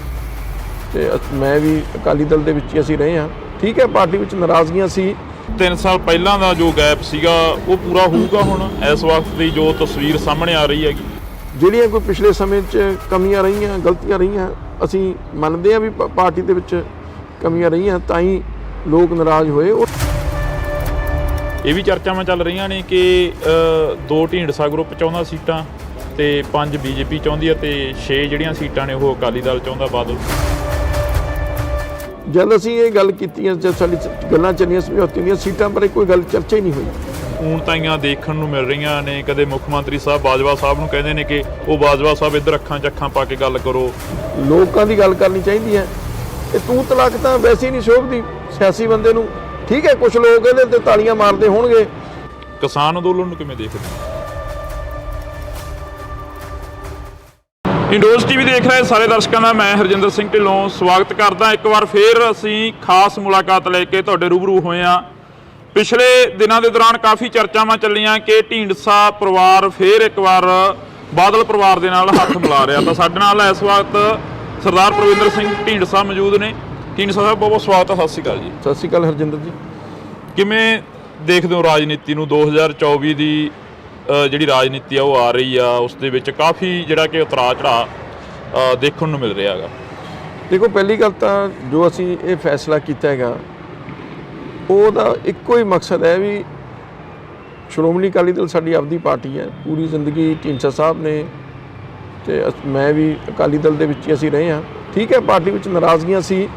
ਤੇ ਮੈਂ ਵੀ ਅਕਾਲੀ ਦਲ ਦੇ ਵਿੱਚ ਹੀ ਅਸੀਂ ਰਹੇ ਹਾਂ। ਠੀਕ ਹੈ, ਪਾਰਟੀ ਵਿੱਚ ਨਾਰਾਜ਼ਗੀਆਂ ਸੀ। 3 ਸਾਲ ਪਹਿਲਾਂ ਦਾ ਜੋ ਗੈਪ ਸੀਗਾ ਉਹ ਪੂਰਾ ਹੋਊਗਾ ਹੁਣ ਇਸ ਵਕਤ ਦੀ ਜੋ ਤਸਵੀਰ ਸਾਹਮਣੇ ਆ ਰਹੀ ਹੈਗੀ? ਜਿਹੜੀਆਂ ਕੋਈ ਪਿਛਲੇ ਸਮੇਂ 'ਚ ਕਮੀਆਂ ਰਹੀਆਂ, ਗਲਤੀਆਂ ਰਹੀਆਂ, ਅਸੀਂ ਮੰਨਦੇ ਹਾਂ ਵੀ ਪਾਰਟੀ ਦੇ ਵਿੱਚ ਕਮੀਆਂ ਰਹੀਆਂ, ਤਾਂ ਹੀ ਲੋਕ ਨਾਰਾਜ਼ ਹੋਏ। ਇਹ ਵੀ ਚਰਚਾਵਾਂ ਚੱਲ ਰਹੀਆਂ ਨੇ ਕਿ 2 ਢੀਂਡਸਾ ਗਰੁੱਪ ਚਾਹੁੰਦਾ ਸੀਟਾਂ ਤੇ 5 ਬੀਜੇਪੀ ਚਾਹੁੰਦੀ ਹੈ ਤੇ 6 ਜਿਹੜੀਆਂ ਸੀਟਾਂ ਨੇ ਉਹ ਅਕਾਲੀ ਦਲ ਚਾਹੁੰਦਾ, ਬਾਦਲ। ਜਦ ਅਸੀਂ ਇਹ ਗੱਲ ਕੀਤੀ, ਜਦ ਸਾਡੀ ਗੱਲਾਂ ਚੱਲੀਆਂ ਸਮਝੌਤੇ ਦੀਆਂ, ਸੀਟਾਂ ਬਾਰੇ ਕੋਈ ਗੱਲ ਚਰਚਾ ਹੀ ਨਹੀਂ ਹੋਈ। ਹੁਣ ਤਾਈਆਂ ਦੇਖਣ ਨੂੰ ਮਿਲ ਰਹੀਆਂ ਨੇ, ਕਦੇ ਮੁੱਖ ਮੰਤਰੀ ਸਾਹਿਬ ਬਾਜਵਾ ਸਾਹਿਬ ਨੂੰ ਕਹਿੰਦੇ ਨੇ ਕਿ ਉਹ ਬਾਜਵਾ ਸਾਹਿਬ ਇੱਧਰ ਅੱਖਾਂ 'ਚ ਅੱਖਾਂ ਪਾ ਕੇ ਗੱਲ ਕਰੋ। ਲੋਕਾਂ ਦੀ ਗੱਲ ਕਰਨੀ ਚਾਹੀਦੀ ਹੈ। ਇਹ ਤੂੰ ਤਲਾਕ ਤਾਂ ਵੈਸੇ ਹੀ ਨਹੀਂ ਸ਼ੋਭਦੀ ਸਿਆਸੀ ਬੰਦੇ ਨੂੰ। ਠੀਕ ਹੈ, ਕੁਝ ਲੋਕ ਇਹਦੇ ਤੇ ਤਾਲੀਆਂ ਮਾਰਦੇ ਹੋਣਗੇ। ਕਿਸਾਨ ਅੰਦੋਲਨ ਨੂੰ ਕਿਵੇਂ ਦੇਖਦੇ? ਇੰਡੋਜ਼ ਟੀਵੀ ਦੇਖ ਰਹੇ ਸਾਰੇ ਦਰਸ਼ਕਾਂ ਦਾ ਮੈਂ ਹਰਜਿੰਦਰ ਸਿੰਘ ਢਿੱਲੋਂ ਸਵਾਗਤ ਕਰਦਾ। ਇੱਕ ਵਾਰ ਫੇਰ ਅਸੀਂ ਖਾਸ ਮੁਲਾਕਾਤ ਲੈ ਕੇ ਤੁਹਾਡੇ ਰੂਬਰੂ ਹੋਏ ਹਾਂ। ਪਿਛਲੇ ਦਿਨਾਂ ਦੇ ਦੌਰਾਨ ਕਾਫੀ ਚਰਚਾਵਾਂ ਚੱਲੀਆਂ ਕਿ ਢੀਂਡਸਾ ਪਰਿਵਾਰ ਫੇਰ ਇੱਕ ਵਾਰ ਬਾਦਲ ਪਰਿਵਾਰ ਦੇ ਨਾਲ ਹੱਥ ਮਿਲਾ ਰਿਹਾ। ਤਾਂ ਸਾਡੇ ਨਾਲ ਇਸ ਵਕਤ ਸਰਦਾਰ ਪ੍ਰਵਿੰਦਰ ਸਿੰਘ ਢੀਂਡਸਾ ਮੌਜੂਦ ਨੇ। ਢੀਂਡਸਾ ਸਾਹਿਬ, ਬਹੁਤ ਬਹੁਤ ਸਵਾਗਤ ਹੈ। ਸਤਿ ਸ਼੍ਰੀ ਅਕਾਲ ਜੀ। ਸਤਿ ਸ਼੍ਰੀ ਅਕਾਲ ਹਰਜਿੰਦਰ ਜੀ। ਕਿਵੇਂ ਦੇਖਦੇ ਹੋ ਰਾਜਨੀਤੀ ਨੂੰ? 2024 ਦੀ ਜਿਹੜੀ ਰਾਜਨੀਤੀ ਆ ਉਹ ਆ ਰਹੀ ਆ, ਉਸ ਦੇ ਵਿੱਚ ਕਾਫੀ ਜਿਹੜਾ ਕਿ ਉਤਰਾਅ ਚੜਾਅ ਦੇਖਣ ਨੂੰ ਮਿਲ ਰਿਹਾ ਹੈਗਾ। ਦੇਖੋ, ਪਹਿਲੀ ਗੱਲ ਤਾਂ ਜੋ ਅਸੀਂ ਇਹ ਫੈਸਲਾ ਕੀਤਾ ਹੈਗਾ, ਉਹਦਾ ਇੱਕੋ ਹੀ ਮਕਸਦ ਹੈ ਵੀ ਸ਼੍ਰੋਮਣੀ ਅਕਾਲੀ ਦਲ ਸਾਡੀ ਆਪਦੀ ਪਾਰਟੀ ਹੈ। ਪੂਰੀ ਜ਼ਿੰਦਗੀ ਢੀਂਡਸਾ ਸਾਹਿਬ ਨੇ ਤੇ ਮੈਂ ਵੀ ਅਕਾਲੀ ਦਲ ਦੇ ਵਿੱਚ ਹੀ ਅਸੀਂ ਰਹੇ ਹਾਂ। ਠੀਕ ਹੈ, ਪਾਰਟੀ ਵਿੱਚ ਨਾਰਾਜ਼ਗੀਆਂ ਸੀ,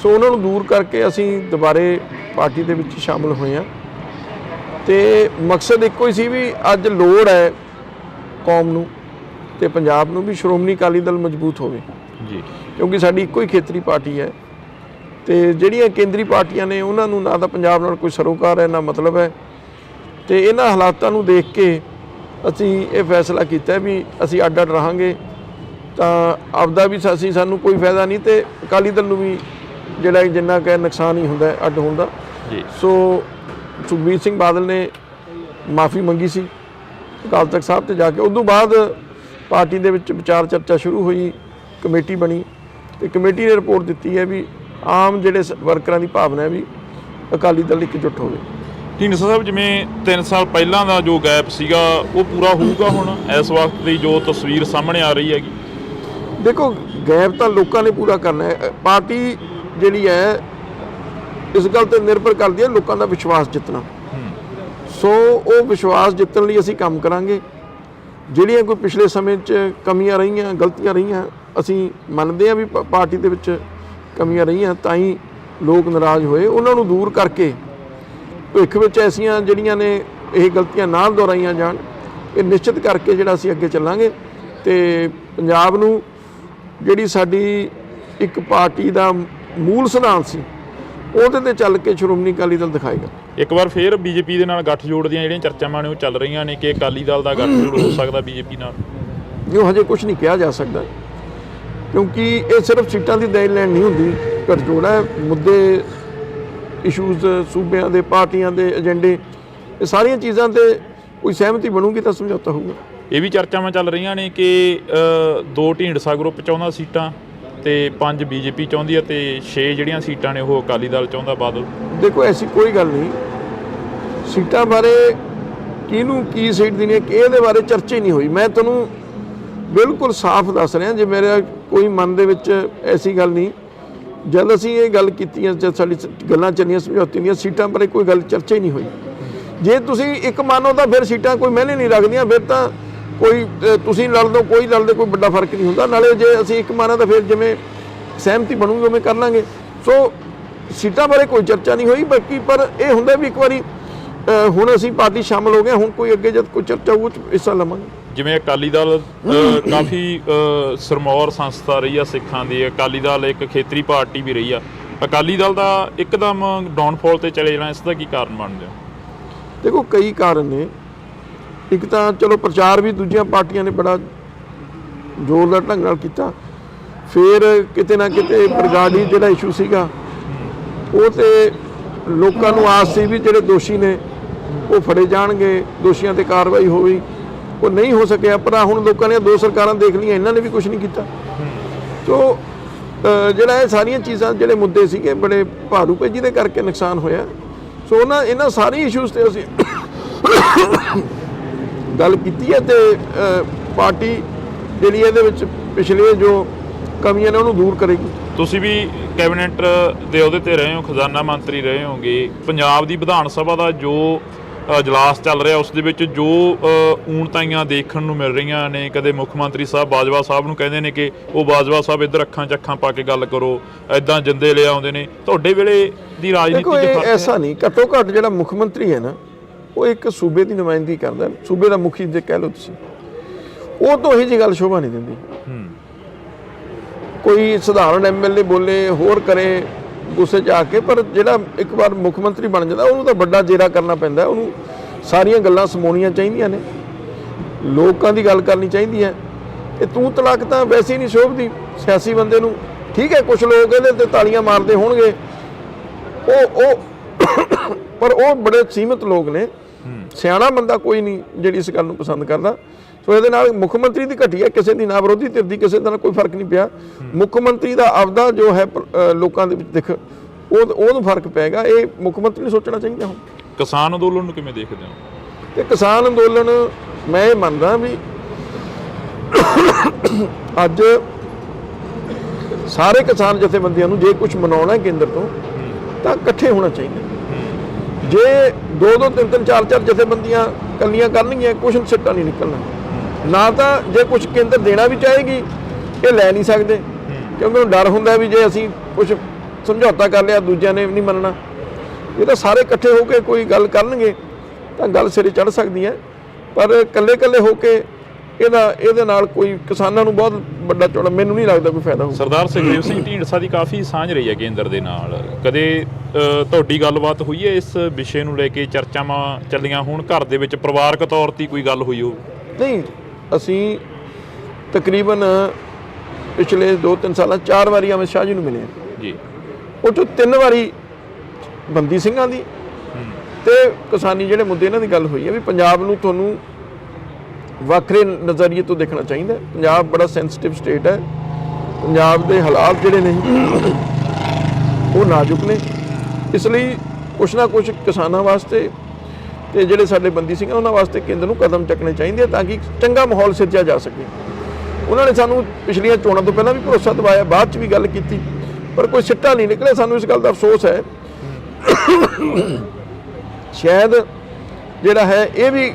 ਸੋ ਉਹਨਾਂ ਨੂੰ ਦੂਰ ਕਰਕੇ ਅਸੀਂ ਦੁਬਾਰੇ ਪਾਰਟੀ ਦੇ ਵਿੱਚ ਸ਼ਾਮਲ ਹੋਏ ਹਾਂ। ਤੇ ਮਕਸਦ ਇੱਕੋ ਹੀ ਸੀ ਵੀ ਅੱਜ ਲੋੜ ਹੈ ਕੌਮ ਨੂੰ ਤੇ ਪੰਜਾਬ ਨੂੰ ਵੀ ਸ਼੍ਰੋਮਣੀ ਅਕਾਲੀ ਦਲ ਮਜ਼ਬੂਤ ਹੋਵੇ ਜੀ, ਕਿਉਂਕਿ ਸਾਡੀ ਇੱਕੋ ਹੀ ਖੇਤਰੀ ਪਾਰਟੀ ਹੈ। ਤੇ ਜਿਹੜੀਆਂ ਕੇਂਦਰੀ ਪਾਰਟੀਆਂ ਨੇ ਉਹਨਾਂ ਨੂੰ ਨਾ ਤਾਂ ਪੰਜਾਬ ਨਾਲ ਕੋਈ ਸਰੋਕਾਰ ਹੈ, ਨਾ ਮਤਲਬ ਹੈ। ਤੇ ਇਹਨਾਂ ਹਾਲਾਤਾਂ ਨੂੰ ਦੇਖ ਕੇ ਅਸੀਂ ਇਹ ਫੈਸਲਾ ਕੀਤਾ ਵੀ ਅਸੀਂ ਅੱਡ ਅੱਡ ਰਹਾਂਗੇ, ਤਾਂ ਆਪਦਾ ਵੀ ਸਾਨੂੰ ਕੋਈ ਫਾਇਦਾ ਨਹੀਂ ਤੇ ਅਕਾਲੀ ਦਲ ਨੂੰ ਵੀ ਜਿਹੜਾ ਜਿੰਨਾ ਕੁ ਨੁਕਸਾਨ ਹੀ ਹੁੰਦਾ ਅੱਡ ਹੋਣ ਦਾ ਜੀ। ਸੋ ਸੁਖਬੀਰ ਸਿੰਘ ਬਾਦਲ ਨੇ ਮਾਫੀ ਮੰਗੀ ਸੀ ਅਕਾਲ ਤਖਤ ਸਾਹਿਬ ਤੇ ਜਾ ਕੇ। ਉਦੋਂ ਬਾਅਦ ਪਾਰਟੀ ਦੇ ਵਿੱਚ ਵਿਚਾਰ ਚਰਚਾ ਸ਼ੁਰੂ ਹੋਈ, ਕਮੇਟੀ ਬਣੀ ਤੇ ਕਮੇਟੀ ਨੇ ਰਿਪੋਰਟ ਦਿੱਤੀ ਹੈ ਵੀ ਆਮ ਜਿਹੜੇ ਵਰਕਰਾਂ ਦੀ ਭਾਵਨਾ ਹੈ ਵੀ ਅਕਾਲੀ ਦਲ ਇਕਜੁੱਟ ਹੋਵੇ। ਢੀਂਡਸਾ ਸਾਹਿਬ, ਜਿਵੇਂ 3 ਸਾਲ ਪਹਿਲਾਂ ਦਾ ਜੋ ਗੈਪ ਸੀਗਾ ਉਹ ਪੂਰਾ ਹੋਊਗਾ ਹੁਣ ਇਸ ਵਕਤ ਦੀ ਜੋ ਤਸਵੀਰ ਸਾਹਮਣੇ ਆ ਰਹੀ ਹੈਗੀ? ਦੇਖੋ, ਗੈਪ ਤਾਂ ਲੋਕਾਂ ਨੇ ਪੂਰਾ ਕਰਨਾ ਹੈ। ਪਾਰਟੀ ਜਿਹੜੀ ਹੈ ਇਸ ਗੱਲ ਤੇ ਨਿਰਭਰ ਕਰਦੀ ਹੈ ਲੋਕਾਂ ਦਾ ਵਿਸ਼ਵਾਸ ਜਿੱਤਣਾ। ਸੋ ਉਹ ਵਿਸ਼ਵਾਸ ਜਿੱਤਣ ਲਈ ਅਸੀਂ ਕੰਮ ਕਰਾਂਗੇ। ਜਿਹੜੀਆਂ ਕੋਈ ਪਿਛਲੇ ਸਮੇਂ 'ਚ ਕਮੀਆਂ ਰਹੀਆਂ, ਗਲਤੀਆਂ ਰਹੀਆਂ, ਅਸੀਂ ਮੰਨਦੇ ਹਾਂ ਵੀ ਪਾਰਟੀ ਦੇ ਵਿੱਚ ਕਮੀਆਂ ਰਹੀਆਂ, ਤਾਂ ਹੀ ਲੋਕ ਨਾਰਾਜ਼ ਹੋਏ। ਉਹਨਾਂ ਨੂੰ ਦੂਰ ਕਰਕੇ ਭਵਿੱਖ ਵਿੱਚ ਐਸੀਆਂ ਜਿਹੜੀਆਂ ਨੇ ਇਹ ਗਲਤੀਆਂ ਨਾ ਦੁਹਰਾਈਆਂ ਜਾਣ, ਇਹ ਨਿਸ਼ਚਿਤ ਕਰਕੇ ਜਿਹੜਾ ਅਸੀਂ ਅੱਗੇ ਚੱਲਾਂਗੇ ਤੇ ਪੰਜਾਬ ਨੂੰ ਜਿਹੜੀ ਸਾਡੀ ਇੱਕ ਪਾਰਟੀ ਦਾ ਮੂਲ ਸਿਧਾਂਤ ਸੀ ਉਹਦੇ ਤੇ ਚੱਲ ਕੇ ਸ਼੍ਰੋਮਣੀ ਅਕਾਲੀ ਦਲ ਦਿਖਾਏਗਾ। ਇੱਕ ਵਾਰ ਫੇਰ ਬੀਜੇਪੀ ਦੇ ਨਾਲ ਗੱਠਜੋੜ ਦੀਆਂ ਜਿਹੜੀਆਂ ਚਰਚਾਵਾਂ ਨੇ ਉਹ ਚੱਲ ਰਹੀਆਂ ਨੇ ਕਿ ਅਕਾਲੀ ਦਲ ਦਾ ਗੱਠਜੋੜ ਹੋ ਸਕਦਾ ਬੀਜੇਪੀ ਨਾਲ। ਇਹ ਹਜੇ ਕੁਝ ਨਹੀਂ ਕਿਹਾ ਜਾ ਸਕਦਾ, ਕਿਉਂਕਿ ਇਹ ਸਿਰਫ ਸੀਟਾਂ ਦੀ ਦੇਣ ਲੈਣ ਨਹੀਂ ਹੁੰਦੀ। ਗੱਠਜੋੜ ਹੈ, ਮੁੱਦੇ, ਇਸ਼ੂਜ਼, ਸੂਬਿਆਂ ਦੇ, ਪਾਰਟੀਆਂ ਦੇ ਏਜੰਡੇ, ਇਹ ਸਾਰੀਆਂ ਚੀਜ਼ਾਂ ਤੇ ਕੋਈ ਸਹਿਮਤੀ ਬਣੂਗੀ ਤਾਂ ਸਮਝੌਤਾ ਹੋਊਗਾ। ਇਹ ਵੀ ਚਰਚਾਵਾਂ ਚੱਲ ਰਹੀਆਂ ਨੇ ਕਿ 2 ਢੀਂਡਸਾ ਗਰੁੱਪ ਚਾਹੁੰਦਾ ਸੀਟਾਂ ਤੇ 5 ਬੀਜੇਪੀ ਚਾਹੁੰਦੀ ਹੈ ਤੇ 6 ਜਿਹੜੀਆਂ ਸੀਟਾਂ ਨੇ ਉਹ ਅਕਾਲੀ ਦਲ ਚਾਹੁੰਦਾ, ਬਾਦਲ। ਦੇਖੋ, ਐਸੀ ਕੋਈ ਗੱਲ ਨਹੀਂ। ਸੀਟਾਂ ਬਾਰੇ ਕਿਹਨੂੰ ਕੀ ਸੀਟ ਦੇਣੀ ਹੈ ਇਹਦੇ ਬਾਰੇ ਚਰਚਾ ਹੀ ਨਹੀਂ ਹੋਈ। ਮੈਂ ਤੁਹਾਨੂੰ ਬਿਲਕੁਲ ਸਾਫ਼ ਦੱਸ ਰਿਹਾ, ਜੇ ਮੇਰਾ ਕੋਈ ਮਨ ਦੇ ਵਿੱਚ ਐਸੀ ਗੱਲ ਨਹੀਂ। ਜਦ ਅਸੀਂ ਇਹ ਗੱਲ ਕੀਤੀ, ਜਦ ਸਾਡੀ ਗੱਲਾਂ ਚੱਲੀਆਂ ਸਮਝੌਤੇ ਦੀਆਂ, ਸੀਟਾਂ ਬਾਰੇ ਕੋਈ ਗੱਲ ਚਰਚਾ ਹੀ ਨਹੀਂ ਹੋਈ। ਜੇ ਤੁਸੀਂ ਇੱਕ ਮੰਨੋ ਤਾਂ ਫਿਰ ਸੀਟਾਂ ਕੋਈ ਮਾਇਨੇ ਨਹੀਂ ਰੱਖਦੀਆਂ। ਫਿਰ ਤਾਂ ਕੋਈ ਤੁਸੀਂ ਲੜ ਲਓ, ਕੋਈ ਲੜਦੇ, ਕੋਈ ਵੱਡਾ ਫਰਕ ਨਹੀਂ ਹੁੰਦਾ। ਨਾਲੇ ਜੇ ਅਸੀਂ ਇੱਕ ਮੰਨਾਂ ਤਾਂ ਫਿਰ ਜਿਵੇਂ ਸਹਿਮਤੀ ਬਣੂਗੀ ਉਵੇਂ ਕਰ ਲਾਂਗੇ। ਸੋ ਸੀਟਾਂ ਬਾਰੇ ਕੋਈ ਚਰਚਾ ਨਹੀਂ ਹੋਈ। ਬਾਕੀ ਪਰ ਇਹ ਹੁੰਦਾ ਵੀ ਇੱਕ ਵਾਰੀ ਹੁਣ ਅਸੀਂ ਪਾਰਟੀ ਸ਼ਾਮਲ ਹੋ ਗਏ, ਹੁਣ ਕੋਈ ਅੱਗੇ ਜਦ ਕੋਈ ਚਰਚਾ ਉਹ 'ਚ ਹਿੱਸਾ ਲਵਾਂਗੇ। ਜਿਵੇਂ ਅਕਾਲੀ ਦਲ ਕਾਫੀ ਸਰਮੌਰ ਸੰਸਥਾ ਰਹੀ ਆ ਸਿੱਖਾਂ ਦੀ, ਅਕਾਲੀ ਦਲ ਇੱਕ ਖੇਤਰੀ ਪਾਰਟੀ ਵੀ ਰਹੀ ਆ, ਅਕਾਲੀ ਦਲ ਦਾ ਇੱਕਦਮ ਡਾਊਨਫਾਲ ਤੇ ਚਲੇ ਜਾਣਾ, ਇਸ ਦਾ ਕੀ ਕਾਰਨ ਬਣਦਾ? ਦੇਖੋ ਕਈ ਕਾਰਨ ਨੇ। ਇੱਕ ਤਾਂ ਚਲੋ ਪ੍ਰਚਾਰ ਵੀ ਦੂਜੀਆਂ ਪਾਰਟੀਆਂ ਨੇ ਬੜਾ ਜ਼ੋਰਦਾਰ ਢੰਗ ਨਾਲ ਕੀਤਾ, ਫਿਰ ਕਿਤੇ ਨਾ ਕਿਤੇ ਬਰਗਾੜੀ ਜਿਹੜਾ ਇਸ਼ੂ ਸੀਗਾ ਉਹ ਤੇ ਲੋਕਾਂ ਨੂੰ ਆਸ ਸੀ ਵੀ ਜਿਹੜੇ ਦੋਸ਼ੀ ਨੇ ਉਹ ਫੜੇ ਜਾਣਗੇ, ਦੋਸ਼ੀਆਂ ਤੇ ਕਾਰਵਾਈ ਹੋਈ, ਉਹ ਨਹੀਂ ਹੋ ਸਕਿਆ। ਪਰ ਹੁਣ ਲੋਕਾਂ ਨੇ ਦੋ ਸਰਕਾਰਾਂ ਦੇਖ ਲਈਆਂ, ਇਹਨਾਂ ਨੇ ਵੀ ਕੁਝ ਨਹੀਂ ਕੀਤਾ। ਸੋ ਜਿਹੜਾ ਇਹ ਸਾਰੀਆਂ ਚੀਜ਼ਾਂ ਜਿਹੜੇ ਮੁੱਦੇ ਸੀਗੇ ਬੜੇ ਭਾਰੂ ਪਏ, ਜਿਹਦੇ ਕਰਕੇ ਨੁਕਸਾਨ ਹੋਇਆ। ਸੋ ਇਹਨਾਂ ਸਾਰੀ ਇਸ਼ੂਜ਼ ਤੇ ਅਸੀਂ ਗੱਲ ਕੀਤੀ ਹੈ ਤੇ ਪਾਰਟੀ ਜਿਹੜੀ ਇਹਦੇ ਵਿੱਚ ਪਿਛਲੇ ਜੋ ਕਮੀਆਂ ਨੇ ਉਹਨੂੰ ਦੂਰ ਕਰੇਗੀ। ਤੁਸੀਂ ਵੀ ਕੈਬਨਿਟ ਦੇ ਅਹੁਦੇ ਤੇ ਰਹੇ ਹੋ, ਖਜ਼ਾਨਾ ਮੰਤਰੀ ਰਹੇ ਹੋਗੇ। ਪੰਜਾਬ ਦੀ ਵਿਧਾਨ ਸਭਾ ਦਾ ਜੋ ਇਜਲਾਸ ਚੱਲ ਰਿਹਾ ਉਸ ਦੇ ਵਿੱਚ ਜੋ ਊਣਤਾਈਆਂ ਦੇਖਣ ਨੂੰ ਮਿਲ ਰਹੀਆਂ ਨੇ, ਕਦੇ ਮੁੱਖ ਮੰਤਰੀ ਸਾਹਿਬ ਬਾਜਵਾ ਸਾਹਿਬ ਨੂੰ ਕਹਿੰਦੇ ਨੇ ਕਿ ਉਹ ਬਾਜਵਾ ਸਾਹਿਬ ਇੱਧਰ ਅੱਖਾਂ 'ਚ ਅੱਖਾਂ ਪਾ ਕੇ ਗੱਲ ਕਰੋ, ਐਦਾਂ ਜਿੰਦੇ ਲੈ ਆਉਂਦੇ ਨੇ। ਤੁਹਾਡੇ ਵੇਲੇ ਦੀ ਰਾਜਨੀਤੀ 'ਚ ਐਸਾ ਨਹੀਂ, ਘੱਟੋ ਘੱਟ ਜਿਹੜਾ ਮੁੱਖ ਮੰਤਰੀ ਹੈ ਨਾ ਉਹ ਇੱਕ ਸੂਬੇ ਦੀ ਨੁਮਾਇੰਦਗੀ ਕਰਦਾ, ਸੂਬੇ ਦਾ ਮੁਖੀ ਜੇ ਕਹਿ ਲਓ ਤੁਸੀਂ, ਉਹ ਤੋਂ ਇਹੀ ਜਿਹੀ ਗੱਲ ਸ਼ੋਭਾ ਨਹੀਂ ਦਿੰਦੀ। ਕੋਈ ਸਧਾਰਨ ਐਮਐਲਏ ਬੋਲੇ ਹੋਰ ਕਰੇ ਗੁੱਸੇ 'ਚ ਆ ਕੇ, ਪਰ ਜਿਹੜਾ ਇੱਕ ਵਾਰ ਮੁੱਖ ਮੰਤਰੀ ਬਣ ਜਾਂਦਾ ਉਹਨੂੰ ਤਾਂ ਵੱਡਾ ਜੇਰਾ ਕਰਨਾ ਪੈਂਦਾ, ਉਹਨੂੰ ਸਾਰੀਆਂ ਗੱਲਾਂ ਸਮੋਣੀਆਂ ਚਾਹੀਦੀਆਂ ਨੇ, ਲੋਕਾਂ ਦੀ ਗੱਲ ਕਰਨੀ ਚਾਹੀਦੀ ਹੈ। ਇਹ ਤੂੰ ਤਲਾਕ ਤਾਂ ਵੈਸੇ ਹੀ ਨਹੀਂ ਸ਼ੋਭਦੀ ਸਿਆਸੀ ਬੰਦੇ ਨੂੰ। ਠੀਕ ਹੈ ਕੁਛ ਲੋਕ ਇਹਦੇ ਤੇ ਤਾਲੀਆਂ ਮਾਰਦੇ ਹੋਣਗੇ, ਪਰ ਉਹ ਬੜੇ ਸੀਮਿਤ ਲੋਕ ਨੇ, ਸਿਆਣਾ ਬੰਦਾ ਕੋਈ ਨਹੀਂ ਜਿਹੜੀ ਇਸ ਗੱਲ ਨੂੰ ਪਸੰਦ ਕਰਦਾ। ਸੋ ਇਹਦੇ ਨਾਲ ਮੁੱਖ ਮੰਤਰੀ ਦੀ ਘਟੀਆ, ਕਿਸੇ ਦੀ ਨਾ ਵਿਰੋਧੀ ਧਿਰ ਦੀ ਕਿਸੇ ਦਾ ਕੋਈ ਫਰਕ ਨਹੀਂ ਪਿਆ। ਮੁੱਖ ਮੰਤਰੀ ਦਾ ਆਪਦਾ ਜੋ ਹੈ ਲੋਕਾਂ ਦੇ ਵਿੱਚ ਦਿਖ ਉਹਨੂੰ ਫਰਕ ਪਏਗਾ। ਇਹ ਮੁੱਖ ਮੰਤਰੀ ਨੂੰ ਸੋਚਣਾ ਚਾਹੀਦਾ। ਹੁਣ ਕਿਸਾਨ ਅੰਦੋਲਨ ਨੂੰ ਕਿਵੇਂ ਦੇਖਦੇ ਹੋ? ਤੇ ਕਿਸਾਨ ਅੰਦੋਲਨ ਮੈਂ ਇਹ ਮੰਨਦਾ ਵੀ ਅੱਜ ਸਾਰੇ ਕਿਸਾਨ ਜਥੇਬੰਦੀਆਂ ਨੂੰ ਜੇ ਕੁਝ ਮਨਾਉਣਾ ਕੇਂਦਰ ਤੋਂ ਤਾਂ ਇਕੱਠੇ ਹੋਣਾ ਚਾਹੀਦਾ। ਜੇ 2-2 3-3 4-4 ਜਥੇਬੰਦੀਆਂ ਕੱਲੀਆਂ ਕਰਨਗੀਆਂ ਕੁਝ ਸਿੱਟਾ ਨਹੀਂ ਨਿਕਲਣਾ। ਨਾ ਤਾਂ ਜੇ ਕੁਝ ਕੇਂਦਰ ਦੇਣਾ ਵੀ ਚਾਹੇਗੀ ਇਹ ਲੈ ਨਹੀਂ ਸਕਦੇ, ਕਿਉਂਕਿ ਉਹਨੂੰ ਡਰ ਹੁੰਦਾ ਵੀ ਜੇ ਅਸੀਂ ਕੁਝ ਸਮਝੌਤਾ ਕਰ ਲਿਆ ਦੂਜਿਆਂ ਨੇ ਨਹੀਂ ਮੰਨਣਾ। ਇਹ ਤਾਂ ਸਾਰੇ ਇਕੱਠੇ ਹੋ ਕੇ ਕੋਈ ਗੱਲ ਕਰਨਗੇ ਤਾਂ ਗੱਲ ਸਿਰੇ ਚੜ੍ਹ ਸਕਦੀ ਹੈ, ਪਰ ਇਕੱਲੇ ਹੋ ਕੇ ਇਹਦੇ ਨਾਲ ਕੋਈ ਕਿਸਾਨਾਂ ਨੂੰ ਬਹੁਤ ਵੱਡਾ ਚੌੜਾ ਮੈਨੂੰ ਨਹੀਂ ਲੱਗਦਾ ਕੋਈ ਫਾਇਦਾ ਹੋਊ। ਸਰਦਾਰ ਸੁਖਦੇਵ ਸਿੰਘ ਢੀਂਡਸਾ ਦੀ ਕਾਫੀ ਸਾਂਝ ਰਹੀ ਹੈ ਕੇਂਦਰ ਦੇ ਨਾਲ, ਕਦੇ ਤੁਹਾਡੀ ਗੱਲਬਾਤ ਹੋਈ ਹੈ ਇਸ ਵਿਸ਼ੇ ਨੂੰ ਲੈ ਕੇ? ਚਰਚਾਵਾਂ ਚੱਲੀਆਂ ਹੁਣ ਘਰ ਦੇ ਵਿੱਚ ਪਰਿਵਾਰਕ ਤੌਰ ਤੇ ਕੋਈ ਗੱਲ ਹੋਈ ਹੋ? ਨਹੀਂ, ਅਸੀਂ ਤਕਰੀਬਨ ਪਿਛਲੇ 2-3 ਸਾਲਾਂ 4 ਵਾਰੀ ਅਮਿਤ ਸ਼ਾਹ ਜੀ ਨੂੰ ਮਿਲੇ ਜੀ। ਉਹ 'ਚੋਂ 3 ਵਾਰੀ ਬੰਦੀ ਸਿੰਘਾਂ ਦੀ ਤੇ ਕਿਸਾਨੀ ਜਿਹੜੇ ਮੁੱਦੇ ਇਹਨਾਂ ਦੀ ਗੱਲ ਹੋਈ ਹੈ ਵੀ ਪੰਜਾਬ ਨੂੰ ਤੁਹਾਨੂੰ ਵੱਖਰੇ ਨਜ਼ਰੀਏ ਤੋਂ ਦੇਖਣਾ ਚਾਹੀਦਾ। ਪੰਜਾਬ ਬੜਾ ਸੈਂਸਿਟਿਵ ਸਟੇਟ ਹੈ, ਪੰਜਾਬ ਦੇ ਹਾਲਾਤ ਜਿਹੜੇ ਨੇ ਉਹ ਨਾਜ਼ੁਕ ਨੇ, ਇਸ ਲਈ ਕੁਛ ਨਾ ਕੁਛ ਕਿਸਾਨਾਂ ਵਾਸਤੇ ਤੇ ਜਿਹੜੇ ਸਾਡੇ ਬੰਦੀ ਸਿੰਘ ਉਹਨਾਂ ਵਾਸਤੇ ਕੇਂਦਰ ਨੂੰ ਕਦਮ ਚੱਕਣੇ ਚਾਹੀਦੇ ਤਾਂ ਕਿ ਚੰਗਾ ਮਾਹੌਲ ਸਿਰਜਿਆ ਜਾ ਸਕੇ। ਉਹਨਾਂ ਨੇ ਸਾਨੂੰ ਪਿਛਲੀਆਂ ਚੋਣਾਂ ਤੋਂ ਪਹਿਲਾਂ ਵੀ ਭਰੋਸਾ ਦਿਵਾਇਆ, ਬਾਅਦ 'ਚ ਵੀ ਗੱਲ ਕੀਤੀ, ਪਰ ਕੋਈ ਸਿੱਟਾ ਨਹੀਂ ਨਿਕਲਿਆ। ਸਾਨੂੰ ਇਸ ਗੱਲ ਦਾ ਅਫਸੋਸ ਹੈ। ਸ਼ਾਇਦ ਜਿਹੜਾ ਹੈ ਇਹ ਵੀ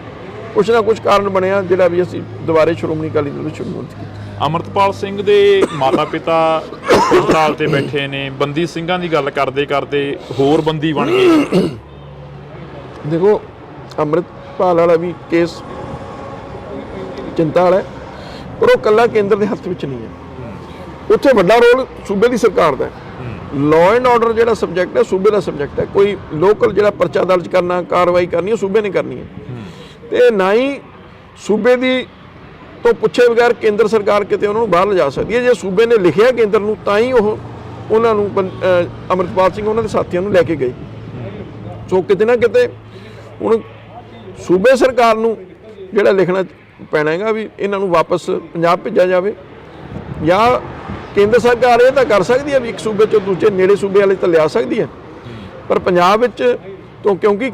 ਕੁਛ ਨਾ ਕੁਛ ਕਾਰਨ ਬਣਿਆ ਜਿਹੜਾ ਵੀ ਅਸੀਂ ਦੁਬਾਰੇ ਸ਼੍ਰੋਮਣੀ ਅਕਾਲੀ ਦਲ ਸ਼ੁਰੂ ਕੀਤੀ। ਅਮਰਤਪਾਲ ਸਿੰਘ ਦੇ ਮਾਤਾ ਪਿਤਾ ਹਸਪਤਾਲ ਤੇ ਬੈਠੇ ਨੇ, ਬੰਦੀ ਸਿੰਘਾਂ ਦੀ ਗੱਲ ਕਰਦੇ ਕਰਦੇ ਹੋਰ ਬੰਦੀ ਬਣ ਗਏ। ਦੇਖੋ ਅੰਮ੍ਰਿਤਪਾਲ ਵਾਲਾ ਵੀ ਕੇਸ ਚਿੰਤਾ ਵਾਲਾ, ਪਰ ਉਹ ਇਕੱਲਾ ਕੇਂਦਰ ਦੇ ਹੱਥ ਵਿੱਚ ਨਹੀਂ ਹੈ। ਉੱਥੇ ਵੱਡਾ ਰੋਲ ਸੂਬੇ ਦੀ ਸਰਕਾਰ ਦਾ ਹੈ। ਲਾਅ ਐਂਡ ਆਰਡਰ ਜਿਹੜਾ ਸਬਜੈਕਟ ਹੈ ਸੂਬੇ ਦਾ ਸਬਜੈਕਟ ਹੈ। ਕੋਈ ਲੋਕਲ ਜਿਹੜਾ ਪਰਚਾ ਦਰਜ ਕਰਨਾ, ਕਾਰਵਾਈ ਕਰਨੀ ਉਹ ਸੂਬੇ ਨੇ ਕਰਨੀ ਹੈ, ਤੇ ਨਾ ਹੀ ਸੂਬੇ ਦੀ ਤੋਂ ਪੁੱਛੇ ਬਗੈਰ ਕੇਂਦਰ ਸਰਕਾਰ ਕਿਤੇ ਉਹਨਾਂ ਨੂੰ ਬਾਹਰ ਲਿਜਾ ਸਕਦੀ ਹੈ। ਜੇ ਸੂਬੇ ਨੇ ਲਿਖਿਆ ਕੇਂਦਰ ਨੂੰ ਤਾਂ ਹੀ ਉਹ ਉਹਨਾਂ ਨੂੰ ਅਮਰਤਪਾਲ ਸਿੰਘ ਉਹਨਾਂ ਦੇ ਸਾਥੀਆਂ ਨੂੰ ਲੈ ਕੇ ਗਏ। ਸੋ ਕਿਤੇ ਨਾ ਕਿਤੇ ਹੁਣ ਸੂਬੇ ਸਰਕਾਰ ਨੂੰ ਜਿਹੜਾ ਲਿਖਣਾ ਪੈਣਾ ਹੈਗਾ ਵੀ ਇਹਨਾਂ ਨੂੰ ਵਾਪਸ ਪੰਜਾਬ ਭੇਜਿਆ ਜਾਵੇ, ਜਾਂ ਕੇਂਦਰ ਸਰਕਾਰ ਇਹ ਤਾਂ ਕਰ ਸਕਦੀ ਹੈ ਵੀ ਇੱਕ ਸੂਬੇ 'ਚੋਂ ਦੂਜੇ ਨੇੜੇ ਸੂਬੇ ਵਾਲੇ ਤਾਂ ਲਿਆ ਸਕਦੀ ਹੈ, ਪਰ ਪੰਜਾਬ ਵਿੱਚ ਤੋਂ ਕਿਉਂਕਿ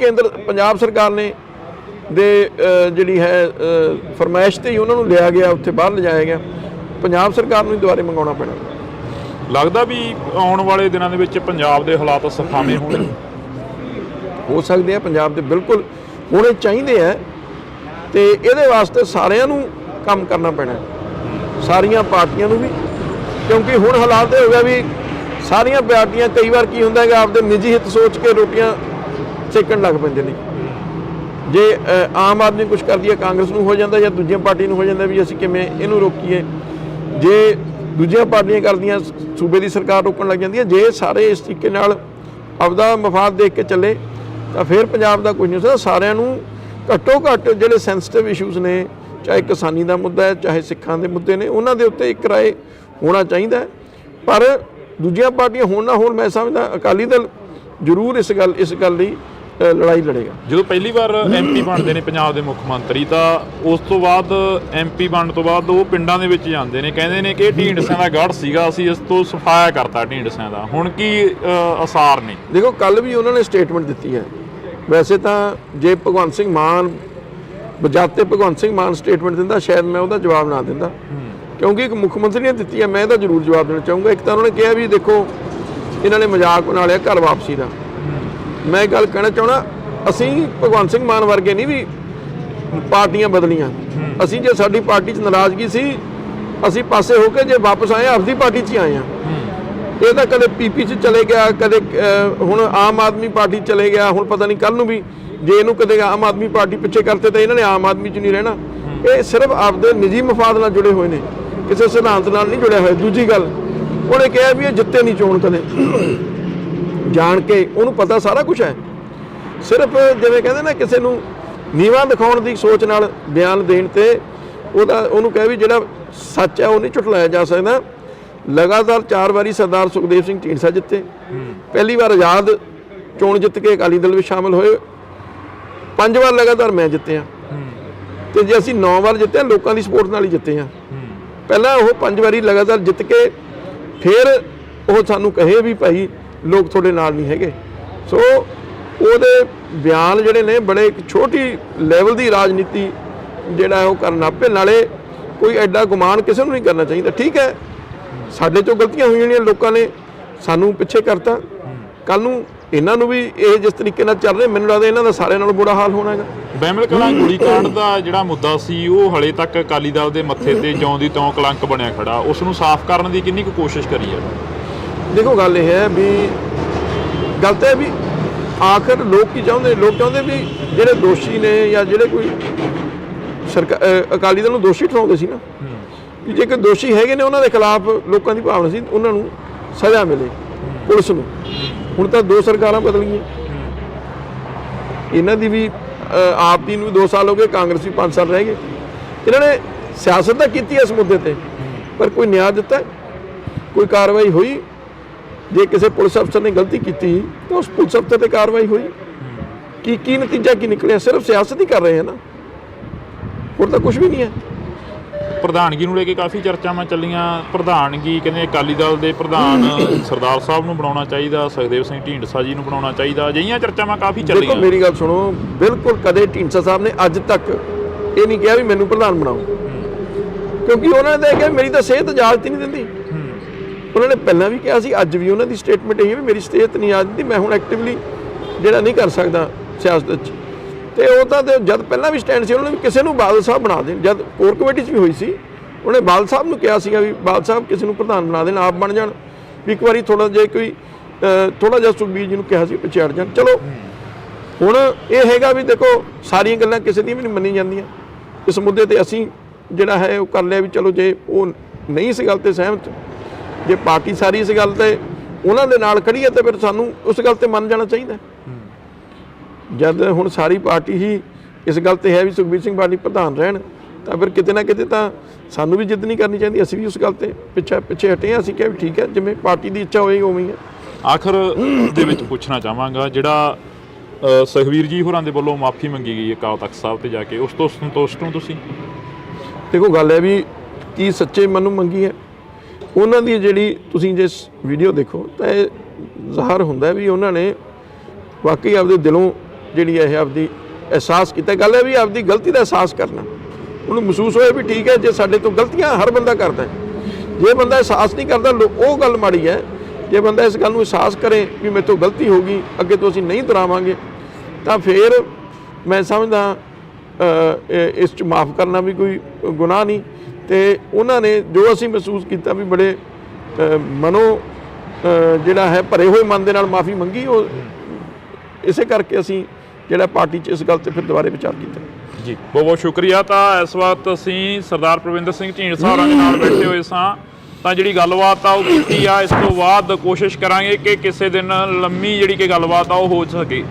ਪੰਜਾਬ ਸਰਕਾਰ ਨੇ ਦੇ ਜਿਹੜੀ ਹੈ ਫਰਮਾਇਸ਼ ਤੇ ਹੀ ਉਹਨਾਂ ਨੂੰ ਲਿਆ ਗਿਆ, ਉੱਥੇ ਬਾਹਰ ਲਿਜਾਇਆ ਗਿਆ। ਪੰਜਾਬ ਸਰਕਾਰ ਨੂੰ ਦੁਬਾਰੇ ਮੰਗਾਉਣਾ ਪੈਣਾ। ਲੱਗਦਾ ਵੀ ਆਉਣ ਵਾਲੇ ਦਿਨਾਂ ਦੇ ਵਿੱਚ ਪੰਜਾਬ ਦੇ ਹਾਲਾਤ ਸੁਖਾਵੇਂ ਹੋਣਗੇ? ਹੋ ਸਕਦੇ ਆ, ਪੰਜਾਬ ਦੇ ਬਿਲਕੁਲ ਹੋਣੇ ਚਾਹੀਦੇ ਆ, ਤੇ ਇਹਦੇ ਵਾਸਤੇ ਸਾਰਿਆਂ ਨੂੰ ਕੰਮ ਕਰਨਾ ਪੈਣਾ, ਸਾਰੀਆਂ ਪਾਰਟੀਆਂ ਨੂੰ ਵੀ, ਕਿਉਂਕਿ ਹੁਣ ਹਾਲਾਤ ਇਹ ਹੋ ਗਿਆ ਵੀ ਸਾਰੀਆਂ ਪਾਰਟੀਆਂ ਕਈ ਵਾਰ ਕੀ ਹੁੰਦਾ ਹੈਗਾ ਆਪਦੇ ਨਿੱਜੀ ਹਿੱਤ ਸੋਚ ਕੇ ਰੋਟੀਆਂ ਸੇਕਣ ਲੱਗ ਪੈਂਦੇ ਨੇ। ਜੇ ਆਮ ਆਦਮੀ ਕੁਝ ਕਰਦੀ ਹੈ ਕਾਂਗਰਸ ਨੂੰ ਹੋ ਜਾਂਦਾ ਜਾਂ ਦੂਜੀਆਂ ਪਾਰਟੀ ਨੂੰ ਹੋ ਜਾਂਦਾ ਵੀ ਅਸੀਂ ਕਿਵੇਂ ਇਹਨੂੰ ਰੋਕੀਏ। ਜੇ ਦੂਜੀਆਂ ਪਾਰਟੀਆਂ ਕਰਦੀਆਂ ਸੂਬੇ ਦੀ ਸਰਕਾਰ ਰੋਕਣ ਲੱਗ ਜਾਂਦੀ ਹੈ। ਜੇ ਸਾਰੇ ਇਸ ਤਰੀਕੇ ਨਾਲ ਆਪਦਾ ਮਫਾਦ ਦੇਖ ਕੇ ਚੱਲੇ ਤਾਂ ਫਿਰ ਪੰਜਾਬ ਦਾ ਕੁਝ ਨਹੀਂ ਹੋ ਸਕਦਾ। ਸਾਰਿਆਂ ਨੂੰ ਘੱਟੋ ਘੱਟ ਜਿਹੜੇ ਸੈਂਸਿਟਿਵ ਇਸ਼ੂਜ਼ ਨੇ, ਚਾਹੇ ਕਿਸਾਨੀ ਦਾ ਮੁੱਦਾ ਹੈ, ਚਾਹੇ ਸਿੱਖਾਂ ਦੇ ਮੁੱਦੇ ਨੇ, ਉਹਨਾਂ ਦੇ ਉੱਤੇ ਇੱਕ ਰਾਏ ਹੋਣਾ ਚਾਹੀਦਾ ਹੈ। ਪਰ ਦੂਜੀਆਂ ਪਾਰਟੀਆਂ ਹੋਣ ਨਾ ਹੋਣ, ਮੈਂ ਸਮਝਦਾ ਅਕਾਲੀ ਦਲ ਜ਼ਰੂਰ ਇਸ ਗੱਲ ਲਈ ਲੜਾਈ ਲੜੇਗਾ। ਜਦੋਂ ਪਹਿਲੀ ਵਾਰ ਐਮਪੀ ਬਣਦੇ ਨੇ ਪੰਜਾਬ ਦੇ ਮੁੱਖ ਮੰਤਰੀ, ਤਾਂ ਉਸ ਤੋਂ ਬਾਅਦ ਐਮਪੀ ਬਣਨ ਤੋਂ ਬਾਅਦ ਉਹ ਪਿੰਡਾਂ ਦੇ ਵਿੱਚ ਜਾਂਦੇ ਨੇ, ਕਹਿੰਦੇ ਨੇ ਕਿ ਢੀਂਡਸਿਆਂ ਦਾ ਗੜ੍ਹ ਸੀਗਾ, ਅਸੀਂ ਇਸ ਤੋਂ ਸਫਾਇਆ ਕਰਤਾ ਢੀਂਡਸਿਆਂ ਦਾ। ਹੁਣ ਕੀ ਅਸਾਰ ਨੇ? ਦੇਖੋ, ਕੱਲ ਵੀ ਉਹਨਾਂ ਨੇ ਸਟੇਟਮੈਂਟ ਦਿੱਤੀ ਹੈ। ਵੈਸੇ ਤਾਂ ਜੇ ਭਗਵੰਤ ਸਿੰਘ ਮਾਨ ਬਜਾਤੇ ਭਗਵੰਤ ਸਿੰਘ ਮਾਨ ਸਟੇਟਮੈਂਟ ਦਿੰਦਾ, ਸ਼ਾਇਦ ਮੈਂ ਉਹਦਾ ਜਵਾਬ ਨਾ ਦਿੰਦਾ, ਕਿਉਂਕਿ ਇੱਕ ਮੁੱਖ ਮੰਤਰੀ ਨੇ ਦਿੱਤੀ ਹੈ, ਮੈਂ ਇਹਦਾ ਜ਼ਰੂਰ ਜਵਾਬ ਦੇਣਾ ਚਾਹੂੰਗਾ। ਇੱਕ ਤਾਂ ਉਹਨਾਂ ਨੇ ਕਿਹਾ ਵੀ ਦੇਖੋ ਇਹਨਾਂ ਨੇ ਮਜ਼ਾਕ ਬਣਾ ਲਿਆ ਘਰ ਵਾਪਸੀ ਦਾ। ਮੈਂ ਇਹ ਗੱਲ ਕਹਿਣਾ ਚਾਹੁੰਦਾ, ਅਸੀਂ ਭਗਵੰਤ ਸਿੰਘ ਮਾਨ ਵਰਗੇ ਨਹੀਂ ਵੀ ਪਾਰਟੀਆਂ ਬਦਲੀਆਂ। ਅਸੀਂ ਜੇ ਸਾਡੀ ਪਾਰਟੀ 'ਚ ਨਾਰਾਜ਼ਗੀ ਸੀ, ਅਸੀਂ ਪਾਸੇ ਹੋ ਕੇ ਜੇ ਵਾਪਸ ਆਏ ਆਪਦੀ ਪਾਰਟੀ 'ਚ ਹੀ ਆਏ ਹਾਂ। ਇਹ ਤਾਂ ਕਦੇ ਪੀਪੀ 'ਚ ਚਲੇ ਗਿਆ, ਕਦੇ ਹੁਣ ਆਮ ਆਦਮੀ ਪਾਰਟੀ ਚਲੇ ਗਿਆ, ਹੁਣ ਪਤਾ ਨਹੀਂ ਕੱਲ ਨੂੰ ਵੀ ਜੇ ਇਹਨੂੰ ਕਦੇ ਆਮ ਆਦਮੀ ਪਾਰਟੀ ਪਿੱਛੇ ਕਰਤੇ ਤਾਂ ਇਹਨਾਂ ਨੇ ਆਮ ਆਦਮੀ 'ਚ ਨਹੀਂ ਰਹਿਣਾ। ਇਹ ਸਿਰਫ ਆਪਦੇ ਨਿੱਜੀ ਮਫਾਦ ਨਾਲ ਜੁੜੇ ਹੋਏ ਨੇ, ਕਿਸੇ ਸਿਧਾਂਤ ਨਾਲ ਨਹੀਂ ਜੁੜਿਆ ਹੋਇਆ। ਦੂਜੀ ਗੱਲ, ਉਹਨੇ ਕਿਹਾ ਵੀ ਇਹ ਜਿੱਤੇ ਨਹੀਂ ਚੋਣ ਕਦੇ, ਜਾਣ ਕੇ ਉਹਨੂੰ ਪਤਾ ਸਾਰਾ ਕੁਝ ਹੈ। ਸਿਰਫ ਜਿਵੇਂ ਕਹਿੰਦੇ ਨਾ ਕਿਸੇ ਨੂੰ ਨੀਵਾਂ ਦਿਖਾਉਣ ਦੀ ਸੋਚ ਨਾਲ ਬਿਆਨ ਦੇਣ ਤੇ ਉਹਨੂੰ ਕਹੇ ਵੀ ਜਿਹੜਾ ਸੱਚ ਹੈ ਉਹ ਨਹੀਂ ਝੁਠਲਾਇਆ ਜਾ ਸਕਦਾ। ਲਗਾਤਾਰ 4 ਵਾਰੀ ਸਰਦਾਰ ਸੁਖਦੇਵ ਸਿੰਘ ਢੀਂਡਸਾ ਜਿੱਤੇ, ਪਹਿਲੀ ਵਾਰ ਆਜ਼ਾਦ ਚੋਣ ਜਿੱਤ ਕੇ ਅਕਾਲੀ ਦਲ ਵਿੱਚ ਸ਼ਾਮਲ ਹੋਏ, 5 ਵਾਰ ਲਗਾਤਾਰ ਮੈਂ ਜਿੱਤੇ ਹਾਂ, ਤੇ ਜੇ ਅਸੀਂ 9 ਵਾਰ ਜਿੱਤੇ ਹਾਂ ਲੋਕਾਂ ਦੀ ਸਪੋਰਟ ਨਾਲ ਹੀ ਜਿੱਤੇ ਹਾਂ। ਪਹਿਲਾਂ ਉਹ 5 ਵਾਰੀ ਲਗਾਤਾਰ ਜਿੱਤ ਕੇ ਫਿਰ ਉਹ ਸਾਨੂੰ ਕਹੇ ਵੀ ਭਾਈ ਲੋਕ ਤੁਹਾਡੇ ਨਾਲ ਨਹੀਂ ਹੈਗੇ। ਸੋ ਉਹਦੇ ਬਿਆਨ ਜਿਹੜੇ ਨੇ ਬੜੇ ਇੱਕ ਛੋਟੀ ਲੈਵਲ ਦੀ ਰਾਜਨੀਤੀ ਜਿਹੜਾ ਉਹ ਕਰਨ ਆਪੇ, ਨਾਲੇ ਕੋਈ ਐਡਾ ਗੁਮਾਨ ਕਿਸੇ ਨੂੰ ਨਹੀਂ ਕਰਨਾ ਚਾਹੀਦਾ। ਠੀਕ ਹੈ, ਸਾਡੇ ਤੋਂ ਗਲਤੀਆਂ ਹੋਈਆਂ ਨੇ, ਲੋਕਾਂ ਨੇ ਸਾਨੂੰ ਪਿੱਛੇ ਕਰਤਾ, ਕੱਲ ਨੂੰ ਇਹਨਾਂ ਨੂੰ ਵੀ ਇਹ ਜਿਸ ਤਰੀਕੇ ਨਾਲ ਚੱਲ ਰਹੇ, ਮੈਨੂੰ ਲੱਗਦਾ ਇਹਨਾਂ ਦਾ ਸਾਰਿਆਂ ਨਾਲੋਂ ਬੁਰਾ ਹਾਲ ਹੋਣਾ ਹੈਗਾ। ਬਹਿਮਲ ਕਲਾਂ ਗੋਲੀਕਾਂਡ ਦਾ ਜਿਹੜਾ ਮੁੱਦਾ ਸੀ ਉਹ ਹਲੇ ਤੱਕ ਅਕਾਲੀ ਦਲ ਦੇ ਮੱਥੇ ਤੇ ਜਿਉਂ ਦੀ ਤਿਉਂ ਕਲੰਕ ਬਣਿਆ ਖੜਾ, ਉਸ ਨੂੰ ਸਾਫ਼ ਕਰਨ ਦੀ ਕਿੰਨੀ ਕੁ ਕੋਸ਼ਿਸ਼ ਕਰੀ ਹੈ? ਦੇਖੋ, ਗੱਲ ਇਹ ਹੈ ਵੀ ਗੱਲ ਤਾਂ ਇਹ ਵੀ ਆਖਰ ਲੋਕ ਕੀ ਚਾਹੁੰਦੇ? ਲੋਕ ਚਾਹੁੰਦੇ ਵੀ ਜਿਹੜੇ ਦੋਸ਼ੀ ਨੇ ਜਾਂ ਜਿਹੜੇ ਕੋਈ ਅਕਾਲੀ ਦਲ ਨੂੰ ਦੋਸ਼ੀ ਠਹਿਰਾਉਂਦੇ ਸੀ ਨਾ, ਕਿ ਜੇ ਕੋਈ ਦੋਸ਼ੀ ਹੈਗੇ ਨੇ ਉਹਨਾਂ ਦੇ ਖਿਲਾਫ ਲੋਕਾਂ ਦੀ ਭਾਵਨਾ ਸੀ ਉਹਨਾਂ ਨੂੰ ਸਜ਼ਾ ਮਿਲੇ, ਪੁਲਿਸ ਨੂੰ। ਹੁਣ ਤਾਂ 2 ਸਰਕਾਰਾਂ ਬਦਲ ਗਈਆਂ, ਇਹਨਾਂ ਦੀ ਵੀ ਆਪ ਦੀ ਨੂੰ 2 ਸਾਲ ਹੋ ਗਏ, ਕਾਂਗਰਸ ਵੀ 5 ਸਾਲ ਰਹਿ ਗਏ। ਇਹਨਾਂ ਨੇ ਸਿਆਸਤ ਤਾਂ ਕੀਤੀ ਇਸ ਮੁੱਦੇ ਤੇ, ਪਰ ਕੋਈ ਨਿਆਂ ਦਿੱਤਾ, ਕੋਈ ਕਾਰਵਾਈ ਹੋਈ? ਜੇ ਕਿਸੇ ਪੁਲਿਸ ਅਫਸਰ ਨੇ ਗਲਤੀ ਕੀਤੀ ਤਾਂ ਉਸ ਪੁਲਿਸ ਅਫਸਰ ਤੇ ਕਾਰਵਾਈ ਹੋਈ? ਕੀ ਨਤੀਜਾ ਕੀ ਨਿਕਲਿਆ? ਸਿਰਫ ਸਿਆਸਤ ਹੀ ਕਰ ਰਹੇ ਹਨ ਨਾ, ਹੋਰ ਤਾਂ ਕੁਝ ਵੀ ਨਹੀਂ ਹੈ। ਪ੍ਰਧਾਨਗੀ ਨੂੰ ਲੈ ਕੇ ਕਾਫੀ ਚਰਚਾਵਾਂ ਚੱਲੀਆਂ। ਪ੍ਰਧਾਨਗੀ ਕਹਿੰਦੇ ਅਕਾਲੀ ਦਲ ਦੇ ਪ੍ਰਧਾਨ ਸਰਦਾਰ ਸਾਹਿਬ ਨੂੰ ਬਣਾਉਣਾ ਚਾਹੀਦਾ, ਸੁਖਦੇਵ ਸਿੰਘ ਢੀਂਡਸਾ ਜੀ ਨੂੰ ਬਣਾਉਣਾ ਚਾਹੀਦਾ, ਅਜਿਹੀਆਂ ਚਰਚਾਵਾਂ ਕਾਫੀ ਚੱਲੀਆਂ। ਦੇਖੋ, ਮੇਰੀ ਗੱਲ ਸੁਣੋ, ਬਿਲਕੁਲ ਕਦੇ ਢੀਂਡਸਾ ਸਾਹਿਬ ਨੇ ਅੱਜ ਤੱਕ ਇਹ ਨਹੀਂ ਕਿਹਾ ਵੀ ਮੈਨੂੰ ਪ੍ਰਧਾਨ ਬਣਾਓ, ਕਿਉਂਕਿ ਉਹਨਾਂ ਨੇ ਕਿਹਾ ਮੇਰੀ ਤਾਂ ਸਿਹਤ ਇਜਾਜ਼ਤ ਹੀ ਨਹੀਂ ਦਿੰਦੀ। ਉਹਨਾਂ ਨੇ ਪਹਿਲਾਂ ਵੀ ਕਿਹਾ ਸੀ, ਅੱਜ ਵੀ ਉਹਨਾਂ ਦੀ ਸਟੇਟਮੈਂਟ ਇਹ ਹੈ ਵੀ ਮੇਰੀ ਸਿਹਤ ਨਹੀਂ ਇਜਾਜ਼ਤ ਦਿੰਦੀ, ਮੈਂ ਹੁਣ ਐਕਟਿਵਲੀ ਜਿਹੜਾ ਨਹੀਂ ਕਰ ਸਕਦਾ ਸਿਆਸਤ 'ਚ। ਤੇ ਉਹ ਤਾਂ ਜਦ ਪਹਿਲਾਂ ਵੀ ਸਟੈਂਡ ਸੀ ਉਹਨਾਂ ਨੇ ਵੀ ਕਿਸੇ ਨੂੰ ਬਾਦਲ ਸਾਹਿਬ ਬਣਾ ਦੇਣ। ਜਦ ਕੋਰ ਕਮੇਟੀ 'ਚ ਵੀ ਹੋਈ ਸੀ, ਉਹਨੇ ਬਾਦਲ ਸਾਹਿਬ ਨੂੰ ਕਿਹਾ ਸੀਗਾ ਵੀ ਬਾਦਲ ਸਾਹਿਬ ਕਿਸੇ ਨੂੰ ਪ੍ਰਧਾਨ ਬਣਾ ਦੇਣ, ਆਪ ਬਣ ਜਾਣ। ਵੀ ਇੱਕ ਵਾਰੀ ਥੋੜਾ ਜਿਹਾ ਸੁਖਬੀਰ ਜੀ ਨੂੰ ਕਿਹਾ ਸੀ ਪਿੱਛੇ ਹਟ ਜਾਣ। ਚਲੋ ਹੁਣ ਇਹ ਹੈਗਾ ਵੀ ਦੇਖੋ, ਸਾਰੀਆਂ ਗੱਲਾਂ ਕਿਸੇ ਦੀਆਂ ਵੀ ਨਹੀਂ ਮੰਨੀ ਜਾਂਦੀਆਂ। ਇਸ ਮੁੱਦੇ ਤੇ ਅਸੀਂ ਜਿਹੜਾ ਹੈ ਉਹ ਕਰ ਲਿਆ ਵੀ ਚਲੋ, ਜੇ ਉਹ ਨਹੀਂ ਇਸ ਗੱਲ ਤੇ ਸਹਿਮਤ, ਜੇ ਪਾਰਟੀ ਸਾਰੀ ਇਸ ਗੱਲ ਤੇ ਉਹਨਾਂ ਦੇ ਨਾਲ ਖੜੀ ਹੈ ਤਾਂ ਫਿਰ ਸਾਨੂੰ ਉਸ ਗੱਲ ਤੇ ਮੰਨ ਜਾਣਾ ਚਾਹੀਦਾ। ਜਦ ਹੁਣ ਸਾਰੀ ਪਾਰਟੀ ਹੀ ਇਸ ਗੱਲ ਤੇ ਹੈ ਵੀ ਸੁਖਬੀਰ ਸਿੰਘ ਬਾਦਲ ਪ੍ਰਧਾਨ ਰਹਿਣ, ਤਾਂ ਫਿਰ ਕਿਤੇ ਨਾ ਕਿਤੇ ਤਾਂ ਸਾਨੂੰ ਵੀ ਜਿੱਦ ਨਹੀਂ ਕਰਨੀ ਚਾਹੀਦੀ। ਅਸੀਂ ਵੀ ਉਸ ਗੱਲ ਤੇ ਪਿੱਛੇ ਹਟੇ ਹਾਂ। ਅਸੀਂ ਕਿਹਾ ਵੀ ਠੀਕ ਹੈ, ਜਿਵੇਂ ਪਾਰਟੀ ਦੀ ਇੱਛਾ ਹੋਏਗੀ ਉਵੇਂ ਹੀ ਹੈ। ਆਖਰ ਦੇ ਵਿੱਚ ਪੁੱਛਣਾ ਚਾਹਾਂਗਾ, ਜਿਹੜਾ ਸੁਖਬੀਰ ਜੀ ਹੋਰਾਂ ਦੇ ਵੱਲੋਂ ਮਾਫੀ ਮੰਗੀ ਗਈ ਅਕਾਲ ਤਖਤ ਸਾਹਿਬ ਤੇ ਜਾ ਕੇ, ਉਸ ਤੋਂ ਸੰਤੁਸ਼ਟ ਹੋ ਤੁਸੀਂ? ਦੇਖੋ, ਗੱਲ ਹੈ ਵੀ ਕੀ ਸੱਚੇ ਮਨ ਨੂੰ ਮੰਗੀ ਹੈ ਉਹਨਾਂ ਦੀ। ਜਿਹੜੀ ਤੁਸੀਂ ਜੇ ਵੀਡੀਓ ਦੇਖੋ ਤਾਂ ਇਹ ਜ਼ਾਹਰ ਹੁੰਦਾ ਵੀ ਉਹਨਾਂ ਨੇ ਵਾਕਈ ਆਪਦੇ ਦਿਲੋਂ ਜਿਹੜੀ ਇਹ ਆਪਦੀ ਅਹਿਸਾਸ ਕੀਤਾ। ਗੱਲ ਹੈ ਵੀ ਆਪਦੀ ਗਲਤੀ ਦਾ ਅਹਿਸਾਸ ਕਰਨਾ, ਉਹਨੂੰ ਮਹਿਸੂਸ ਹੋਇਆ ਵੀ ਠੀਕ ਹੈ, ਜੇ ਸਾਡੇ ਤੋਂ ਗਲਤੀਆਂ ਹਰ ਬੰਦਾ ਕਰਦਾ ਹੈ। ਜੇ ਬੰਦਾ ਅਹਿਸਾਸ ਨਹੀਂ ਕਰਦਾ ਉਹ ਗੱਲ ਮਾੜੀ ਹੈ। ਜੇ ਬੰਦਾ ਇਸ ਗੱਲ ਨੂੰ ਅਹਿਸਾਸ ਕਰੇ ਵੀ ਮੇਰੇ ਤੋਂ ਗਲਤੀ ਹੋ ਗਈ, ਅੱਗੇ ਤੋਂ ਅਸੀਂ ਨਹੀਂ ਦੁਹਰਾਵਾਂਗੇ, ਤਾਂ ਫਿਰ ਮੈਂ ਸਮਝਦਾ ਇਸ 'ਚ ਮਾफ़ ਕਰਨਾ ਵੀ ਕੋਈ ਗੁਨਾਹ ਨਹੀਂ। ਤੇ ਉਹਨਾਂ ਨੇ ਜੋ ਅਸੀਂ ਮਹਿਸੂਸ ਕੀਤਾ ਵੀ ਬੜੇ ਜਿਹੜਾ ਹੈ ਭਰੇ ਹੋਏ ਮਨ ਦੇ ਨਾਲ ਮਾफ़ੀ ਮੰਗੀ, ਉਹ ਇਸੇ ਕਰਕੇ ਅਸੀਂ ਜਿਹੜਾ ਪਾਰਟੀ 'ਚ ਇਸ ਗੱਲ ਤੇ ਫਿਰ ਦੁਬਾਰੇ ਵਿਚਾਰ ਕੀਤਾ ਜੀ। ਬਹੁਤ ਬਹੁਤ ਸ਼ੁਕਰੀਆ। ਤਾਂ ਇਸ ਵਕਤ ਅਸੀਂ ਸਰਦਾਰ ਪ੍ਰਵਿੰਦਰ ਸਿੰਘ ਢੀਂਡਸਾ ਹੋਰਾਂ ਦੇ ਨਾਲ ਬੈਠੇ ਹੋਏ ਸਾਂ, ਤਾਂ ਜਿਹੜੀ ਗੱਲਬਾਤ ਆ ਉਹ ਕੀਤੀ ਆ। ਇਸ ਤੋਂ ਬਾਅਦ ਕੋਸ਼ਿਸ਼ ਕਰਾਂਗੇ ਕਿ ਕਿਸੇ ਦਿਨ ਲੰਮੀ ਜਿਹੜੀ ਕਿ ਗੱਲਬਾਤ ਆ ਉਹ ਹੋ ਸਕੇ।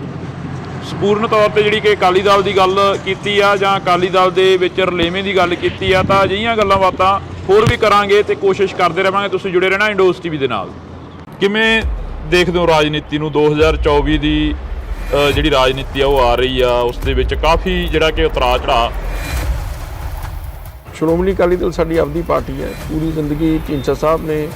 ਸੰਪੂਰਨ ਤੌਰ ਤੇ ਜਿਹੜੀ ਕਿ ਅਕਾਲੀ ਦਲ ਦੀ ਗੱਲ ਕੀਤੀ ਆ ਜਾਂ ਅਕਾਲੀ ਦਲ ਦੇ ਵਿੱਚ ਰਲੇਵੇਂ ਦੀ ਗੱਲ ਕੀਤੀ ਆ, ਤਾਂ ਅਜਿਹੀਆਂ ਗੱਲਾਂ ਬਾਤਾਂ ਹੋਰ ਵੀ ਕਰਾਂਗੇ ਤੇ ਕੋਸ਼ਿਸ਼ ਕਰਦੇ ਰਹਾਂਗੇ। ਤੁਸੀਂ ਜੁੜੇ ਰਹਿਣਾ ਇੰਡੋਜ਼ ਟੀਵੀ ਦੇ ਨਾਲ। ਕਿਵੇਂ ਦੇਖਦੇ ਹੋ ਰਾਜਨੀਤੀ ਨੂੰ? 2024 ਦੀ ਜਿਹੜੀ ਰਾਜਨੀਤੀ ਆ ਉਹ ਆ ਰਹੀ ਆ, ਉਸ ਦੇ ਵਿੱਚ ਕਾਫੀ ਜਿਹੜਾ ਕਿ ਉਤਰਾਅ ਚੜਾਅ। ਸ਼੍ਰੋਮਣੀ ਅਕਾਲੀ ਦਲ ਸਾਡੀ ਆਪਦੀ ਪਾਰਟੀ ਹੈ। ਪੂਰੀ ਜ਼ਿੰਦਗੀ ਢੀਂਡਸਾ ਸਾਹਿਬ ਨੇ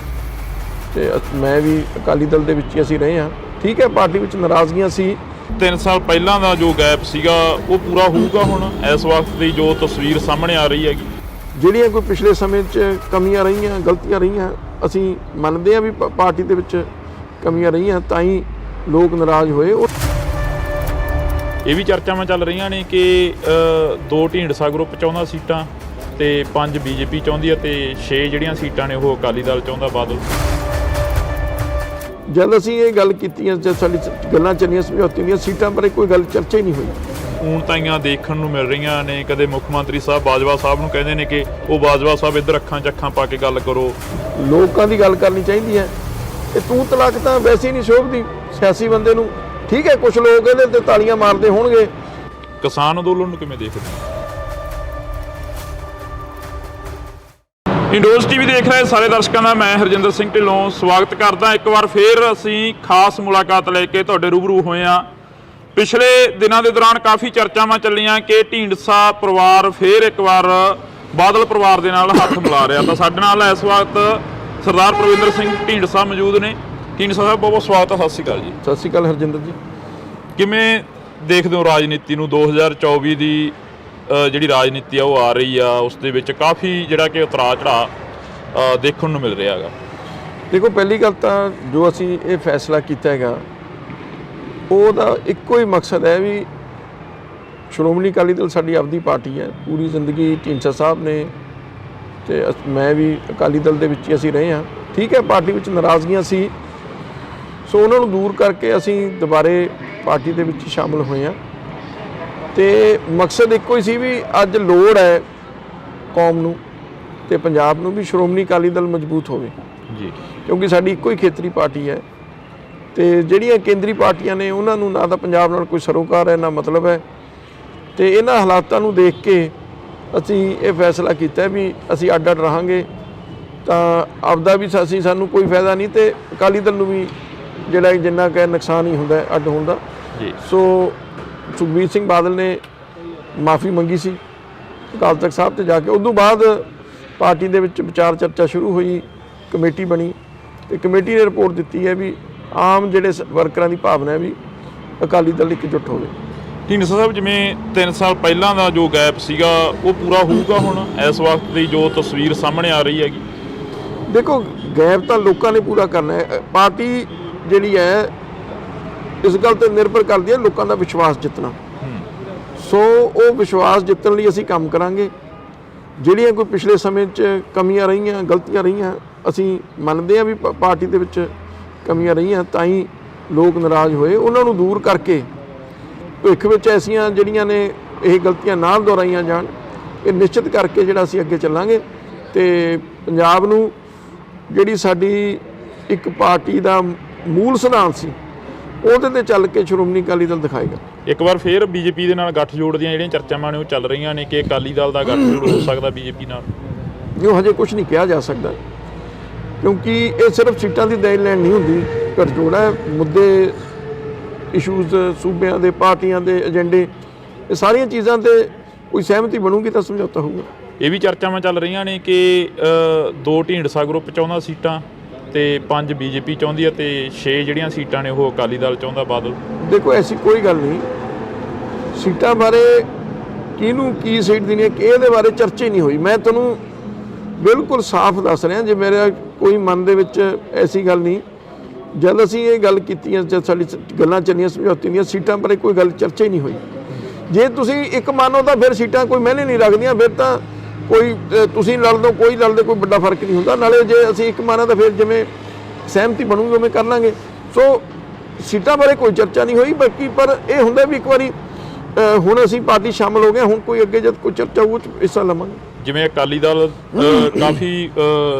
ਤੇ ਮੈਂ ਵੀ ਅਕਾਲੀ ਦਲ ਦੇ ਵਿੱਚ ਹੀ ਅਸੀਂ ਰਹੇ ਹਾਂ। ਠੀਕ ਹੈ, ਪਾਰਟੀ ਵਿੱਚ ਨਾਰਾਜ਼ਗੀਆਂ ਸੀ। 3 ਸਾਲ ਪਹਿਲਾਂ ਦਾ ਜੋ ਗੈਪ ਸੀਗਾ ਉਹ ਪੂਰਾ ਹੋਊਗਾ ਹੁਣ ਇਸ ਵਕਤ ਦੀ ਜੋ ਤਸਵੀਰ ਸਾਹਮਣੇ ਆ ਰਹੀ ਹੈਗੀ? ਜਿਹੜੀਆਂ ਕੋਈ ਪਿਛਲੇ ਸਮੇਂ 'ਚ ਕਮੀਆਂ ਰਹੀਆਂ, ਗਲਤੀਆਂ ਰਹੀਆਂ, ਅਸੀਂ ਮੰਨਦੇ ਹਾਂ ਵੀ ਪਾਰਟੀ ਦੇ ਵਿੱਚ ਕਮੀਆਂ ਰਹੀਆਂ, ਤਾਂ ਹੀ ਲੋਕ ਨਾਰਾਜ਼ ਹੋਏ। ਇਹ ਵੀ ਚਰਚਾਵਾਂ ਚੱਲ ਰਹੀਆਂ ਨੇ ਕਿ 2 ਢੀਂਡਸਾ ਗਰੁੱਪ ਚਾਹੁੰਦਾ ਸੀਟਾਂ ਤੇ 5 ਬੀਜੇਪੀ ਚਾਹੁੰਦੀ ਹੈ ਤੇ 6 ਜਿਹੜੀਆਂ ਸੀਟਾਂ ਨੇ ਉਹ ਅਕਾਲੀ ਦਲ ਚਾਹੁੰਦਾ, ਬਾਦਲ। ਜਦ ਅਸੀਂ ਇਹ ਗੱਲ ਕੀਤੀ, ਜਦ ਸਾਡੀ ਗੱਲਾਂ ਚੱਲੀਆਂ ਸਮਝੌਤੇ ਦੀਆਂ, ਸੀਟਾਂ ਬਾਰੇ ਕੋਈ ਗੱਲ ਚਰਚਾ ਹੀ ਨਹੀਂ ਹੋਈ। ਊਣਤਾਈਆਂ ਦੇਖਣ ਨੂੰ ਮਿਲ ਰਹੀਆਂ ਨੇ। ਕਦੇ ਮੁੱਖ ਮੰਤਰੀ ਸਾਹਿਬ ਬਾਜਵਾ ਸਾਹਿਬ ਨੂੰ ਕਹਿੰਦੇ ਨੇ ਕਿ ਉਹ ਬਾਜਵਾ ਸਾਹਿਬ ਇੱਧਰ ਅੱਖਾਂ 'ਚ ਅੱਖਾਂ ਪਾ ਕੇ ਗੱਲ ਕਰੋ। ਲੋਕਾਂ ਦੀ ਗੱਲ ਕਰਨੀ ਚਾਹੀਦੀ ਹੈ। ਇਹ ਤੂੰ ਤਲਾਕ ਤਾਂ ਵੈਸੇ ਹੀ ਨਹੀਂ ਸ਼ੋਭਦੀ ਸਿਆਸੀ ਬੰਦੇ ਨੂੰ। ਠੀਕ ਹੈ, ਕੁਝ ਲੋਕ ਇਹਦੇ ਤੇ ਤਾਲੀਆਂ ਮਾਰਦੇ ਹੋਣਗੇ। ਕਿਸਾਨ ਅੰਦੋਲਨ ਨੂੰ ਕਿਵੇਂ ਦੇਖਦੇ? ਇੰਡੋਜ਼ ਟੀਵੀ ਦੇਖ ਰਹੇ ਸਾਰੇ ਦਰਸ਼ਕਾਂ ਦਾ ਮੈਂ ਹਰਜਿੰਦਰ ਸਿੰਘ ਢਿੱਲੋਂ ਸਵਾਗਤ ਕਰਦਾ। ਇੱਕ ਵਾਰ ਫੇਰ ਅਸੀਂ ਖਾਸ ਮੁਲਾਕਾਤ ਲੈ ਕੇ ਤੁਹਾਡੇ ਰੂਬਰੂ ਹੋਏ ਹਾਂ। ਪਿਛਲੇ ਦਿਨਾਂ ਦੇ ਦੌਰਾਨ ਕਾਫੀ ਚਰਚਾਵਾਂ ਚੱਲੀਆਂ ਕਿ ਢੀਂਡਸਾ ਪਰਿਵਾਰ ਫੇਰ ਇੱਕ ਵਾਰ ਬਾਦਲ ਪਰਿਵਾਰ ਦੇ ਨਾਲ ਹੱਥ ਮਿਲਾ ਰਿਹਾ। ਤਾਂ ਸਾਡੇ ਨਾਲ ਇਸ ਵਕਤ ਸਰਦਾਰ ਪ੍ਰਵਿੰਦਰ ਸਿੰਘ ਢੀਂਡਸਾ ਮੌਜੂਦ ਨੇ। ਢੀਂਡਸਾ ਸਾਹਿਬ, ਬਹੁਤ ਬਹੁਤ ਸਵਾਗਤ ਹੈ। ਸਤਿ ਸ਼੍ਰੀ ਅਕਾਲ ਜੀ। ਸਤਿ ਸ਼੍ਰੀ ਅਕਾਲ ਹਰਜਿੰਦਰ ਜੀ। ਕਿਵੇਂ ਦੇਖਦੇ ਹੋ ਰਾਜਨੀਤੀ ਨੂੰ? 2024 ਦੀ ਜਿਹੜੀ ਰਾਜਨੀਤੀ ਆ ਉਹ ਆ ਰਹੀ ਆ, ਉਸ ਦੇ ਵਿੱਚ ਕਾਫੀ ਜਿਹੜਾ ਕਿ ਉਤਰਾਅ ਚੜਾਅ ਦੇਖਣ ਨੂੰ ਮਿਲ ਰਿਹਾ ਹੈਗਾ। ਦੇਖੋ, ਪਹਿਲੀ ਗੱਲ ਤਾਂ ਜੋ ਅਸੀਂ ਇਹ ਫੈਸਲਾ ਕੀਤਾ ਹੈਗਾ ਉਹਦਾ ਇੱਕੋ ਹੀ ਮਕਸਦ ਹੈ ਵੀ ਸ਼੍ਰੋਮਣੀ ਅਕਾਲੀ ਦਲ ਸਾਡੀ ਆਪਦੀ ਪਾਰਟੀ ਹੈ। ਪੂਰੀ ਜ਼ਿੰਦਗੀ ਢੀਂਡਸਾ ਸਾਹਿਬ ਨੇ ਤੇ ਮੈਂ ਵੀ ਅਕਾਲੀ ਦਲ ਦੇ ਵਿੱਚ ਹੀ ਅਸੀਂ ਰਹੇ ਹਾਂ। ਠੀਕ ਹੈ, ਪਾਰਟੀ ਵਿੱਚ ਨਾਰਾਜ਼ਗੀਆਂ ਸੀ, ਸੋ ਉਹਨਾਂ ਨੂੰ ਦੂਰ ਕਰਕੇ ਅਸੀਂ ਦੁਬਾਰੇ ਪਾਰਟੀ ਦੇ ਵਿੱਚ ਸ਼ਾਮਲ ਹੋਏ ਹਾਂ। ਤੇ ਮਕਸਦ ਇੱਕੋ ਹੀ ਸੀ ਵੀ ਅੱਜ ਲੋੜ ਹੈ ਕੌਮ ਨੂੰ ਤੇ ਪੰਜਾਬ ਨੂੰ ਵੀ ਸ਼੍ਰੋਮਣੀ ਅਕਾਲੀ ਦਲ ਮਜ਼ਬੂਤ ਹੋਵੇ ਜੀ, ਕਿਉਂਕਿ ਸਾਡੀ ਇੱਕੋ ਹੀ ਖੇਤਰੀ ਪਾਰਟੀ ਹੈ। ਤੇ ਜਿਹੜੀਆਂ ਕੇਂਦਰੀ ਪਾਰਟੀਆਂ ਨੇ ਉਹਨਾਂ ਨੂੰ ਨਾ ਤਾਂ ਪੰਜਾਬ ਨਾਲ ਕੋਈ ਸਰੋਕਾਰ ਹੈ ਨਾ ਮਤਲਬ ਹੈ। ਤੇ ਇਹਨਾਂ ਹਾਲਾਤਾਂ ਨੂੰ ਦੇਖ ਕੇ ਅਸੀਂ ਇਹ ਫੈਸਲਾ ਕੀਤਾ ਵੀ ਅਸੀਂ ਅੱਡ ਅੱਡ ਰਹਾਂਗੇ, ਤਾਂ ਆਪਦਾ ਵੀ ਸਾਨੂੰ ਕੋਈ ਫਾਇਦਾ ਨਹੀਂ ਤੇ ਅਕਾਲੀ ਦਲ ਨੂੰ ਵੀ ਜਿਹੜਾ ਜਿੰਨਾ ਕੁ ਨੁਕਸਾਨ ਹੀ ਹੁੰਦਾ ਅੱਡ ਹੋਣ ਦਾ ਜੀ। ਸੋ ਸੁਖਬੀਰ ਸਿੰਘ ਬਾਦਲ ਨੇ ਮਾਫੀ ਮੰਗੀ ਸੀ ਅਕਾਲ ਤਖਤ ਸਾਹਿਬ ਤੇ ਜਾ ਕੇ। ਉਸ ਤੋਂ ਬਾਅਦ ਪਾਰਟੀ ਦੇ ਵਿੱਚ ਵਿਚਾਰ ਚਰਚਾ ਸ਼ੁਰੂ ਹੋਈ, ਕਮੇਟੀ ਬਣੀ ਤੇ ਕਮੇਟੀ ਨੇ ਰਿਪੋਰਟ ਦਿੱਤੀ ਹੈ ਵੀ ਆਮ ਜਿਹੜੇ ਵਰਕਰਾਂ ਦੀ ਭਾਵਨਾ ਹੈ ਵੀ ਅਕਾਲੀ ਦਲ ਇਕਜੁੱਟ ਹੋਵੇ। ਢੀਂਡਸਾ ਸਾਹਿਬ, ਜਿਵੇਂ 3 ਸਾਲ ਪਹਿਲਾਂ ਦਾ ਜੋ ਗੈਪ ਸੀਗਾ ਉਹ ਪੂਰਾ ਹੋਊਗਾ ਹੁਣ ਇਸ ਵਕਤ ਦੀ ਜੋ ਤਸਵੀਰ ਸਾਹਮਣੇ ਆ ਰਹੀ ਹੈਗੀ? ਦੇਖੋ, ਗੈਪ ਤਾਂ ਲੋਕਾਂ ਨੇ ਪੂਰਾ ਕਰਨਾ ਹੈ। ਪਾਰਟੀ ਜਿਹੜੀ ਹੈ ਇਸ ਗੱਲ ਤੇ ਨਿਰਭਰ ਕਰਦੀ ਹੈ ਲੋਕਾਂ ਦਾ ਵਿਸ਼ਵਾਸ ਜਿੱਤਣਾ। ਸੋ ਉਹ ਵਿਸ਼ਵਾਸ ਜਿੱਤਣ ਲਈ ਅਸੀਂ ਕੰਮ ਕਰਾਂਗੇ। ਜਿਹੜੀਆਂ ਕੋਈ ਪਿਛਲੇ ਸਮੇਂ 'ਚ ਕਮੀਆਂ ਰਹੀਆਂ, ਗਲਤੀਆਂ ਰਹੀਆਂ, ਅਸੀਂ ਮੰਨਦੇ ਹਾਂ ਵੀ ਪਾਰਟੀ ਦੇ ਵਿੱਚ ਕਮੀਆਂ ਰਹੀਆਂ, ਤਾਂ ਹੀ ਲੋਕ ਨਾਰਾਜ਼ ਹੋਏ। ਉਹਨਾਂ ਨੂੰ ਦੂਰ ਕਰਕੇ ਭਵਿੱਖ ਵਿੱਚ ਐਸੀਆਂ ਜਿਹੜੀਆਂ ਨੇ ਇਹ ਗਲਤੀਆਂ ਨਾ ਦੁਹਰਾਈਆਂ ਜਾਣ, ਇਹ ਨਿਸ਼ਚਿਤ ਕਰਕੇ ਜਿਹੜਾ ਅਸੀਂ ਅੱਗੇ ਚੱਲਾਂਗੇ ਤੇ ਪੰਜਾਬ ਨੂੰ ਜਿਹੜੀ ਸਾਡੀ ਇੱਕ ਪਾਰਟੀ ਦਾ ਮੂਲ ਸਿਧਾਂਤ ਸੀ ਉਹਦੇ ਤੇ ਚੱਲ ਕੇ ਸ਼੍ਰੋਮਣੀ ਅਕਾਲੀ ਦਲ ਦਿਖਾਏਗਾ। ਇੱਕ ਵਾਰ ਫੇਰ ਬੀਜੇਪੀ ਦੇ ਨਾਲ ਗੱਠਜੋੜ ਦੀਆਂ ਜਿਹੜੀਆਂ ਚਰਚਾਵਾਂ ਨੇ ਉਹ ਚੱਲ ਰਹੀਆਂ ਨੇ ਕਿ ਅਕਾਲੀ ਦਲ ਦਾ ਗੱਠਜੋੜ ਹੋ ਸਕਦਾ ਬੀਜੇਪੀ ਨਾਲ। ਜੋ ਹਜੇ ਕੁਝ ਨਹੀਂ ਕਿਹਾ ਜਾ ਸਕਦਾ, ਕਿਉਂਕਿ ਇਹ ਸਿਰਫ ਸੀਟਾਂ ਦੀ ਦੇਣ ਲੈਣ ਨਹੀਂ ਹੁੰਦੀ, ਗੱਠਜੋੜ ਹੈ। ਮੁੱਦੇ, ਇਸ਼ੂਜ਼, ਸੂਬਿਆਂ ਦੇ, ਪਾਰਟੀਆਂ ਦੇ ਏਜੰਡੇ, ਇਹ ਸਾਰੀਆਂ ਚੀਜ਼ਾਂ ਤੇ ਕੋਈ ਸਹਿਮਤੀ ਬਣੂਗੀ ਤਾਂ ਸਮਝੌਤਾ ਹੋਊਗਾ। ਇਹ ਵੀ ਚਰਚਾਵਾਂ ਚੱਲ ਰਹੀਆਂ ਨੇ ਕਿ 2 ਢੀਂਡਸਾ ਗਰੁੱਪ ਚਾਹੁੰਦਾ ਸੀਟਾਂ ਤੇ 5 ਬੀਜੇਪੀ ਚਾਹੁੰਦੀ ਹੈ ਤੇ 6 ਜਿਹੜੀਆਂ ਸੀਟਾਂ ਨੇ ਉਹ ਅਕਾਲੀ ਦਲ ਚਾਹੁੰਦਾ, ਬਾਦਲ। ਦੇਖੋ, ਐਸੀ ਕੋਈ ਗੱਲ ਨਹੀਂ। ਸੀਟਾਂ ਬਾਰੇ ਕਿਹਨੂੰ ਕੀ ਸੀਟ ਦੇਣੀ ਹੈ ਇਹਦੇ ਬਾਰੇ ਚਰਚਾ ਹੀ ਨਹੀਂ ਹੋਈ। ਮੈਂ ਤੁਹਾਨੂੰ ਬਿਲਕੁਲ ਸਾਫ਼ ਦੱਸ ਰਿਹਾ, ਜੇ ਮੇਰਾ ਕੋਈ ਮਨ ਦੇ ਵਿੱਚ ਐਸੀ ਗੱਲ ਨਹੀਂ। ਜਦ ਅਸੀਂ ਇਹ ਗੱਲ ਕੀਤੀ, ਜਦ ਸਾਡੀ ਗੱਲਾਂ ਚੱਲੀਆਂ ਸਮਝੌਤੇ ਦੀਆਂ, ਸੀਟਾਂ ਬਾਰੇ ਕੋਈ ਗੱਲ ਚਰਚਾ ਹੀ ਨਹੀਂ ਹੋਈ। ਜੇ ਤੁਸੀਂ ਇੱਕ ਮੰਨੋ ਤਾਂ ਫਿਰ ਸੀਟਾਂ ਕੋਈ ਮਾਇਨੇ ਨਹੀਂ ਰੱਖਦੀਆਂ, ਫਿਰ ਤਾਂ ਕੋਈ ਤੁਸੀਂ ਲੜ ਦੋ, ਕੋਈ ਲੜਦੇ, ਕੋਈ ਵੱਡਾ ਫਰਕ ਨਹੀਂ ਹੁੰਦਾ। ਨਾਲੇ ਜੇ ਅਸੀਂ ਇੱਕ ਮੰਨਾਂ ਤਾਂ ਫਿਰ ਜਿਵੇਂ ਸਹਿਮਤੀ ਬਣੂਗੀ ਉਵੇਂ ਕਰ ਲਾਂਗੇ। ਸੋ ਸੀਟਾਂ ਬਾਰੇ ਕੋਈ ਚਰਚਾ ਨਹੀਂ ਹੋਈ। ਬਾਕੀ ਪਰ ਇਹ ਹੁੰਦਾ ਵੀ ਇੱਕ ਵਾਰੀ ਹੁਣ ਅਸੀਂ ਪਾਰਟੀ ਸ਼ਾਮਲ ਹੋ ਗਏ, ਹੁਣ ਕੋਈ ਅੱਗੇ ਜਦ ਕੋਈ ਚਰਚਾ ਉਹ 'ਚ ਹਿੱਸਾ ਲਵਾਂਗੇ। ਜਿਵੇਂ ਅਕਾਲੀ ਦਲ ਕਾਫੀ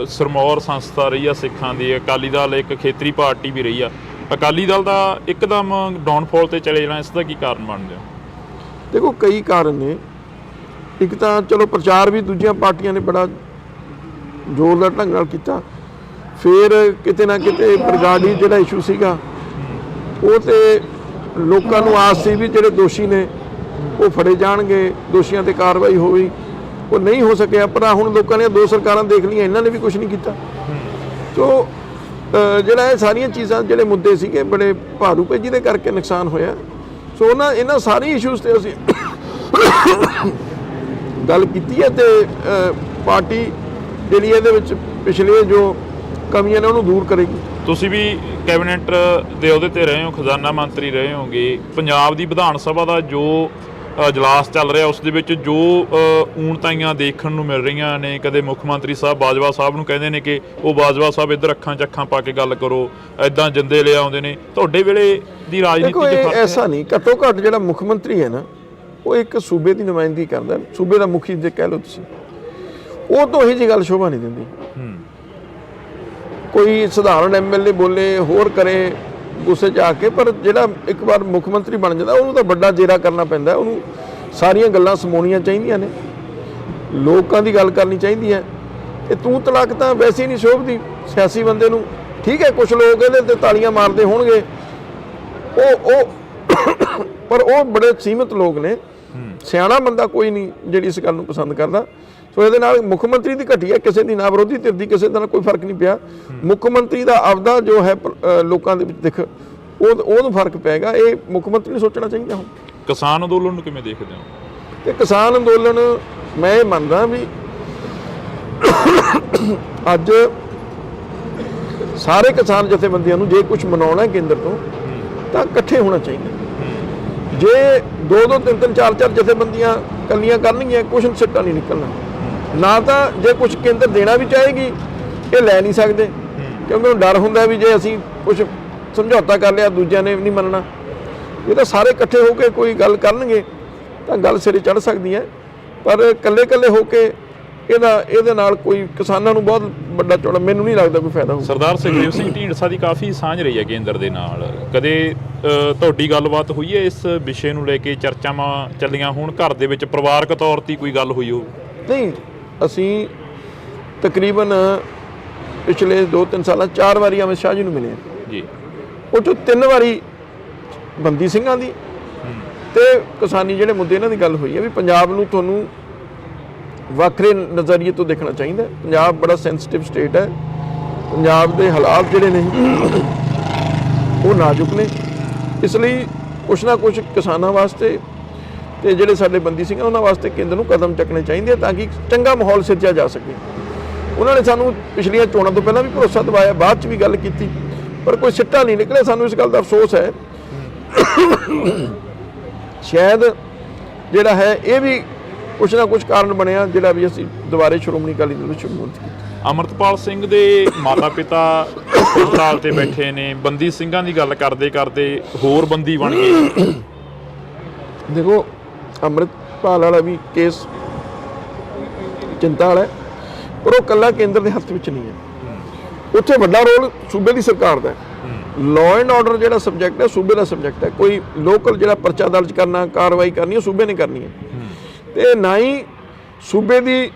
ਸਰਮੌਰ ਸੰਸਥਾ ਰਹੀ ਆ ਸਿੱਖਾਂ ਦੀ, ਅਕਾਲੀ ਦਲ ਇੱਕ ਖੇਤਰੀ ਪਾਰਟੀ ਵੀ ਰਹੀ ਆ, ਅਕਾਲੀ ਦਲ ਦਾ ਇੱਕਦਮ ਡਾਊਨਫਾਲ ਤੇ ਚਲੇ ਜਾਣਾ, ਇਸ ਦਾ ਕੀ ਕਾਰਨ ਬਣਦੇ ਹੋ? ਦੇਖੋ ਕਈ ਕਾਰਨ ਨੇ। ਇੱਕ ਤਾਂ ਚਲੋ ਪ੍ਰਚਾਰ ਵੀ ਦੂਜੀਆਂ ਪਾਰਟੀਆਂ ਨੇ ਬੜਾ ਜ਼ੋਰਦਾਰ ਢੰਗ ਨਾਲ ਕੀਤਾ, ਫਿਰ ਕਿਤੇ ਨਾ ਕਿਤੇ ਬਰਗਾੜੀ ਜਿਹੜਾ ਇਸ਼ੂ ਸੀਗਾ ਉਹ ਤੇ ਲੋਕਾਂ ਨੂੰ ਆਸ ਸੀ ਵੀ ਜਿਹੜੇ ਦੋਸ਼ੀ ਨੇ ਉਹ ਫੜੇ ਜਾਣਗੇ, ਦੋਸ਼ੀਆਂ ਤੇ ਕਾਰਵਾਈ ਹੋਈ, ਉਹ ਨਹੀਂ ਹੋ ਸਕਿਆ। ਪਰ ਹੁਣ ਲੋਕਾਂ ਨੇ 2 ਸਰਕਾਰਾਂ ਦੇਖ ਲਈਆਂ, ਇਹਨਾਂ ਨੇ ਵੀ ਕੁਝ ਨਹੀਂ ਕੀਤਾ। ਸੋ ਜਿਹੜਾ ਇਹ ਸਾਰੀਆਂ ਚੀਜ਼ਾਂ ਜਿਹੜੇ ਮੁੱਦੇ ਸੀਗੇ ਬੜੇ ਭਾਰੂ ਪਏ, ਜਿਹਦੇ ਕਰਕੇ ਨੁਕਸਾਨ ਹੋਇਆ। ਸੋ ਇਹਨਾਂ ਸਾਰੀ ਇਸ਼ੂਜ਼ ਤੇ ਅਸੀਂ ਗੱਲ ਕੀਤੀ ਹੈ ਤੇ ਪਾਰਟੀ ਜਿਹੜੀ ਇਹਦੇ ਵਿੱਚ ਪਿਛਲੇ ਜੋ ਕਮੀਆਂ ਨੇ ਉਹਨੂੰ ਦੂਰ ਕਰੇਗੀ। ਤੁਸੀਂ ਵੀ ਕੈਬਨਿਟ ਦੇ ਅਹੁਦੇ ਤੇ ਰਹੇ ਹੋ, ਖਜ਼ਾਨਾ ਮੰਤਰੀ ਰਹੇ ਹੋਗੇ। ਪੰਜਾਬ ਦੀ ਵਿਧਾਨ ਸਭਾ ਦਾ ਜੋ ਇਜਲਾਸ ਚੱਲ ਰਿਹਾ ਉਸ ਦੇ ਵਿੱਚ ਜੋ ਊਣਤਾਈਆਂ ਦੇਖਣ ਨੂੰ ਮਿਲ ਰਹੀਆਂ ਨੇ, ਕਦੇ ਮੁੱਖ ਮੰਤਰੀ ਸਾਹਿਬ ਬਾਜਵਾ ਸਾਹਿਬ ਨੂੰ ਕਹਿੰਦੇ ਨੇ ਕਿ ਉਹ ਬਾਜਵਾ ਸਾਹਿਬ ਇੱਧਰ ਅੱਖਾਂ 'ਚ ਅੱਖਾਂ ਪਾ ਕੇ ਗੱਲ ਕਰੋ, ਐਦਾਂ ਜਿੰਦੇ ਲੈ ਆਉਂਦੇ ਨੇ। ਤੁਹਾਡੇ ਵੇਲੇ ਦੀ ਰਾਜਨੀਤੀ 'ਚ ਫਰਕ ਹੈ? ਐਸਾ ਨਹੀਂ, ਘੱਟੋ ਘੱਟ ਜਿਹੜਾ ਮੁੱਖ ਮੰਤਰੀ ਹੈ ਨਾ ਉਹ ਇੱਕ ਸੂਬੇ ਦੀ ਨੁਮਾਇੰਦਗੀ ਕਰਦਾ, ਸੂਬੇ ਦਾ ਮੁਖੀ ਜੇ ਕਹਿ ਲਓ ਤੁਸੀਂ, ਉਹ ਤੋਂ ਇਹੀ ਜਿਹੀ ਗੱਲ ਸ਼ੋਭਾ ਨਹੀਂ ਦਿੰਦੀ। ਕੋਈ ਸਧਾਰਨ ਐਮਐਲਏ ਬੋਲੇ ਹੋਰ ਕਰੇ ਗੁੱਸੇ 'ਚ ਆ ਕੇ, ਪਰ ਜਿਹੜਾ ਇੱਕ ਵਾਰ ਮੁੱਖ ਮੰਤਰੀ ਬਣ ਜਾਂਦਾ ਉਹਨੂੰ ਤਾਂ ਵੱਡਾ ਜੇਰਾ ਕਰਨਾ ਪੈਂਦਾ, ਉਹਨੂੰ ਸਾਰੀਆਂ ਗੱਲਾਂ ਸਮੋਣੀਆਂ ਚਾਹੀਦੀਆਂ ਨੇ, ਲੋਕਾਂ ਦੀ ਗੱਲ ਕਰਨੀ ਚਾਹੀਦੀ ਹੈ। ਇਹ ਤੂੰ ਤਲਾਕ ਤਾਂ ਵੈਸੇ ਹੀ ਨਹੀਂ ਸ਼ੋਭਦੀ ਸਿਆਸੀ ਬੰਦੇ ਨੂੰ। ਠੀਕ ਹੈ ਕੁਛ ਲੋਕ ਇਹਦੇ ਤੇ ਤਾਲੀਆਂ ਮਾਰਦੇ ਹੋਣਗੇ, ਪਰ ਉਹ ਬੜੇ ਸੀਮਿਤ ਲੋਕ ਨੇ, ਸਿਆਣਾ ਬੰਦਾ ਕੋਈ ਨਹੀਂ ਜਿਹੜੀ ਇਸ ਗੱਲ ਨੂੰ ਪਸੰਦ ਕਰਦਾ। ਸੋ ਇਹਦੇ ਨਾਲ ਮੁੱਖ ਮੰਤਰੀ ਦੀ ਘਟੀਆ ਕਿਸੇ ਦੀ ਨਾ ਵਿਰੋਧੀ ਧਿਰ ਦੀ ਕਿਸੇ ਦਾ ਕੋਈ ਫਰਕ ਨਹੀਂ ਪਿਆ। ਮੁੱਖ ਮੰਤਰੀ ਦਾ ਆਪਦਾ ਜੋ ਹੈ ਲੋਕਾਂ ਦੇ ਵਿੱਚ ਦਿਖ ਉਹਨੂੰ ਫਰਕ ਪਏਗਾ। ਇਹ ਮੁੱਖ ਮੰਤਰੀ ਨੂੰ ਸੋਚਣਾ ਚਾਹੀਦਾ। ਹੁਣ ਕਿਸਾਨ ਅੰਦੋਲਨ ਨੂੰ ਕਿਵੇਂ ਦੇਖਦੇ ਹੋ? ਤੇ ਕਿਸਾਨ ਅੰਦੋਲਨ ਮੈਂ ਇਹ ਮੰਨਦਾ ਵੀ ਅੱਜ ਸਾਰੇ ਕਿਸਾਨ ਜਥੇਬੰਦੀਆਂ ਨੂੰ ਜੇ ਕੁਝ ਮਨਾਉਣਾ ਕੇਂਦਰ ਤੋਂ ਤਾਂ ਇਕੱਠੇ ਹੋਣਾ ਚਾਹੀਦਾ। ਜੇ 2-2 3-3 4-4 ਜਥੇਬੰਦੀਆਂ ਕੱਲੀਆਂ ਕਰਨਗੀਆਂ ਕੁਝ ਸਿੱਟਾ ਨਹੀਂ ਨਿਕਲਣਾ। ਨਾ ਤਾਂ ਜੇ ਕੁਝ ਕੇਂਦਰ ਦੇਣਾ ਵੀ ਚਾਹੇਗੀ ਇਹ ਲੈ ਨਹੀਂ ਸਕਦੇ, ਕਿਉਂਕਿ ਉਹਨੂੰ ਡਰ ਹੁੰਦਾ ਵੀ ਜੇ ਅਸੀਂ ਕੁਝ ਸਮਝੌਤਾ ਕਰ ਲਿਆ ਦੂਜਿਆਂ ਨੇ ਨਹੀਂ ਮੰਨਣਾ। ਇਹ ਤਾਂ ਸਾਰੇ ਇਕੱਠੇ ਹੋ ਕੇ ਕੋਈ ਗੱਲ ਕਰਨਗੇ ਤਾਂ ਗੱਲ ਸਿਰੇ ਚੜ੍ਹ ਸਕਦੀ ਹੈ, ਪਰ ਇਕੱਲੇ ਹੋ ਕੇ ਇਹਦੇ ਨਾਲ ਕੋਈ ਕਿਸਾਨਾਂ ਨੂੰ ਬਹੁਤ ਵੱਡਾ ਚੌੜਾ ਮੈਨੂੰ ਨਹੀਂ ਲੱਗਦਾ ਕੋਈ ਫਾਇਦਾ ਹੋਊ। ਸਰਦਾਰ ਸੁਖਦੇਵ ਸਿੰਘ ਢੀਂਡਸਾ ਦੀ ਕਾਫੀ ਸਾਂਝ ਰਹੀ ਹੈ ਕੇਂਦਰ ਦੇ ਨਾਲ, ਕਦੇ ਤੁਹਾਡੀ ਗੱਲਬਾਤ ਹੋਈ ਹੈ ਇਸ ਵਿਸ਼ੇ ਨੂੰ ਲੈ ਕੇ? ਚਰਚਾਵਾਂ ਚੱਲੀਆਂ ਹੋਣ ਘਰ ਦੇ ਵਿੱਚ, ਪਰਿਵਾਰਕ ਤੌਰ ਤੇ ਕੋਈ ਗੱਲ ਹੋਈ ਹੋ? ਨਹੀਂ, ਅਸੀਂ ਤਕਰੀਬਨ ਪਿਛਲੇ 2-3 ਸਾਲਾਂ 4 ਵਾਰੀ ਅਮਿਤ ਸ਼ਾਹ ਜੀ ਨੂੰ ਮਿਲੇ ਜੀ। ਉਹ 'ਚੋਂ 3 ਵਾਰੀ ਬੰਦੀ ਸਿੰਘਾਂ ਦੀ ਤੇ ਕਿਸਾਨੀ ਜਿਹੜੇ ਮੁੱਦੇ ਇਹਨਾਂ ਦੀ ਗੱਲ ਹੋਈ ਹੈ ਵੀ ਪੰਜਾਬ ਨੂੰ ਤੁਹਾਨੂੰ ਵੱਖਰੇ ਨਜ਼ਰੀਏ ਤੋਂ ਦੇਖਣਾ ਚਾਹੀਦਾ। ਪੰਜਾਬ ਬੜਾ ਸੈਂਸਿਟਿਵ ਸਟੇਟ ਹੈ, ਪੰਜਾਬ ਦੇ ਹਾਲਾਤ ਜਿਹੜੇ ਨੇ ਉਹ ਨਾਜ਼ੁਕ ਨੇ, ਇਸ ਲਈ ਕੁਛ ਨਾ ਕੁਛ ਕਿਸਾਨਾਂ ਵਾਸਤੇ ਤੇ ਜਿਹੜੇ ਸਾਡੇ ਬੰਦੀ ਸਿੰਘ ਉਹਨਾਂ ਵਾਸਤੇ ਕੇਂਦਰ ਨੂੰ ਕਦਮ ਚੱਕਣੇ ਚਾਹੀਦੇ ਤਾਂ ਕਿ ਚੰਗਾ ਮਾਹੌਲ ਸਿਰਜਿਆ ਜਾ ਸਕੇ। ਉਹਨਾਂ ਨੇ ਸਾਨੂੰ ਪਿਛਲੀਆਂ ਚੋਣਾਂ ਤੋਂ ਪਹਿਲਾਂ ਵੀ ਭਰੋਸਾ ਦਿਵਾਇਆ, ਬਾਅਦ 'ਚ ਵੀ ਗੱਲ ਕੀਤੀ, ਪਰ ਕੋਈ ਸਿੱਟਾ ਨਹੀਂ ਨਿਕਲਿਆ। ਸਾਨੂੰ ਇਸ ਗੱਲ ਦਾ ਅਫਸੋਸ ਹੈ। ਸ਼ਾਇਦ ਜਿਹੜਾ ਹੈ ਇਹ ਵੀ ਕੁਛ ਨਾ ਕੁਛ ਕਾਰਨ ਬਣਿਆ ਜਿਹੜਾ ਵੀ ਅਸੀਂ ਦੁਬਾਰੇ ਸ਼੍ਰੋਮਣੀ ਅਕਾਲੀ ਦਲ ਵਿੱਚ ਸ਼ਮੂਲੀਅਤ ਕੀਤੀ। ਅਮਰਤਪਾਲ ਸਿੰਘ ਦੇ ਮਾਤਾ ਪਿਤਾ ਹਸਪਤਾਲ ਤੇ ਬੈਠੇ ਨੇ, ਬੰਦੀ ਸਿੰਘਾਂ ਦੀ ਗੱਲ ਕਰਦੇ ਹੋਰ ਬੰਦੀ ਬਣ ਗਏ। ਦੇਖੋ ਅੰਮ੍ਰਿਤਪਾਲ ਵਾਲਾ ਵੀ ਕੇਸ ਚਿੰਤਾ ਵਾਲਾ ਹੈ, ਪਰ ਉਹ ਇਕੱਲਾ ਕੇਂਦਰ ਦੇ ਹੱਥ ਵਿੱਚ ਨਹੀਂ ਹੈ। ਉੱਥੇ ਵੱਡਾ ਰੋਲ ਸੂਬੇ ਦੀ ਸਰਕਾਰ ਦਾ ਹੈ। ਲਾਅ ਐਂਡ ਆਰਡਰ ਜਿਹੜਾ ਸਬਜੈਕਟ ਹੈ ਸੂਬੇ ਦਾ ਸਬਜੈਕਟ ਹੈ। ਕੋਈ ਲੋਕਲ ਜਿਹੜਾ ਪਰਚਾ ਦਰਜ ਕਰਨਾ, ਕਾਰਵਾਈ ਕਰਨੀ ਉਹ ਸੂਬੇ ਨੇ ਕਰਨੀ ਹੈ, ਤੇ ਨਾ ਹੀ ਸੂਬੇ ਦੀ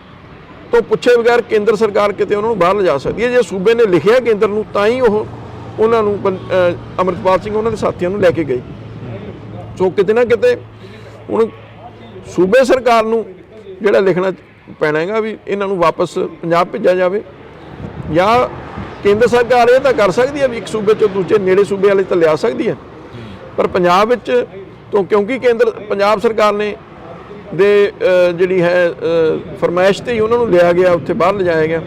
ਤੋਂ ਪੁੱਛੇ ਬਗੈਰ ਕੇਂਦਰ ਸਰਕਾਰ ਕਿਤੇ ਉਹਨਾਂ ਨੂੰ ਬਾਹਰ ਲਿਜਾ ਸਕਦੀ ਹੈ। ਜੇ ਸੂਬੇ ਨੇ ਲਿਖਿਆ ਕੇਂਦਰ ਨੂੰ ਤਾਂ ਹੀ ਉਹ ਉਹਨਾਂ ਨੂੰ ਅਮਰਤਪਾਲ ਸਿੰਘ ਉਹਨਾਂ ਦੇ ਸਾਥੀਆਂ ਨੂੰ ਲੈ ਕੇ ਗਏ। ਸੋ ਕਿਤੇ ਨਾ ਕਿਤੇ ਹੁਣ ਸੂਬੇ ਸਰਕਾਰ ਨੂੰ ਜਿਹੜਾ ਲਿਖਣਾ ਪੈਣਾ ਹੈਗਾ ਵੀ ਇਹਨਾਂ ਨੂੰ ਵਾਪਸ ਪੰਜਾਬ ਭੇਜਿਆ ਜਾਵੇ, ਜਾਂ ਕੇਂਦਰ ਸਰਕਾਰ ਇਹ ਤਾਂ ਕਰ ਸਕਦੀ ਹੈ ਵੀ ਇੱਕ ਸੂਬੇ ਚੋਂ ਦੂਜੇ ਨੇੜੇ ਸੂਬੇ ਵਾਲੇ ਤਾਂ ਲਿਆ ਸਕਦੀ ਹੈ, ਪਰ ਪੰਜਾਬ ਵਿੱਚ ਤੋਂ ਕਿਉਂਕਿ ਪੰਜਾਬ ਸਰਕਾਰ ਨੇ ਦੇ ਜਿਹੜੀ ਹੈ ਫਰਮਾਇਸ਼ ਤੇ ਹੀ ਉਹਨਾਂ ਨੂੰ ਲਿਆ ਗਿਆ, ਉੱਥੇ ਬਾਹਰ ਲਿਜਾਇਆ ਗਿਆ।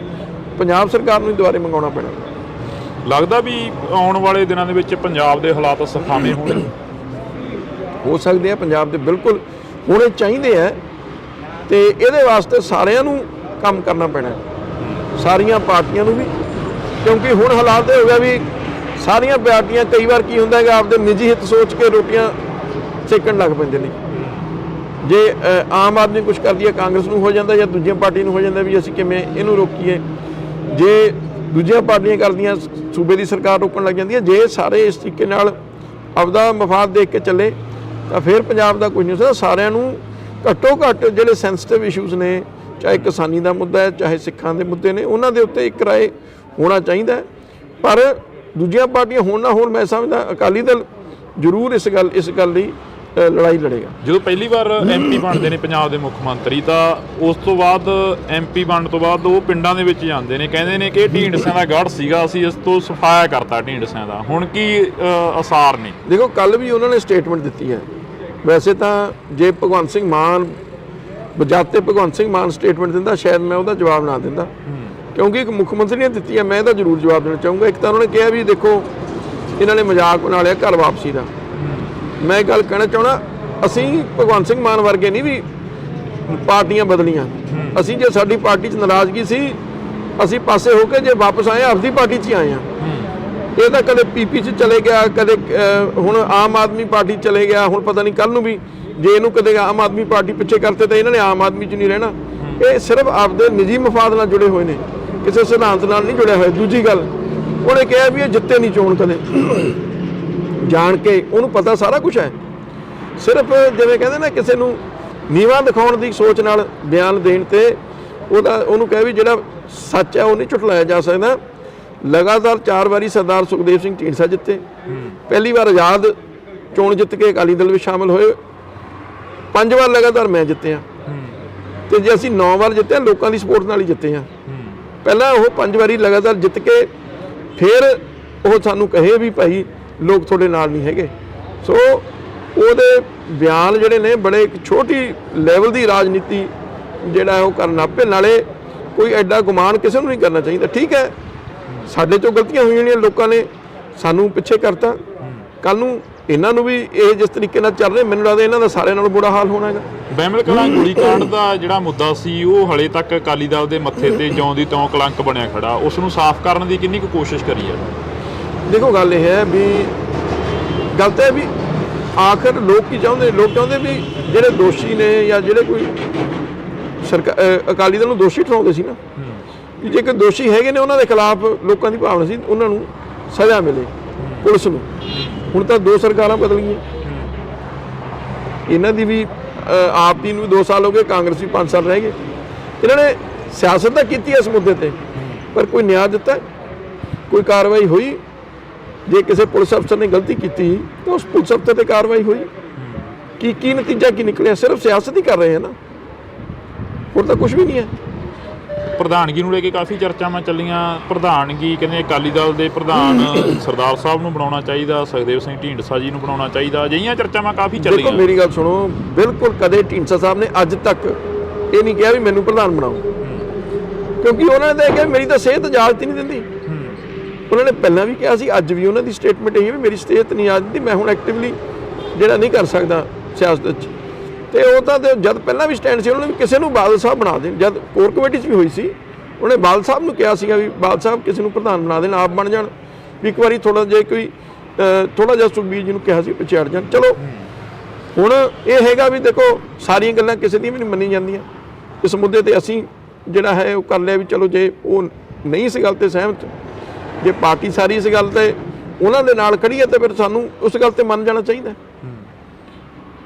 ਪੰਜਾਬ ਸਰਕਾਰ ਨੂੰ ਹੀ ਦੁਬਾਰੇ ਮੰਗਾਉਣਾ ਪੈਣਾ। ਲੱਗਦਾ ਵੀ ਆਉਣ ਵਾਲੇ ਦਿਨਾਂ ਦੇ ਵਿੱਚ ਪੰਜਾਬ ਦੇ ਹਾਲਾਤ ਸੁਖਾਵੇਂ ਹੋਣਗੇ? ਹੋ ਸਕਦੇ ਆ, ਪੰਜਾਬ ਦੇ ਬਿਲਕੁਲ ਹੋਣੇ ਚਾਹੀਦੇ ਆ, ਤੇ ਇਹਦੇ ਵਾਸਤੇ ਸਾਰਿਆਂ ਨੂੰ ਕੰਮ ਕਰਨਾ ਪੈਣਾ, ਸਾਰੀਆਂ ਪਾਰਟੀਆਂ ਨੂੰ ਵੀ, ਕਿਉਂਕਿ ਹੁਣ ਹਾਲਾਤ ਇਹ ਹੋ ਗਿਆ ਵੀ ਸਾਰੀਆਂ ਪਾਰਟੀਆਂ ਕਈ ਵਾਰ ਕੀ ਹੁੰਦਾ ਹੈਗਾ ਆਪਦੇ ਨਿੱਜੀ ਹਿੱਤ ਸੋਚ ਕੇ ਰੋਟੀਆਂ ਸੇਕਣ ਲੱਗ ਪੈਂਦੇ ਨੇ। ਜੇ ਆਮ ਆਦਮੀ ਕੁਝ ਕਰਦੀ ਹੈ ਕਾਂਗਰਸ ਨੂੰ ਹੋ ਜਾਂਦਾ ਜਾਂ ਦੂਜੀਆਂ ਪਾਰਟੀ ਨੂੰ ਹੋ ਜਾਂਦਾ ਵੀ ਅਸੀਂ ਕਿਵੇਂ ਇਹਨੂੰ ਰੋਕੀਏ। ਜੇ ਦੂਜੀਆਂ ਪਾਰਟੀਆਂ ਕਰਦੀਆਂ ਸੂਬੇ ਦੀ ਸਰਕਾਰ ਰੋਕਣ ਲੱਗ ਜਾਂਦੀ ਹੈ। ਜੇ ਸਾਰੇ ਇਸ ਤਰੀਕੇ ਨਾਲ ਆਪਦਾ ਮਫਾਦ ਦੇਖ ਕੇ ਚੱਲੇ ਤਾਂ ਫਿਰ ਪੰਜਾਬ ਦਾ ਕੁਝ ਨਹੀਂ ਹੋ ਸਕਦਾ। ਸਾਰਿਆਂ ਨੂੰ ਘੱਟੋ ਘੱਟ ਜਿਹੜੇ ਸੈਂਸਿਟਿਵ ਇਸ਼ੂਜ਼ ਨੇ, ਚਾਹੇ ਕਿਸਾਨੀ ਦਾ ਮੁੱਦਾ ਹੈ, ਚਾਹੇ ਸਿੱਖਾਂ ਦੇ ਮੁੱਦੇ ਨੇ, ਉਹਨਾਂ ਦੇ ਉੱਤੇ ਇੱਕ ਰਾਏ ਹੋਣਾ ਚਾਹੀਦਾ। ਪਰ ਦੂਜੀਆਂ ਪਾਰਟੀਆਂ ਹੋਣ ਨਾ ਹੋਣ, ਮੈਂ ਸਮਝਦਾ ਅਕਾਲੀ ਦਲ ਜ਼ਰੂਰ ਇਸ ਗੱਲ ਲਈ ਲੜਾਈ ਲੜੇਗਾ। ਜਦੋਂ ਪਹਿਲੀ ਵਾਰ ਐਮਪੀ ਬਣਦੇ ਨੇ ਪੰਜਾਬ ਦੇ ਮੁੱਖ ਮੰਤਰੀ, ਤਾਂ ਉਸ ਤੋਂ ਬਾਅਦ ਐਮਪੀ ਬਣਨ ਤੋਂ ਬਾਅਦ ਉਹ ਪਿੰਡਾਂ ਦੇ ਵਿੱਚ ਜਾਂਦੇ ਨੇ, ਕਹਿੰਦੇ ਨੇ ਕਿ ਢੀਂਡਸਿਆਂ ਦਾ ਗੜ੍ਹ ਸੀਗਾ, ਅਸੀਂ ਇਸ ਤੋਂ ਸਫਾਇਆ ਕਰਤਾ ਢੀਂਡਸਿਆਂ ਦਾ। ਹੁਣ ਕੀ ਅਸਾਰ ਨੇ? ਦੇਖੋ, ਕੱਲ ਵੀ ਉਹਨਾਂ ਨੇ ਸਟੇਟਮੈਂਟ ਦਿੱਤੀ ਹੈ। ਵੈਸੇ ਤਾਂ ਜੇ ਭਗਵੰਤ ਸਿੰਘ ਮਾਨ ਬਜਾਤੇ ਭਗਵੰਤ ਸਿੰਘ ਮਾਨ ਸਟੇਟਮੈਂਟ ਦਿੰਦਾ, ਸ਼ਾਇਦ ਮੈਂ ਉਹਦਾ ਜਵਾਬ ਨਾ ਦਿੰਦਾ, ਕਿਉਂਕਿ ਇੱਕ ਮੁੱਖ ਮੰਤਰੀ ਨੇ ਦਿੱਤੀ ਹੈ, ਮੈਂ ਇਹਦਾ ਜ਼ਰੂਰ ਜਵਾਬ ਦੇਣਾ ਚਾਹੂੰਗਾ। ਇੱਕ ਤਾਂ ਉਹਨਾਂ ਨੇ ਕਿਹਾ ਵੀ ਦੇਖੋ ਇਹਨਾਂ ਨੇ ਮਜ਼ਾਕ ਬਣਾ ਲਿਆ ਘਰ ਵਾਪਸੀ ਦਾ। ਮੈਂ ਗੱਲ ਕਹਿਣਾ ਚਾਹੁੰਦਾ, ਅਸੀਂ ਭਗਵੰਤ ਸਿੰਘ ਮਾਨ ਵਰਗੇ ਨਹੀਂ ਵੀ ਪਾਰਟੀਆਂ ਬਦਲੀਆਂ। ਅਸੀਂ ਜੇ ਸਾਡੀ ਪਾਰਟੀ 'ਚ ਨਾਰਾਜ਼ਗੀ ਸੀ, ਅਸੀਂ ਪਾਸੇ ਹੋ ਕੇ ਜੇ ਵਾਪਸ ਆਏ ਆਪਦੀ ਪਾਰਟੀ 'ਚ ਹੀ ਆਏ ਹਾਂ। ਇਹ ਤਾਂ ਕਦੇ ਪੀਪੀ 'ਚ ਚਲੇ ਗਿਆ, ਕਦੇ ਹੁਣ ਆਮ ਆਦਮੀ ਪਾਰਟੀ ਚਲੇ ਗਿਆ, ਹੁਣ ਪਤਾ ਨਹੀਂ ਕੱਲ ਨੂੰ ਵੀ ਜੇ ਇਹਨੂੰ ਕਦੇ ਆਮ ਆਦਮੀ ਪਾਰਟੀ ਪਿੱਛੇ ਕਰਤੇ ਤਾਂ ਇਹਨਾਂ ਨੇ ਆਮ ਆਦਮੀ 'ਚ ਨਹੀਂ ਰਹਿਣਾ। ਇਹ ਸਿਰਫ ਆਪਦੇ ਨਿੱਜੀ ਮਫਾਦ ਨਾਲ ਜੁੜੇ ਹੋਏ ਨੇ, ਕਿਸੇ ਸਿਧਾਂਤ ਨਾਲ ਨਹੀਂ ਜੁੜਿਆ ਹੋਇਆ। ਦੂਜੀ ਗੱਲ, ਉਹਨੇ ਕਿਹਾ ਵੀ ਇਹ ਜਿੱਤੇ ਨਹੀਂ ਚੋਣ ਕਦੇ, ਜਾਣ ਕੇ ਉਹਨੂੰ ਪਤਾ ਸਾਰਾ ਕੁਝ ਹੈ। ਸਿਰਫ ਜਿਵੇਂ ਕਹਿੰਦੇ ਨਾ ਕਿਸੇ ਨੂੰ ਨੀਵਾਂ ਦਿਖਾਉਣ ਦੀ ਸੋਚ ਨਾਲ ਬਿਆਨ ਦੇਣ ਤੇ ਉਹਨੂੰ ਕਹੇ ਵੀ ਜਿਹੜਾ ਸੱਚ ਹੈ ਉਹ ਨਹੀਂ ਝੁਠਲਾਇਆ ਜਾ ਸਕਦਾ। ਲਗਾਤਾਰ 4 ਵਾਰੀ ਸਰਦਾਰ ਸੁਖਦੇਵ ਸਿੰਘ ਢੀਂਡਸਾ ਜਿੱਤੇ, ਪਹਿਲੀ ਵਾਰ ਆਜ਼ਾਦ ਚੋਣ ਜਿੱਤ ਕੇ ਅਕਾਲੀ ਦਲ ਵਿੱਚ ਸ਼ਾਮਲ ਹੋਏ, 5 ਵਾਰ ਲਗਾਤਾਰ ਮੈਂ ਜਿੱਤਿਆ, ਤੇ ਜੇ ਅਸੀਂ 9 ਵਾਰ ਜਿੱਤੇ ਲੋਕਾਂ ਦੀ ਸਪੋਰਟ ਨਾਲ ਹੀ ਜਿੱਤੇ ਹਾਂ। ਪਹਿਲਾਂ ਉਹ 5 ਵਾਰੀ ਲਗਾਤਾਰ ਜਿੱਤ ਕੇ ਫਿਰ ਉਹ ਸਾਨੂੰ ਕਹੇ ਵੀ ਭਾਈ ਲੋਕ ਤੁਹਾਡੇ ਨਾਲ ਨਹੀਂ ਹੈਗੇ। ਸੋ ਉਹਦੇ ਬਿਆਨ ਜਿਹੜੇ ਨੇ ਬੜੇ ਇੱਕ ਛੋਟੀ ਲੈਵਲ ਦੀ ਰਾਜਨੀਤੀ ਜਿਹੜਾ ਉਹ ਕਰਨ ਆਪੇ, ਨਾਲੇ ਕੋਈ ਐਡਾ ਗੁਮਾਨ ਕਿਸੇ ਨੂੰ ਨਹੀਂ ਕਰਨਾ ਚਾਹੀਦਾ। ਠੀਕ ਹੈ, ਸਾਡੇ ਤੋਂ ਗਲਤੀਆਂ ਹੋਈਆਂ ਨੇ, ਲੋਕਾਂ ਨੇ ਸਾਨੂੰ ਪਿੱਛੇ ਕਰਤਾ, ਕੱਲ ਨੂੰ ਇਹਨਾਂ ਨੂੰ ਵੀ ਇਹ ਜਿਸ ਤਰੀਕੇ ਨਾਲ ਚੱਲ ਰਹੇ, ਮੈਨੂੰ ਲੱਗਦਾ ਇਹਨਾਂ ਦਾ ਸਾਰਿਆਂ ਨਾਲੋਂ ਬੁਰਾ ਹਾਲ ਹੋਣਾ ਹੈਗਾ। ਬਹਿਮਲ ਕਲਾਂ ਗੋਲੀਕਾਂਡ ਦਾ ਜਿਹੜਾ ਮੁੱਦਾ ਸੀ, ਉਹ ਹਲੇ ਤੱਕ ਅਕਾਲੀ ਦਲ ਦੇ ਮੱਥੇ ਤੇ ਜਿਉਂ ਦੀ ਤਿਉਂ ਕਲੰਕ ਬਣਿਆ ਖੜਾ। ਉਸ ਨੂੰ ਸਾਫ਼ ਕਰਨ ਦੀ ਕਿੰਨੀ ਕੁ ਕੋਸ਼ਿਸ਼ ਕਰੀ ਹੈ? ਦੇਖੋ, ਗੱਲ ਇਹ ਹੈ ਵੀ ਗੱਲ ਤਾਂ ਇਹ ਵੀ ਆਖਰ ਲੋਕ ਕੀ ਚਾਹੁੰਦੇ? ਲੋਕ ਚਾਹੁੰਦੇ ਵੀ ਜਿਹੜੇ ਦੋਸ਼ੀ ਨੇ ਜਾਂ ਜਿਹੜੇ ਕੋਈ ਅਕਾਲੀ ਦਲ ਨੂੰ ਦੋਸ਼ੀ ਠਹਿਰਾਉਂਦੇ ਸੀ ਨਾ, ਕਿ ਜੇ ਕੋਈ ਦੋਸ਼ੀ ਹੈਗੇ ਨੇ ਉਹਨਾਂ ਦੇ ਖਿਲਾਫ ਲੋਕਾਂ ਦੀ ਭਾਵਨਾ ਸੀ ਉਹਨਾਂ ਨੂੰ ਸਜ਼ਾ ਮਿਲੇ, ਪੁਲਿਸ ਨੂੰ। ਹੁਣ ਤਾਂ 2 ਸਰਕਾਰਾਂ ਬਦਲ ਗਈਆਂ, ਇਹਨਾਂ ਦੀ ਵੀ ਆਪ ਦੀ ਨੂੰ ਵੀ 2 ਸਾਲ ਹੋ ਗਏ, ਕਾਂਗਰਸ ਵੀ 5 ਸਾਲ ਰਹਿ ਗਏ। ਇਹਨਾਂ ਨੇ ਸਿਆਸਤ ਤਾਂ ਕੀਤੀ ਇਸ ਮੁੱਦੇ ਤੇ, ਪਰ ਕੋਈ ਨਿਆਂ ਦਿੱਤਾ? ਕੋਈ ਕਾਰਵਾਈ ਹੋਈ? ਜੇ ਕਿਸੇ ਪੁਲਿਸ ਅਫਸਰ ਨੇ ਗਲਤੀ ਕੀਤੀ ਤਾਂ ਉਸ ਪੁਲਿਸ ਅਫਸਰ ਤੇ ਕਾਰਵਾਈ ਹੋਈ? ਕੀ ਨਤੀਜਾ ਕੀ ਨਿਕਲਿਆ? ਸਿਰਫ ਸਿਆਸਤ ਹੀ ਕਰ ਰਹੇ ਹਨ ਨਾ, ਹੋਰ ਤਾਂ ਕੁਝ ਵੀ ਨਹੀਂ ਹੈ। ਪ੍ਰਧਾਨਗੀ ਨੂੰ ਲੈ ਕੇ ਕਾਫੀ ਚਰਚਾਵਾਂ ਚੱਲੀਆਂ। ਪ੍ਰਧਾਨਗੀ ਕਹਿੰਦੇ ਅਕਾਲੀ ਦਲ ਦੇ ਪ੍ਰਧਾਨ ਸਰਦਾਰ ਸਾਹਿਬ ਨੂੰ ਬਣਾਉਣਾ ਚਾਹੀਦਾ, ਸੁਖਦੇਵ ਸਿੰਘ ਢੀਂਡਸਾ ਜੀ ਨੂੰ ਬਣਾਉਣਾ ਚਾਹੀਦਾ, ਅਜਿਹੀਆਂ ਚਰਚਾਵਾਂ ਕਾਫੀ ਚੱਲੀਆਂ। ਦੇਖੋ, ਮੇਰੀ ਗੱਲ ਸੁਣੋ, ਬਿਲਕੁਲ ਕਦੇ ਢੀਂਡਸਾ ਸਾਹਿਬ ਨੇ ਅੱਜ ਤੱਕ ਇਹ ਨਹੀਂ ਕਿਹਾ ਵੀ ਮੈਨੂੰ ਪ੍ਰਧਾਨ ਬਣਾਓ, ਕਿਉਂਕਿ ਉਹਨਾਂ ਨੇ ਕਿਹਾ ਮੇਰੀ ਤਾਂ ਸਿਹਤ ਇਜਾਜ਼ਤ ਹੀ ਨਹੀਂ ਦਿੰਦੀ। ਉਹਨਾਂ ਨੇ ਪਹਿਲਾਂ ਵੀ ਕਿਹਾ ਸੀ, ਅੱਜ ਵੀ ਉਹਨਾਂ ਦੀ ਸਟੇਟਮੈਂਟ ਇਹ ਹੈ ਵੀ ਮੇਰੀ ਸਿਹਤ ਨਹੀਂ ਇਜਾਜ਼ਤ ਦਿੰਦੀ, ਮੈਂ ਹੁਣ ਐਕਟਿਵਲੀ ਜਿਹੜਾ ਨਹੀਂ ਕਰ ਸਕਦਾ ਸਿਆਸਤ 'ਚ। ਤੇ ਉਹ ਤਾਂ ਜਦ ਪਹਿਲਾਂ ਵੀ ਸਟੈਂਡ ਸੀ, ਉਹਨਾਂ ਨੇ ਵੀ ਕਿਸੇ ਨੂੰ ਬਾਦਲ ਸਾਹਿਬ ਬਣਾ ਦੇਣ। ਜਦ ਕੋਰ ਕਮੇਟੀ 'ਚ ਵੀ ਹੋਈ ਸੀ, ਉਹਨੇ ਬਾਦਲ ਸਾਹਿਬ ਨੂੰ ਕਿਹਾ ਸੀਗਾ ਵੀ ਬਾਦਲ ਸਾਹਿਬ ਕਿਸੇ ਨੂੰ ਪ੍ਰਧਾਨ ਬਣਾ ਦੇਣ, ਆਪ ਬਣ ਜਾਣ। ਵੀ ਇੱਕ ਵਾਰੀ ਥੋੜਾ ਜਿਹਾ ਸੁਖਬੀਰ ਜੀ ਨੂੰ ਕਿਹਾ ਸੀ ਪਿੱਛੇ ਹਟ ਜਾਣ। ਚਲੋ ਹੁਣ ਇਹ ਹੈਗਾ ਵੀ ਦੇਖੋ, ਸਾਰੀਆਂ ਗੱਲਾਂ ਕਿਸੇ ਦੀਆਂ ਵੀ ਨਹੀਂ ਮੰਨੀ ਜਾਂਦੀਆਂ। ਇਸ ਮੁੱਦੇ ਤੇ ਅਸੀਂ ਜਿਹੜਾ ਹੈ ਉਹ ਕਰ ਲਿਆ ਵੀ ਚਲੋ, ਜੇ ਉਹ ਨਹੀਂ ਇਸ ਗੱਲ ਤੇ ਸਹਿਮਤ, ਜੇ ਪਾਰਟੀ ਸਾਰੀ ਇਸ ਗੱਲ ਤੇ ਉਹਨਾਂ ਦੇ ਨਾਲ ਖੜੀ ਹੈ, ਤਾਂ ਫਿਰ ਸਾਨੂੰ ਉਸ ਗੱਲ ਤੇ ਮੰਨ ਜਾਣਾ ਚਾਹੀਦਾ।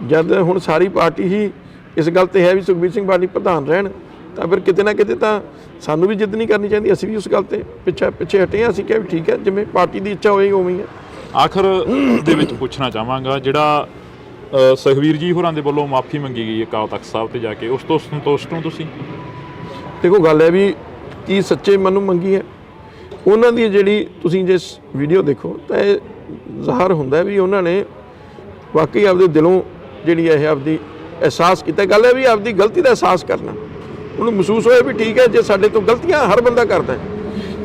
ਜਦ ਹੁਣ ਸਾਰੀ ਪਾਰਟੀ ਹੀ ਇਸ ਗੱਲ ਤੇ ਹੈ ਵੀ ਸੁਖਬੀਰ ਸਿੰਘ ਬਾਦਲ ਪ੍ਰਧਾਨ ਰਹਿਣ, ਤਾਂ ਫਿਰ ਕਿਤੇ ਨਾ ਕਿਤੇ ਤਾਂ ਸਾਨੂੰ ਵੀ ਜਿੱਦ ਨਹੀਂ ਕਰਨੀ ਚਾਹੀਦੀ। ਅਸੀਂ ਵੀ ਉਸ ਗੱਲ ਤੇ ਪਿੱਛੇ ਹਟੇ ਹਾਂ। ਅਸੀਂ ਕਿਹਾ ਵੀ ਠੀਕ ਹੈ, ਜਿਵੇਂ ਪਾਰਟੀ ਦੀ ਇੱਛਾ ਹੋਏਗੀ ਉਵੇਂ ਹੀ ਹੈ। ਆਖਰ ਦੇ ਵਿੱਚ ਪੁੱਛਣਾ ਚਾਹਾਂਗਾ, ਜਿਹੜਾ ਸੁਖਬੀਰ ਜੀ ਹੋਰਾਂ ਦੇ ਵੱਲੋਂ ਮਾਫੀ ਮੰਗੀ ਗਈ ਅਕਾਲ ਤਖਤ ਸਾਹਿਬ ਤੇ ਜਾ ਕੇ, ਉਸ ਤੋਂ ਸੰਤੁਸ਼ਟ ਹੋ ਤੁਸੀਂ? ਦੇਖੋ, ਗੱਲ ਹੈ ਵੀ ਕੀ ਸੱਚੇ ਮਨੋਂ ਮੰਗੀ ਹੈ ਉਹਨਾਂ ਦੀ? ਜਿਹੜੀ ਤੁਸੀਂ ਜੇ ਵੀਡੀਓ ਦੇਖੋ ਤਾਂ ਇਹ ਜ਼ਾਹਰ ਹੁੰਦਾ ਵੀ ਉਹਨਾਂ ਨੇ ਵਾਕਈ ਆਪਦੇ ਦਿਲੋਂ ਜਿਹੜੀ ਇਹ ਆਪਦੀ ਅਹਿਸਾਸ ਕੀਤਾ। ਗੱਲ ਹੈ ਵੀ ਆਪਦੀ ਗਲਤੀ ਦਾ ਅਹਿਸਾਸ ਕਰਨਾ, ਉਹਨੂੰ ਮਹਿਸੂਸ ਹੋਇਆ ਵੀ ਠੀਕ ਹੈ, ਜੇ ਸਾਡੇ ਤੋਂ ਗਲਤੀਆਂ ਹਰ ਬੰਦਾ ਕਰਦਾ ਹੈ।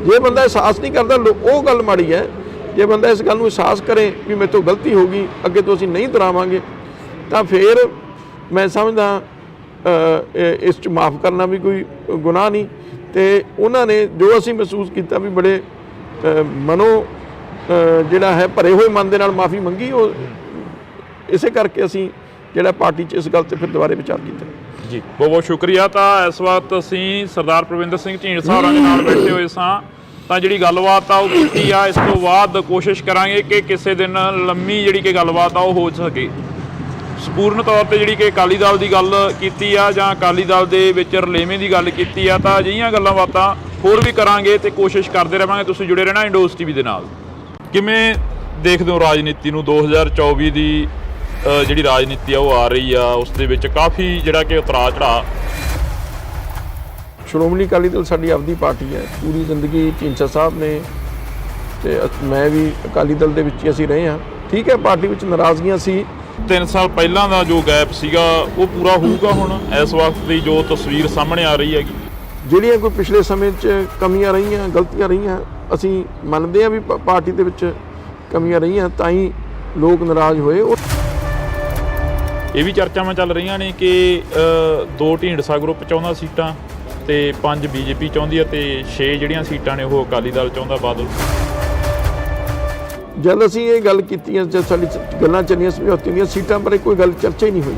ਜੇ ਬੰਦਾ ਅਹਿਸਾਸ ਨਹੀਂ ਕਰਦਾ, ਉਹ ਗੱਲ ਮਾੜੀ ਹੈ। ਜੇ ਬੰਦਾ ਇਸ ਗੱਲ ਨੂੰ ਅਹਿਸਾਸ ਕਰੇ ਵੀ ਮੇਰੇ ਤੋਂ ਗਲਤੀ ਹੋ ਗਈ, ਅੱਗੇ ਤੋਂ ਅਸੀਂ ਨਹੀਂ ਦੁਹਰਾਵਾਂਗੇ, ਤਾਂ ਫਿਰ ਮੈਂ ਸਮਝਦਾ ਇਸ 'ਚ ਮਾफ़ ਕਰਨਾ ਵੀ ਕੋਈ ਗੁਨਾਹ ਨਹੀਂ। ਤੇ ਉਹਨਾਂ ਨੇ ਜੋ ਅਸੀਂ ਮਹਿਸੂਸ ਕੀਤਾ ਵੀ ਬੜੇ ਮਨੋਂ ਜਿਹੜਾ ਹੈ ਭਰੇ ਹੋਏ ਮਨ ਦੇ ਨਾਲ ਮਾफ़ੀ ਮੰਗੀ, ਉਹ ਇਸੇ ਕਰਕੇ ਅਸੀਂ ਜਿਹੜਾ ਪਾਰਟੀ 'ਚ ਇਸ ਗੱਲ ਤੇ ਫਿਰ ਦੁਬਾਰੇ ਵਿਚਾਰ ਕੀਤਾ ਜੀ। ਬਹੁਤ ਬਹੁਤ ਸ਼ੁਕਰੀਆ। ਤਾਂ ਇਸ ਵਕਤ ਅਸੀਂ ਸਰਦਾਰ ਪ੍ਰਵਿੰਦਰ ਸਿੰਘ ਢੀਂਡਸਾ ਹੋਰਾਂ ਦੇ ਨਾਲ ਬੈਠੇ ਹੋਏ ਸਾਂ, ਤਾਂ ਜਿਹੜੀ ਗੱਲਬਾਤ ਆ ਉਹ ਕੀਤੀ ਆ। ਇਸ ਤੋਂ ਬਾਅਦ ਕੋਸ਼ਿਸ਼ ਕਰਾਂਗੇ ਕਿ ਕਿਸੇ ਦਿਨ ਲੰਮੀ ਜਿਹੜੀ ਕਿ ਗੱਲਬਾਤ ਆ ਉਹ ਹੋ ਸਕੇ। ਸੰਪੂਰਨ ਤੌਰ ਤੇ ਜਿਹੜੀ ਕਿ ਅਕਾਲੀ ਦਲ ਦੀ ਗੱਲ ਕੀਤੀ ਆ ਜਾਂ ਅਕਾਲੀ ਦਲ ਦੇ ਵਿੱਚ ਰਲੇਵੇਂ ਦੀ ਗੱਲ ਕੀਤੀ ਆ, ਤਾਂ ਅਜਿਹੀਆਂ ਗੱਲਾਂ ਬਾਤਾਂ ਹੋਰ ਵੀ ਕਰਾਂਗੇ ਤੇ ਕੋਸ਼ਿਸ਼ ਕਰਦੇ ਰਹਾਂਗੇ। ਤੁਸੀਂ ਜੁੜੇ ਰਹਿਣਾ ਇੰਡੋਸ ਟੀਵੀ ਦੇ ਨਾਲ। ਕਿਵੇਂ ਦੇਖਦੇ ਹੋ ਰਾਜਨੀਤੀ ਨੂੰ? 2024 ਦੀ ਜਿਹੜੀ ਰਾਜਨੀਤੀ ਆ ਉਹ ਆ ਰਹੀ ਆ, ਉਸ ਦੇ ਵਿੱਚ ਕਾਫੀ ਜਿਹੜਾ ਕਿ ਉਤਰਾਅ ਚੜਾਅ। ਸ਼੍ਰੋਮਣੀ ਅਕਾਲੀ ਦਲ ਸਾਡੀ ਆਪਦੀ ਪਾਰਟੀ ਹੈ। ਪੂਰੀ ਜ਼ਿੰਦਗੀ ਢੀਂਡਸਾ ਸਾਹਿਬ ਨੇ ਤੇ ਮੈਂ ਵੀ ਅਕਾਲੀ ਦਲ ਦੇ ਵਿੱਚ ਹੀ ਅਸੀਂ ਰਹੇ ਹਾਂ। ਠੀਕ ਹੈ, ਪਾਰਟੀ ਵਿੱਚ ਨਾਰਾਜ਼ਗੀਆਂ ਸੀ। 3 ਸਾਲ ਪਹਿਲਾਂ ਦਾ ਜੋ ਗੈਪ ਸੀਗਾ ਉਹ ਪੂਰਾ ਹੋਊਗਾ ਹੁਣ ਇਸ ਵਕਤ ਦੀ ਜੋ ਤਸਵੀਰ ਸਾਹਮਣੇ ਆ ਰਹੀ ਹੈਗੀ? ਜਿਹੜੀਆਂ ਕੋਈ ਪਿਛਲੇ ਸਮੇਂ 'ਚ ਕਮੀਆਂ ਰਹੀਆਂ, ਗਲਤੀਆਂ ਰਹੀਆਂ, ਅਸੀਂ ਮੰਨਦੇ ਹਾਂ ਵੀ ਪਾਰਟੀ ਦੇ ਵਿੱਚ ਕਮੀਆਂ ਰਹੀਆਂ, ਤਾਂ ਹੀ ਲੋਕ ਨਾਰਾਜ਼ ਹੋਏ। ਇਹ ਵੀ ਚਰਚਾਵਾਂ ਚੱਲ ਰਹੀਆਂ ਨੇ ਕਿ 2 ਢੀਂਡਸਾ ਗਰੁੱਪ ਚਾਹੁੰਦਾ ਸੀਟਾਂ ਤੇ 5 ਬੀਜੇਪੀ ਚਾਹੁੰਦੀ ਹੈ ਤੇ 6 ਜਿਹੜੀਆਂ ਸੀਟਾਂ ਨੇ ਉਹ ਅਕਾਲੀ ਦਲ ਚਾਹੁੰਦਾ, ਬਾਦਲ। ਜਦ ਅਸੀਂ ਇਹ ਗੱਲ ਕੀਤੀ, ਜਦ ਸਾਡੀ ਗੱਲਾਂ ਚੱਲੀਆਂ ਸਮਝੌਤੇ ਦੀਆਂ, ਸੀਟਾਂ ਬਾਰੇ ਕੋਈ ਗੱਲ ਚਰਚਾ ਹੀ ਨਹੀਂ ਹੋਈ।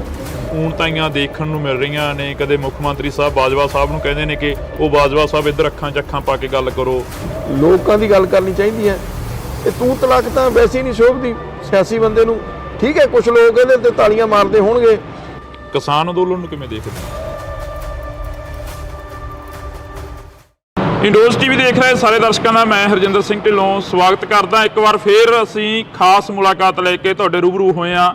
ਊਣਤਾਈਆਂ ਦੇਖਣ ਨੂੰ ਮਿਲ ਰਹੀਆਂ ਨੇ। ਕਦੇ ਮੁੱਖ ਮੰਤਰੀ ਸਾਹਿਬ ਬਾਜਵਾ ਸਾਹਿਬ ਨੂੰ ਕਹਿੰਦੇ ਨੇ ਕਿ ਉਹ ਬਾਜਵਾ ਸਾਹਿਬ ਇੱਧਰ ਅੱਖਾਂ 'ਚ ਅੱਖਾਂ ਪਾ ਕੇ ਗੱਲ ਕਰੋ। ਲੋਕਾਂ ਦੀ ਗੱਲ ਕਰਨੀ ਚਾਹੀਦੀ ਹੈ। ਇਹ ਤੂੰ ਤਲਾਕ ਤਾਂ ਵੈਸੇ ਹੀ ਨਹੀਂ ਸ਼ੋਭਦੀ ਸਿਆਸੀ ਬੰਦੇ ਨੂੰ। ਠੀਕ ਹੈ, ਕੁਝ ਲੋਕ ਇਹਦੇ ਤੇ ਤਾਲੀਆਂ ਮਾਰਦੇ ਹੋਣਗੇ। ਕਿਸਾਨ ਅੰਦੋਲਨ ਨੂੰ ਕਿਵੇਂ ਦੇਖਦੇ? ਇੰਡੋਸ ਟੀਵੀ ਦੇਖ ਰਹੇ ਸਾਰੇ ਦਰਸ਼ਕਾਂ ਦਾ ਮੈਂ ਹਰਜਿੰਦਰ ਸਿੰਘ ਢਿੱਲੋਂ ਸਵਾਗਤ ਕਰਦਾ। ਇੱਕ ਵਾਰ ਫੇਰ ਅਸੀਂ ਖਾਸ ਮੁਲਾਕਾਤ ਲੈ ਕੇ ਤੁਹਾਡੇ ਰੂਬਰੂ ਹੋਏ ਹਾਂ।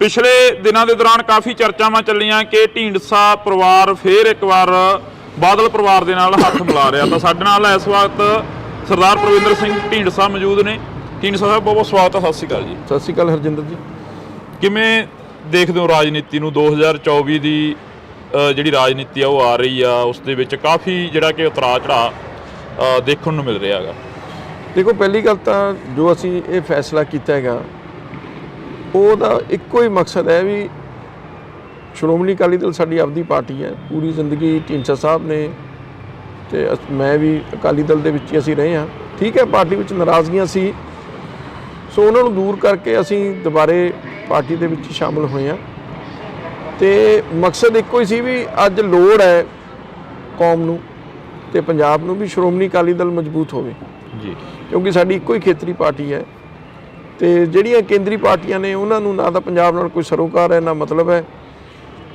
ਪਿਛਲੇ ਦਿਨਾਂ ਦੇ ਦੌਰਾਨ ਕਾਫੀ ਚਰਚਾਵਾਂ ਚੱਲੀਆਂ ਕਿ ਢੀਂਡਸਾ ਪਰਿਵਾਰ ਫੇਰ ਇੱਕ ਵਾਰ ਬਾਦਲ ਪਰਿਵਾਰ ਦੇ ਨਾਲ ਹੱਥ ਮਿਲਾ ਰਿਹਾ। ਤਾਂ ਸਾਡੇ ਨਾਲ ਇਸ ਵਕਤ ਸਰਦਾਰ ਪ੍ਰਵਿੰਦਰ ਸਿੰਘ ਢੀਂਡਸਾ ਮੌਜੂਦ ਨੇ। ਢੀਂਡਸਾ ਸਾਹਿਬ, ਬਹੁਤ ਬਹੁਤ ਸਵਾਗਤ ਹੈ। ਸਤਿ ਸ਼੍ਰੀ ਅਕਾਲ ਜੀ। ਸਤਿ ਸ਼੍ਰੀ ਅਕਾਲ ਹਰਜਿੰਦਰ ਜੀ। ਕਿਵੇਂ ਦੇਖਦੇ ਹੋ ਰਾਜਨੀਤੀ ਨੂੰ? 2024 ਦੀ ਜਿਹੜੀ ਰਾਜਨੀਤੀ ਆ ਉਹ ਆ ਰਹੀ ਆ, ਉਸ ਦੇ ਵਿੱਚ ਕਾਫੀ ਜਿਹੜਾ ਕਿ ਉਤਰਾਅ ਚੜਾਅ ਦੇਖਣ ਨੂੰ ਮਿਲ ਰਿਹਾ ਹੈਗਾ। ਦੇਖੋ, ਪਹਿਲੀ ਗੱਲ ਤਾਂ ਜੋ ਅਸੀਂ ਇਹ ਫੈਸਲਾ ਕੀਤਾ ਹੈਗਾ ਉਹਦਾ ਇੱਕੋ ਹੀ ਮਕਸਦ ਹੈ ਵੀ ਸ਼੍ਰੋਮਣੀ ਅਕਾਲੀ ਦਲ ਸਾਡੀ ਆਪਦੀ ਪਾਰਟੀ ਹੈ। ਪੂਰੀ ਜ਼ਿੰਦਗੀ ਢੀਂਡਸਾ ਸਾਹਿਬ ਨੇ ਤੇ ਮੈਂ ਵੀ ਅਕਾਲੀ ਦਲ ਦੇ ਵਿੱਚ ਹੀ ਅਸੀਂ ਰਹੇ ਹਾਂ। ਠੀਕ ਹੈ, ਪਾਰਟੀ ਵਿੱਚ ਨਾਰਾਜ਼ਗੀਆਂ ਸੀ, ਸੋ ਉਹਨਾਂ ਨੂੰ ਦੂਰ ਕਰਕੇ ਅਸੀਂ ਦੁਬਾਰੇ ਪਾਰਟੀ ਦੇ ਵਿੱਚ ਸ਼ਾਮਲ ਹੋਏ ਹਾਂ। ਤੇ ਮਕਸਦ ਇੱਕੋ ਹੀ ਸੀ ਵੀ ਅੱਜ ਲੋੜ ਹੈ ਕੌਮ ਨੂੰ ਤੇ ਪੰਜਾਬ ਨੂੰ ਵੀ ਸ਼੍ਰੋਮਣੀ ਅਕਾਲੀ ਦਲ ਮਜ਼ਬੂਤ ਹੋਵੇ ਜੀ, ਕਿਉਂਕਿ ਸਾਡੀ ਇੱਕੋ ਹੀ ਖੇਤਰੀ ਪਾਰਟੀ ਹੈ। ਤੇ ਜਿਹੜੀਆਂ ਕੇਂਦਰੀ ਪਾਰਟੀਆਂ ਨੇ ਉਹਨਾਂ ਨੂੰ ਨਾ ਤਾਂ ਪੰਜਾਬ ਨਾਲ ਕੋਈ ਸਰੋਕਾਰ ਹੈ, ਨਾ ਮਤਲਬ ਹੈ।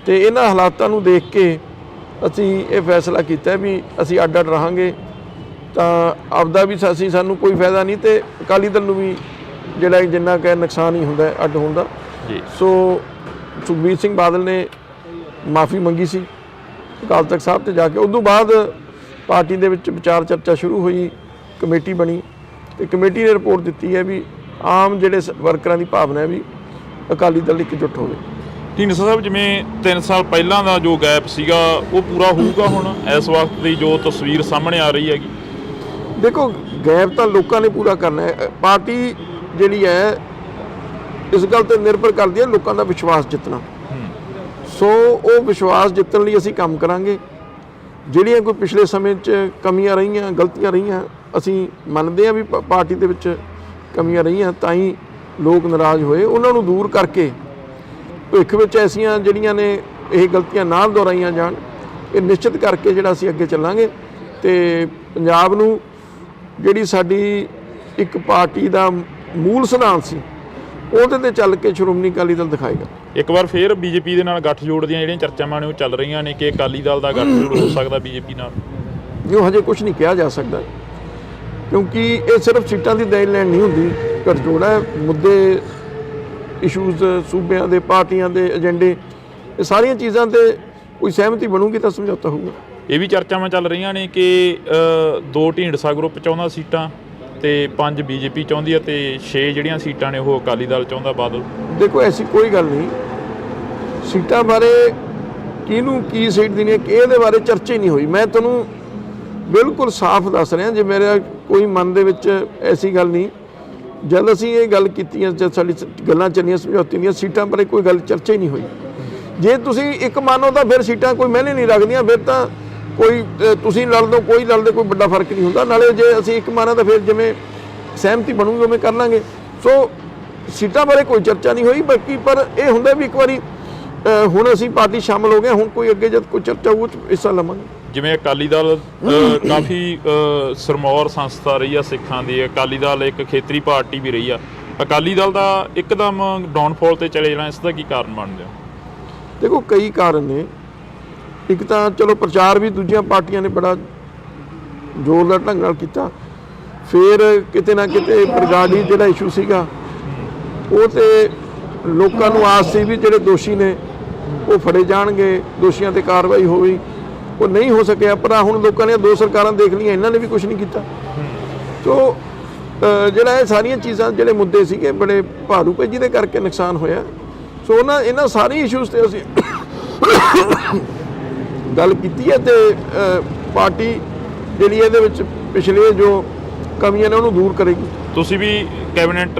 ਤੇ ਇਹਨਾਂ ਹਾਲਾਤਾਂ ਨੂੰ ਦੇਖ ਕੇ ਅਸੀਂ ਇਹ ਫੈਸਲਾ ਕੀਤਾ ਵੀ ਅਸੀਂ ਅੱਡ ਅੱਡ ਰਹਾਂਗੇ, ਤਾਂ ਆਪਦਾ ਵੀ ਸਾਨੂੰ ਕੋਈ ਫਾਇਦਾ ਨਹੀਂ ਤੇ ਅਕਾਲੀ ਦਲ ਨੂੰ ਵੀ ਜਿਹੜਾ ਜਿੰਨਾ ਕੁ ਨੁਕਸਾਨ ਹੀ ਹੁੰਦਾ ਅੱਡ ਹੋਣ ਦਾ ਜੀ। ਸੋ ਸੁਖਬੀਰ ਸਿੰਘ ਬਾਦਲ ਨੇ ਮਾਫੀ ਮੰਗੀ ਸੀ ਅਕਾਲ ਤਖਤ ਸਾਹਿਬ ਤੇ ਜਾ ਕੇ। ਉਸ ਤੋਂ ਬਾਅਦ ਪਾਰਟੀ ਦੇ ਵਿੱਚ ਵਿਚਾਰ ਚਰਚਾ ਸ਼ੁਰੂ ਹੋਈ, ਕਮੇਟੀ ਬਣੀ ਤੇ ਕਮੇਟੀ ਨੇ ਰਿਪੋਰਟ ਦਿੱਤੀ ਹੈ ਵੀ ਆਮ ਜਿਹੜੇ ਵਰਕਰਾਂ ਦੀ ਭਾਵਨਾ ਹੈ ਵੀ ਅਕਾਲੀ ਦਲ ਇਕਜੁੱਟ ਹੋਵੇ। ਢੀਂਡਸਾ ਸਾਹਿਬ, ਜਿਵੇਂ 3 ਸਾਲ ਪਹਿਲਾਂ ਦਾ ਜੋ ਗੈਪ ਸੀਗਾ ਉਹ ਪੂਰਾ ਹੋਊਗਾ ਹੁਣ ਇਸ ਵਕਤ ਦੀ ਜੋ ਤਸਵੀਰ ਸਾਹਮਣੇ ਆ ਰਹੀ ਹੈਗੀ? ਦੇਖੋ, ਗੈਪ ਤਾਂ ਲੋਕਾਂ ਨੇ ਪੂਰਾ ਕਰਨਾ ਹੈ। ਪਾਰਟੀ ਜਿਹੜੀ ਹੈ ਇਸ ਗੱਲ ਤੇ ਨਿਰਭਰ ਕਰਦੀ ਹੈ ਲੋਕਾਂ ਦਾ ਵਿਸ਼ਵਾਸ ਜਿੱਤਣਾ। ਸੋ ਉਹ ਵਿਸ਼ਵਾਸ ਜਿੱਤਣ ਲਈ ਅਸੀਂ ਕੰਮ ਕਰਾਂਗੇ। ਜਿਹੜੀਆਂ ਕੋਈ ਪਿਛਲੇ ਸਮੇਂ 'ਚ ਕਮੀਆਂ ਰਹੀਆਂ, ਗਲਤੀਆਂ ਰਹੀਆਂ, ਅਸੀਂ ਮੰਨਦੇ ਹਾਂ ਵੀ ਪਾਰਟੀ ਦੇ ਵਿੱਚ ਕਮੀਆਂ ਰਹੀਆਂ, ਤਾਂ ਹੀ ਲੋਕ ਨਾਰਾਜ਼ ਹੋਏ। ਉਹਨਾਂ ਨੂੰ ਦੂਰ ਕਰਕੇ ਭਵਿੱਖ ਵਿੱਚ ਐਸੀਆਂ ਜਿਹੜੀਆਂ ਨੇ ਇਹ ਗਲਤੀਆਂ ਨਾ ਦੁਹਰਾਈਆਂ ਜਾਣ, ਇਹ ਨਿਸ਼ਚਿਤ ਕਰਕੇ ਜਿਹੜਾ ਅਸੀਂ ਅੱਗੇ ਚੱਲਾਂਗੇ ਤੇ ਪੰਜਾਬ ਨੂੰ ਜਿਹੜੀ ਸਾਡੀ ਇੱਕ ਪਾਰਟੀ ਦਾ ਮੂਲ ਸਿਧਾਂਤ ਸੀ ਉਹਦੇ ਤੇ ਚੱਲ ਕੇ ਸ਼੍ਰੋਮਣੀ ਅਕਾਲੀ ਦਲ ਦਿਖਾਏਗਾ। ਇੱਕ ਵਾਰ ਫੇਰ ਬੀਜੇਪੀ ਦੇ ਨਾਲ ਗੱਠਜੋੜ ਦੀਆਂ ਜਿਹੜੀਆਂ ਚਰਚਾਵਾਂ ਨੇ ਉਹ ਚੱਲ ਰਹੀਆਂ ਨੇ ਕਿ ਅਕਾਲੀ ਦਲ ਦਾ ਗੱਠਜੋੜ ਹੋ ਸਕਦਾ ਬੀਜੇਪੀ ਨਾਲ। ਜੋ ਹਜੇ ਕੁਝ ਨਹੀਂ ਕਿਹਾ ਜਾ ਸਕਦਾ, ਕਿਉਂਕਿ ਇਹ ਸਿਰਫ ਸੀਟਾਂ ਦੀ ਦੇਣ ਲੈਣ ਨਹੀਂ ਹੁੰਦੀ, ਗੱਠਜੋੜ ਹੈ। ਮੁੱਦੇ, ਇਸ਼ੂਜ਼, ਸੂਬਿਆਂ ਦੇ, ਪਾਰਟੀਆਂ ਦੇ ਏਜੰਡੇ, ਇਹ ਸਾਰੀਆਂ ਚੀਜ਼ਾਂ ਤੇ ਕੋਈ ਸਹਿਮਤੀ ਬਣੂਗੀ ਤਾਂ ਸਮਝੌਤਾ ਹੋਊਗਾ। ਇਹ ਵੀ ਚਰਚਾਵਾਂ ਚੱਲ ਰਹੀਆਂ ਨੇ ਕਿ 2 ਢੀਂਡਸਾ ਗਰੁੱਪ ਚਾਹੁੰਦਾ ਸੀਟਾਂ ਤੇ 5 ਬੀਜੇਪੀ ਚਾਹੁੰਦੀ ਹੈ ਤੇ 6 ਜਿਹੜੀਆਂ ਸੀਟਾਂ ਨੇ ਉਹ ਅਕਾਲੀ ਦਲ ਚਾਹੁੰਦਾ, ਬਾਦਲ। ਦੇਖੋ, ਐਸੀ ਕੋਈ ਗੱਲ ਨਹੀਂ। ਸੀਟਾਂ ਬਾਰੇ ਕਿਹਨੂੰ ਕੀ ਸੀਟ ਦੇਣੀ ਹੈ ਇਹਦੇ ਬਾਰੇ ਚਰਚਾ ਹੀ ਨਹੀਂ ਹੋਈ। ਮੈਂ ਤੁਹਾਨੂੰ ਬਿਲਕੁਲ ਸਾਫ਼ ਦੱਸ ਰਿਹਾ, ਜੇ ਮੇਰਾ ਕੋਈ ਮਨ ਦੇ ਵਿੱਚ ਐਸੀ ਗੱਲ ਨਹੀਂ। ਜਦ ਅਸੀਂ ਇਹ ਗੱਲ ਕੀਤੀ, ਜਦ ਸਾਡੀ ਗੱਲਾਂ ਚੱਲੀਆਂ ਸਮਝੌਤੇ ਦੀਆਂ, ਸੀਟਾਂ ਬਾਰੇ ਕੋਈ ਗੱਲ ਚਰਚਾ ਹੀ ਨਹੀਂ ਹੋਈ। ਜੇ ਤੁਸੀਂ ਇੱਕ ਮੰਨੋ ਤਾਂ ਫਿਰ ਸੀਟਾਂ ਕੋਈ ਮਾਇਨੇ ਨਹੀਂ ਰੱਖਦੀਆਂ, ਫਿਰ ਤਾਂ ਕੋਈ ਤੁਸੀਂ ਲੜ ਲਓ, ਕੋਈ ਲੜਦੇ, ਕੋਈ ਵੱਡਾ ਫਰਕ ਨਹੀਂ ਹੁੰਦਾ। ਨਾਲੇ ਜੇ ਅਸੀਂ ਇੱਕ ਮੰਨਾਂ ਤਾਂ ਫਿਰ ਜਿਵੇਂ ਸਹਿਮਤੀ ਬਣੂਗੀ ਉਵੇਂ ਕਰ ਲਾਂਗੇ। ਸੋ ਸੀਟਾਂ ਬਾਰੇ ਕੋਈ ਚਰਚਾ ਨਹੀਂ ਹੋਈ। ਬਾਕੀ ਪਰ ਇਹ ਹੁੰਦਾ ਵੀ ਇੱਕ ਵਾਰੀ ਹੁਣ ਅਸੀਂ ਪਾਰਟੀ ਸ਼ਾਮਲ ਹੋ ਗਏ, ਹੁਣ ਕੋਈ ਅੱਗੇ ਜਦ ਕੋਈ ਚਰਚਾ ਉਹ 'ਚ ਹਿੱਸਾ ਲਵਾਂਗੇ। ਜਿਵੇਂ ਅਕਾਲੀ ਦਲ ਕਾਫੀ ਸਰਮੌਰ ਸੰਸਥਾ ਰਹੀ ਆ ਸਿੱਖਾਂ ਦੀ, ਅਕਾਲੀ ਦਲ ਇੱਕ ਖੇਤਰੀ ਪਾਰਟੀ ਵੀ ਰਹੀ ਆ, ਅਕਾਲੀ ਦਲ ਦਾ ਇੱਕਦਮ ਡਾਊਨਫਾਲ ਤੇ ਚਲੇ ਜਾਣਾ, ਇਸ ਦਾ ਕੀ ਕਾਰਨ ਬਣਦੇ ਹੋ? ਦੇਖੋ ਕਈ ਕਾਰਨ ਨੇ। ਇੱਕ ਤਾਂ ਚਲੋ ਪ੍ਰਚਾਰ ਵੀ ਦੂਜੀਆਂ ਪਾਰਟੀਆਂ ਨੇ ਬੜਾ ਜ਼ੋਰਦਾਰ ਢੰਗ ਨਾਲ ਕੀਤਾ, ਫਿਰ ਕਿਤੇ ਨਾ ਕਿਤੇ ਬਰਗਾੜੀ ਜਿਹੜਾ ਇਸ਼ੂ ਸੀਗਾ ਉਹ ਤੇ ਲੋਕਾਂ ਨੂੰ ਆਸ ਸੀ ਵੀ ਜਿਹੜੇ ਦੋਸ਼ੀ ਨੇ ਉਹ ਫੜੇ ਜਾਣਗੇ, ਦੋਸ਼ੀਆਂ ਤੇ ਕਾਰਵਾਈ ਹੋਈ, ਉਹ ਨਹੀਂ ਹੋ ਸਕਿਆ। ਪਰ ਹੁਣ ਲੋਕਾਂ ਨੇ 2 ਸਰਕਾਰਾਂ ਦੇਖ ਲਈਆਂ, ਇਹਨਾਂ ਨੇ ਵੀ ਕੁਝ ਨਹੀਂ ਕੀਤਾ। ਸੋ ਜਿਹੜਾ ਇਹ ਸਾਰੀਆਂ ਚੀਜ਼ਾਂ ਜਿਹੜੇ ਮੁੱਦੇ ਸੀਗੇ ਬੜੇ ਭਾਰੂ ਪਏ, ਜਿਹਦੇ ਕਰਕੇ ਨੁਕਸਾਨ ਹੋਇਆ। ਸੋ ਇਹਨਾਂ ਸਾਰੀ ਇਸ਼ੂਜ਼ ਤੇ ਅਸੀਂ ਗੱਲ ਕੀਤੀ ਹੈ ਤੇ ਪਾਰਟੀ ਜਿਹੜੀ ਇਹਦੇ ਵਿੱਚ ਪਿਛਲੇ ਜੋ ਕਮੀਆਂ ਨੇ ਉਹਨੂੰ ਦੂਰ ਕਰੇਗੀ। ਤੁਸੀਂ ਵੀ ਕੈਬਨਿਟ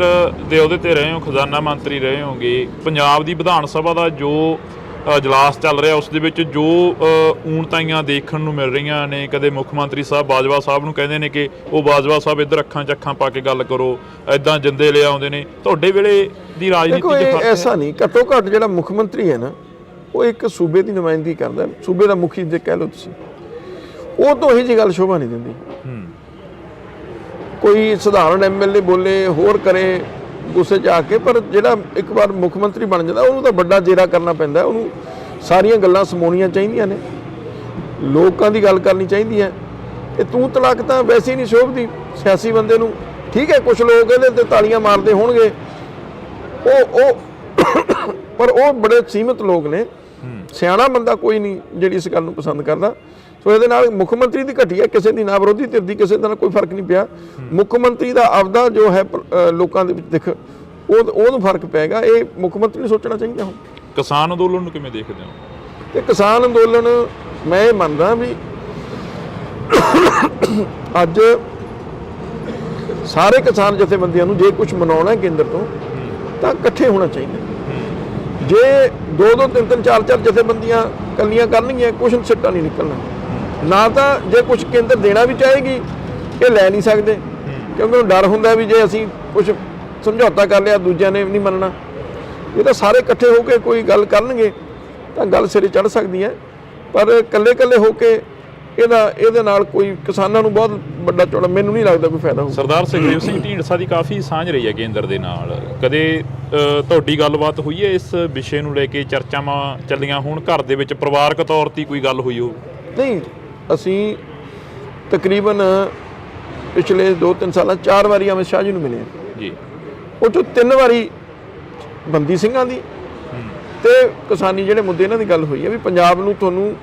ਦੇ ਅਹੁਦੇ ਤੇ ਰਹੇ ਹੋ, ਖਜ਼ਾਨਾ ਮੰਤਰੀ ਰਹੇ ਹੋਗੇ। ਪੰਜਾਬ ਦੀ ਵਿਧਾਨ ਸਭਾ ਦਾ ਜੋ ਇਜਲਾਸ ਚੱਲ ਰਿਹਾ ਉਸ ਦੇ ਵਿੱਚ ਜੋ ਊਣਤਾਈਆਂ ਦੇਖਣ ਨੂੰ ਮਿਲ ਰਹੀਆਂ ਨੇ, ਕਦੇ ਮੁੱਖ ਮੰਤਰੀ ਸਾਹਿਬ ਬਾਜਵਾ ਸਾਹਿਬ ਨੂੰ ਕਹਿੰਦੇ ਨੇ ਕਿ ਉਹ ਬਾਜਵਾ ਸਾਹਿਬ ਇੱਧਰ ਅੱਖਾਂ 'ਚ ਅੱਖਾਂ ਪਾ ਕੇ ਗੱਲ ਕਰੋ, ਐਦਾਂ ਜਿੰਦੇ ਲੈ ਆਉਂਦੇ ਨੇ। ਤੁਹਾਡੇ ਵੇਲੇ ਦੀ ਰਾਜਨੀਤੀ 'ਚ ਫਰਕ ਹੈ? ਐਸਾ ਨਹੀਂ, ਘੱਟੋ ਘੱਟ ਜਿਹੜਾ ਮੁੱਖ ਮੰਤਰੀ ਹੈ ਨਾ ਉਹ ਇੱਕ ਸੂਬੇ ਦੀ ਨੁਮਾਇੰਦਗੀ ਕਰਦਾ, ਸੂਬੇ ਦਾ ਮੁਖੀ ਜੇ ਕਹਿ ਲਓ ਤੁਸੀਂ, ਉਹ ਤੋਂ ਇਹੀ ਜਿਹੀ ਗੱਲ ਸ਼ੋਭਾ ਨਹੀਂ ਦਿੰਦੀ। ਕੋਈ ਸਧਾਰਨ ਐਮਐਲਏ ਬੋਲੇ ਹੋਰ ਕਰੇ ਗੁੱਸੇ 'ਚ ਆ ਕੇ, ਪਰ ਜਿਹੜਾ ਇੱਕ ਵਾਰ ਮੁੱਖ ਮੰਤਰੀ ਬਣ ਜਾਂਦਾ ਉਹਨੂੰ ਤਾਂ ਵੱਡਾ ਜੇਰਾ ਕਰਨਾ ਪੈਂਦਾ, ਉਹਨੂੰ ਸਾਰੀਆਂ ਗੱਲਾਂ ਸਮੋਣੀਆਂ ਚਾਹੀਦੀਆਂ ਨੇ, ਲੋਕਾਂ ਦੀ ਗੱਲ ਕਰਨੀ ਚਾਹੀਦੀ ਹੈ। ਇਹ ਤੂੰ ਤਲਾਕ ਤਾਂ ਵੈਸੇ ਹੀ ਨਹੀਂ ਸ਼ੋਭਦੀ ਸਿਆਸੀ ਬੰਦੇ ਨੂੰ। ਠੀਕ ਹੈ ਕੁਝ ਲੋਕ ਇਹਦੇ ਤੇ ਤਾਲੀਆਂ ਮਾਰਦੇ ਹੋਣਗੇ, ਪਰ ਉਹ ਬੜੇ ਸੀਮਿਤ ਲੋਕ ਨੇ, ਸਿਆਣਾ ਬੰਦਾ ਕੋਈ ਨਹੀਂ ਜਿਹੜੀ ਇਸ ਗੱਲ ਨੂੰ ਪਸੰਦ ਕਰਦਾ। ਸੋ ਇਹਦੇ ਨਾਲ ਮੁੱਖ ਮੰਤਰੀ ਦੀ ਘਟੀਆ ਕਿਸੇ ਦੀ ਨਾ ਵਿਰੋਧੀ ਧਿਰ ਦੀ ਕਿਸੇ ਨਾਲ ਕੋਈ ਫਰਕ ਨਹੀਂ ਪਿਆ। ਮੁੱਖ ਮੰਤਰੀ ਦਾ ਆਪਦਾ ਜੋ ਹੈ ਲੋਕਾਂ ਦੇ ਵਿੱਚ ਦਿਖ ਉਹਨੂੰ ਫਰਕ ਪਏਗਾ, ਇਹ ਮੁੱਖ ਮੰਤਰੀ ਨੂੰ ਸੋਚਣਾ ਚਾਹੀਦਾ। ਹੁਣ ਕਿਸਾਨ ਅੰਦੋਲਨ ਨੂੰ ਕਿਵੇਂ ਦੇਖਦੇ ਹੋ? ਤੇ ਕਿਸਾਨ ਅੰਦੋਲਨ ਮੈਂ ਇਹ ਮੰਨਦਾ ਵੀ ਅੱਜ ਸਾਰੇ ਕਿਸਾਨ ਜਥੇਬੰਦੀਆਂ ਨੂੰ ਜੇ ਕੁਝ ਮਨਾਉਣਾ ਕੇਂਦਰ ਤੋਂ ਤਾਂ ਇਕੱਠੇ ਹੋਣਾ ਚਾਹੀਦਾ। ਜੇ 2-2 3-3 4-4 ਜਥੇਬੰਦੀਆਂ ਕੱਲੀਆਂ ਕਰਨਗੀਆਂ ਕੁਝ ਸਿੱਟਾ ਨਹੀਂ ਨਿਕਲਣਾ। ਨਾ ਤਾਂ ਜੇ ਕੁਝ ਕੇਂਦਰ ਦੇਣਾ ਵੀ ਚਾਹੇਗੀ ਇਹ ਲੈ ਨਹੀਂ ਸਕਦੇ, ਕਿਉਂਕਿ ਉਹਨੂੰ ਡਰ ਹੁੰਦਾ ਵੀ ਜੇ ਅਸੀਂ ਕੁਝ ਸਮਝੌਤਾ ਕਰ ਲਿਆ ਦੂਜਿਆਂ ਨੇ ਨਹੀਂ ਮੰਨਣਾ। ਇਹ ਤਾਂ ਸਾਰੇ ਇਕੱਠੇ ਹੋ ਕੇ ਕੋਈ ਗੱਲ ਕਰਨਗੇ ਤਾਂ ਗੱਲ ਸਿਰੇ ਚੜ੍ਹ ਸਕਦੀ ਹੈ, ਪਰ ਇਕੱਲੇ ਹੋ ਕੇ ਇਹਦੇ ਨਾਲ ਕੋਈ ਕਿਸਾਨਾਂ ਨੂੰ ਬਹੁਤ ਵੱਡਾ ਚੌੜਾ ਮੈਨੂੰ ਨਹੀਂ ਲੱਗਦਾ ਕੋਈ ਫਾਇਦਾ ਹੋਊ। ਸਰਦਾਰ ਸੁਖਦੇਵ ਸਿੰਘ ਢੀਂਡਸਾ ਦੀ ਕਾਫੀ ਸਾਂਝ ਰਹੀ ਹੈ ਕੇਂਦਰ ਦੇ ਨਾਲ, ਕਦੇ ਤੁਹਾਡੀ ਗੱਲਬਾਤ ਹੋਈ ਹੈ ਇਸ ਵਿਸ਼ੇ ਨੂੰ ਲੈ ਕੇ? ਚਰਚਾਵਾਂ ਚੱਲੀਆਂ ਹੋਣ ਘਰ ਦੇ ਵਿੱਚ, ਪਰਿਵਾਰਕ ਤੌਰ ਤੇ ਕੋਈ ਗੱਲ ਹੋਈ ਹੋ? ਨਹੀਂ, ਅਸੀਂ ਤਕਰੀਬਨ ਪਿਛਲੇ 2-3 ਸਾਲਾਂ 4 ਵਾਰੀ ਅਮਿਤ ਸ਼ਾਹ ਜੀ ਨੂੰ ਮਿਲੇ ਜੀ। ਉਹ 'ਚੋਂ 3 ਵਾਰੀ ਬੰਦੀ ਸਿੰਘਾਂ ਦੀ ਤੇ ਕਿਸਾਨੀ ਜਿਹੜੇ ਮੁੱਦੇ ਇਹਨਾਂ ਦੀ ਗੱਲ ਹੋਈ ਹੈ ਵੀ ਪੰਜਾਬ ਨੂੰ ਤੁਹਾਨੂੰ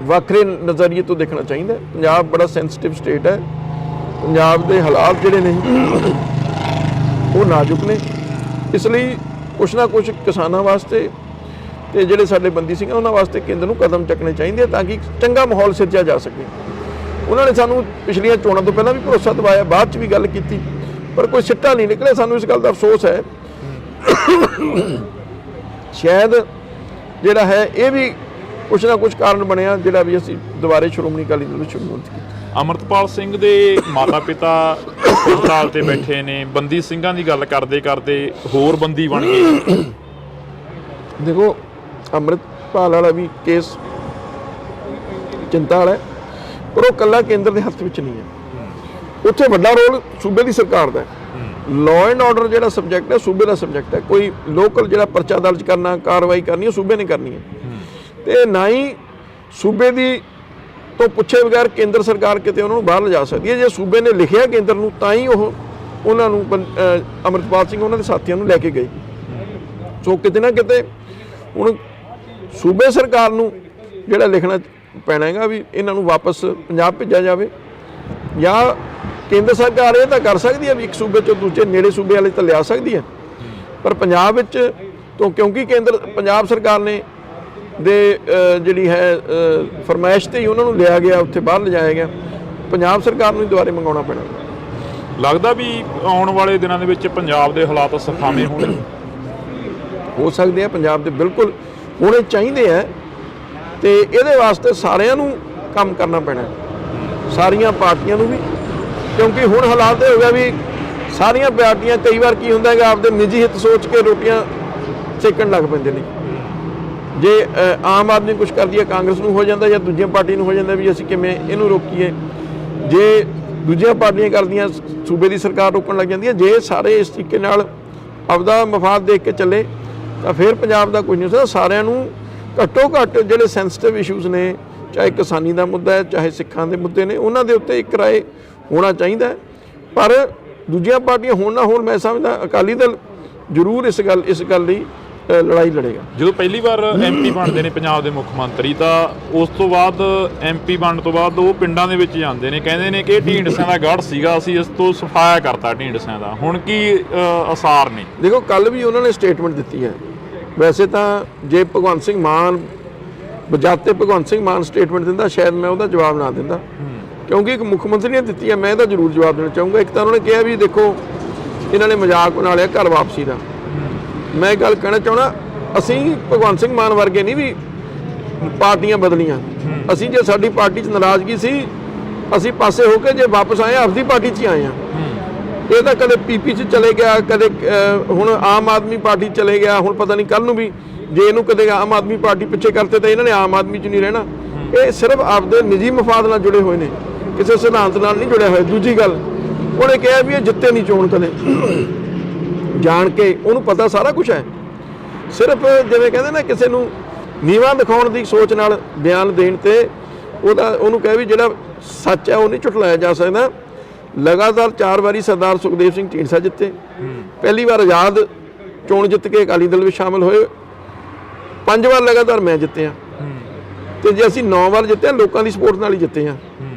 ਵੱਖਰੇ ਨਜ਼ਰੀਏ ਤੋਂ ਦੇਖਣਾ ਚਾਹੀਦਾ। ਪੰਜਾਬ ਬੜਾ ਸੈਂਸਿਟਿਵ ਸਟੇਟ ਹੈ, ਪੰਜਾਬ ਦੇ ਹਾਲਾਤ ਜਿਹੜੇ ਨੇ ਉਹ ਨਾਜ਼ੁਕ ਨੇ, ਇਸ ਲਈ ਕੁਛ ਨਾ ਕੁਛ ਕਿਸਾਨਾਂ ਵਾਸਤੇ ਤੇ ਜਿਹੜੇ ਸਾਡੇ ਬੰਦੀ ਸਿੰਘ ਉਹਨਾਂ ਵਾਸਤੇ ਕੇਂਦਰ ਨੂੰ ਕਦਮ ਚੱਕਣੇ ਚਾਹੀਦੇ ਤਾਂ ਕਿ ਚੰਗਾ ਮਾਹੌਲ ਸਿਰਜਿਆ ਜਾ ਸਕੇ। ਉਹਨਾਂ ਨੇ ਸਾਨੂੰ ਪਿਛਲੀਆਂ ਚੋਣਾਂ ਤੋਂ ਪਹਿਲਾਂ ਵੀ ਭਰੋਸਾ ਦਿਵਾਇਆ, ਬਾਅਦ 'ਚ ਵੀ ਗੱਲ ਕੀਤੀ, ਪਰ ਕੋਈ ਸਿੱਟਾ ਨਹੀਂ ਨਿਕਲਿਆ। ਸਾਨੂੰ ਇਸ ਗੱਲ ਦਾ ਅਫਸੋਸ ਹੈ। ਸ਼ਾਇਦ ਜਿਹੜਾ ਹੈ ਇਹ ਵੀ ਕੁਛ ਨਾ ਕੁਛ ਕਾਰਨ ਬਣਿਆ ਜਿਹੜਾ ਵੀ ਅਸੀਂ ਦੁਬਾਰੇ ਸ਼੍ਰੋਮਣੀ ਅਕਾਲੀ ਦਲ ਵਿੱਚ ਸ਼ੁਰੂ ਕੀਤੀ। ਅਮਰਤਪਾਲ ਸਿੰਘ ਦੇ ਮਾਤਾ ਪਿਤਾ ਹਸਪਤਾਲ ਤੇ ਬੈਠੇ ਨੇ, ਬੰਦੀ ਸਿੰਘਾਂ ਦੀ ਗੱਲ ਕਰਦੇ ਕਰਦੇ ਹੋਰ ਬੰਦੀ ਬਣ ਗਏ। ਦੇਖੋ ਅੰਮ੍ਰਿਤਪਾਲ ਵਾਲਾ ਵੀ ਕੇਸ ਚਿੰਤਾ ਵਾਲਾ ਹੈ, ਪਰ ਉਹ ਇਕੱਲਾ ਕੇਂਦਰ ਦੇ ਹੱਥ ਵਿੱਚ ਨਹੀਂ ਹੈ। ਉੱਥੇ ਵੱਡਾ ਰੋਲ ਸੂਬੇ ਦੀ ਸਰਕਾਰ ਦਾ ਹੈ। ਲਾਅ ਐਂਡ ਆਰਡਰ ਜਿਹੜਾ ਸਬਜੈਕਟ ਹੈ ਸੂਬੇ ਦਾ ਸਬਜੈਕਟ ਹੈ। ਕੋਈ ਲੋਕਲ ਜਿਹੜਾ ਪਰਚਾ ਦਰਜ ਕਰਨਾ, ਕਾਰਵਾਈ ਕਰਨੀ ਉਹ ਸੂਬੇ ਨੇ ਕਰਨੀ ਹੈ, ਤੇ ਨਾ ਹੀ ਸੂਬੇ ਦੀ ਤੋਂ ਪੁੱਛੇ ਬਗੈਰ ਕੇਂਦਰ ਸਰਕਾਰ ਕਿਤੇ ਉਹਨਾਂ ਨੂੰ ਬਾਹਰ ਲਿਜਾ ਸਕਦੀ ਹੈ। ਜੇ ਸੂਬੇ ਨੇ ਲਿਖਿਆ ਕੇਂਦਰ ਨੂੰ ਤਾਂ ਹੀ ਉਹ ਉਹਨਾਂ ਨੂੰ ਅਮਰਤਪਾਲ ਸਿੰਘ ਉਹਨਾਂ ਦੇ ਸਾਥੀਆਂ ਨੂੰ ਲੈ ਕੇ ਗਏ। ਸੋ ਕਿਤੇ ਨਾ ਕਿਤੇ ਹੁਣ ਸੂਬੇ ਸਰਕਾਰ ਨੂੰ ਜਿਹੜਾ ਲਿਖਣਾ ਪੈਣਾ ਹੈਗਾ ਵੀ ਇਹਨਾਂ ਨੂੰ ਵਾਪਸ ਪੰਜਾਬ ਭੇਜਿਆ ਜਾਵੇ, ਜਾਂ ਕੇਂਦਰ ਸਰਕਾਰ ਇਹ ਤਾਂ ਕਰ ਸਕਦੀ ਹੈ ਵੀ ਇੱਕ ਸੂਬੇ 'ਚੋਂ ਦੂਜੇ ਨੇੜੇ ਸੂਬੇ ਵਾਲੇ ਤਾਂ ਲਿਆ ਸਕਦੀ ਹੈ, ਪਰ ਪੰਜਾਬ ਵਿੱਚ ਤੋਂ ਕਿਉਂਕਿ ਪੰਜਾਬ ਸਰਕਾਰ ਨੇ ਦੇ ਜਿਹੜੀ ਹੈ ਫਰਮਾਇਸ਼ ਤੇ ਹੀ ਉਹਨਾਂ ਨੂੰ ਲਿਆ ਗਿਆ, ਉੱਥੇ ਬਾਹਰ ਲਿਜਾਇਆ ਗਿਆ। ਪੰਜਾਬ ਸਰਕਾਰ ਨੂੰ ਹੀ ਦੁਬਾਰੇ ਮੰਗਾਉਣਾ ਪੈਣਾ। ਲੱਗਦਾ ਵੀ ਆਉਣ ਵਾਲੇ ਦਿਨਾਂ ਦੇ ਵਿੱਚ ਪੰਜਾਬ ਦੇ ਹਾਲਾਤ ਸੁਖਾਵੇਂ ਹੋਣਗੇ? ਹੋ ਸਕਦੇ ਆ, ਪੰਜਾਬ ਦੇ ਬਿਲਕੁਲ ਹੋਣੇ ਚਾਹੀਦੇ ਆ, ਤੇ ਇਹਦੇ ਵਾਸਤੇ ਸਾਰਿਆਂ ਨੂੰ ਕੰਮ ਕਰਨਾ ਪੈਣਾ, ਸਾਰੀਆਂ ਪਾਰਟੀਆਂ ਨੂੰ ਵੀ, ਕਿਉਂਕਿ ਹੁਣ ਹਾਲਾਤ ਇਹ ਹੋ ਗਿਆ ਵੀ ਸਾਰੀਆਂ ਪਾਰਟੀਆਂ ਕਈ ਵਾਰ ਕੀ ਹੁੰਦਾ ਹੈਗਾ ਆਪਦੇ ਨਿੱਜੀ ਹਿੱਤ ਸੋਚ ਕੇ ਰੋਟੀਆਂ ਸੇਕਣ ਲੱਗ ਪੈਂਦੇ ਨੇ। ਜੇ ਆਮ ਆਦਮੀ ਕੁਝ ਕਰਦੀ ਹੈ ਕਾਂਗਰਸ ਨੂੰ ਹੋ ਜਾਂਦਾ ਜਾਂ ਦੂਜੀਆਂ ਪਾਰਟੀਆਂ ਨੂੰ ਹੋ ਜਾਂਦਾ ਵੀ ਅਸੀਂ ਕਿਵੇਂ ਇਹਨੂੰ ਰੋਕੀਏ। ਜੇ ਦੂਜੀਆਂ ਪਾਰਟੀਆਂ ਕਰਦੀਆਂ ਸੂਬੇ ਦੀ ਸਰਕਾਰ ਰੋਕਣ ਲੱਗ ਜਾਂਦੀ ਹੈ। ਜੇ ਸਾਰੇ ਇਸ ਤਰੀਕੇ ਨਾਲ ਆਪਦਾ ਮਫਾਦ ਦੇਖ ਕੇ ਚੱਲੇ ਤਾਂ ਫਿਰ ਪੰਜਾਬ ਦਾ ਕੁਝ ਨਹੀਂ ਹੋ ਸਕਦਾ। ਸਾਰਿਆਂ ਨੂੰ ਘੱਟੋ ਘੱਟ ਜਿਹੜੇ ਸੈਂਸਿਟਿਵ ਇਸ਼ੂਜ਼ ਨੇ, ਚਾਹੇ ਕਿਸਾਨੀ ਦਾ ਮੁੱਦਾ ਹੈ, ਚਾਹੇ ਸਿੱਖਾਂ ਦੇ ਮੁੱਦੇ ਨੇ, ਉਹਨਾਂ ਦੇ ਉੱਤੇ ਇੱਕ ਰਾਏ ਹੋਣਾ ਚਾਹੀਦਾ। ਪਰ ਦੂਜੀਆਂ ਪਾਰਟੀਆਂ ਹੋਣ ਨਾ ਹੋਣ, ਮੈਂ ਸਮਝਦਾ ਅਕਾਲੀ ਦਲ ਜ਼ਰੂਰ ਇਸ ਗੱਲ ਲਈ ਲੜਾਈ ਲੜੇਗਾ। ਜਦੋਂ ਪਹਿਲੀ ਵਾਰ ਐਮਪੀ ਬਣਦੇ ਨੇ ਪੰਜਾਬ ਦੇ ਮੁੱਖ ਮੰਤਰੀ, ਤਾਂ ਉਸ ਤੋਂ ਬਾਅਦ ਐਮਪੀ ਬਣਨ ਤੋਂ ਬਾਅਦ ਉਹ ਪਿੰਡਾਂ ਦੇ ਵਿੱਚ ਜਾਂਦੇ ਨੇ, ਕਹਿੰਦੇ ਨੇ ਕਿ ਢੀਂਡਸਿਆਂ ਦਾ ਗੜ੍ਹ ਸੀਗਾ, ਅਸੀਂ ਇਸ ਤੋਂ ਸਫਾਇਆ ਕਰਤਾ ਢੀਂਡਸਿਆਂ ਦਾ। ਹੁਣ ਕੀ ਅਸਾਰ ਨੇ? ਦੇਖੋ, ਕੱਲ ਵੀ ਉਹਨਾਂ ਨੇ ਸਟੇਟਮੈਂਟ ਦਿੱਤੀ ਹੈ। ਵੈਸੇ ਤਾਂ ਜੇ ਭਗਵੰਤ ਸਿੰਘ ਮਾਨ ਬਜਾਤੇ ਭਗਵੰਤ ਸਿੰਘ ਮਾਨ ਸਟੇਟਮੈਂਟ ਦਿੰਦਾ, ਸ਼ਾਇਦ ਮੈਂ ਉਹਦਾ ਜਵਾਬ ਨਾ ਦਿੰਦਾ, ਕਿਉਂਕਿ ਇੱਕ ਮੁੱਖ ਮੰਤਰੀ ਨੇ ਦਿੱਤੀ ਹੈ, ਮੈਂ ਇਹਦਾ ਜ਼ਰੂਰ ਜਵਾਬ ਦੇਣਾ ਚਾਹੂੰਗਾ। ਇੱਕ ਤਾਂ ਉਹਨਾਂ ਨੇ ਕਿਹਾ ਵੀ ਦੇਖੋ ਇਹਨਾਂ ਨੇ ਮਜ਼ਾਕ ਬਣਾ ਲਿਆ ਘਰ ਵਾਪਸੀ ਦਾ। ਮੈਂ ਇਹ ਗੱਲ ਕਹਿਣਾ ਚਾਹੁੰਦਾ, ਅਸੀਂ ਭਗਵੰਤ ਸਿੰਘ ਮਾਨ ਵਰਗੇ ਨਹੀਂ ਵੀ ਪਾਰਟੀਆਂ ਬਦਲੀਆਂ। ਅਸੀਂ ਜੇ ਸਾਡੀ ਪਾਰਟੀ 'ਚ ਨਾਰਾਜ਼ਗੀ ਸੀ, ਅਸੀਂ ਪਾਸੇ ਹੋ ਕੇ ਜੇ ਵਾਪਸ ਆਏ ਆਪਦੀ ਪਾਰਟੀ 'ਚ ਹੀ ਆਏ ਹਾਂ। ਇਹ ਤਾਂ ਕਦੇ ਪੀਪੀ 'ਚ ਚਲੇ ਗਿਆ, ਕਦੇ ਹੁਣ ਆਮ ਆਦਮੀ ਪਾਰਟੀ ਚਲੇ ਗਿਆ, ਹੁਣ ਪਤਾ ਨਹੀਂ ਕੱਲ ਨੂੰ ਵੀ ਜੇ ਇਹਨੂੰ ਕਦੇ ਆਮ ਆਦਮੀ ਪਾਰਟੀ ਪਿੱਛੇ ਕਰਤੇ ਤਾਂ ਇਹਨਾਂ ਨੇ ਆਮ ਆਦਮੀ 'ਚ ਨਹੀਂ ਰਹਿਣਾ। ਇਹ ਸਿਰਫ ਆਪਦੇ ਨਿੱਜੀ ਮਫਾਦ ਨਾਲ ਜੁੜੇ ਹੋਏ ਨੇ, ਕਿਸੇ ਸਿਧਾਂਤ ਨਾਲ ਨਹੀਂ ਜੁੜਿਆ ਹੋਇਆ। ਦੂਜੀ ਗੱਲ, ਉਹਨੇ ਕਿਹਾ ਵੀ ਇਹ ਜਿੱਤੇ ਨਹੀਂ ਚੋਣ ਕਦੇ, ਜਾਣ ਕੇ ਉਹਨੂੰ ਪਤਾ ਸਾਰਾ ਕੁਝ ਹੈ। ਸਿਰਫ ਜਿਵੇਂ ਕਹਿੰਦੇ ਨਾ ਕਿਸੇ ਨੂੰ ਨੀਵਾਂ ਦਿਖਾਉਣ ਦੀ ਸੋਚ ਨਾਲ ਬਿਆਨ ਦੇਣ ਤੇ ਉਹਨੂੰ ਕਹੇ ਵੀ ਜਿਹੜਾ ਸੱਚ ਹੈ ਉਹ ਨਹੀਂ ਝੁਠਲਾਇਆ ਜਾ ਸਕਦਾ। ਲਗਾਤਾਰ 4 ਵਾਰੀ ਸਰਦਾਰ ਸੁਖਦੇਵ ਸਿੰਘ ਢੀਂਡਸਾ ਜਿੱਤੇ, ਪਹਿਲੀ ਵਾਰ ਆਜ਼ਾਦ ਚੋਣ ਜਿੱਤ ਕੇ ਅਕਾਲੀ ਦਲ ਵਿੱਚ ਸ਼ਾਮਲ ਹੋਏ, 5 ਵਾਰ ਲਗਾਤਾਰ ਮੈਂ ਜਿੱਤਿਆ, ਤੇ ਜੇ ਅਸੀਂ 9 ਵਾਰ ਜਿੱਤੇ ਲੋਕਾਂ ਦੀ ਸਪੋਰਟ ਨਾਲ ਹੀ ਜਿੱਤੇ ਹਾਂ।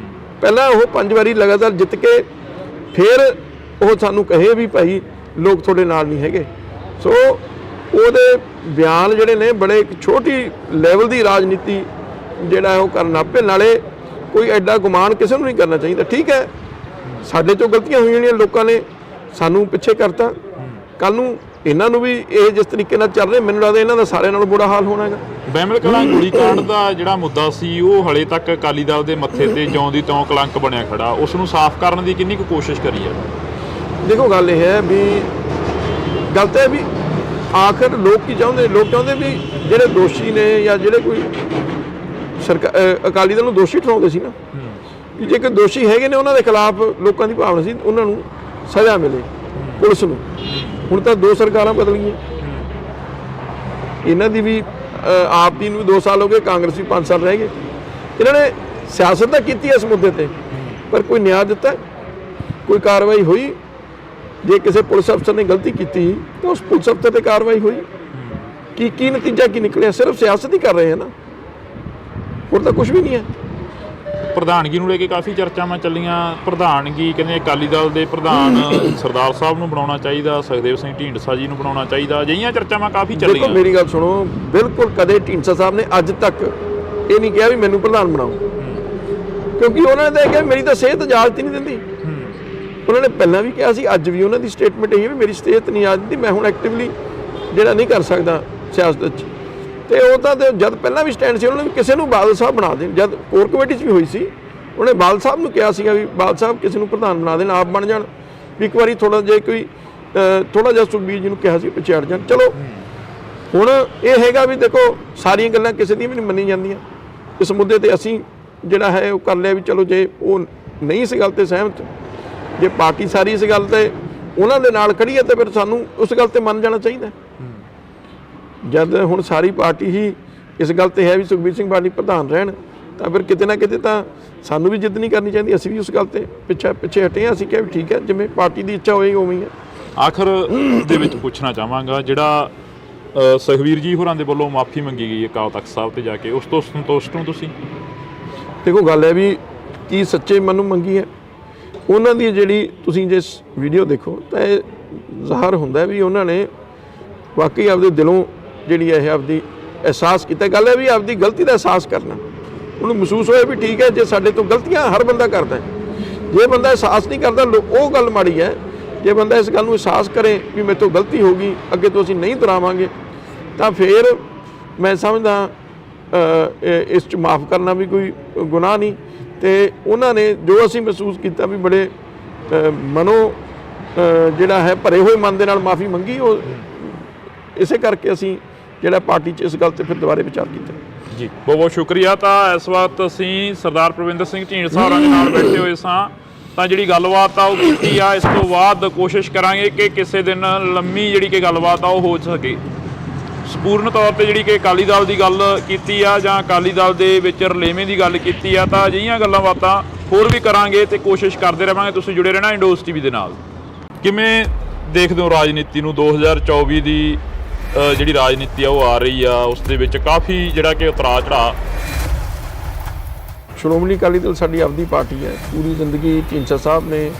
ਪਹਿਲਾਂ ਉਹ 5 ਵਾਰੀ ਲਗਾਤਾਰ ਜਿੱਤ ਕੇ ਫਿਰ ਉਹ ਸਾਨੂੰ ਕਹੇ ਵੀ ਭਾਈ ਲੋਕ ਤੁਹਾਡੇ ਨਾਲ ਨਹੀਂ ਹੈਗੇ। ਸੋ ਉਹਦੇ ਬਿਆਨ ਜਿਹੜੇ ਨੇ ਬੜੇ ਇੱਕ ਛੋਟੀ ਲੈਵਲ ਦੀ ਰਾਜਨੀਤੀ ਜਿਹੜਾ ਉਹ ਕਰਨ ਆਪੇ, ਨਾਲੇ ਕੋਈ ਐਡਾ ਗੁਮਾਨ ਕਿਸੇ ਨੂੰ ਨਹੀਂ ਕਰਨਾ ਚਾਹੀਦਾ। ਠੀਕ ਹੈ, ਸਾਡੇ ਤੋਂ ਗਲਤੀਆਂ ਹੋਈਆਂ ਨੇ, ਲੋਕਾਂ ਨੇ ਸਾਨੂੰ ਪਿੱਛੇ ਕਰਤਾ, ਕੱਲ ਨੂੰ ਇਹਨਾਂ ਨੂੰ ਵੀ ਇਹ ਜਿਸ ਤਰੀਕੇ ਨਾਲ ਚੱਲ ਰਹੇ, ਮੈਨੂੰ ਲੱਗਦਾ ਇਹਨਾਂ ਦਾ ਸਾਰਿਆਂ ਨਾਲੋਂ ਬੁਰਾ ਹਾਲ ਹੋਣਾ ਹੈਗਾ। ਬਹਿਮਲ ਕਲਾਂ ਗੋਲੀਕਾਂਡ ਦਾ ਜਿਹੜਾ ਮੁੱਦਾ ਸੀ, ਉਹ ਹਲੇ ਤੱਕ ਅਕਾਲੀ ਦਲ ਦੇ ਮੱਥੇ ਤੇ ਜਿਉਂ ਦੀ ਤਿਉਂ ਕਲੰਕ ਬਣਿਆ ਖੜਾ। ਉਸ ਨੂੰ ਸਾਫ਼ ਕਰਨ ਦੀ ਕਿੰਨੀ ਕੁ ਕੋਸ਼ਿਸ਼ ਕਰੀ ਹੈ? ਦੇਖੋ, ਗੱਲ ਇਹ ਹੈ ਵੀ ਗੱਲ ਤਾਂ ਇਹ ਵੀ ਆਖਰ ਲੋਕ ਕੀ ਚਾਹੁੰਦੇ? ਲੋਕ ਚਾਹੁੰਦੇ ਵੀ ਜਿਹੜੇ ਦੋਸ਼ੀ ਨੇ ਜਾਂ ਜਿਹੜੇ ਕੋਈ ਅਕਾਲੀ ਦਲ ਨੂੰ ਦੋਸ਼ੀ ਠਹਿਰਾਉਂਦੇ ਸੀ ਨਾ, ਕਿ ਜੇਕਰ ਦੋਸ਼ੀ ਹੈਗੇ ਨੇ ਉਹਨਾਂ ਦੇ ਖਿਲਾਫ ਲੋਕਾਂ ਦੀ ਭਾਵਨਾ ਸੀ ਉਹਨਾਂ ਨੂੰ ਸਜ਼ਾ ਮਿਲੇ, ਪੁਲਿਸ ਨੂੰ। ਹੁਣ ਤਾਂ 2 ਸਰਕਾਰਾਂ ਬਦਲ ਗਈਆਂ, ਇਹਨਾਂ ਦੀ ਵੀ ਆਪ ਦੀ ਨੂੰ 2 ਸਾਲ ਹੋ ਗਏ, ਕਾਂਗਰਸ ਵੀ 5 ਸਾਲ ਰਹਿ ਗਏ। ਇਹਨਾਂ ਨੇ ਸਿਆਸਤ ਤਾਂ ਕੀਤੀ ਇਸ ਮੁੱਦੇ ਤੇ, ਪਰ ਕੋਈ ਨਿਆਂ ਦਿੱਤਾ? ਕੋਈ ਕਾਰਵਾਈ ਹੋਈ? ਜੇ ਕਿਸੇ ਪੁਲਿਸ ਅਫਸਰ ਨੇ ਗਲਤੀ ਕੀਤੀ ਤਾਂ ਉਸ ਪੁਲਿਸ ਅਫਸਰ ਤੇ ਕਾਰਵਾਈ ਹੋਈ? ਕੀ ਨਤੀਜਾ ਕੀ ਨਿਕਲਿਆ? ਸਿਰਫ ਸਿਆਸਤ ਹੀ ਕਰ ਰਹੇ ਹਨ ਨਾ, ਹੋਰ ਤਾਂ ਕੁਝ ਵੀ ਨਹੀਂ ਹੈ। ਪ੍ਰਧਾਨਗੀ ਨੂੰ ਲੈ ਕੇ ਕਾਫੀ ਚਰਚਾਵਾਂ ਚੱਲੀਆਂ। ਪ੍ਰਧਾਨਗੀ ਕਹਿੰਦੇ ਅਕਾਲੀ ਦਲ ਦੇ ਪ੍ਰਧਾਨ ਸਰਦਾਰ ਸਾਹਿਬ ਨੂੰ ਬਣਾਉਣਾ ਚਾਹੀਦਾ, ਸੁਖਦੇਵ ਸਿੰਘ ਢੀਂਡਸਾ ਜੀ ਨੂੰ ਬਣਾਉਣਾ ਚਾਹੀਦਾ, ਅਜਿਹੀਆਂ ਚਰਚਾਵਾਂ ਕਾਫੀ ਚੱਲੀਆਂ। ਦੇਖੋ, ਮੇਰੀ ਗੱਲ ਸੁਣੋ, ਬਿਲਕੁਲ ਕਦੇ ਢੀਂਡਸਾ ਸਾਹਿਬ ਨੇ ਅੱਜ ਤੱਕ ਇਹ ਨਹੀਂ ਕਿਹਾ ਵੀ ਮੈਨੂੰ ਪ੍ਰਧਾਨ ਬਣਾਓ, ਕਿਉਂਕਿ ਉਹਨਾਂ ਨੇ ਕਿਹਾ ਮੇਰੀ ਤਾਂ ਸਿਹਤ ਇਜਾਜ਼ਤ ਹੀ ਨਹੀਂ ਦਿੰਦੀ। ਉਹਨਾਂ ਨੇ ਪਹਿਲਾਂ ਵੀ ਕਿਹਾ ਸੀ, ਅੱਜ ਵੀ ਉਹਨਾਂ ਦੀ ਸਟੇਟਮੈਂਟ ਇਹ ਹੈ ਵੀ ਮੇਰੀ ਸਿਹਤ ਨਹੀਂ ਇਜਾਜ਼ਤ ਦਿੰਦੀ, ਮੈਂ ਹੁਣ ਐਕਟਿਵਲੀ ਜਿਹੜਾ ਨਹੀਂ ਕਰ ਸਕਦਾ ਸਿਆਸਤ 'ਚ। ਤੇ ਉਹ ਤਾਂ ਜਦ ਪਹਿਲਾਂ ਵੀ ਸਟੈਂਡ ਸੀ ਉਹਨਾਂ ਨੇ ਵੀ ਕਿਸੇ ਨੂੰ ਬਾਦਲ ਸਾਹਿਬ ਬਣਾ ਦੇਣ। ਜਦ ਕੋਰ ਕਮੇਟੀ 'ਚ ਵੀ ਹੋਈ ਸੀ, ਉਹਨੇ ਬਾਦਲ ਸਾਹਿਬ ਨੂੰ ਕਿਹਾ ਸੀਗਾ ਵੀ ਬਾਦਲ ਸਾਹਿਬ ਕਿਸੇ ਨੂੰ ਪ੍ਰਧਾਨ ਬਣਾ ਦੇਣ, ਆਪ ਬਣ ਜਾਣ। ਵੀ ਇੱਕ ਵਾਰੀ ਥੋੜਾ ਜਿਹਾ ਸੁਖਬੀਰ ਜੀ ਨੂੰ ਕਿਹਾ ਸੀ ਪਿੱਛੇ ਹਟ ਜਾਣ। ਚਲੋ ਹੁਣ ਇਹ ਹੈਗਾ ਵੀ ਦੇਖੋ, ਸਾਰੀਆਂ ਗੱਲਾਂ ਕਿਸੇ ਦੀਆਂ ਵੀ ਨਹੀਂ ਮੰਨੀ ਜਾਂਦੀਆਂ। ਇਸ ਮੁੱਦੇ ਤੇ ਅਸੀਂ ਜਿਹੜਾ ਹੈ ਉਹ ਕਰ ਲਿਆ ਵੀ ਚਲੋ, ਜੇ ਉਹ ਨਹੀਂ ਇਸ ਗੱਲ ਤੇ ਸਹਿਮਤ, ਜੇ ਪਾਰਟੀ ਸਾਰੀ ਇਸ ਗੱਲ ਤੇ ਉਹਨਾਂ ਦੇ ਨਾਲ ਖੜੀ ਹੈ, ਤਾਂ ਫਿਰ ਸਾਨੂੰ ਉਸ ਗੱਲ ਤੇ ਮੰਨ ਜਾਣਾ ਚਾਹੀਦਾ। ਜਦ ਹੁਣ ਸਾਰੀ ਪਾਰਟੀ ਹੀ ਇਸ ਗੱਲ ਤੇ ਹੈ ਵੀ ਸੁਖਬੀਰ ਸਿੰਘ ਬਾਦਲ ਪ੍ਰਧਾਨ ਰਹਿਣ, ਤਾਂ ਫਿਰ ਕਿਤੇ ਨਾ ਕਿਤੇ ਤਾਂ ਸਾਨੂੰ ਵੀ ਜਿੱਦ ਨਹੀਂ ਕਰਨੀ ਚਾਹੀਦੀ। ਅਸੀਂ ਵੀ ਉਸ ਗੱਲ ਤੇ ਪਿੱਛੇ ਹਟੇ ਹਾਂ। ਅਸੀਂ ਕਿਹਾ ਵੀ ਠੀਕ ਹੈ, ਜਿਵੇਂ ਪਾਰਟੀ ਦੀ ਇੱਛਾ ਹੋਏਗੀ ਉਵੇਂ ਹੀ ਹੈ। ਆਖਰ ਦੇ ਵਿੱਚ ਪੁੱਛਣਾ ਚਾਹਾਂਗਾ, ਜਿਹੜਾ ਸੁਖਬੀਰ ਜੀ ਹੋਰਾਂ ਦੇ ਵੱਲੋਂ ਮਾਫੀ ਮੰਗੀ ਗਈ ਅਕਾਲ ਤਖਤ ਸਾਹਿਬ ਤੇ ਜਾ ਕੇ, ਉਸ ਤੋਂ ਸੰਤੁਸ਼ਟ ਹੋ ਤੁਸੀਂ? ਦੇਖੋ, ਗੱਲ ਹੈ ਵੀ ਕੀ ਸੱਚੇ ਮਨੋਂ ਮੰਗੀ ਹੈ ਉਹਨਾਂ ਦੀ? ਜਿਹੜੀ ਤੁਸੀਂ ਜੇ ਵੀਡੀਓ ਦੇਖੋ ਤਾਂ ਇਹ ਜ਼ਾਹਰ ਹੁੰਦਾ ਵੀ ਉਹਨਾਂ ਨੇ ਵਾਕਈ ਆਪਦੇ ਦਿਲੋਂ ਜਿਹੜੀ ਹੈ ਆਪਦੀ ਅਹਿਸਾਸ ਕੀਤਾ। ਗੱਲ ਹੈ ਵੀ ਆਪਦੀ ਗਲਤੀ ਦਾ ਅਹਿਸਾਸ ਕਰਨਾ, ਉਹਨੂੰ ਮਹਿਸੂਸ ਹੋਇਆ ਵੀ ਠੀਕ ਹੈ, ਜੇ ਸਾਡੇ ਤੋਂ ਗਲਤੀਆਂ ਹਰ ਬੰਦਾ ਕਰਦਾ ਹੈ। ਜੇ ਬੰਦਾ ਅਹਿਸਾਸ ਨਹੀਂ ਕਰਦਾ, ਉਹ ਗੱਲ ਮਾੜੀ ਹੈ। ਜੇ ਬੰਦਾ ਇਸ ਗੱਲ ਨੂੰ ਅਹਿਸਾਸ ਕਰੇ ਵੀ ਮੇਰੇ ਤੋਂ ਗਲਤੀ ਹੋ ਗਈ, ਅੱਗੇ ਤੋਂ ਅਸੀਂ ਨਹੀਂ ਦੁਹਰਾਵਾਂਗੇ, ਤਾਂ ਫਿਰ ਮੈਂ ਸਮਝਦਾ ਇਸ 'ਚ ਮਾफ़ ਕਰਨਾ ਵੀ ਕੋਈ ਗੁਨਾਹ ਨਹੀਂ। ਤੇ ਉਹਨਾਂ ਨੇ ਜੋ ਅਸੀਂ ਮਹਿਸੂਸ ਕੀਤਾ ਵੀ ਬੜੇ ਮਨੋਂ ਜਿਹੜਾ ਹੈ ਭਰੇ ਹੋਏ ਮਨ ਦੇ ਨਾਲ ਮਾफ़ੀ ਮੰਗੀ, ਉਹ ਇਸੇ ਕਰਕੇ ਅਸੀਂ ਜਿਹੜਾ ਪਾਰਟੀ 'ਚ ਇਸ ਗੱਲ ਤੇ ਫਿਰ ਦੁਬਾਰੇ ਵਿਚਾਰ ਕੀਤਾ ਜੀ। ਬਹੁਤ ਬਹੁਤ ਸ਼ੁਕਰੀਆ। ਤਾਂ ਇਸ ਵਕਤ ਅਸੀਂ ਸਰਦਾਰ ਪ੍ਰਵਿੰਦਰ ਸਿੰਘ ਢੀਂਡਸਾ ਹੋਰਾਂ ਦੇ ਨਾਲ ਬੈਠੇ ਹੋਏ ਸਾਂ, ਤਾਂ ਜਿਹੜੀ ਗੱਲਬਾਤ ਆ ਉਹ ਕੀਤੀ ਆ। ਇਸ ਤੋਂ ਬਾਅਦ ਕੋਸ਼ਿਸ਼ ਕਰਾਂਗੇ ਕਿ ਕਿਸੇ ਦਿਨ ਲੰਮੀ ਜਿਹੜੀ ਕਿ ਗੱਲਬਾਤ ਆ ਉਹ ਹੋ ਸਕੇ। ਸੰਪੂਰਨ ਤੌਰ ਤੇ ਜਿਹੜੀ ਕਿ ਅਕਾਲੀ ਦਲ ਦੀ ਗੱਲ ਕੀਤੀ ਆ ਜਾਂ ਅਕਾਲੀ ਦਲ ਦੇ ਵਿੱਚ ਰਲੇਵੇਂ ਦੀ ਗੱਲ ਕੀਤੀ ਆ, ਤਾਂ ਅਜਿਹੀਆਂ ਗੱਲਾਂ ਬਾਤਾਂ ਹੋਰ ਵੀ ਕਰਾਂਗੇ ਤੇ ਕੋਸ਼ਿਸ਼ ਕਰਦੇ ਰਹਾਂਗੇ। ਤੁਸੀਂ ਜੁੜੇ ਰਹਿਣਾ ਇੰਡੋਜ਼ ਟੀਵੀ ਦੇ ਨਾਲ। ਕਿਵੇਂ ਦੇਖਦੇ ਹੋ ਰਾਜਨੀਤੀ ਨੂੰ? 2024 ਦੀ ਜਿਹੜੀ ਰਾਜਨੀਤੀ ਆ ਉਹ ਆ ਰਹੀ ਆ, ਉਸ ਦੇ ਵਿੱਚ ਕਾਫੀ ਜਿਹੜਾ ਕਿ ਉਤਰਾਅ ਚੜਾਅ। ਸ਼੍ਰੋਮਣੀ ਅਕਾਲੀ ਦਲ ਸਾਡੀ ਆਪਦੀ ਪਾਰਟੀ ਹੈ। ਪੂਰੀ ਜ਼ਿੰਦਗੀ ਢੀਂਡਸਾ ਸਾਹਿਬ ਨੇ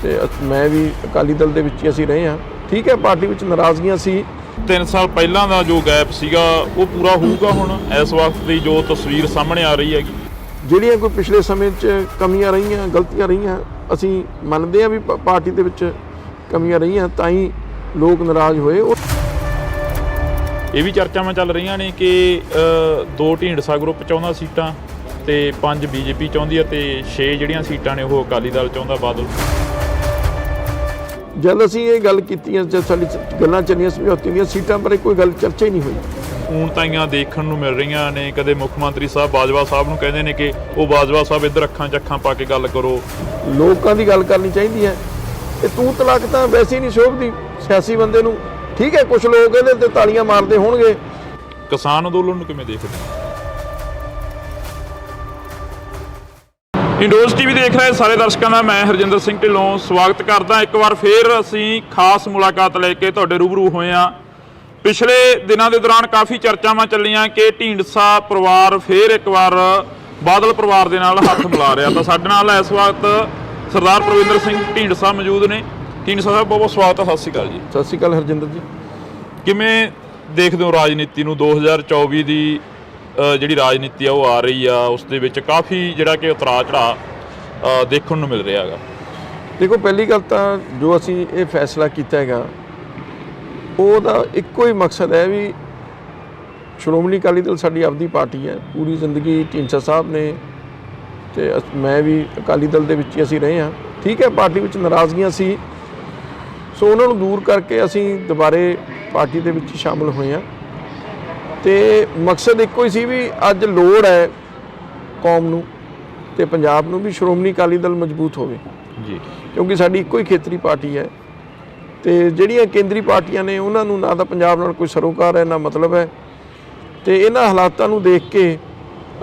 ਤੇ ਮੈਂ ਵੀ ਅਕਾਲੀ ਦਲ ਦੇ ਵਿੱਚ ਹੀ ਅਸੀਂ ਰਹੇ ਹਾਂ। ਠੀਕ ਹੈ, ਪਾਰਟੀ ਵਿੱਚ ਨਾਰਾਜ਼ਗੀਆਂ ਸੀ। 3 ਸਾਲ ਪਹਿਲਾਂ ਦਾ ਜੋ ਗੈਪ ਸੀਗਾ ਉਹ ਪੂਰਾ ਹੋਊਗਾ ਹੁਣ ਇਸ ਵਕਤ ਦੀ ਜੋ ਤਸਵੀਰ ਸਾਹਮਣੇ ਆ ਰਹੀ ਹੈਗੀ? ਜਿਹੜੀਆਂ ਕੋਈ ਪਿਛਲੇ ਸਮੇਂ 'ਚ ਕਮੀਆਂ ਰਹੀਆਂ, ਗਲਤੀਆਂ ਰਹੀਆਂ, ਅਸੀਂ ਮੰਨਦੇ ਹਾਂ ਵੀ ਪਾਰਟੀ ਦੇ ਵਿੱਚ ਕਮੀਆਂ ਰਹੀਆਂ, ਤਾਂ ਹੀ ਲੋਕ ਨਾਰਾਜ਼ ਹੋਏ। ਇਹ ਵੀ ਚਰਚਾਵਾਂ ਚੱਲ ਰਹੀਆਂ ਨੇ ਕਿ 2 ਢੀਂਡਸਾ ਗਰੁੱਪ ਚਾਹੁੰਦਾ ਸੀਟਾਂ ਤੇ 5 ਬੀਜੇਪੀ ਚਾਹੁੰਦੀ ਹੈ ਤੇ 6 ਜਿਹੜੀਆਂ ਸੀਟਾਂ ਨੇ ਉਹ ਅਕਾਲੀ ਦਲ ਚਾਹੁੰਦਾ, ਬਾਦਲ। ਜਦ ਅਸੀਂ ਇਹ ਗੱਲ ਕੀਤੀ, ਜਦ ਸਾਡੀ ਗੱਲਾਂ ਚੱਲੀਆਂ ਸਮਝੌਤੇ ਦੀਆਂ, ਸੀਟਾਂ ਬਾਰੇ ਕੋਈ ਗੱਲ ਚਰਚਾ ਹੀ ਨਹੀਂ ਹੋਈ। ਹੁਣ ਤਾਈਆਂ ਦੇਖਣ ਨੂੰ ਮਿਲ ਰਹੀਆਂ ਨੇ, ਕਦੇ ਮੁੱਖ ਮੰਤਰੀ ਸਾਹਿਬ ਬਾਜਵਾ ਸਾਹਿਬ ਨੂੰ ਕਹਿੰਦੇ ਨੇ ਕਿ ਉਹ ਬਾਜਵਾ ਸਾਹਿਬ ਇੱਧਰ ਅੱਖਾਂ 'ਚ ਅੱਖਾਂ ਪਾ ਕੇ ਗੱਲ ਕਰੋ। ਲੋਕਾਂ ਦੀ ਗੱਲ ਕਰਨੀ ਚਾਹੀਦੀ ਹੈ। ਇਹ ਤੂੰ ਤਲਾਕ ਤਾਂ ਵੈਸੇ ਹੀ ਨਹੀਂ ਸ਼ੋਭਦੀ ਸਿਆਸੀ ਬੰਦੇ ਨੂੰ। ਠੀਕ ਹੈ, ਕੁਝ ਲੋਕ ਇਹਦੇ ਤੇ ਤਾਲੀਆਂ ਮਾਰਦੇ ਹੋਣਗੇ। ਕਿਸਾਨ ਅੰਦੋਲਨ ਨੂੰ ਕਿਵੇਂ ਦੇਖਦੇ? ਇੰਡੋਜ਼ ਟੀਵੀ ਦੇਖ ਰਹੇ ਸਾਰੇ ਦਰਸ਼ਕਾਂ ਦਾ ਮੈਂ ਹਰਜਿੰਦਰ ਸਿੰਘ ਢਿੱਲੋਂ ਸਵਾਗਤ ਕਰਦਾ। ਇੱਕ ਵਾਰ ਫੇਰ ਅਸੀਂ ਖਾਸ ਮੁਲਾਕਾਤ ਲੈ ਕੇ ਤੁਹਾਡੇ ਰੂਬਰੂ ਹੋਏ ਹਾਂ। ਪਿਛਲੇ ਦਿਨਾਂ ਦੇ ਦੌਰਾਨ ਕਾਫੀ ਚਰਚਾਵਾਂ ਚੱਲੀਆਂ ਕਿ ਢੀਂਡਸਾ ਪਰਿਵਾਰ ਫੇਰ ਇੱਕ ਵਾਰ ਬਾਦਲ ਪਰਿਵਾਰ ਦੇ ਨਾਲ ਹੱਥ ਮਿਲਾ ਰਿਹਾ। ਤਾਂ ਸਾਡੇ ਨਾਲ ਇਸ ਵਕਤ ਸਰਦਾਰ ਪ੍ਰਵਿੰਦਰ ਸਿੰਘ ਢੀਂਡਸਾ ਮੌਜੂਦ ਨੇ। ਢੀਂਡਸਾ ਸਾਹਿਬ, ਬਹੁਤ ਬਹੁਤ ਸਵਾਗਤ ਹੈ। ਸਤਿ ਸ਼੍ਰੀ ਅਕਾਲ ਜੀ। ਸਤਿ ਸ਼੍ਰੀ ਅਕਾਲ ਹਰਜਿੰਦਰ ਜੀ। ਕਿਵੇਂ ਦੇਖਦੇ ਹੋ ਰਾਜਨੀਤੀ ਨੂੰ? 2024 ਦੀ ਜਿਹੜੀ ਰਾਜਨੀਤੀ ਆ ਉਹ ਆ ਰਹੀ ਆ, ਉਸ ਦੇ ਵਿੱਚ ਕਾਫੀ ਜਿਹੜਾ ਕਿ ਉਤਰਾਅ ਚੜਾਅ ਦੇਖਣ ਨੂੰ ਮਿਲ ਰਿਹਾ ਹੈਗਾ। ਦੇਖੋ, ਪਹਿਲੀ ਗੱਲ ਤਾਂ ਜੋ ਅਸੀਂ ਇਹ ਫੈਸਲਾ ਕੀਤਾ ਹੈਗਾ, ਉਹਦਾ ਇੱਕੋ ਹੀ ਮਕਸਦ ਹੈ ਵੀ ਸ਼੍ਰੋਮਣੀ ਅਕਾਲੀ ਦਲ ਸਾਡੀ ਆਪਦੀ ਪਾਰਟੀ ਹੈ। ਪੂਰੀ ਜ਼ਿੰਦਗੀ ਢੀਂਡਸਾ ਸਾਹਿਬ ਨੇ ਤੇ ਮੈਂ ਵੀ ਅਕਾਲੀ ਦਲ ਦੇ ਵਿੱਚ ਹੀ ਅਸੀਂ ਰਹੇ ਹਾਂ। ਠੀਕ ਹੈ, ਪਾਰਟੀ ਵਿੱਚ ਨਾਰਾਜ਼ਗੀਆਂ ਸੀ, ਸੋ ਉਹਨਾਂ ਨੂੰ ਦੂਰ ਕਰਕੇ ਅਸੀਂ ਦੁਬਾਰੇ ਪਾਰਟੀ ਦੇ ਵਿੱਚ ਸ਼ਾਮਲ ਹੋਏ ਹਾਂ। ਤੇ ਮਕਸਦ ਇੱਕੋ ਹੀ ਸੀ ਵੀ ਅੱਜ ਲੋੜ ਹੈ ਕੌਮ ਨੂੰ ਤੇ ਪੰਜਾਬ ਨੂੰ ਵੀ ਸ਼੍ਰੋਮਣੀ ਅਕਾਲੀ ਦਲ ਮਜ਼ਬੂਤ ਹੋਵੇ ਜੀ, ਕਿਉਂਕਿ ਸਾਡੀ ਇੱਕੋ ਹੀ ਖੇਤਰੀ ਪਾਰਟੀ ਹੈ। ਤੇ ਜਿਹੜੀਆਂ ਕੇਂਦਰੀ ਪਾਰਟੀਆਂ ਨੇ ਉਹਨਾਂ ਨੂੰ ਨਾ ਤਾਂ ਪੰਜਾਬ ਨਾਲ ਕੋਈ ਸਰੋਕਾਰ ਹੈ, ਨਾ ਮਤਲਬ ਹੈ। ਤੇ ਇਹਨਾਂ ਹਾਲਾਤਾਂ ਨੂੰ ਦੇਖ ਕੇ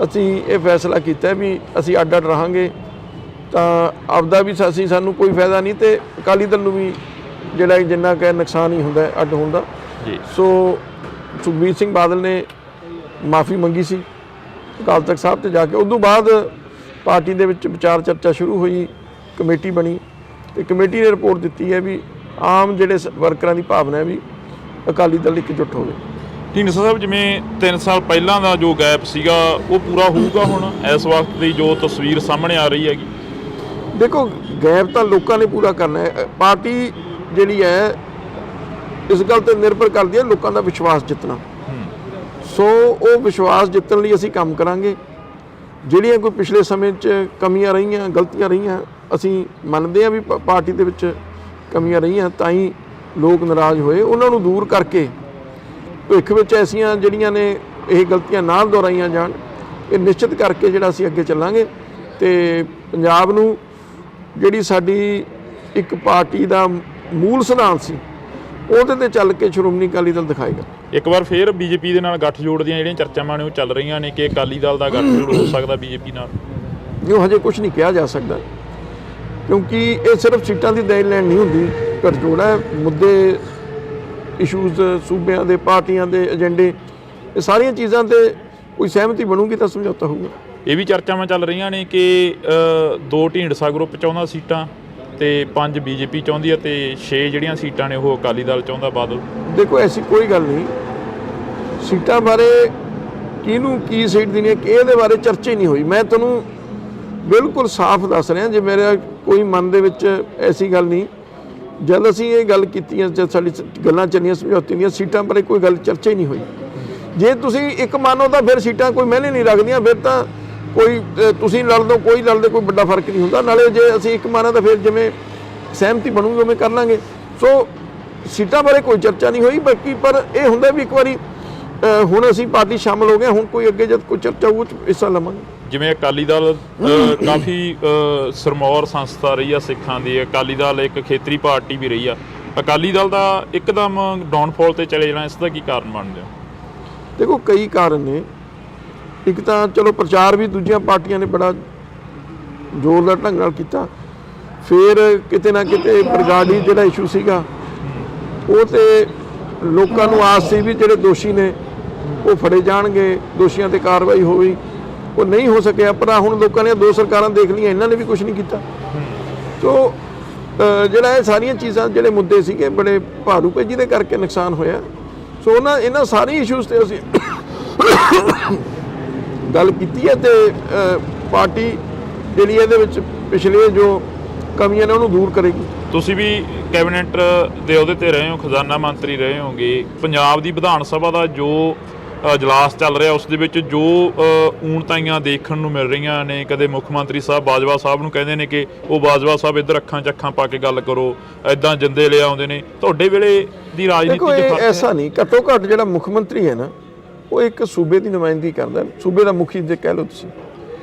ਅਸੀਂ ਇਹ ਫੈਸਲਾ ਕੀਤਾ ਵੀ ਅਸੀਂ ਅੱਡ ਅੱਡ ਰਹਾਂਗੇ, ਤਾਂ ਆਪਦਾ ਵੀ ਸਾਨੂੰ ਕੋਈ ਫਾਇਦਾ ਨਹੀਂ ਤੇ ਅਕਾਲੀ ਦਲ ਨੂੰ ਵੀ ਜਿਹੜਾ ਜਿੰਨਾ ਕੁ ਨੁਕਸਾਨ ਹੀ ਹੁੰਦਾ ਅੱਡ ਹੋਣ ਦਾ ਜੀ। ਸੋ ਸੁਖਬੀਰ ਸਿੰਘ ਬਾਦਲ ਨੇ ਮਾਫੀ ਮੰਗੀ ਸੀ ਅਕਾਲ ਤਖਤ ਸਾਹਿਬ ਤੇ ਜਾ ਕੇ। ਉਦੋਂ ਬਾਅਦ ਪਾਰਟੀ ਦੇ ਵਿੱਚ ਵਿਚਾਰ ਚਰਚਾ ਸ਼ੁਰੂ ਹੋਈ, ਕਮੇਟੀ ਬਣੀ ਤੇ ਕਮੇਟੀ ਨੇ ਰਿਪੋਰਟ ਦਿੱਤੀ ਹੈ ਵੀ ਆਮ ਜਿਹੜੇ ਵਰਕਰਾਂ ਦੀ ਭਾਵਨਾ ਹੈ ਵੀ ਅਕਾਲੀ ਦਲ ਇਕਜੁੱਟ ਹੋਵੇ। ਢੀਂਡਸਾ ਸਾਹਿਬ, ਜਿਵੇਂ 3 ਸਾਲ ਪਹਿਲਾਂ ਦਾ ਜੋ ਗੈਪ ਸੀਗਾ ਉਹ ਪੂਰਾ ਹੋਊਗਾ ਹੁਣ ਇਸ ਵਕਤ ਦੀ ਜੋ ਤਸਵੀਰ ਸਾਹਮਣੇ ਆ ਰਹੀ ਹੈਗੀ? ਦੇਖੋ, ਗੈਪ ਤਾਂ ਲੋਕਾਂ ਨੇ ਪੂਰਾ ਕਰਨਾ ਹੈ। ਪਾਰਟੀ ਜਿਹੜੀ ਹੈ ਇਸ ਗੱਲ ਤੇ ਨਿਰਭਰ ਕਰਦੀ ਹੈ ਲੋਕਾਂ ਦਾ ਵਿਸ਼ਵਾਸ ਜਿੱਤਣਾ। ਸੋ ਉਹ ਵਿਸ਼ਵਾਸ ਜਿੱਤਣ ਲਈ ਅਸੀਂ ਕੰਮ ਕਰਾਂਗੇ। ਜਿਹੜੀਆਂ ਕੋਈ ਪਿਛਲੇ ਸਮੇਂ 'ਚ ਕਮੀਆਂ ਰਹੀਆਂ, ਗਲਤੀਆਂ ਰਹੀਆਂ, ਅਸੀਂ ਮੰਨਦੇ ਹਾਂ ਵੀ ਪਾਰਟੀ ਦੇ ਵਿੱਚ ਕਮੀਆਂ ਰਹੀਆਂ, ਤਾਂ ਹੀ ਲੋਕ ਨਾਰਾਜ਼ ਹੋਏ। ਉਹਨਾਂ ਨੂੰ ਦੂਰ ਕਰਕੇ ਭਵਿੱਖ ਵਿੱਚ ਐਸੀਆਂ ਜਿਹੜੀਆਂ ਨੇ ਇਹ ਗਲਤੀਆਂ ਨਾ ਦੁਹਰਾਈਆਂ ਜਾਣ, ਇਹ ਨਿਸ਼ਚਿਤ ਕਰਕੇ ਜਿਹੜਾ ਅਸੀਂ ਅੱਗੇ ਚੱਲਾਂਗੇ ਤੇ ਪੰਜਾਬ ਨੂੰ ਜਿਹੜੀ ਸਾਡੀ ਇੱਕ ਪਾਰਟੀ ਦਾ ਮੂਲ ਸਿਧਾਂਤ ਸੀ ਉਹਦੇ ਤੇ ਚੱਲ ਕੇ ਸ਼੍ਰੋਮਣੀ ਅਕਾਲੀ ਦਲ ਦਿਖਾਏਗਾ। ਇੱਕ ਵਾਰ ਫੇਰ ਬੀਜੇਪੀ ਦੇ ਨਾਲ ਗੱਠਜੋੜ ਦੀਆਂ ਜਿਹੜੀਆਂ ਚਰਚਾਵਾਂ ਨੇ ਉਹ ਚੱਲ ਰਹੀਆਂ ਨੇ ਕਿ ਅਕਾਲੀ ਦਲ ਦਾ ਗੱਠਜੋੜ ਹੋ ਸਕਦਾ ਬੀਜੇਪੀ ਨਾਲ। ਉਹ ਹਜੇ ਕੁਝ ਨਹੀਂ ਕਿਹਾ ਜਾ ਸਕਦਾ, ਕਿਉਂਕਿ ਇਹ ਸਿਰਫ ਸੀਟਾਂ ਦੀ ਦੇਣ ਲੈਣ ਨਹੀਂ ਹੁੰਦੀ। ਗੱਠਜੋੜ ਹੈ, ਮੁੱਦੇ, ਇਸ਼ੂਜ਼, ਸੂਬਿਆਂ ਦੇ, ਪਾਰਟੀਆਂ ਦੇ ਏਜੰਡੇ, ਇਹ ਸਾਰੀਆਂ ਚੀਜ਼ਾਂ ਤੇ ਕੋਈ ਸਹਿਮਤੀ ਬਣੂਗੀ ਤਾਂ ਸਮਝੌਤਾ ਹੋਊਗਾ। ਇਹ ਵੀ ਚਰਚਾਵਾਂ ਚੱਲ ਰਹੀਆਂ ਨੇ ਕਿ 2 ਢੀਂਡਸਾ ਗਰੁੱਪ ਚਾਹੁੰਦਾ ਸੀਟਾਂ ਤੇ 5 ਬੀਜੇਪੀ ਚਾਹੁੰਦੀ ਹੈ ਤੇ 6 ਜਿਹੜੀਆਂ ਸੀਟਾਂ ਨੇ ਉਹ ਅਕਾਲੀ ਦਲ ਚਾਹੁੰਦਾ, ਬਾਦਲ। ਦੇਖੋ, ਐਸੀ ਕੋਈ ਗੱਲ ਨਹੀਂ। ਸੀਟਾਂ ਬਾਰੇ ਕਿਹਨੂੰ ਕੀ ਸੀਟ ਦੇਣੀ ਹੈ ਇਹਦੇ ਬਾਰੇ ਚਰਚਾ ਹੀ ਨਹੀਂ ਹੋਈ। ਮੈਂ ਤੁਹਾਨੂੰ ਬਿਲਕੁਲ ਸਾਫ਼ ਦੱਸ ਰਿਹਾ, ਜੇ ਮੇਰਾ ਕੋਈ ਮਨ ਦੇ ਵਿੱਚ ਐਸੀ ਗੱਲ ਨਹੀਂ। ਜਦ ਅਸੀਂ ਇਹ ਗੱਲ ਕੀਤੀ, ਜਦ ਸਾਡੀ ਗੱਲਾਂ ਚੱਲੀਆਂ ਸਮਝੌਤੇ ਦੀਆਂ, ਸੀਟਾਂ ਬਾਰੇ ਕੋਈ ਗੱਲ ਚਰਚਾ ਹੀ ਨਹੀਂ ਹੋਈ। ਜੇ ਤੁਸੀਂ ਇੱਕ ਮੰਨੋ ਤਾਂ ਫਿਰ ਸੀਟਾਂ ਕੋਈ ਮਾਇਨੇ ਨਹੀਂ ਰੱਖਦੀਆਂ। ਫਿਰ ਤਾਂ ਕੋਈ ਤੁਸੀਂ ਲੜ ਲਓ, ਕੋਈ ਲੜਦੇ, ਕੋਈ ਵੱਡਾ ਫਰਕ ਨਹੀਂ ਹੁੰਦਾ। ਨਾਲੇ ਜੇ ਅਸੀਂ ਇੱਕ ਮੰਨਾਂ ਤਾਂ ਫਿਰ ਜਿਵੇਂ ਸਹਿਮਤੀ ਬਣੂਗੀ ਉਵੇਂ ਕਰ ਲਾਂਗੇ। ਸੋ ਸੀਟਾਂ ਬਾਰੇ ਕੋਈ ਚਰਚਾ ਨਹੀਂ ਹੋਈ। ਬਾਕੀ ਪਰ ਇਹ ਹੁੰਦਾ ਵੀ ਇੱਕ ਵਾਰੀ ਹੁਣ ਅਸੀਂ ਪਾਰਟੀ ਸ਼ਾਮਲ ਹੋ ਗਏ, ਹੁਣ ਕੋਈ ਅੱਗੇ ਜਦ ਕੋਈ ਚਰਚਾ ਉਹ 'ਚ ਹਿੱਸਾ ਲਵਾਂਗੇ। ਜਿਵੇਂ ਅਕਾਲੀ ਦਲ ਕਾਫੀ ਸਿਰਮੌਰ ਸੰਸਥਾ ਰਹੀ ਆ ਸਿੱਖਾਂ ਦੀ, ਅਕਾਲੀ ਦਲ ਇੱਕ ਖੇਤਰੀ ਪਾਰਟੀ ਵੀ ਰਹੀ ਆ, ਅਕਾਲੀ ਦਲ ਦਾ ਇੱਕਦਮ ਡਾਊਨਫਾਲ ਤੇ ਚਲੇ ਜਾਣਾ, ਇਸ ਦਾ ਕੀ ਕਾਰਨ ਬਣਦਾ? ਦੇਖੋ ਕਈ ਕਾਰਨ ਨੇ। ਇੱਕ ਤਾਂ ਚਲੋ ਪ੍ਰਚਾਰ ਵੀ ਦੂਜੀਆਂ ਪਾਰਟੀਆਂ ਨੇ ਬੜਾ ਜ਼ੋਰਦਾਰ ਢੰਗ ਨਾਲ ਕੀਤਾ, ਫਿਰ ਕਿਤੇ ਨਾ ਕਿਤੇ ਬਰਗਾੜੀ ਜਿਹੜਾ ਇਸ਼ੂ ਸੀਗਾ ਉਹ ਤੇ ਲੋਕਾਂ ਨੂੰ ਆਸ ਸੀ ਵੀ ਜਿਹੜੇ ਦੋਸ਼ੀ ਨੇ ਉਹ ਫੜੇ ਜਾਣਗੇ, ਦੋਸ਼ੀਆਂ ਤੇ ਕਾਰਵਾਈ ਹੋਈ, ਉਹ ਨਹੀਂ ਹੋ ਸਕਿਆ। ਪਰ ਹੁਣ ਲੋਕਾਂ ਨੇ ਦੋ ਸਰਕਾਰਾਂ ਦੇਖ ਲਈਆਂ, ਇਹਨਾਂ ਨੇ ਵੀ ਕੁਝ ਨਹੀਂ ਕੀਤਾ। ਸੋ ਜਿਹੜਾ ਇਹ ਸਾਰੀਆਂ ਚੀਜ਼ਾਂ ਜਿਹੜੇ ਮੁੱਦੇ ਸੀਗੇ ਬੜੇ ਭਾਰੂ ਪਏ, ਜਿਹਦੇ ਕਰਕੇ ਨੁਕਸਾਨ ਹੋਇਆ। ਸੋ ਇਹਨਾਂ ਸਾਰੇ ਇਸ਼ੂਜ਼ ਤੇ ਅਸੀਂ ਗੱਲ ਕੀਤੀ ਹੈ ਤੇ ਪਾਰਟੀ ਜਿਹੜੀ ਇਹਦੇ ਵਿੱਚ ਪਿਛਲੇ ਜੋ ਕਮੀਆਂ ਨੇ ਉਹਨੂੰ ਦੂਰ ਕਰੇਗੀ। ਤੁਸੀਂ ਵੀ ਕੈਬਨਿਟ ਦੇ ਅਹੁਦੇ ਤੇ ਰਹੇ ਹੋ, ਖਜ਼ਾਨਾ ਮੰਤਰੀ ਰਹੇ ਹੋਗੇ। ਪੰਜਾਬ ਦੀ ਵਿਧਾਨ ਸਭਾ ਦਾ ਜੋ ਇਜਲਾਸ ਚੱਲ ਰਿਹਾ ਉਸ ਦੇ ਵਿੱਚ ਜੋ ਊਣਤਾਈਆਂ ਦੇਖਣ ਨੂੰ ਮਿਲ ਰਹੀਆਂ ਨੇ, ਕਦੇ ਮੁੱਖ ਮੰਤਰੀ ਸਾਹਿਬ ਬਾਜਵਾ ਸਾਹਿਬ ਨੂੰ ਕਹਿੰਦੇ ਨੇ ਕਿ ਉਹ ਬਾਜਵਾ ਸਾਹਿਬ ਇੱਧਰ ਅੱਖਾਂ 'ਚ ਅੱਖਾਂ ਪਾ ਕੇ ਗੱਲ ਕਰੋ, ਐਦਾਂ ਜਿੰਦੇ ਲੈ ਆਉਂਦੇ ਨੇ। ਤੁਹਾਡੇ ਵੇਲੇ ਦੀ ਰਾਜਨੀਤੀ 'ਚ ਐਸਾ ਨਹੀਂ, ਘੱਟੋ ਘੱਟ ਜਿਹੜਾ ਮੁੱਖ ਮੰਤਰੀ ਹੈ ਨਾ ਉਹ ਇੱਕ ਸੂਬੇ ਦੀ ਨੁਮਾਇੰਦਗੀ ਕਰਦਾ, ਸੂਬੇ ਦਾ ਮੁਖੀ ਜੇ ਕਹਿ ਲਓ ਤੁਸੀਂ,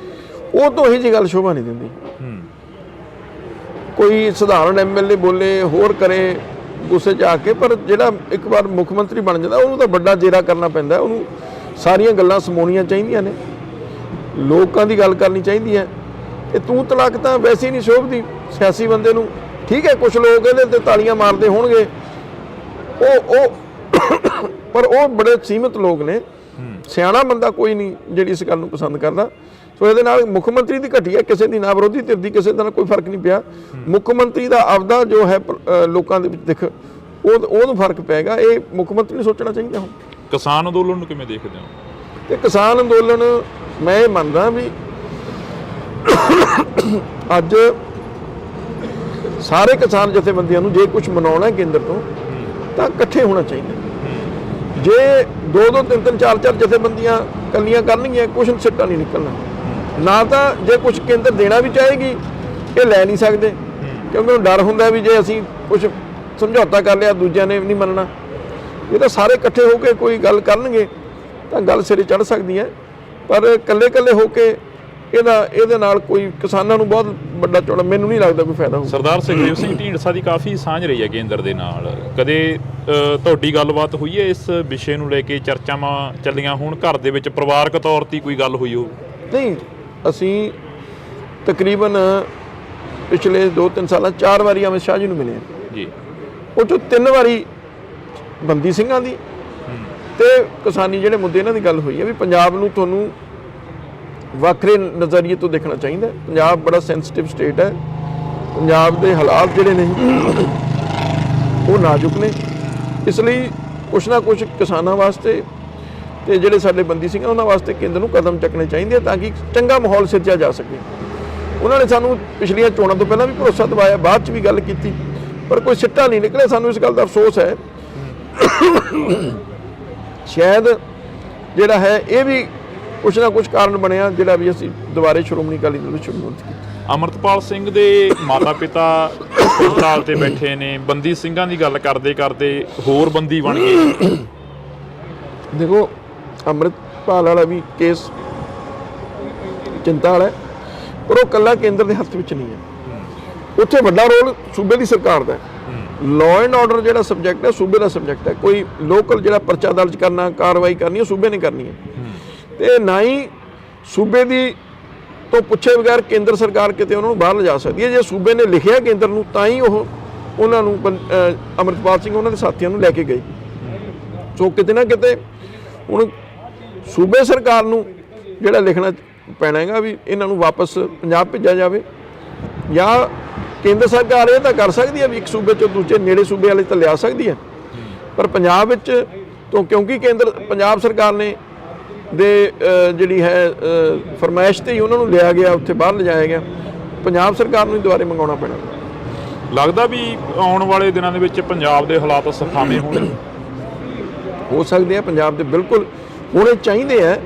ਉਹ ਤੋਂ ਇਹੀ ਜਿਹੀ ਗੱਲ ਸ਼ੋਭਾ ਨਹੀਂ ਦਿੰਦੀ। ਕੋਈ ਸਧਾਰਨ ਐਮਐਲਏ ਬੋਲੇ ਹੋਰ ਕਰੇ ਗੁੱਸੇ 'ਚ ਆ ਕੇ, ਪਰ ਜਿਹੜਾ ਇੱਕ ਵਾਰ ਮੁੱਖ ਮੰਤਰੀ ਬਣ ਜਾਂਦਾ ਉਹਨੂੰ ਤਾਂ ਵੱਡਾ ਜੇਰਾ ਕਰਨਾ ਪੈਂਦਾ, ਉਹਨੂੰ ਸਾਰੀਆਂ ਗੱਲਾਂ ਸਮੋਣੀਆਂ ਚਾਹੀਦੀਆਂ ਨੇ, ਲੋਕਾਂ ਦੀ ਗੱਲ ਕਰਨੀ ਚਾਹੀਦੀ ਹੈ। ਇਹ ਤੂੰ ਤਲਾਕ ਤਾਂ ਵੈਸੇ ਹੀ ਨਹੀਂ ਸ਼ੋਭਦੀ ਸਿਆਸੀ ਬੰਦੇ ਨੂੰ। ਠੀਕ ਹੈ ਕੁਛ ਲੋਕ ਇਹਦੇ ਤੇ ਤਾਲੀਆਂ ਮਾਰਦੇ ਹੋਣਗੇ, ਪਰ ਉਹ ਬੜੇ ਸੀਮਿਤ ਲੋਕ ਨੇ, ਸਿਆਣਾ ਬੰਦਾ ਕੋਈ ਨਹੀਂ ਜਿਹੜੀ ਇਸ ਗੱਲ ਨੂੰ ਪਸੰਦ ਕਰਦਾ। ਸੋ ਇਹਦੇ ਨਾਲ ਮੁੱਖ ਮੰਤਰੀ ਦੀ ਘਟੀਆ, ਕਿਸੇ ਦੀ ਨਾ ਵਿਰੋਧੀ ਧਿਰ ਦੀ ਕਿਸੇ ਦਾ ਕੋਈ ਫਰਕ ਨਹੀਂ ਪਿਆ। ਮੁੱਖ ਮੰਤਰੀ ਦਾ ਆਪਦਾ ਜੋ ਹੈ ਲੋਕਾਂ ਦੇ ਵਿੱਚ ਦਿਖ ਉਹਨੂੰ ਫਰਕ ਪਏਗਾ। ਇਹ ਮੁੱਖ ਮੰਤਰੀ ਨੂੰ ਸੋਚਣਾ ਚਾਹੀਦਾ। ਹੁਣ ਕਿਸਾਨ ਅੰਦੋਲਨ ਨੂੰ ਕਿਵੇਂ ਦੇਖਦੇ ਹੋ? ਤੇ ਕਿਸਾਨ ਅੰਦੋਲਨ ਮੈਂ ਇਹ ਮੰਨਦਾ ਵੀ ਅੱਜ ਸਾਰੇ ਕਿਸਾਨ ਜਥੇਬੰਦੀਆਂ ਨੂੰ ਜੇ ਕੁਝ ਮਨਾਉਣਾ ਕੇਂਦਰ ਤੋਂ ਤਾਂ ਇਕੱਠੇ ਹੋਣਾ ਚਾਹੀਦਾ। ਜੇ 2-2 3-3 4-4 ਜਥੇਬੰਦੀਆਂ ਕੱਲੀਆਂ ਕਰਨਗੀਆਂ ਕੁਝ ਸਿੱਟਾ ਨਹੀਂ ਨਿਕਲਣਾ। ਨਾ ਤਾਂ ਜੇ ਕੁਝ ਕੇਂਦਰ ਦੇਣਾ ਵੀ ਚਾਹੇਗੀ ਇਹ ਲੈ ਨਹੀਂ ਸਕਦੇ, ਕਿਉਂਕਿ ਉਹਨੂੰ ਡਰ ਹੁੰਦਾ ਵੀ ਜੇ ਅਸੀਂ ਕੁਝ ਸਮਝੌਤਾ ਕਰ ਲਿਆ ਦੂਜਿਆਂ ਨੇ ਨਹੀਂ ਮੰਨਣਾ। ਇਹ ਤਾਂ ਸਾਰੇ ਇਕੱਠੇ ਹੋ ਕੇ ਕੋਈ ਗੱਲ ਕਰਨਗੇ ਤਾਂ ਗੱਲ ਸਿਰੇ ਚੜ੍ਹ ਸਕਦੀ ਹੈ, ਪਰ ਇਕੱਲੇ ਹੋ ਕੇ ਇਹਦੇ ਨਾਲ ਕੋਈ ਕਿਸਾਨਾਂ ਨੂੰ ਬਹੁਤ ਵੱਡਾ ਚੋੜਾ ਮੈਨੂੰ ਨਹੀਂ ਲੱਗਦਾ ਕੋਈ ਫਾਇਦਾ ਹੋਊ। ਸਰਦਾਰ ਸੁਖਦੇਵ ਸਿੰਘ ਢੀਂਡਸਾ ਦੀ ਕਾਫੀ ਸਾਂਝ ਰਹੀ ਹੈ ਕੇਂਦਰ ਦੇ ਨਾਲ, ਕਦੇ ਤੁਹਾਡੀ ਗੱਲਬਾਤ ਹੋਈ ਹੈ ਇਸ ਵਿਸ਼ੇ ਨੂੰ ਲੈ ਕੇ? ਚਰਚਾਵਾਂ ਚੱਲੀਆਂ ਹੁਣ ਘਰ ਦੇ ਵਿੱਚ ਪਰਿਵਾਰਕ ਤੌਰ ਤੇ ਕੋਈ ਗੱਲ ਹੋਈ ਹੋ? ਨਹੀਂ, ਅਸੀਂ ਤਕਰੀਬਨ ਪਿਛਲੇ 2-3 ਸਾਲਾਂ 4 ਵਾਰੀ ਅਮਿਤ ਸ਼ਾਹ ਜੀ ਨੂੰ ਮਿਲੇ ਜੀ। ਉਹ 'ਚੋਂ 3 ਵਾਰੀ ਬੰਦੀ ਸਿੰਘਾਂ ਦੀ ਤੇ ਕਿਸਾਨੀ ਜਿਹੜੇ ਮੁੱਦੇ ਇਹਨਾਂ ਦੀ ਗੱਲ ਹੋਈ ਹੈ ਵੀ ਪੰਜਾਬ ਨੂੰ ਤੁਹਾਨੂੰ ਵੱਖਰੇ ਨਜ਼ਰੀਏ ਤੋਂ ਦੇਖਣਾ ਚਾਹੀਦਾ। ਪੰਜਾਬ ਬੜਾ ਸੈਂਸਿਟਿਵ ਸਟੇਟ ਹੈ, ਪੰਜਾਬ ਦੇ ਹਾਲਾਤ ਜਿਹੜੇ ਨੇ ਉਹ ਨਾਜ਼ੁਕ ਨੇ, ਇਸ ਲਈ ਕੁਛ ਨਾ ਕੁਛ ਕਿਸਾਨਾਂ ਵਾਸਤੇ ਤੇ ਜਿਹੜੇ ਸਾਡੇ ਬੰਦੀ ਸਿੰਘ ਉਹਨਾਂ ਵਾਸਤੇ ਕੇਂਦਰ ਨੂੰ ਕਦਮ ਚੱਕਣੇ ਚਾਹੀਦੇ ਤਾਂ ਕਿ ਚੰਗਾ ਮਾਹੌਲ ਸਿਰਜਿਆ ਜਾ ਸਕੇ। ਉਹਨਾਂ ਨੇ ਸਾਨੂੰ ਪਿਛਲੀਆਂ ਚੋਣਾਂ ਤੋਂ ਪਹਿਲਾਂ ਵੀ ਭਰੋਸਾ ਦਿਵਾਇਆ, ਬਾਅਦ 'ਚ ਵੀ ਗੱਲ ਕੀਤੀ, ਪਰ ਕੋਈ ਸਿੱਟਾ ਨਹੀਂ ਨਿਕਲਿਆ। ਸਾਨੂੰ ਇਸ ਗੱਲ ਦਾ ਅਫਸੋਸ ਹੈ। ਸ਼ਾਇਦ ਜਿਹੜਾ ਹੈ ਇਹ ਵੀ ਕੁਛ ਨਾ ਕੁਛ ਕਾਰਨ ਬਣਿਆ ਜਿਹੜਾ ਵੀ ਅਸੀਂ ਦੁਬਾਰੇ ਸ਼੍ਰੋਮਣੀ ਅਕਾਲੀ ਦਲ ਸ਼ੁਰੂ ਕੀਤੀ। ਅਮਰਤਪਾਲ ਸਿੰਘ ਦੇ ਮਾਤਾ ਪਿਤਾ ਹਸਪਤਾਲ ਤੇ ਬੈਠੇ ਨੇ, ਬੰਦੀ ਸਿੰਘਾਂ ਦੀ ਗੱਲ ਕਰਦੇ ਕਰਦੇ ਹੋਰ ਬੰਦੀ ਬਣ ਗਏ। ਦੇਖੋ ਅੰਮ੍ਰਿਤਪਾਲ ਵਾਲਾ ਵੀ ਕੇਸ ਚਿੰਤਾ ਵਾਲਾ, ਪਰ ਉਹ ਇਕੱਲਾ ਕੇਂਦਰ ਦੇ ਹੱਥ ਵਿੱਚ ਨਹੀਂ ਹੈ। ਉੱਥੇ ਵੱਡਾ ਰੋਲ ਸੂਬੇ ਦੀ ਸਰਕਾਰ ਦਾ ਹੈ। ਲਾਅ ਐਂਡ ਆਰਡਰ ਜਿਹੜਾ ਸਬਜੈਕਟ ਹੈ ਸੂਬੇ ਦਾ ਸਬਜੈਕਟ ਹੈ। ਕੋਈ ਲੋਕਲ ਜਿਹੜਾ ਪਰਚਾ ਦਰਜ ਕਰਨਾ, ਕਾਰਵਾਈ ਕਰਨੀ, ਉਹ ਸੂਬੇ ਨੇ ਕਰਨੀ ਹੈ। ਤੇ ਨਾ ਹੀ ਸੂਬੇ ਦੀ ਤੋਂ ਪੁੱਛੇ ਬਗੈਰ ਕੇਂਦਰ ਸਰਕਾਰ ਕਿਤੇ ਉਹਨਾਂ ਨੂੰ ਬਾਹਰ ਲਿਜਾ ਸਕਦੀ ਹੈ। ਜੇ ਸੂਬੇ ਨੇ ਲਿਖਿਆ ਕੇਂਦਰ ਨੂੰ ਤਾਂ ਹੀ ਉਹ ਉਹਨਾਂ ਨੂੰ ਅਮਰਤਪਾਲ ਸਿੰਘ ਉਹਨਾਂ ਦੇ ਸਾਥੀਆਂ ਨੂੰ ਲੈ ਕੇ ਗਏ। ਸੋ ਕਿਤੇ ਨਾ ਕਿਤੇ ਹੁਣ ਸੂਬੇ ਸਰਕਾਰ ਨੂੰ ਜਿਹੜਾ ਲਿਖਣਾ ਪੈਣਾ ਹੈਗਾ ਵੀ ਇਹਨਾਂ ਨੂੰ ਵਾਪਸ ਪੰਜਾਬ ਭੇਜਿਆ ਜਾਵੇ, ਜਾਂ ਕੇਂਦਰ ਸਰਕਾਰ ਇਹ ਤਾਂ ਕਰ ਸਕਦੀ ਹੈ ਵੀ ਇੱਕ ਸੂਬੇ 'ਚੋਂ ਦੂਜੇ ਨੇੜੇ ਸੂਬੇ ਵਾਲੇ ਤਾਂ ਲਿਆ ਸਕਦੀ ਹੈ, ਪਰ ਪੰਜਾਬ ਵਿੱਚ ਤੋਂ ਕਿਉਂਕਿ ਪੰਜਾਬ ਸਰਕਾਰ ਨੇ ਦੇ ਜਿਹੜੀ ਹੈ ਫਰਮਾਇਸ਼ ਤੇ ਹੀ ਉਹਨਾਂ ਨੂੰ ਲਿਆ ਗਿਆ, ਉੱਥੇ ਬਾਹਰ ਲਿਜਾਇਆ ਗਿਆ। ਪੰਜਾਬ ਸਰਕਾਰ ਨੂੰ ਦੁਬਾਰੇ ਮੰਗਾਉਣਾ ਪੈਣਾ। ਲੱਗਦਾ ਵੀ ਆਉਣ ਵਾਲੇ ਦਿਨਾਂ ਦੇ ਵਿੱਚ ਪੰਜਾਬ ਦੇ ਹਾਲਾਤ ਸੁਖਾਵੇਂ ਹੋਣਗੇ? ਹੋ ਸਕਦੇ ਆ, ਪੰਜਾਬ ਦੇ ਬਿਲਕੁਲ ਹੋਣੇ ਚਾਹੀਦੇ ਆ,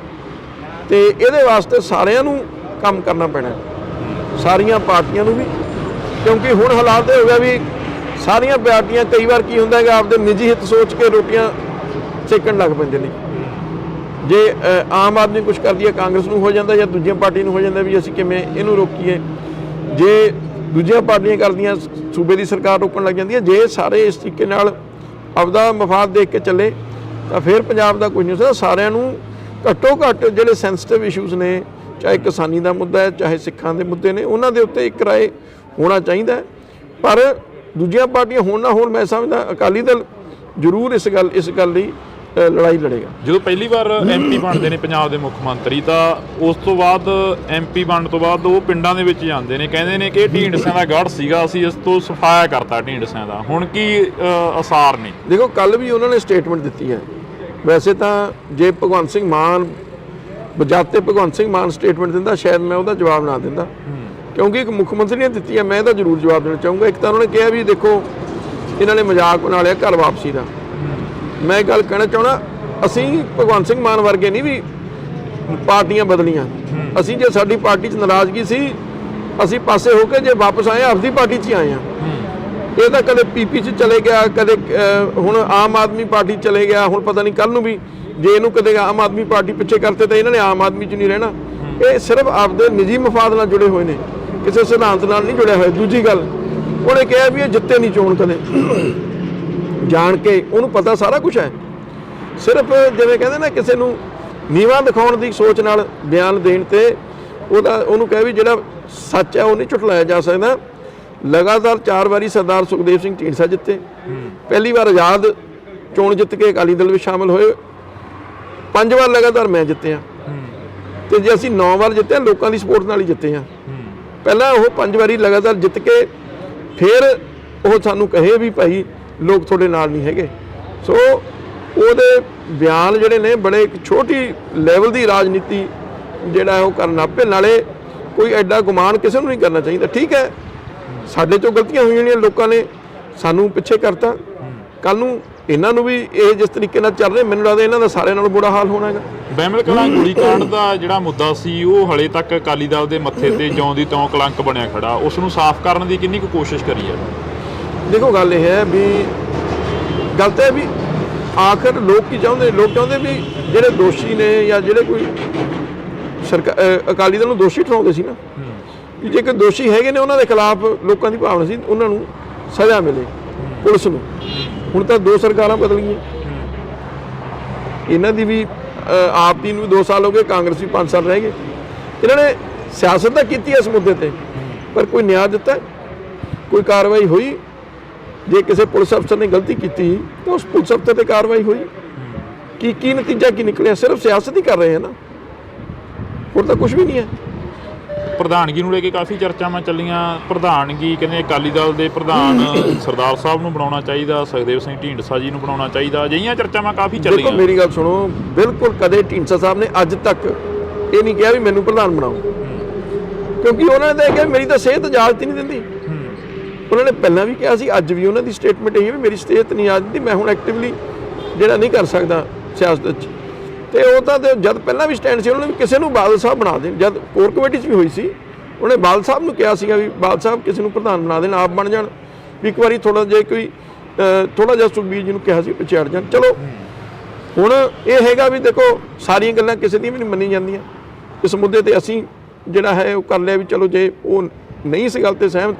ਤੇ ਇਹਦੇ ਵਾਸਤੇ ਸਾਰਿਆਂ ਨੂੰ ਕੰਮ ਕਰਨਾ ਪੈਣਾ, ਸਾਰੀਆਂ ਪਾਰਟੀਆਂ ਨੂੰ ਵੀ, ਕਿਉਂਕਿ ਹੁਣ ਹਾਲਾਤ ਇਹ ਹੋ ਗਿਆ ਵੀ ਸਾਰੀਆਂ ਪਾਰਟੀਆਂ ਕਈ ਵਾਰ ਕੀ ਹੁੰਦਾ ਹੈਗਾ ਆਪਦੇ ਨਿੱਜੀ ਹਿੱਤ ਸੋਚ ਕੇ ਰੋਟੀਆਂ ਸੇਕਣ ਲੱਗ ਪੈਂਦੇ ਨੇ। ਜੇ ਆਮ ਆਦਮੀ ਕੁਝ ਕਰਦੀ ਹੈ ਕਾਂਗਰਸ ਨੂੰ ਹੋ ਜਾਂਦਾ ਜਾਂ ਦੂਜੀਆਂ ਪਾਰਟੀ ਨੂੰ ਹੋ ਜਾਂਦਾ ਵੀ ਅਸੀਂ ਕਿਵੇਂ ਇਹਨੂੰ ਰੋਕੀਏ। ਜੇ ਦੂਜੀਆਂ ਪਾਰਟੀਆਂ ਕਰਦੀਆਂ ਸੂਬੇ ਦੀ ਸਰਕਾਰ ਰੋਕਣ ਲੱਗ ਜਾਂਦੀ ਹੈ। ਜੇ ਸਾਰੇ ਇਸ ਤਰੀਕੇ ਨਾਲ ਆਪਦਾ ਮਫਾਦ ਦੇਖ ਕੇ ਚੱਲੇ ਤਾਂ ਫਿਰ ਪੰਜਾਬ ਦਾ ਕੁਝ ਨਹੀਂ ਹੋ ਸਕਦਾ। ਸਾਰਿਆਂ ਨੂੰ ਘੱਟੋ ਘੱਟ ਜਿਹੜੇ ਸੈਂਸਿਟਿਵ ਇਸ਼ੂਜ਼ ਨੇ, ਚਾਹੇ ਕਿਸਾਨੀ ਦਾ ਮੁੱਦਾ ਹੈ, ਚਾਹੇ ਸਿੱਖਾਂ ਦੇ ਮੁੱਦੇ ਨੇ, ਉਹਨਾਂ ਦੇ ਉੱਤੇ ਇੱਕ ਰਾਏ ਹੋਣਾ ਚਾਹੀਦਾ ਹੈ। ਪਰ ਦੂਜੀਆਂ ਪਾਰਟੀਆਂ ਹੋਣ ਨਾ ਹੋਣ, ਮੈਂ ਸਮਝਦਾ ਅਕਾਲੀ ਦਲ ਜ਼ਰੂਰ ਇਸ ਗੱਲ ਲਈ ਲੜਾਈ ਲੜੇਗਾ। ਜਦੋਂ ਪਹਿਲੀ ਵਾਰ ਐਮਪੀ ਬਣਦੇ ਨੇ ਪੰਜਾਬ ਦੇ ਮੁੱਖ ਮੰਤਰੀ, ਤਾਂ ਉਸ ਤੋਂ ਬਾਅਦ ਐਮਪੀ ਬਣਨ ਤੋਂ ਬਾਅਦ ਉਹ ਪਿੰਡਾਂ ਦੇ ਵਿੱਚ ਜਾਂਦੇ ਨੇ, ਕਹਿੰਦੇ ਨੇ ਕਿ ਢੀਂਡਸਿਆਂ ਦਾ ਗੜ੍ਹ ਸੀਗਾ, ਅਸੀਂ ਇਸ ਤੋਂ ਸਫਾਇਆ ਕਰਤਾ ਢੀਂਡਸਿਆਂ ਦਾ। ਹੁਣ ਕੀ ਅਸਾਰ ਨੇ? ਦੇਖੋ, ਕੱਲ ਵੀ ਉਹਨਾਂ ਨੇ ਸਟੇਟਮੈਂਟ ਦਿੱਤੀ ਹੈ। ਵੈਸੇ ਤਾਂ ਜੇ ਭਗਵੰਤ ਸਿੰਘ ਮਾਨ ਬਜਾਤੇ ਭਗਵੰਤ ਸਿੰਘ ਮਾਨ ਸਟੇਟਮੈਂਟ ਦਿੰਦਾ, ਸ਼ਾਇਦ ਮੈਂ ਉਹਦਾ ਜਵਾਬ ਨਾ ਦਿੰਦਾ, ਕਿਉਂਕਿ ਇੱਕ ਮੁੱਖ ਮੰਤਰੀ ਨੇ ਦਿੱਤੀ ਹੈ, ਮੈਂ ਇਹਦਾ ਜ਼ਰੂਰ ਜਵਾਬ ਦੇਣਾ ਚਾਹੂੰਗਾ। ਇੱਕ ਤਾਂ ਉਹਨਾਂ ਨੇ ਕਿਹਾ ਵੀ ਦੇਖੋ ਇਹਨਾਂ ਨੇ ਮਜ਼ਾਕ ਬਣਾ ਲਿਆ ਘਰ ਵਾਪਸੀ ਦਾ। ਮੈਂ ਇਹ ਗੱਲ ਕਹਿਣਾ ਚਾਹੁੰਦਾ, ਅਸੀਂ ਭਗਵੰਤ ਸਿੰਘ ਮਾਨ ਵਰਗੇ ਨਹੀਂ ਵੀ ਪਾਰਟੀਆਂ ਬਦਲੀਆਂ। ਅਸੀਂ ਜੇ ਸਾਡੀ ਪਾਰਟੀ 'ਚ ਨਾਰਾਜ਼ਗੀ ਸੀ, ਅਸੀਂ ਪਾਸੇ ਹੋ ਕੇ ਜੇ ਵਾਪਸ ਆਏ ਆਪਦੀ ਪਾਰਟੀ 'ਚ ਹੀ ਆਏ ਹਾਂ। ਇਹ ਤਾਂ ਕਦੇ ਪੀਪੀ 'ਚ ਚਲੇ ਗਿਆ, ਕਦੇ ਹੁਣ ਆਮ ਆਦਮੀ ਪਾਰਟੀ ਚਲੇ ਗਿਆ, ਹੁਣ ਪਤਾ ਨਹੀਂ ਕੱਲ ਨੂੰ ਵੀ ਜੇ ਇਹਨੂੰ ਕਦੇ ਆਮ ਆਦਮੀ ਪਾਰਟੀ ਪਿੱਛੇ ਕਰਤੇ ਤਾਂ ਇਹਨਾਂ ਨੇ ਆਮ ਆਦਮੀ 'ਚ ਨਹੀਂ ਰਹਿਣਾ। ਇਹ ਸਿਰਫ ਆਪਦੇ ਨਿੱਜੀ ਮਫਾਦ ਨਾਲ ਜੁੜੇ ਹੋਏ ਨੇ, ਕਿਸੇ ਸਿਧਾਂਤ ਨਾਲ ਨਹੀਂ ਜੁੜਿਆ ਹੋਇਆ। ਦੂਜੀ ਗੱਲ, ਉਹਨੇ ਕਿਹਾ ਵੀ ਇਹ ਜਿੱਤੇ ਨਹੀਂ ਚੋਣ ਕਦੇ, ਜਾਣ ਕੇ ਉਹਨੂੰ ਪਤਾ ਸਾਰਾ ਕੁਝ ਹੈ। ਸਿਰਫ ਜਿਵੇਂ ਕਹਿੰਦੇ ਨਾ ਕਿਸੇ ਨੂੰ ਨੀਵਾਂ ਦਿਖਾਉਣ ਦੀ ਸੋਚ ਨਾਲ ਬਿਆਨ ਦੇਣ ਤੇ ਉਹਨੂੰ ਕਹੇ ਵੀ ਜਿਹੜਾ ਸੱਚ ਹੈ ਉਹ ਨਹੀਂ ਝੁਠਲਾਇਆ ਜਾ ਸਕਦਾ। ਲਗਾਤਾਰ 4 ਵਾਰੀ ਸਰਦਾਰ ਸੁਖਦੇਵ ਸਿੰਘ ਢੀਂਡਸਾ ਜਿੱਤੇ, ਪਹਿਲੀ ਵਾਰ ਆਜ਼ਾਦ ਚੋਣ ਜਿੱਤ ਕੇ ਅਕਾਲੀ ਦਲ ਵਿੱਚ ਸ਼ਾਮਲ ਹੋਏ, 5 ਵਾਰ ਲਗਾਤਾਰ ਮੈਂ ਜਿੱਤੇ ਹਾਂ, ਤੇ ਜੇ ਅਸੀਂ 9 ਵਾਰ ਜਿੱਤੇ ਹਾਂ ਲੋਕਾਂ ਦੀ ਸਪੋਰਟ ਨਾਲ ਹੀ ਜਿੱਤੇ ਹਾਂ। ਪਹਿਲਾਂ ਉਹ 5 ਵਾਰੀ ਲਗਾਤਾਰ ਜਿੱਤ ਕੇ ਫਿਰ ਉਹ ਸਾਨੂੰ ਕਹੇ ਵੀ ਭਾਈ ਲੋਕ ਤੁਹਾਡੇ ਨਾਲ ਨਹੀਂ ਹੈਗੇ। ਸੋ ਉਹਦੇ ਬਿਆਨ ਜਿਹੜੇ ਨੇ ਬੜੇ ਇੱਕ ਛੋਟੀ ਲੈਵਲ ਦੀ ਰਾਜਨੀਤੀ ਜਿਹੜਾ ਉਹ ਕਰਨ ਆਪੇ, ਨਾਲੇ ਕੋਈ ਐਡਾ ਗੁਮਾਨ ਕਿਸੇ ਨੂੰ ਨਹੀਂ ਕਰਨਾ ਚਾਹੀਦਾ। ਠੀਕ ਹੈ, ਸਾਡੇ ਚੋਂ ਗਲਤੀਆਂ ਹੋਈਆਂ ਨੇ, ਲੋਕਾਂ ਨੇ ਸਾਨੂੰ ਪਿੱਛੇ ਕਰਤਾ, ਕੱਲ ਨੂੰ ਇਹਨਾਂ ਨੂੰ ਵੀ ਇਹ ਜਿਸ ਤਰੀਕੇ ਨਾਲ ਚੱਲ ਰਹੇ, ਮੈਨੂੰ ਲੱਗਦਾ ਇਹਨਾਂ ਦਾ ਸਾਰਿਆਂ ਨਾਲੋਂ ਬੁਰਾ ਹਾਲ ਹੋਣਾ ਹੈਗਾ। ਬਹਿਮਲ ਕਲਾਂ ਗੋਲੀਕਾਂਡ ਦਾ ਜਿਹੜਾ ਮੁੱਦਾ ਸੀ, ਉਹ ਹਲੇ ਤੱਕ ਅਕਾਲੀ ਦਲ ਦੇ ਮੱਥੇ ਤੇ ਜਿਉਂ ਦੀ ਤਿਉਂ ਕਲੰਕ ਬਣਿਆ ਖੜਾ, ਉਸ ਨੂੰ ਸਾਫ਼ ਕਰਨ ਦੀ ਕਿੰਨੀ ਕੁ ਕੋਸ਼ਿਸ਼ ਕਰੀ ਹੈ? ਦੇਖੋ, ਗੱਲ ਇਹ ਹੈ ਵੀ ਗੱਲ ਤਾਂ ਇਹ ਵੀ ਆਖਰ ਲੋਕ ਕੀ ਚਾਹੁੰਦੇ? ਲੋਕ ਚਾਹੁੰਦੇ ਵੀ ਜਿਹੜੇ ਦੋਸ਼ੀ ਨੇ ਜਾਂ ਜਿਹੜੇ ਕੋਈ ਅਕਾਲੀ ਦਲ ਨੂੰ ਦੋਸ਼ੀ ਠਹਿਰਾਉਂਦੇ ਸੀ ਨਾ, ਕਿ ਜੇ ਕੋਈ ਦੋਸ਼ੀ ਹੈਗੇ ਨੇ ਉਹਨਾਂ ਦੇ ਖਿਲਾਫ ਲੋਕਾਂ ਦੀ ਭਾਵਨਾ ਸੀ ਉਹਨਾਂ ਨੂੰ ਸਜ਼ਾ ਮਿਲੇ, ਪੁਲਿਸ ਨੂੰ। ਹੁਣ ਤਾਂ 2 ਸਰਕਾਰਾਂ ਬਦਲ ਗਈਆਂ, ਇਹਨਾਂ ਦੀ ਵੀ ਆਪ ਦੀ ਨੂੰ 2 ਸਾਲ ਹੋ ਗਏ, ਕਾਂਗਰਸ ਵੀ 5 ਸਾਲ ਰਹਿ ਗਏ। ਇਹਨਾਂ ਨੇ ਸਿਆਸਤ ਤਾਂ ਕੀਤੀ ਇਸ ਮੁੱਦੇ ਤੇ, ਪਰ ਕੋਈ ਨਿਆਂ ਦਿੱਤਾ, ਕੋਈ ਕਾਰਵਾਈ ਹੋਈ? ਜੇ ਕਿਸੇ ਪੁਲਿਸ ਅਫਸਰ ਨੇ ਗਲਤੀ ਕੀਤੀ ਤਾਂ ਉਸ ਪੁਲਿਸ ਅਫਸਰ ਤੇ ਕਾਰਵਾਈ ਹੋਈ? ਕੀ ਨਤੀਜਾ ਕੀ ਨਿਕਲਿਆ? ਸਿਰਫ ਸਿਆਸਤ ਹੀ ਕਰ ਰਹੇ ਹਨ ਨਾ, ਹੋਰ ਤਾਂ ਕੁਝ ਵੀ ਨਹੀਂ ਹੈ। ਪ੍ਰਧਾਨਗੀ ਨੂੰ ਲੈ ਕੇ ਕਾਫੀ ਚਰਚਾਵਾਂ ਚੱਲੀਆਂ। ਪ੍ਰਧਾਨਗੀ ਕਹਿੰਦੇ ਅਕਾਲੀ ਦਲ ਦੇ ਪ੍ਰਧਾਨ ਸਰਦਾਰ ਸਾਹਿਬ ਨੂੰ ਬਣਾਉਣਾ ਚਾਹੀਦਾ, ਸੁਖਦੇਵ ਸਿੰਘ ਢੀਂਡਸਾ ਜੀ ਨੂੰ ਬਣਾਉਣਾ ਚਾਹੀਦਾ, ਅਜਿਹੀਆਂ ਚਰਚਾਵਾਂ ਕਾਫੀ ਚੱਲੀਆਂ। ਦੇਖੋ, ਮੇਰੀ ਗੱਲ ਸੁਣੋ, ਬਿਲਕੁਲ ਕਦੇ ਢੀਂਡਸਾ ਸਾਹਿਬ ਨੇ ਅੱਜ ਤੱਕ ਇਹ ਨਹੀਂ ਕਿਹਾ ਵੀ ਮੈਨੂੰ ਪ੍ਰਧਾਨ ਬਣਾਓ, ਕਿਉਂਕਿ ਉਹਨਾਂ ਨੇ ਕਿਹਾ ਮੇਰੀ ਤਾਂ ਸਿਹਤ ਇਜਾਜ਼ਤ ਹੀ ਨਹੀਂ ਦਿੰਦੀ। ਉਹਨਾਂ ਨੇ ਪਹਿਲਾਂ ਵੀ ਕਿਹਾ ਸੀ, ਅੱਜ ਵੀ ਉਹਨਾਂ ਦੀ ਸਟੇਟਮੈਂਟ ਇਹ ਹੈ ਵੀ ਮੇਰੀ ਸਿਹਤ ਨਹੀਂ ਇਜਾਜ਼ਤ ਦਿੰਦੀ, ਮੈਂ ਹੁਣ ਐਕਟਿਵਲੀ ਜਿਹੜਾ ਨਹੀਂ ਕਰ ਸਕਦਾ ਸਿਆਸਤ 'ਚ। ਤੇ ਉਹ ਤਾਂ ਜਦ ਪਹਿਲਾਂ ਵੀ ਸਟੈਂਡ ਸੀ, ਉਹਨਾਂ ਨੇ ਵੀ ਕਿਸੇ ਨੂੰ ਬਾਦਲ ਸਾਹਿਬ ਬਣਾ ਦੇਣ। ਜਦ ਕੋਰ ਕਮੇਟੀ 'ਚ ਵੀ ਹੋਈ ਸੀ, ਉਹਨੇ ਬਾਦਲ ਸਾਹਿਬ ਨੂੰ ਕਿਹਾ ਸੀਗਾ ਵੀ ਬਾਦਲ ਸਾਹਿਬ ਕਿਸੇ ਨੂੰ ਪ੍ਰਧਾਨ ਬਣਾ ਦੇਣ, ਆਪ ਬਣ ਜਾਣ। ਵੀ ਇੱਕ ਵਾਰੀ ਥੋੜਾ ਜਿਹਾ ਸੁਖਬੀਰ ਜੀ ਨੂੰ ਕਿਹਾ ਸੀ ਪਿੱਛੇ ਹਟ ਜਾਣ। ਚਲੋ ਹੁਣ ਇਹ ਹੈਗਾ ਵੀ ਦੇਖੋ, ਸਾਰੀਆਂ ਗੱਲਾਂ ਕਿਸੇ ਦੀਆਂ ਵੀ ਨਹੀਂ ਮੰਨੀ ਜਾਂਦੀਆਂ। ਇਸ ਮੁੱਦੇ ਤੇ ਅਸੀਂ ਜਿਹੜਾ ਹੈ ਉਹ ਕਰ ਲਿਆ ਵੀ ਚਲੋ ਜੇ ਉਹ ਨਹੀਂ ਇਸ ਗੱਲ ਤੇ ਸਹਿਮਤ